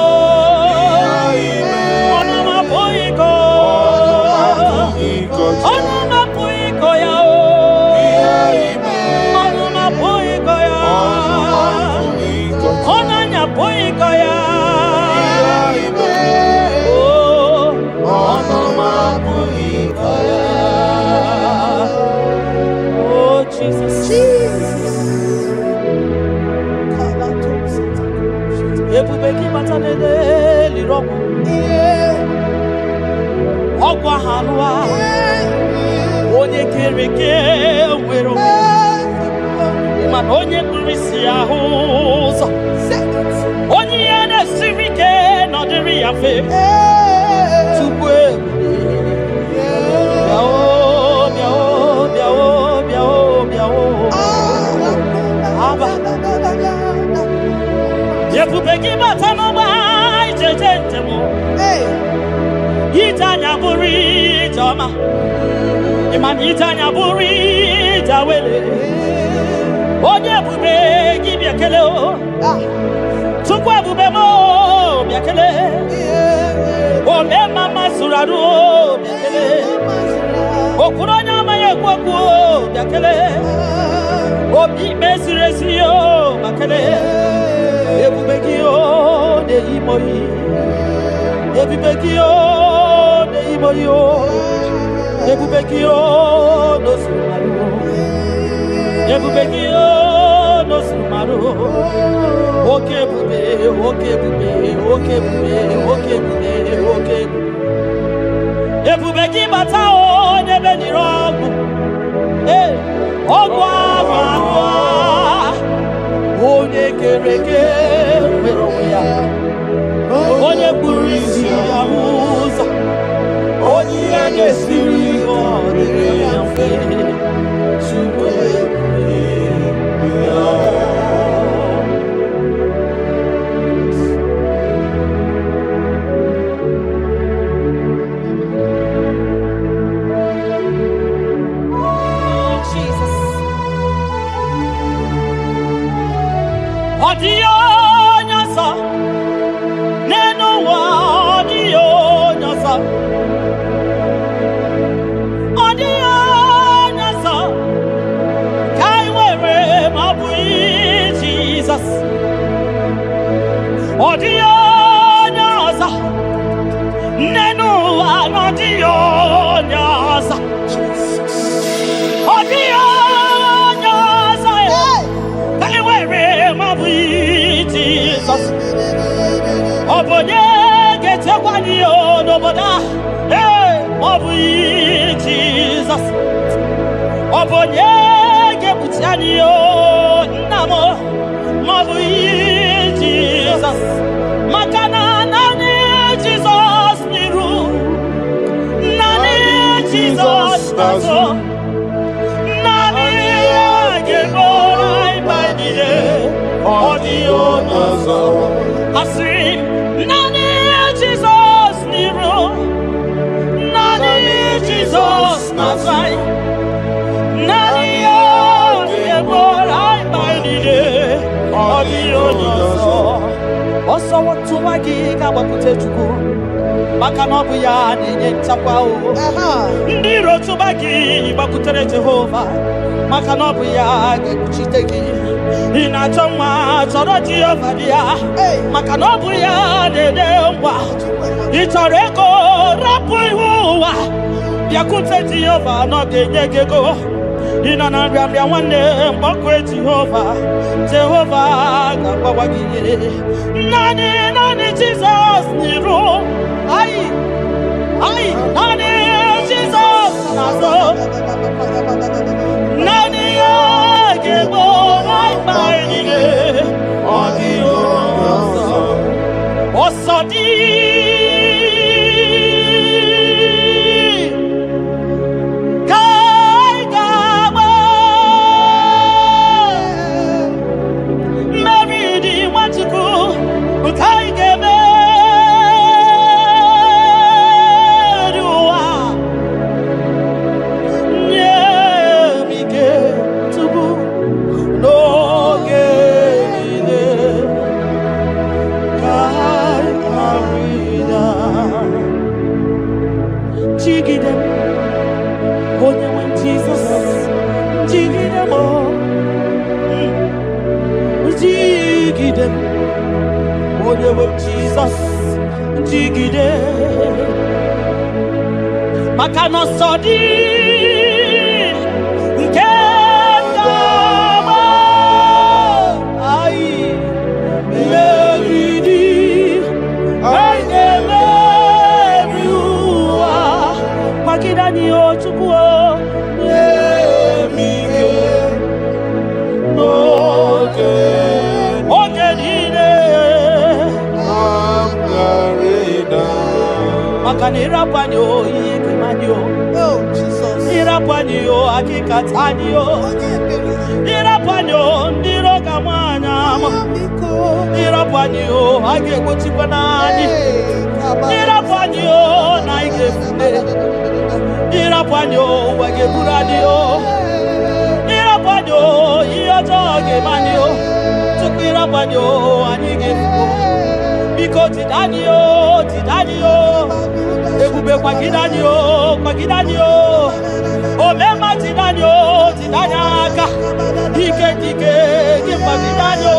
Ebubeki batanele lirobo. Ogwa halwa. Onye kereke wero. Man onye kurisi ahuza. Onye ene sirike no diri afe. Tukwe. Biao biao biao biao biao. Aba. Yekubeki batano ba ijejentemo. Itanya buri jama. Iman itanya buri jawele. Onye bube gibiakele o. Tukwa bube mo biakele. Ome mama suradu o biakele. Okuronya maye kwaku o biakele. Obi mesiresi o bakele. Ebubekio de imoyi. Ebubekio de imoyi. Ebubekio no sumaru. Ebubekio no sumaru. Okebube, okebube, okebube, okebube, okebube. Ebubeki batao nebe ni rogu. Ogwa vanwa. Onye kereke meroya. Onye kurisi amuza. Onye agesiri odere amfe. Super. Odio nyasa, neno wa odio nyasa, odio nyasa, kai wewe mabui Jesus, odio nyasa, neno wa odio nyasa, odio nyasa, kai wewe mabui Jesus. Obonye gete kwani o noboda. Mabui Jesus. Obonye gebutiani o namo. Mabui Jesus. Makana nani Jesus miru. Nani Jesus nazo. Nani gebora ibadile. Odio nazo. Asi nani Jesus niru. Nani Jesus nazai. Nani o gebora ibadile. Odio nazo. Oso watu wagi kabakute chuku. Makanobu ya ninye chakwa o. Ndiro tubagi bakutere Jehova. Makanobu ya gekuchiteki. Inachoma choro Jehovah dia maka na obu ya dede ngwa ichoro ego rapu ihuwa biakute Jehovah no genye go ina na mbia nwanne mgbakwe Jehovah ga-agbawa gị nani Jesus niru ai nani Jesus nazo nani IGBO Jesus, jigide, maka no sodi, nketama, ai, meridi, aigemeruwa, makidani ochukuo, emike, Makanirapani o yekemani o. Oh Jesus. Irapani o akikatani o. Irapani o ndiro kamwana mo. Irapani o agekotipani. Irapani o naigefune. Irapani o wageburani o. Irapani o iyotoge mani o. Tukirapani o anigefu. Biko tidani o. Ebube kwa kidani o. Omema tidani o. Tidani aka. Dike kimpa kidani o.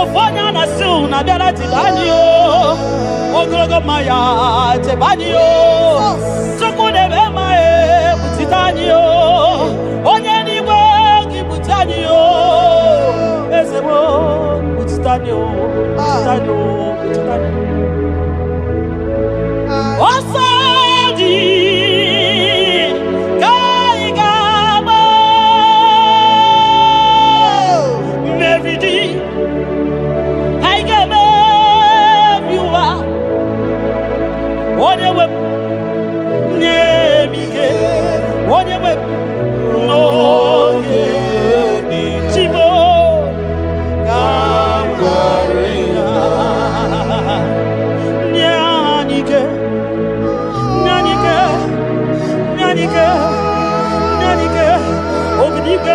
Ofonya na siu na dera tidani o. Oglogo maya tebani o. Sukune bema butitani o. Onye niwe kibutani o. Ezebo butitani o. Osadi Kaigama Meridi Haigame Biwa Onewe Nemige Onewe Noge Chibo Kamgarina Nyanike Obnike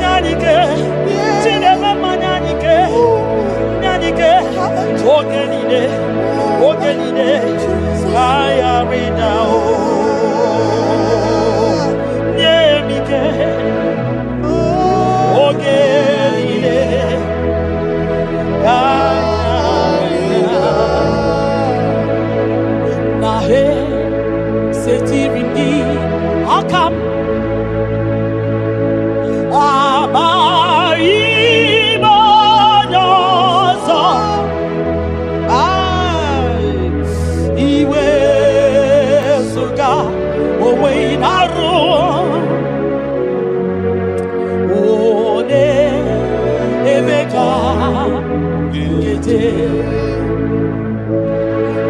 Nyanike Chinema Nyanike Ogenide Kaya Rida Nyemike Ogenide Kaya Rida Nahe Setirindi Akam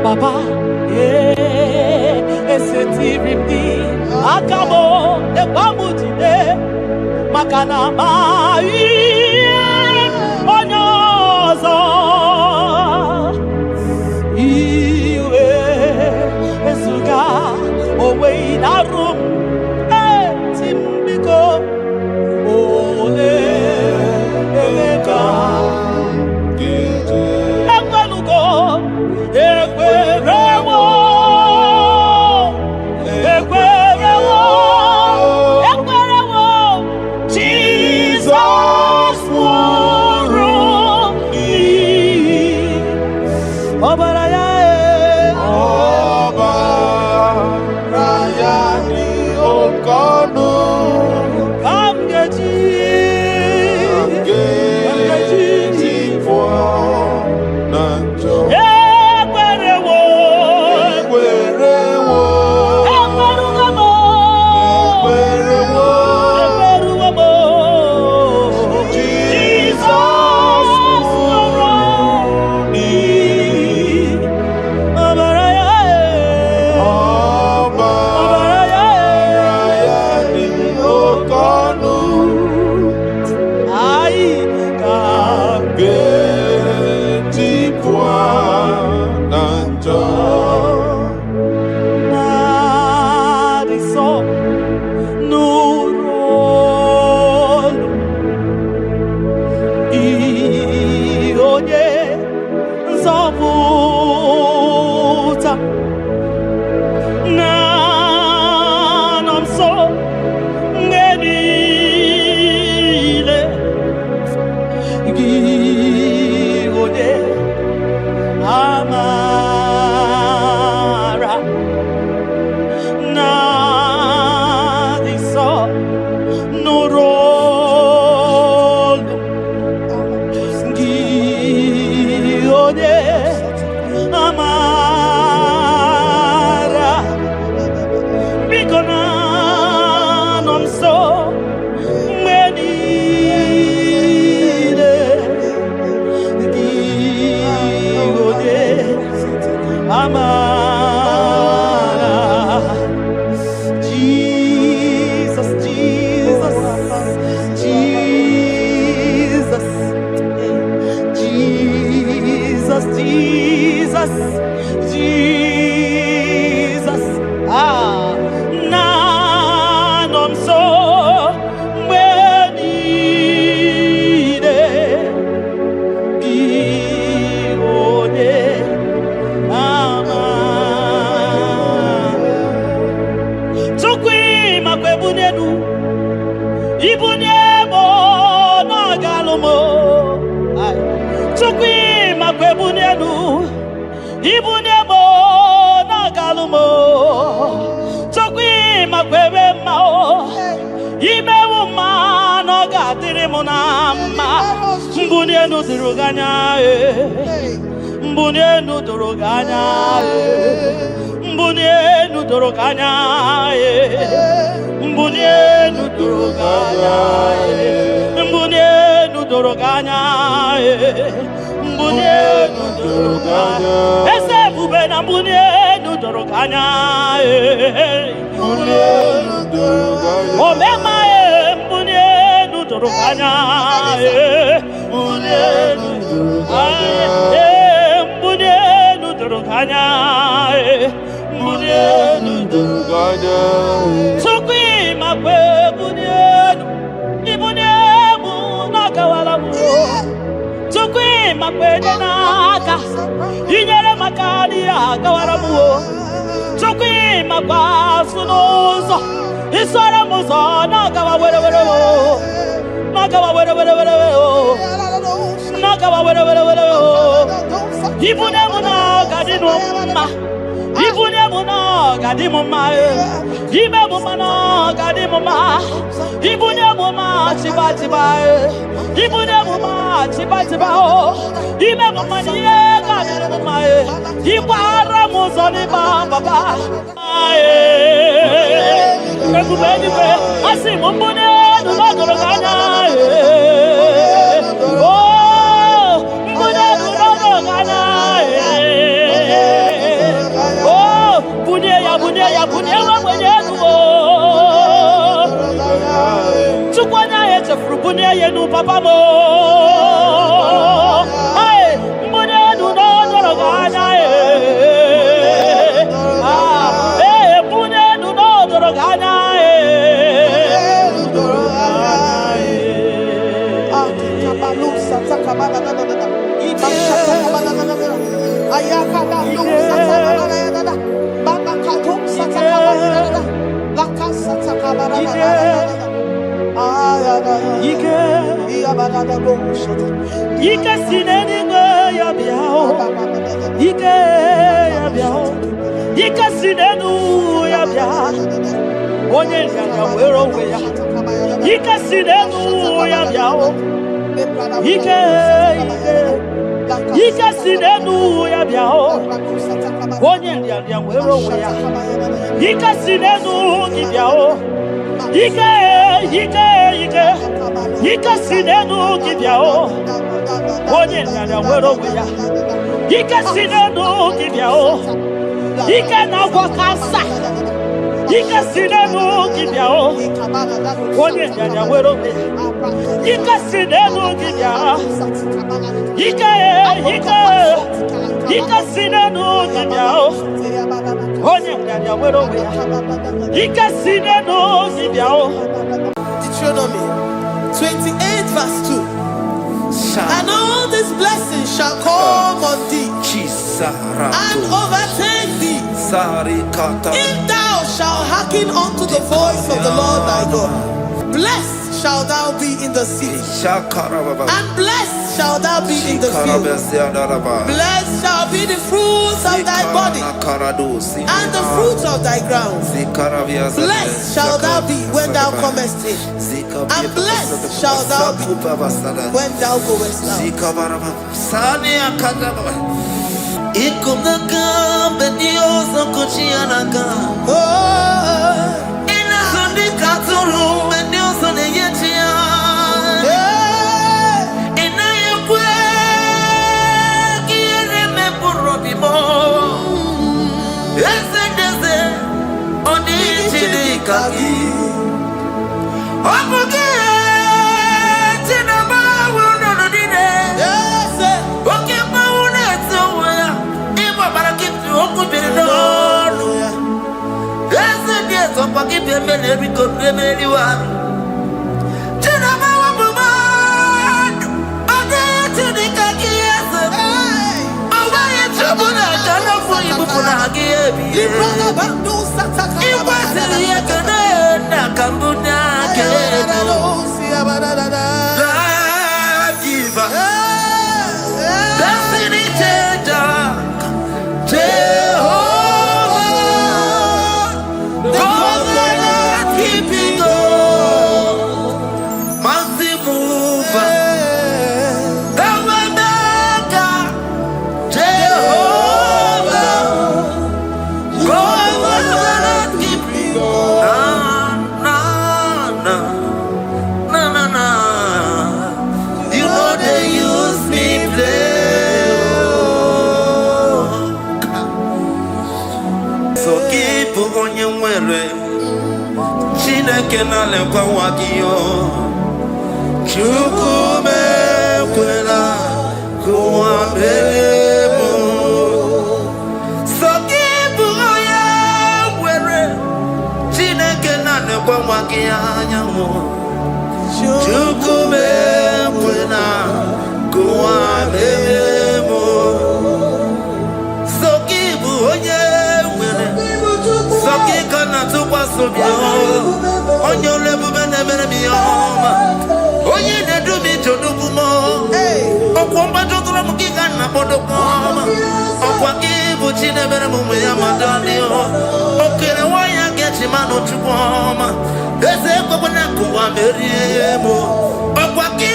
Papa, esetirindi akabo ebamutide makana mai onyozo iwe esuga owe inarum timbiko ole emeka Jesus Ikasinenu ya bia. Onye ya wero we ya. Ikasinenu ya bia. Ikasinenu ya bia. Onye ya wero we ya. Ikasinenu ya bia. Ikasinenu ya bia. Onye ya wero we ya. Ikasinenu ya bia. Ika na wakasa. Ika sinenu kibia o. Onye nyanya wero me. Ika sinenu kibia. Ika sinenu kibia o. Onye nyanya wero me. Ika sinenu kibia o. Deuteronomy 28 verse 2. And all these blessings shall come on thee and overtake thee if thou shalt hearken unto the voice of the Lord thy God. Blessed shalt thou be in the city, and blessed shalt thou be in the field. Blessed shall be the fruits of thy body, and the fruits of thy ground. Blessed shalt thou be when thou comest in, and blessed shalt thou be when thou goest out. Chineke na lekwa wagiyo Chukume kwela kuwa belemo Sokibu oya were Chineke na lekwa wagiyo Chukume kwela kuwa belemo Sokibu oya were Sokika na tukwa sobyo Onye olebube na-emere m ihe ọma onye na-edu m ije odugumo ọkwa mgbajọtụrụ m gị ka nna kpọdokwa ọma ọkwa gị bụ chi na-emere m ụmụ ya ma dọlị okere nwanyị ga-eji manụ chukwu ọma eze ekwekwe na nkụwa merie m ọkwa gị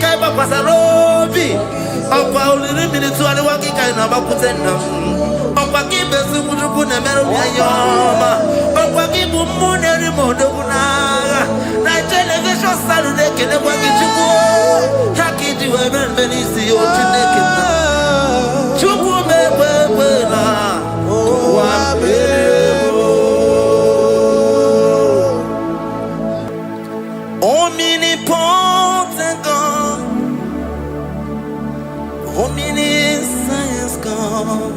ka ị gbakwasara obi ọkwa oliri mmiri tụgharịwa gị ka ị na-agbakwute nna m ọkwa gị bụ ezigbo chukwu na-emere m ya ọma ọkwa gị bụ mmụ na-eri m odogwu n'agha na televishọn salụ na-ekelekwa gị chukwu ha ka iji wee mere mbe n'isi ya otu na-ekele chukwu m ekwe ekwe na ụwa mere omnipotent God, omniscience God,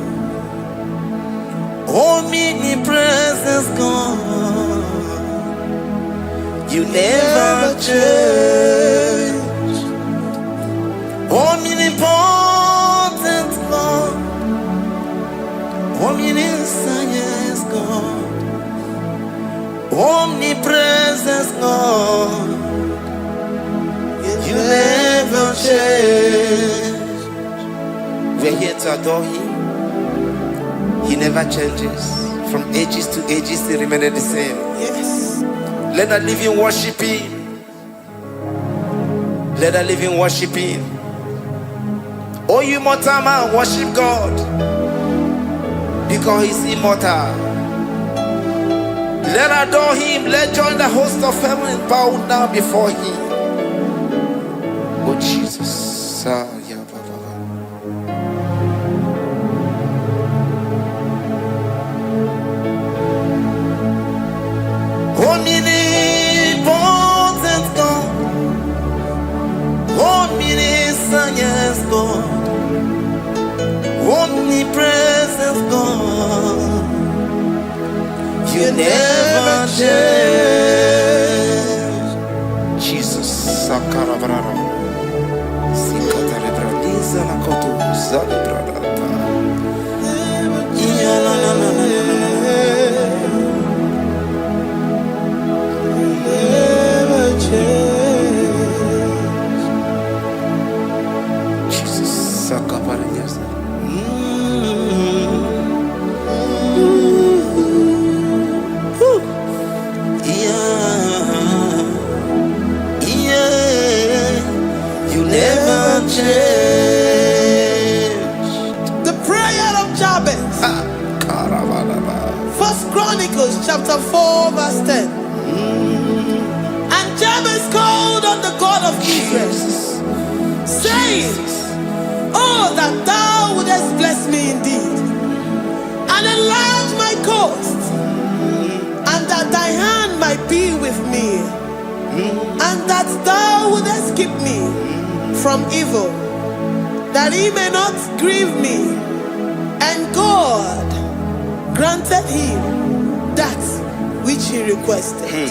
omnipresence God, you never change. Omnipotent God, omniscience God, omnipresence God, you never change. We're here to adore Him. He never changes. From ages to ages, they remain the same. Yes. Let the living worship Him. Let the living worship Him. Oh, you mortal man, worship God, because He's immortal. Let adore Him. Let join the host of heaven and bow down before Him. Oh Jesus. Omnipotent God, omniscient God, omnipresent God, you never change. Jesus, Sakarabrara, Sikatarebradiza Nakoto, Zalibrada, Never change. Jesus, Sakaparadias. You never change. The prayer of Jabez. First Chronicles chapter 4 verse 10. And Jabez called on the God of Israel, saying, oh, that thou wouldest bless me indeed, and enlarge my coast, and that thy hand might be with me, and that thou wouldest keep me from evil, that he may not grieve me. And God granted him that which he requested.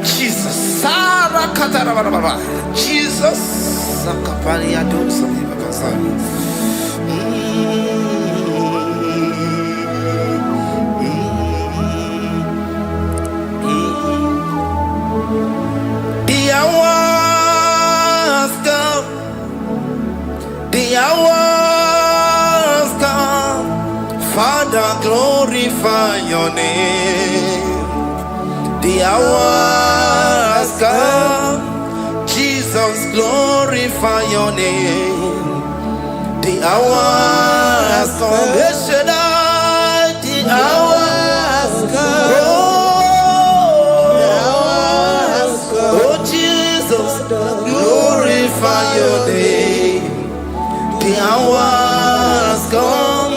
Jesus, Sarah Katarababa, Jesus, Sakaparia do something. The hours come, the hours come, Father, glorify your name. The hours come, Jesus, glorify your name. The hours come, Shaddai, the hours come. Oh Jesus, glorify your name. The hours come,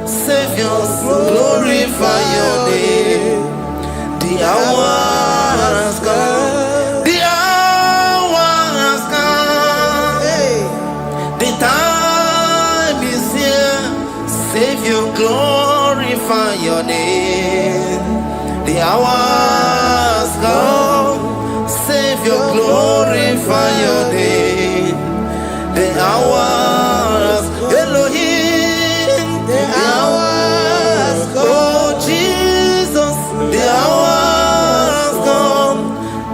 Savior, glorify your name. The hours come, the hours come. The time is here, Savior, glorify your name. The hours come, Savior, glorify your name. The hours, Elohim, the hours, oh Jesus, the hours come,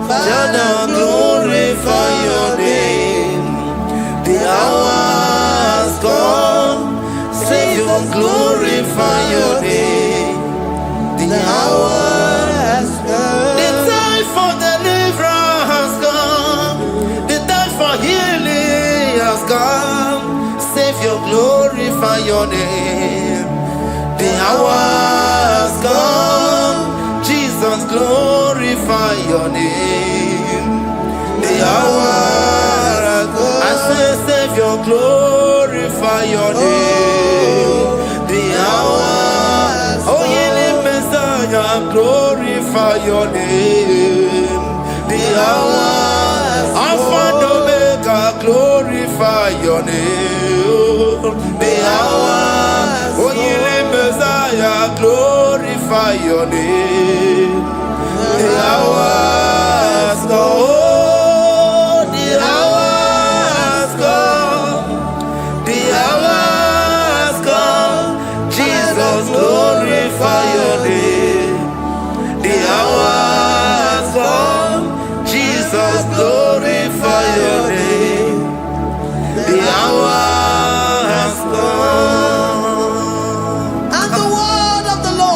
Father, glorify your name. The hours come, Savior, glorify your name. The hours come, the time for deliverance has come, the time for healing has come. Savior, glorify your name. The hours come, Jesus, glorify your name. The hours come, I say, Savior, glorify your name. The hours, oh, healing Messiah, glorify your name. The hours, Alpha and Omega, glorify your name. The hours, oh, healing Messiah, glorify your name. The hours come, oh, the hours come, the hours come, Jesus, glorify your name. The hours come, Jesus, glorify your name. The hours come. And the word of the Lord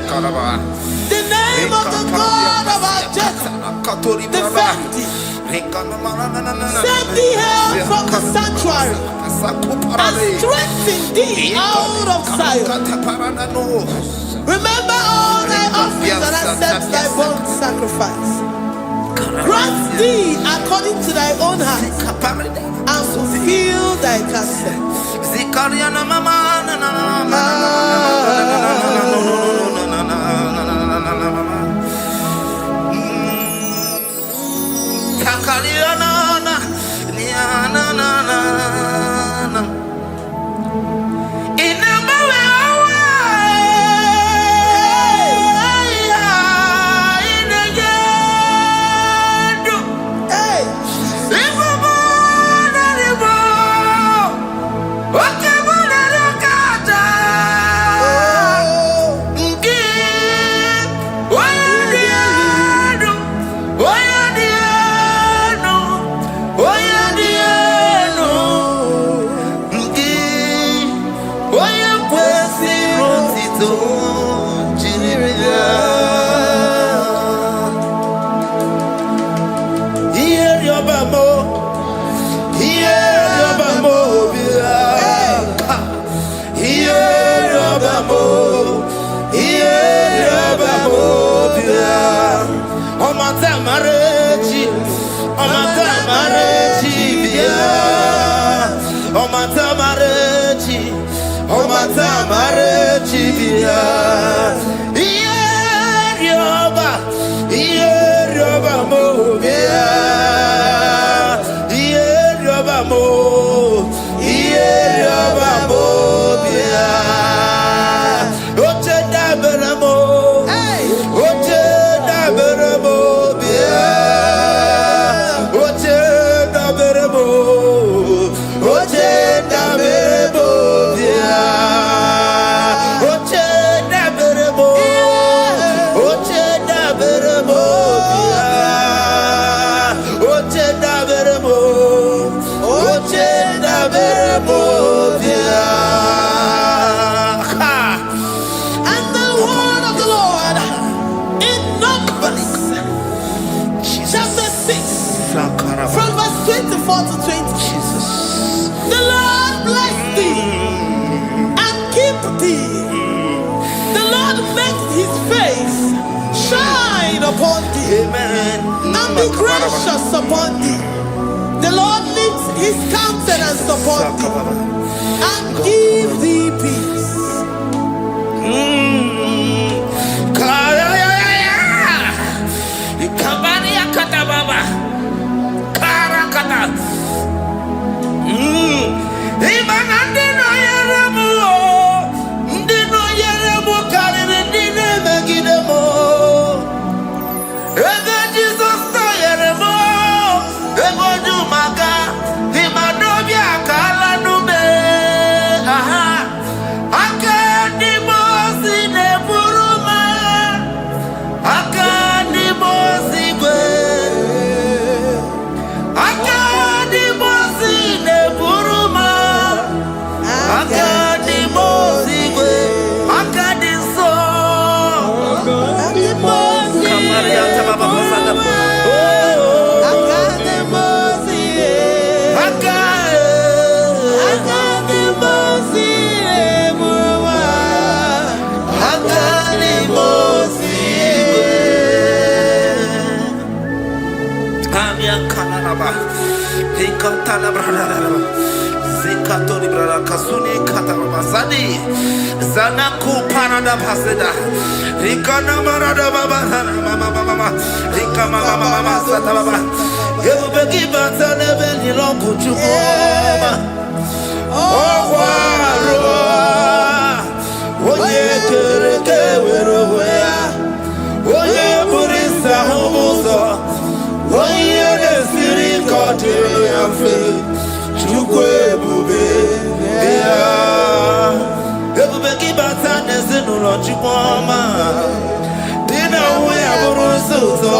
The name of the God of our Jacob, defend thee. Send thee help from the sanctuary, and strengthen thee out of Zion. Remember all thy offerings and accept thy burnt sacrifice. Grant thee according to thy own heart, and fulfill thy counsel. Gracious upon thee. The Lord lifts his countenance upon thee and give thee peace. Zanaku parada paseda Rikana marada baba mama Rikama mama sata baba Yebeki bata nebeni longu chukoma Okwaro Oye kereke weroya Oye burisa humuso Oye nesiri kote yafe Chukwe bube Ebubeki bata nezinu lo chukwoma Dina uwe aburu suto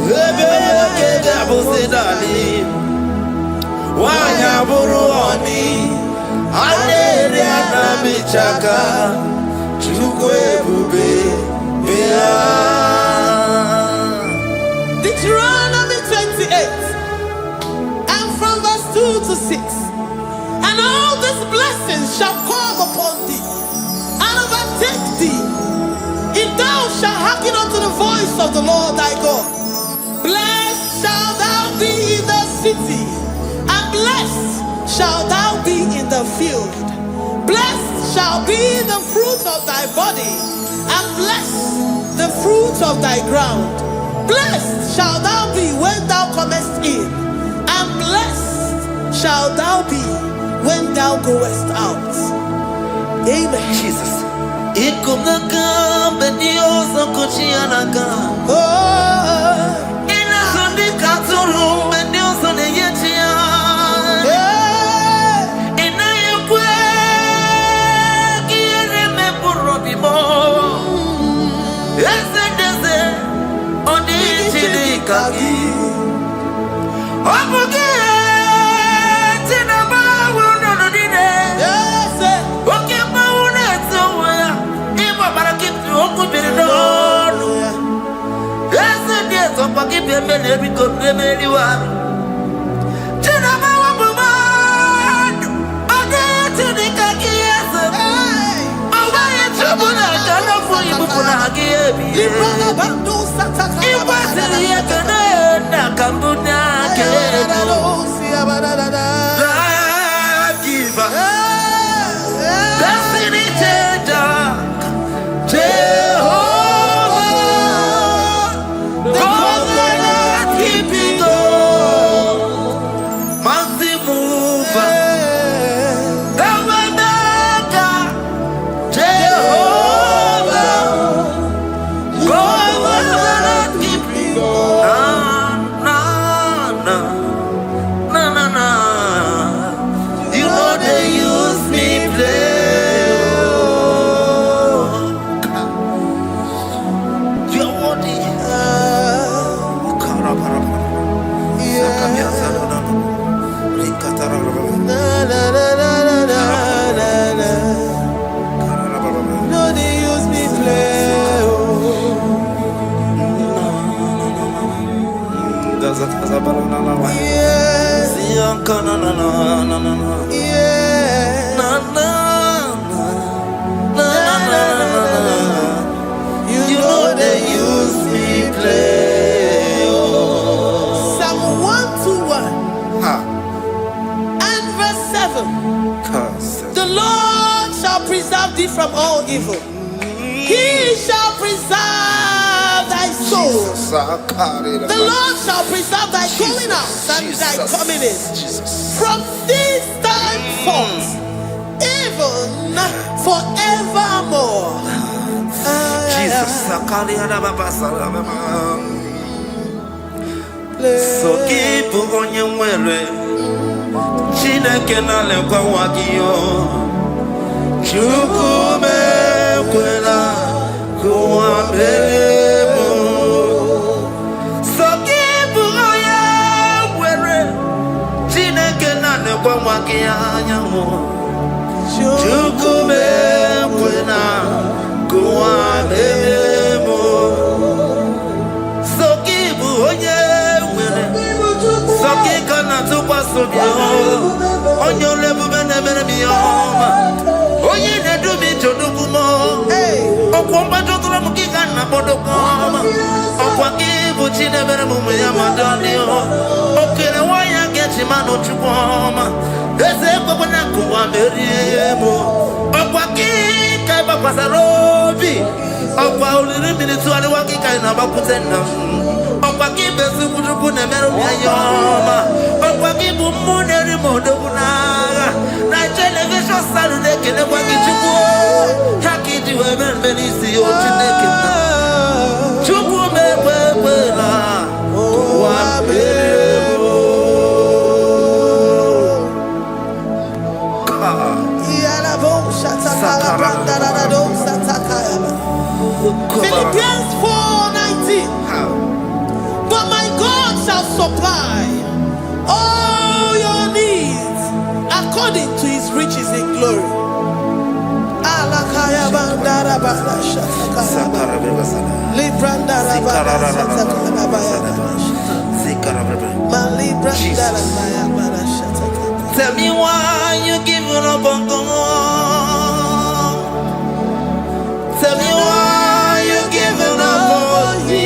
Ebeke gabusi dali Wanya buru oni Aderi anabichaka Deuteronomy 28 and from verse 2 to 6. And all these blessings shall come upon thee and overtake thee, if thou shalt hearken unto the voice of the Lord thy God. Blessed shalt thou be in the city, and blessed shalt thou be in the field. Blessed shall be the fruit of thy body, and blessed the fruit of thy ground. Blessed shalt thou be when thou comest in, and blessed shalt thou be when thou goest out. Amen. Jesus. From all evil, he shall preserve thy soul. The Lord shall preserve thy going out and thy coming in from this time forth, even forevermore. So keep on your way. Chineke na lekwa wagio. Chukume kwela kuambelemo. Sokibu oya were. Chineke na lekwa wagianyamo. Chukume kwela kuambelemo. Sokibu oya were. Sokika na tukwa sobio. Onyo lebu bene bene miyoma. Oye ne do mi jodugumo. Okwomba jodura mukika na bodokoma. Okwakibu chine bere mumu ya madalio. Okere waya gechi mano chukoma. Eze kwa na kuwa meriemo. Okwakika iba kwa sarobi. Okwa uliri militu ali wakika inabakutena. Okwakibe sukujuku ne meru ya yoma. Okwakibu muneri modogunaga. Na television Saturday kene kwa kichuku. Haki diwe menisi yo chineke na. Chuku mepepe na. Kuwa meremo. Philippians 4:19. But my God shall supply all your needs according to his riches in glory. Tell me why you giving up on God. Tell me why you giving up on me.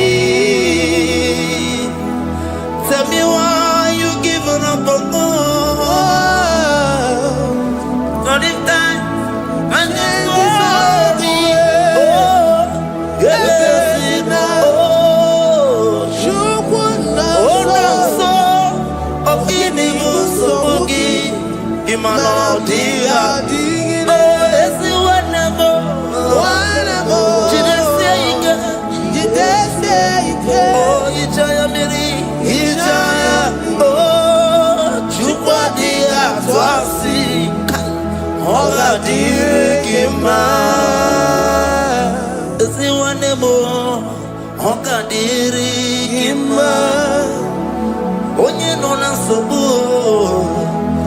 Tell me why you giving up on God. Not in time, and then sorry. Oh, onye nọ na nsogbu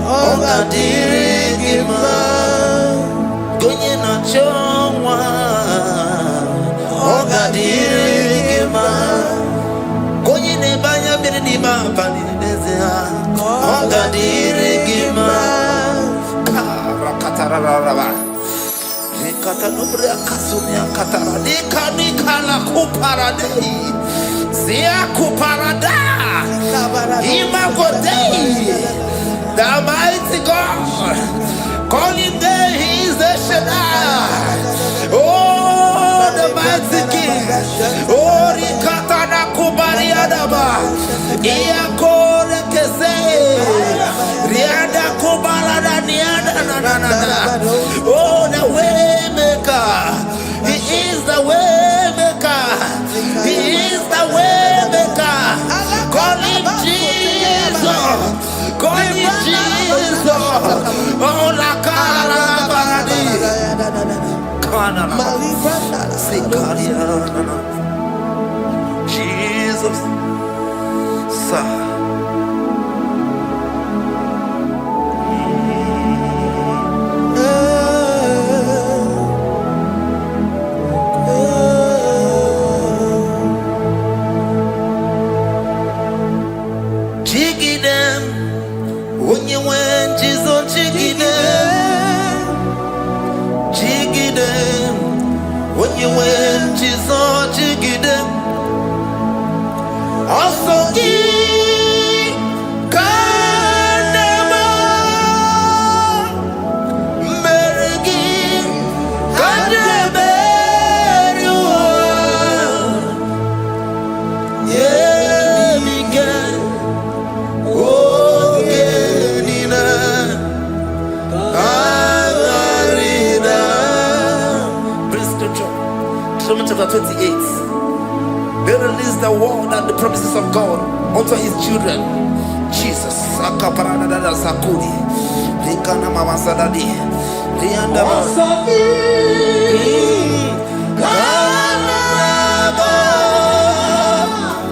ọ ga-adịrị gị mma, onye na-achọ nwa ọ ga-adịrị gị mma, onye na-ebe anya mmiri n'ime abalị n'ezie ọ ga-adịrị gị mma. Kata nubre akasumia katara nika la kuparadei zia kuparada imagodei. The mighty God, calling day, He is the Shaddai. Oh, the mighty King. Oh, rikatana kubariadaba iakore kese riada kubalada niada na. Oh, the way maker. He is the way maker. He is the way maker. Call Him Jesus. Call Him Jesus. Oh, la cara baradi. Kana Jesus. Sir. Chapter 28. They release the word and the promises of God unto His children. Jesus. Akaparadada sakudi. Likana mama sadadi. Lianda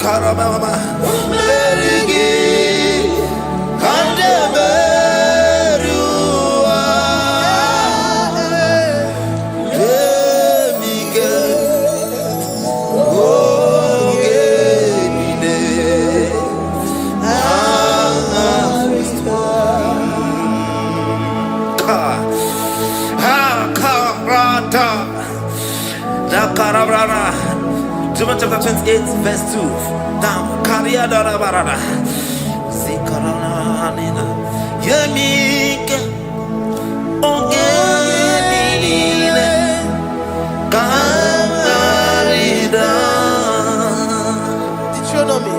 Karababa. Merigi. Chapter 28, verse 2. Down. Kariada barada. Zikarana nina. Yemike. Ongenile. Karida. Deuteronomy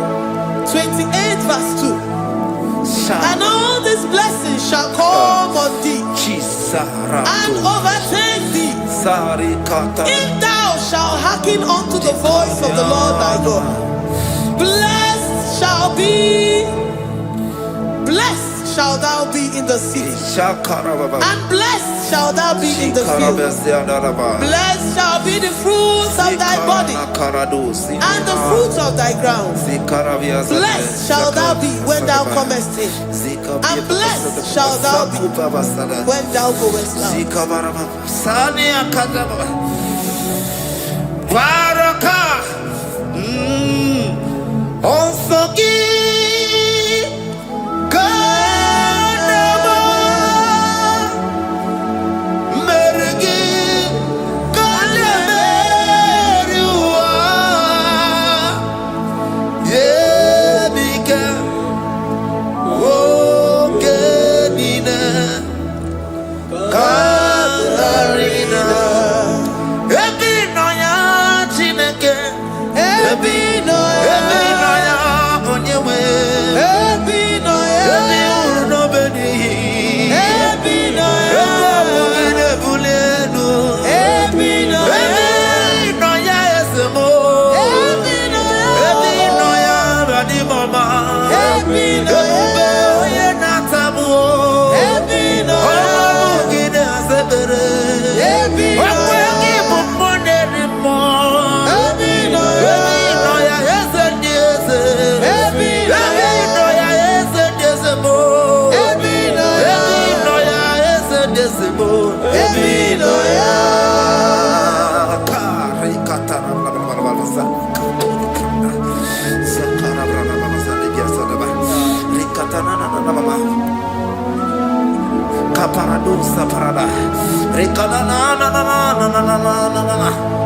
28, verse 2. And all these blessings shall come on thee and overtake thee, if thou shalt hearken unto the voice of the Lord thy God. Blessed shall thou be in the city, and blessed shall thou be in the field. Blessed shall be the fruits of thy body, and the fruits of thy ground. Blessed shall thou be when thou comest in, and blessed shall thou be when thou goest out.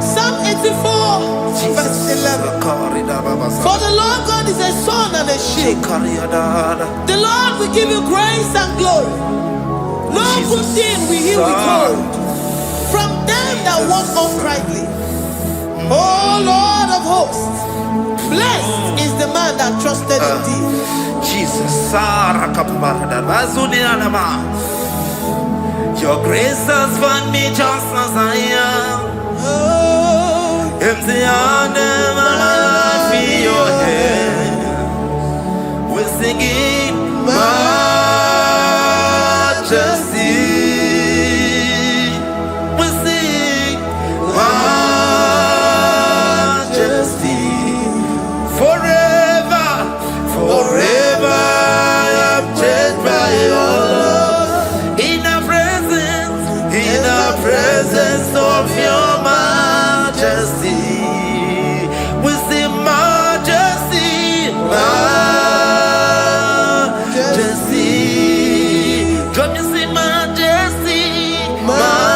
Psalm 84, verse 11. For the Lord God is a sun and a shield. The Lord will give you grace and glory. No good thing will he withhold from them that walk uprightly. O Lord of hosts, blessed is the man that trusted in thee. Jesus, your grace has found me just as I am. Empty handed, I feel your hand. We're singing majesty. We sing majesty. Forever, forever I'm changed by your love. In the presence of your majesty, we see majesty, majesty. Drop you see majesty, majesty.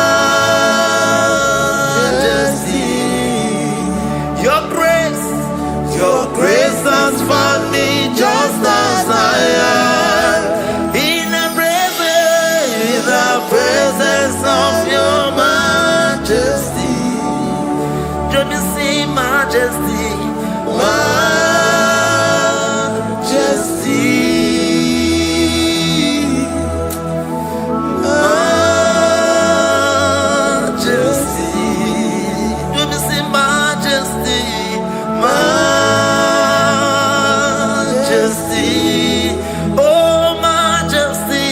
Your grace has found me just as I am. In the presence of your majesty, let me see majesty, majesty, majesty. Let me see majesty, majesty. Oh, majesty.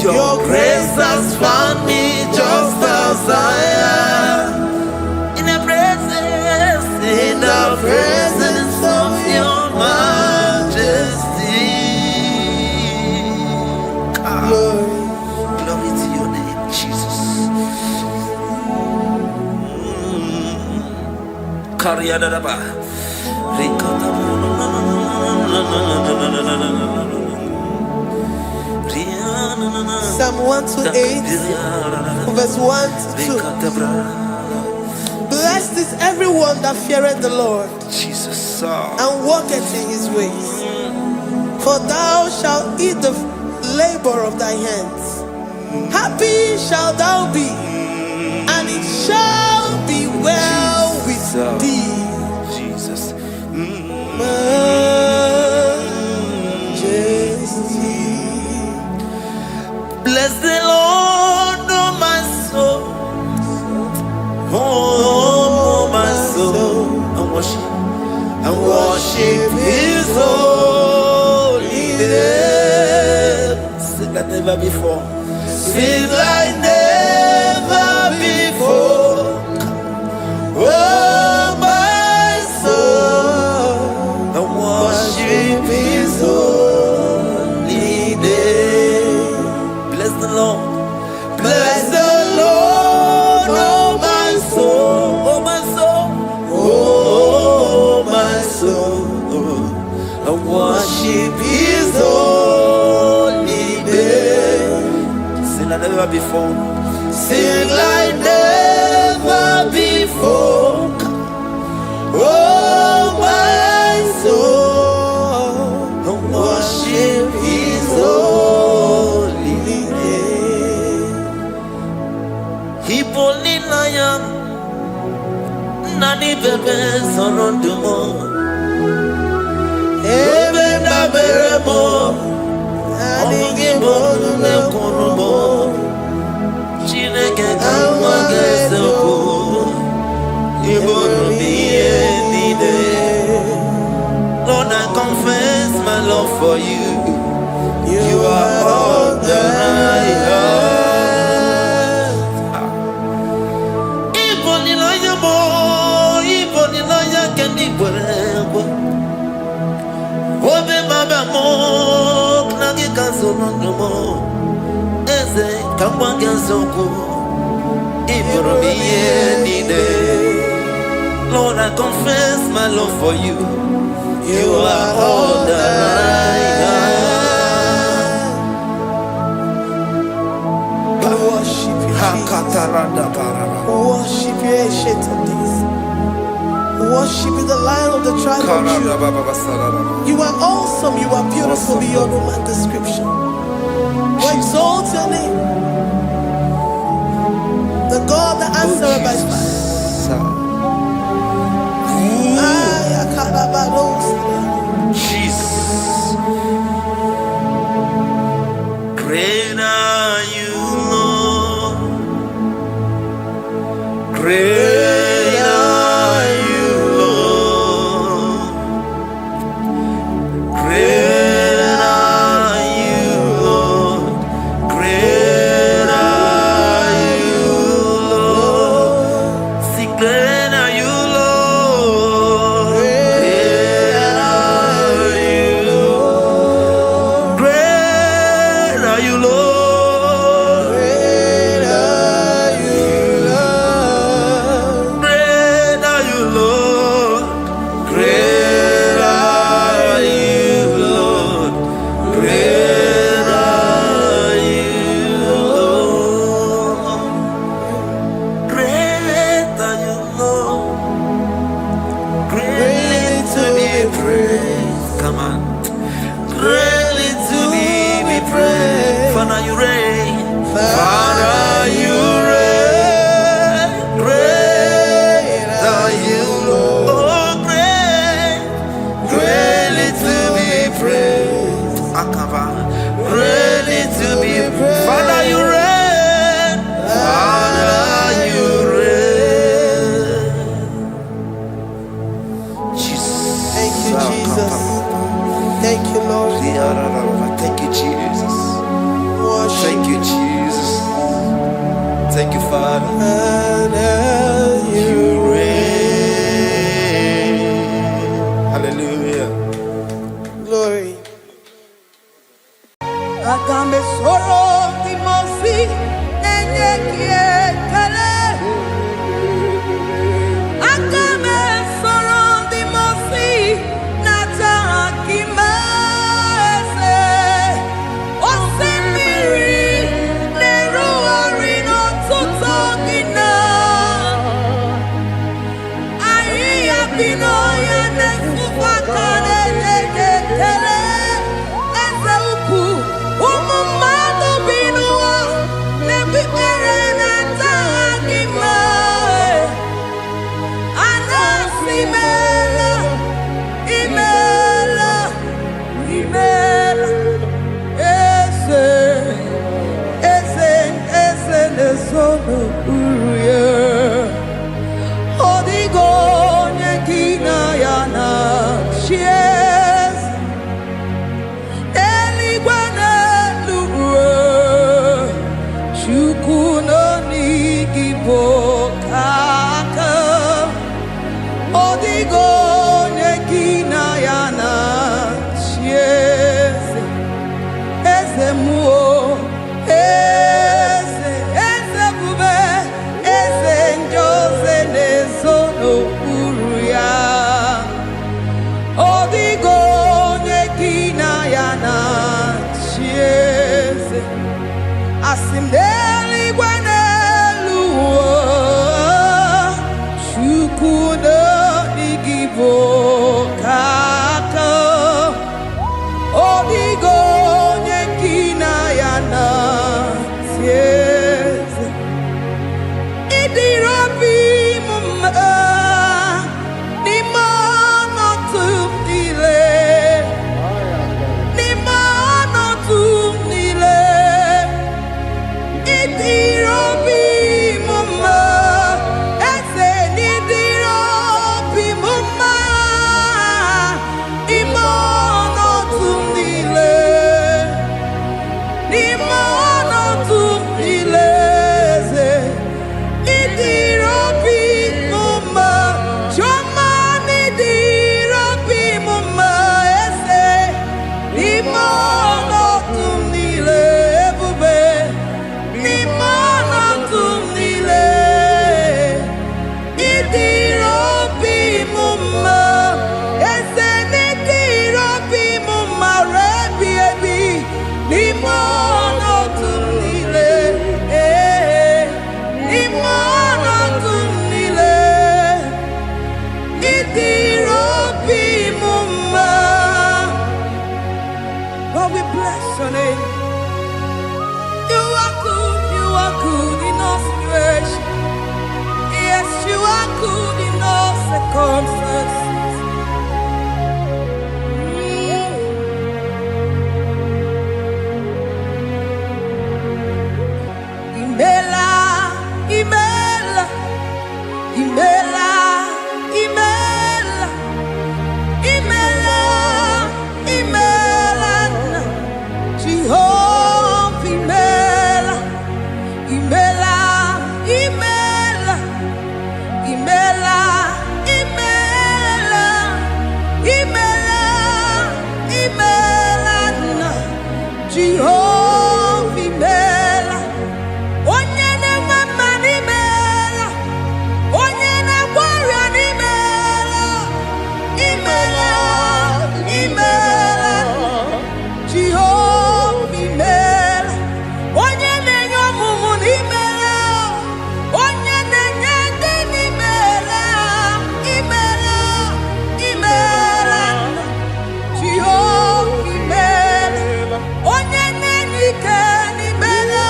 Your grace has found me just as I am. In the presence of your majesty. Glory to your name, Jesus. Psalm 128, verse 1 to 2. Blessed is everyone that feareth the Lord, Jesus. and walketh in his ways. For thou shalt eat the labor of thy hands. Happy shalt thou be, and it shall be well with thee. Jesus. Majesty. Bless the Lord, oh my soul. Oh, my soul. And worship his holy name. Sing like never before. Sing like never before. Oh, my soul. And worship his holy name. Bless the Lord. Bless the Lord, oh my soul, oh my soul, oh my soul, and worship his holy name. Sing like never before. Sing like never before. Oh my soul, and worship his holy name. Hipoli lion, nani bebe sorondumo, ebe na beremo, omugi bolu ne kunumo, chineke kama gesepo, ibonu biye nide. Lord, I confess my love for you. You are all that I have. Obe baba mo knagi kazono mo eze kamwange zoko iboro biye nide. Lord, I confess my love for you. You are all that I have. Worship you, worship you, ancient of days. Worship you, the Lion of the tribe of Judah. You are awesome, you are beautiful beyond human description. We exalt your name, the God that answered by fire. Jesus. Great are you, Lord. Great are you, Lord. Great are you, Lord. Great are you, Lord. Sing, great are you, Lord. Great are you, Lord. Great are you, Lord. Thank you, Jesus. Thank you, Jesus. Thank you, Father. You reign. Hallelujah. Glory. Agambe soro timosi enyekietele. Agambe soro timosi natakimese. Osemiri neruari no tutogina. solo uruye odigo nyekina yana cheers eligwana luwe chukuno nigibo kaka odigo nyekina yana cheers ezemuo Asimdeli gwanelu chukudo igibo kaka odigo nyekina yana tieze idirobi mumma ni mono tumdile ni mono tumdile Idirobi mumma, ese nidirobi mumma, imono tumdile, imono tumdile, idirobi mumma, choma nidirobi mumma, ese imono tumdile, bube. Lord, we bless your name. You are good in all situations. Yes, you are good in all circumstances. Imela, Imela, Imela, Imela, Imela, Imela, Jehovah, Imela, Imela, Imela, Imela, Imela, Imela, Imela, Jehovah, Imela, Onyene mama Imela, Onyene warrior Imela, Imela, Imela, Jehovah, Imela, Onyene nyomumu Imela, Onyene nyende Imela, Imela, Imela, Jehovah, Imela, Onyene nike Imela,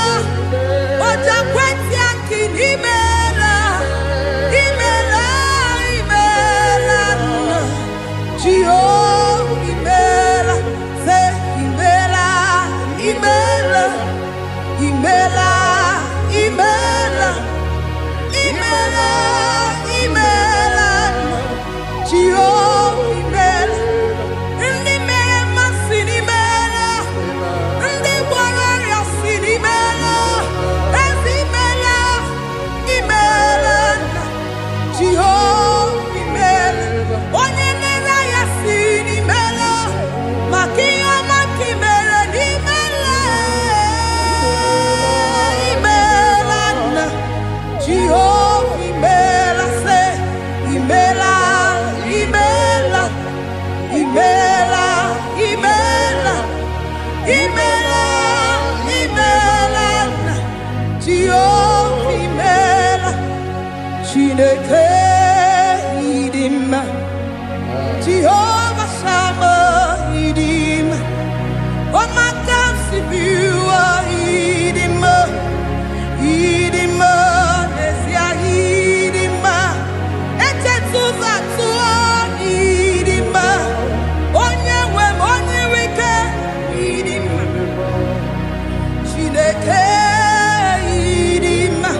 Oja kweti aki Imela, Imela, Imela, Jehovah, Imela, say Imela, Imela, Imela, Imela, Imela, Imela, Jehovah, Imela, Ndi mema sin Imela, Ndi warrior sin Imela, Imela, Imela, Jehovah, Imela, Onyene raya sin Imela, Makia makimela Imela, Imela, Jehovah, Imela, say Imela, Imela, Imela, Imela, Imela, Imela, Jehovah, Imela, Chineke idima, Jehovah Shammah idima, Omakamsi biwa idima, idima, Nesia idima, Echetuza tuwa idima, Onyewe onyeweke idima, Chineke idima.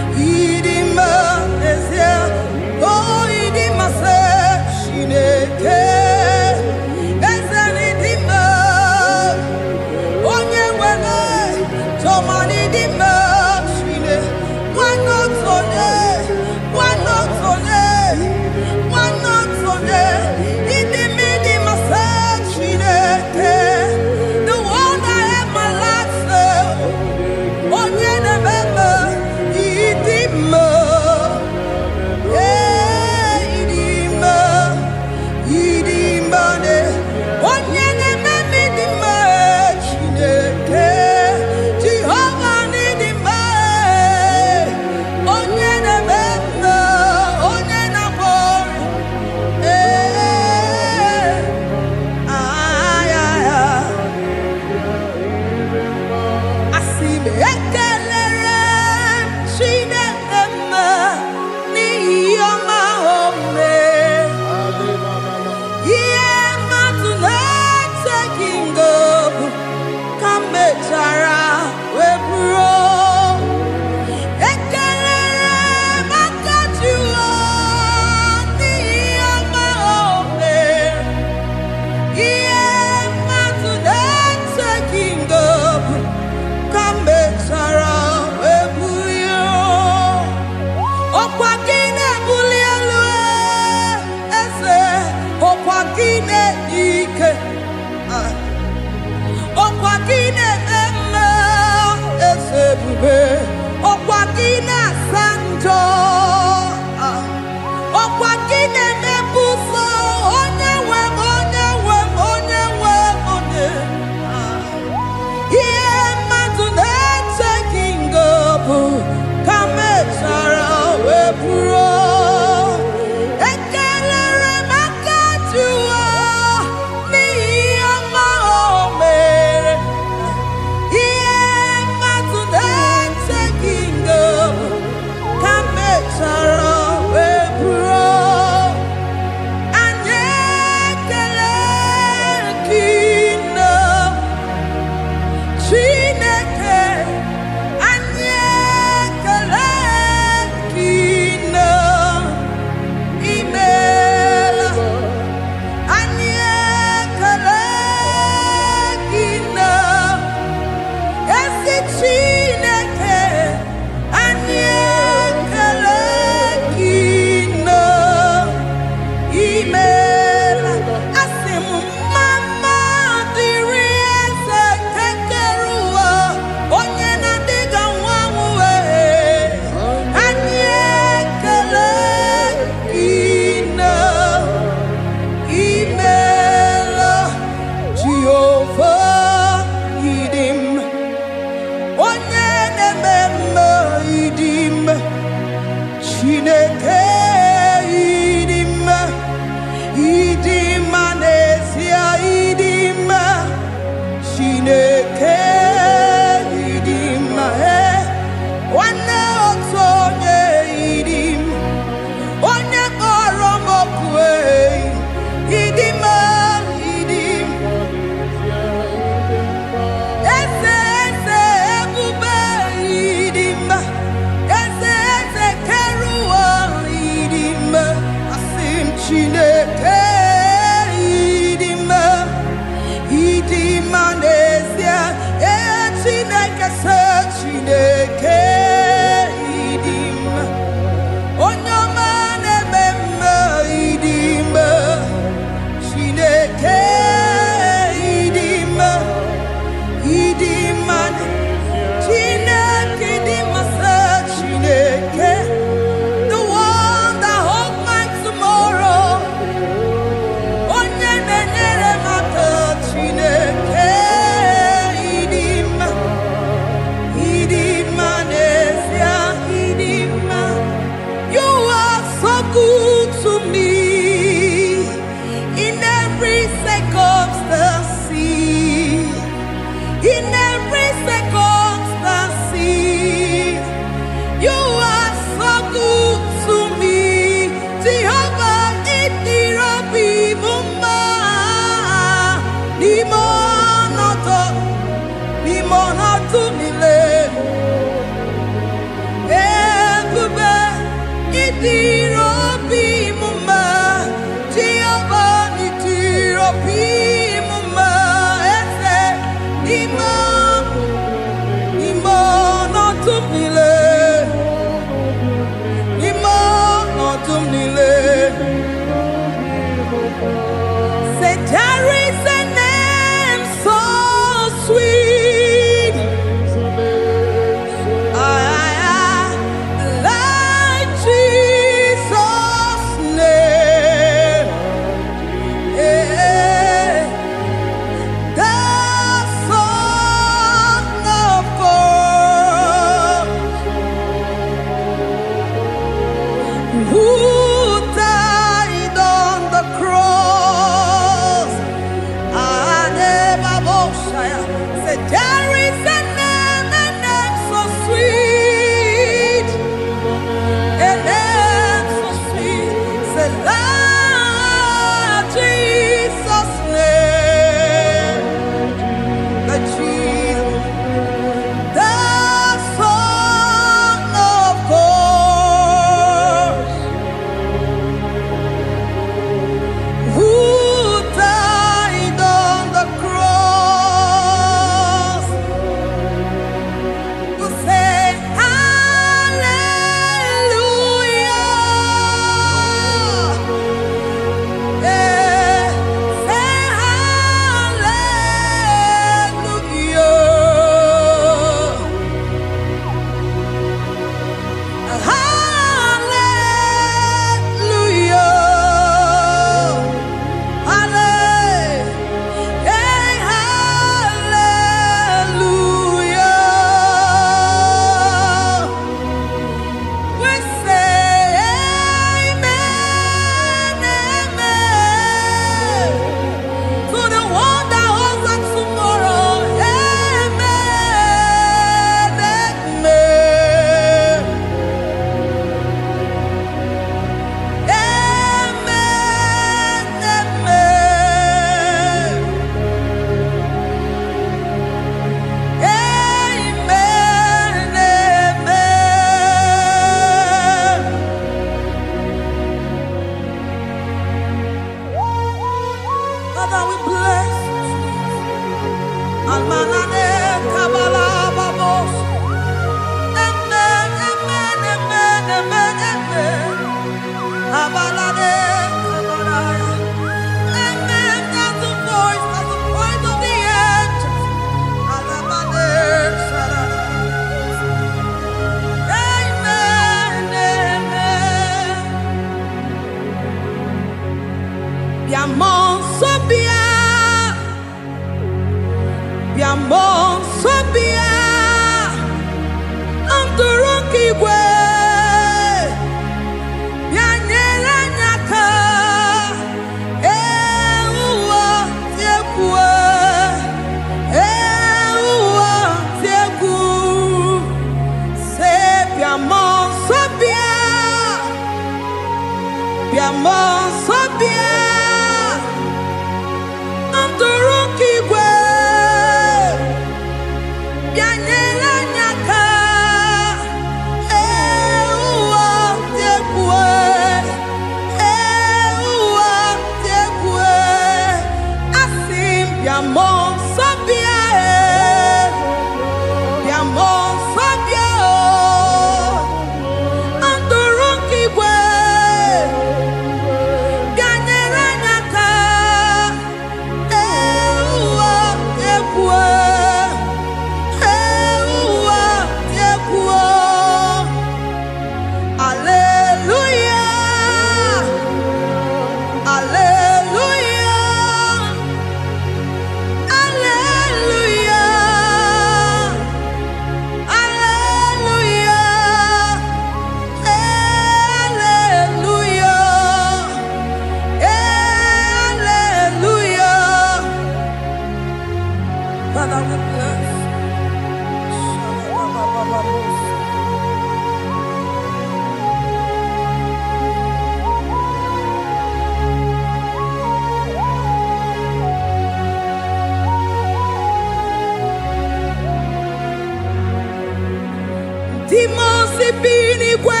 Timosi binigwe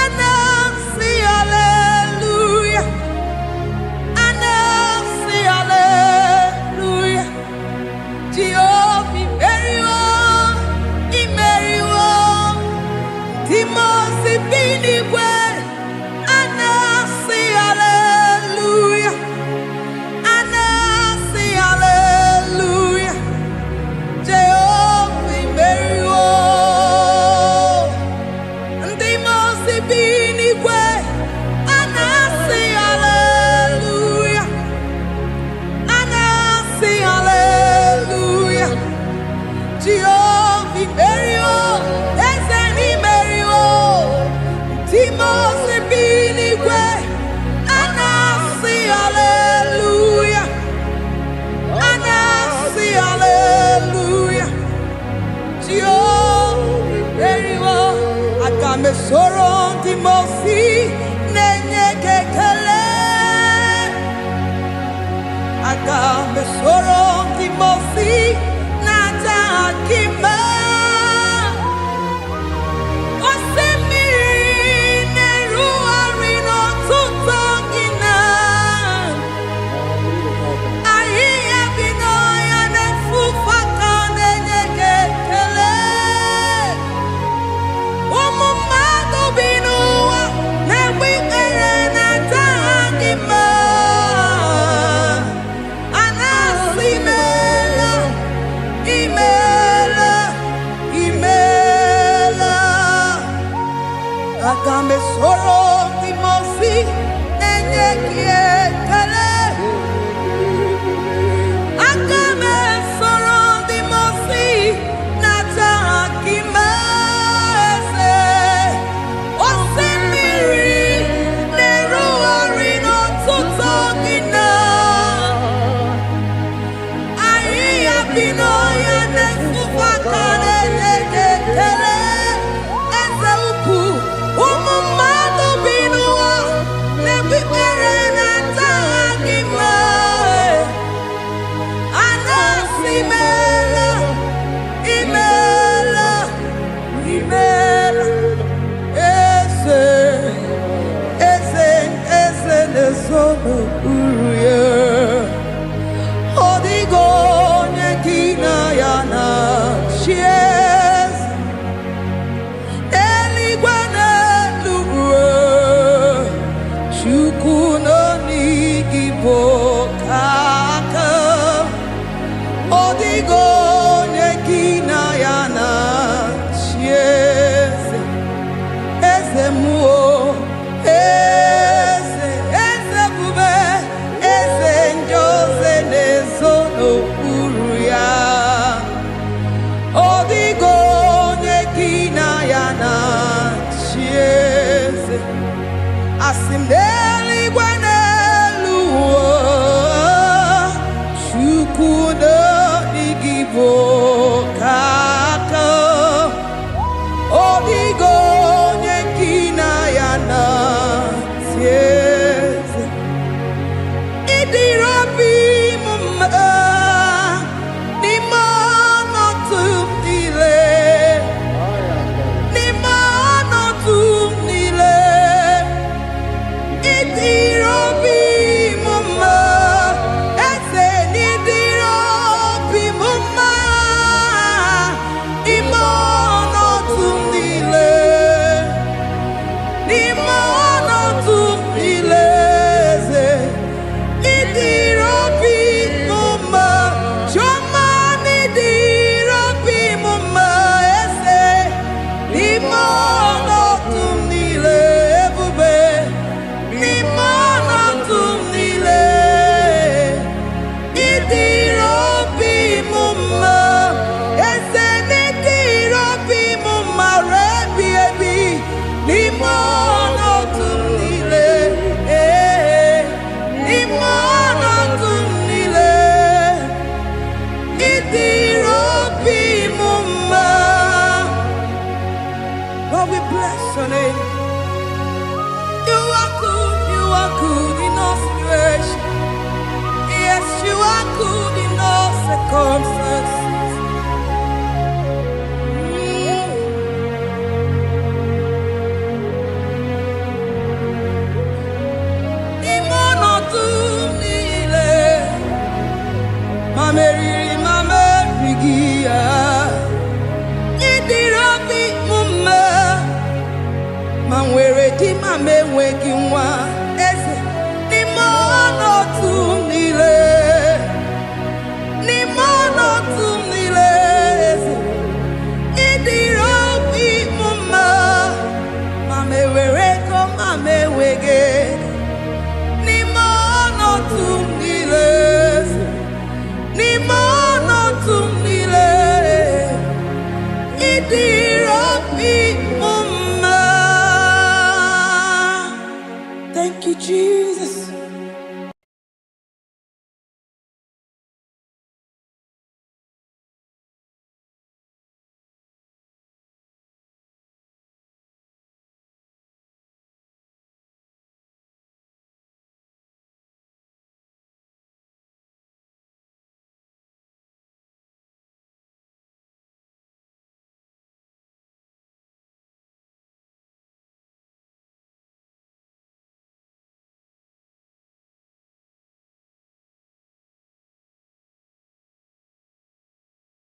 ana mame weki nwa eze n'ime ọnọdụ niile n'ime ọnọdụ niile eze ịdịrị obi m mma ma me were ego ma me wege n'ime ọnọdụ niile eze n'ime ọnọdụ niile ịdịrị obi m mma. Thank you, Jesus.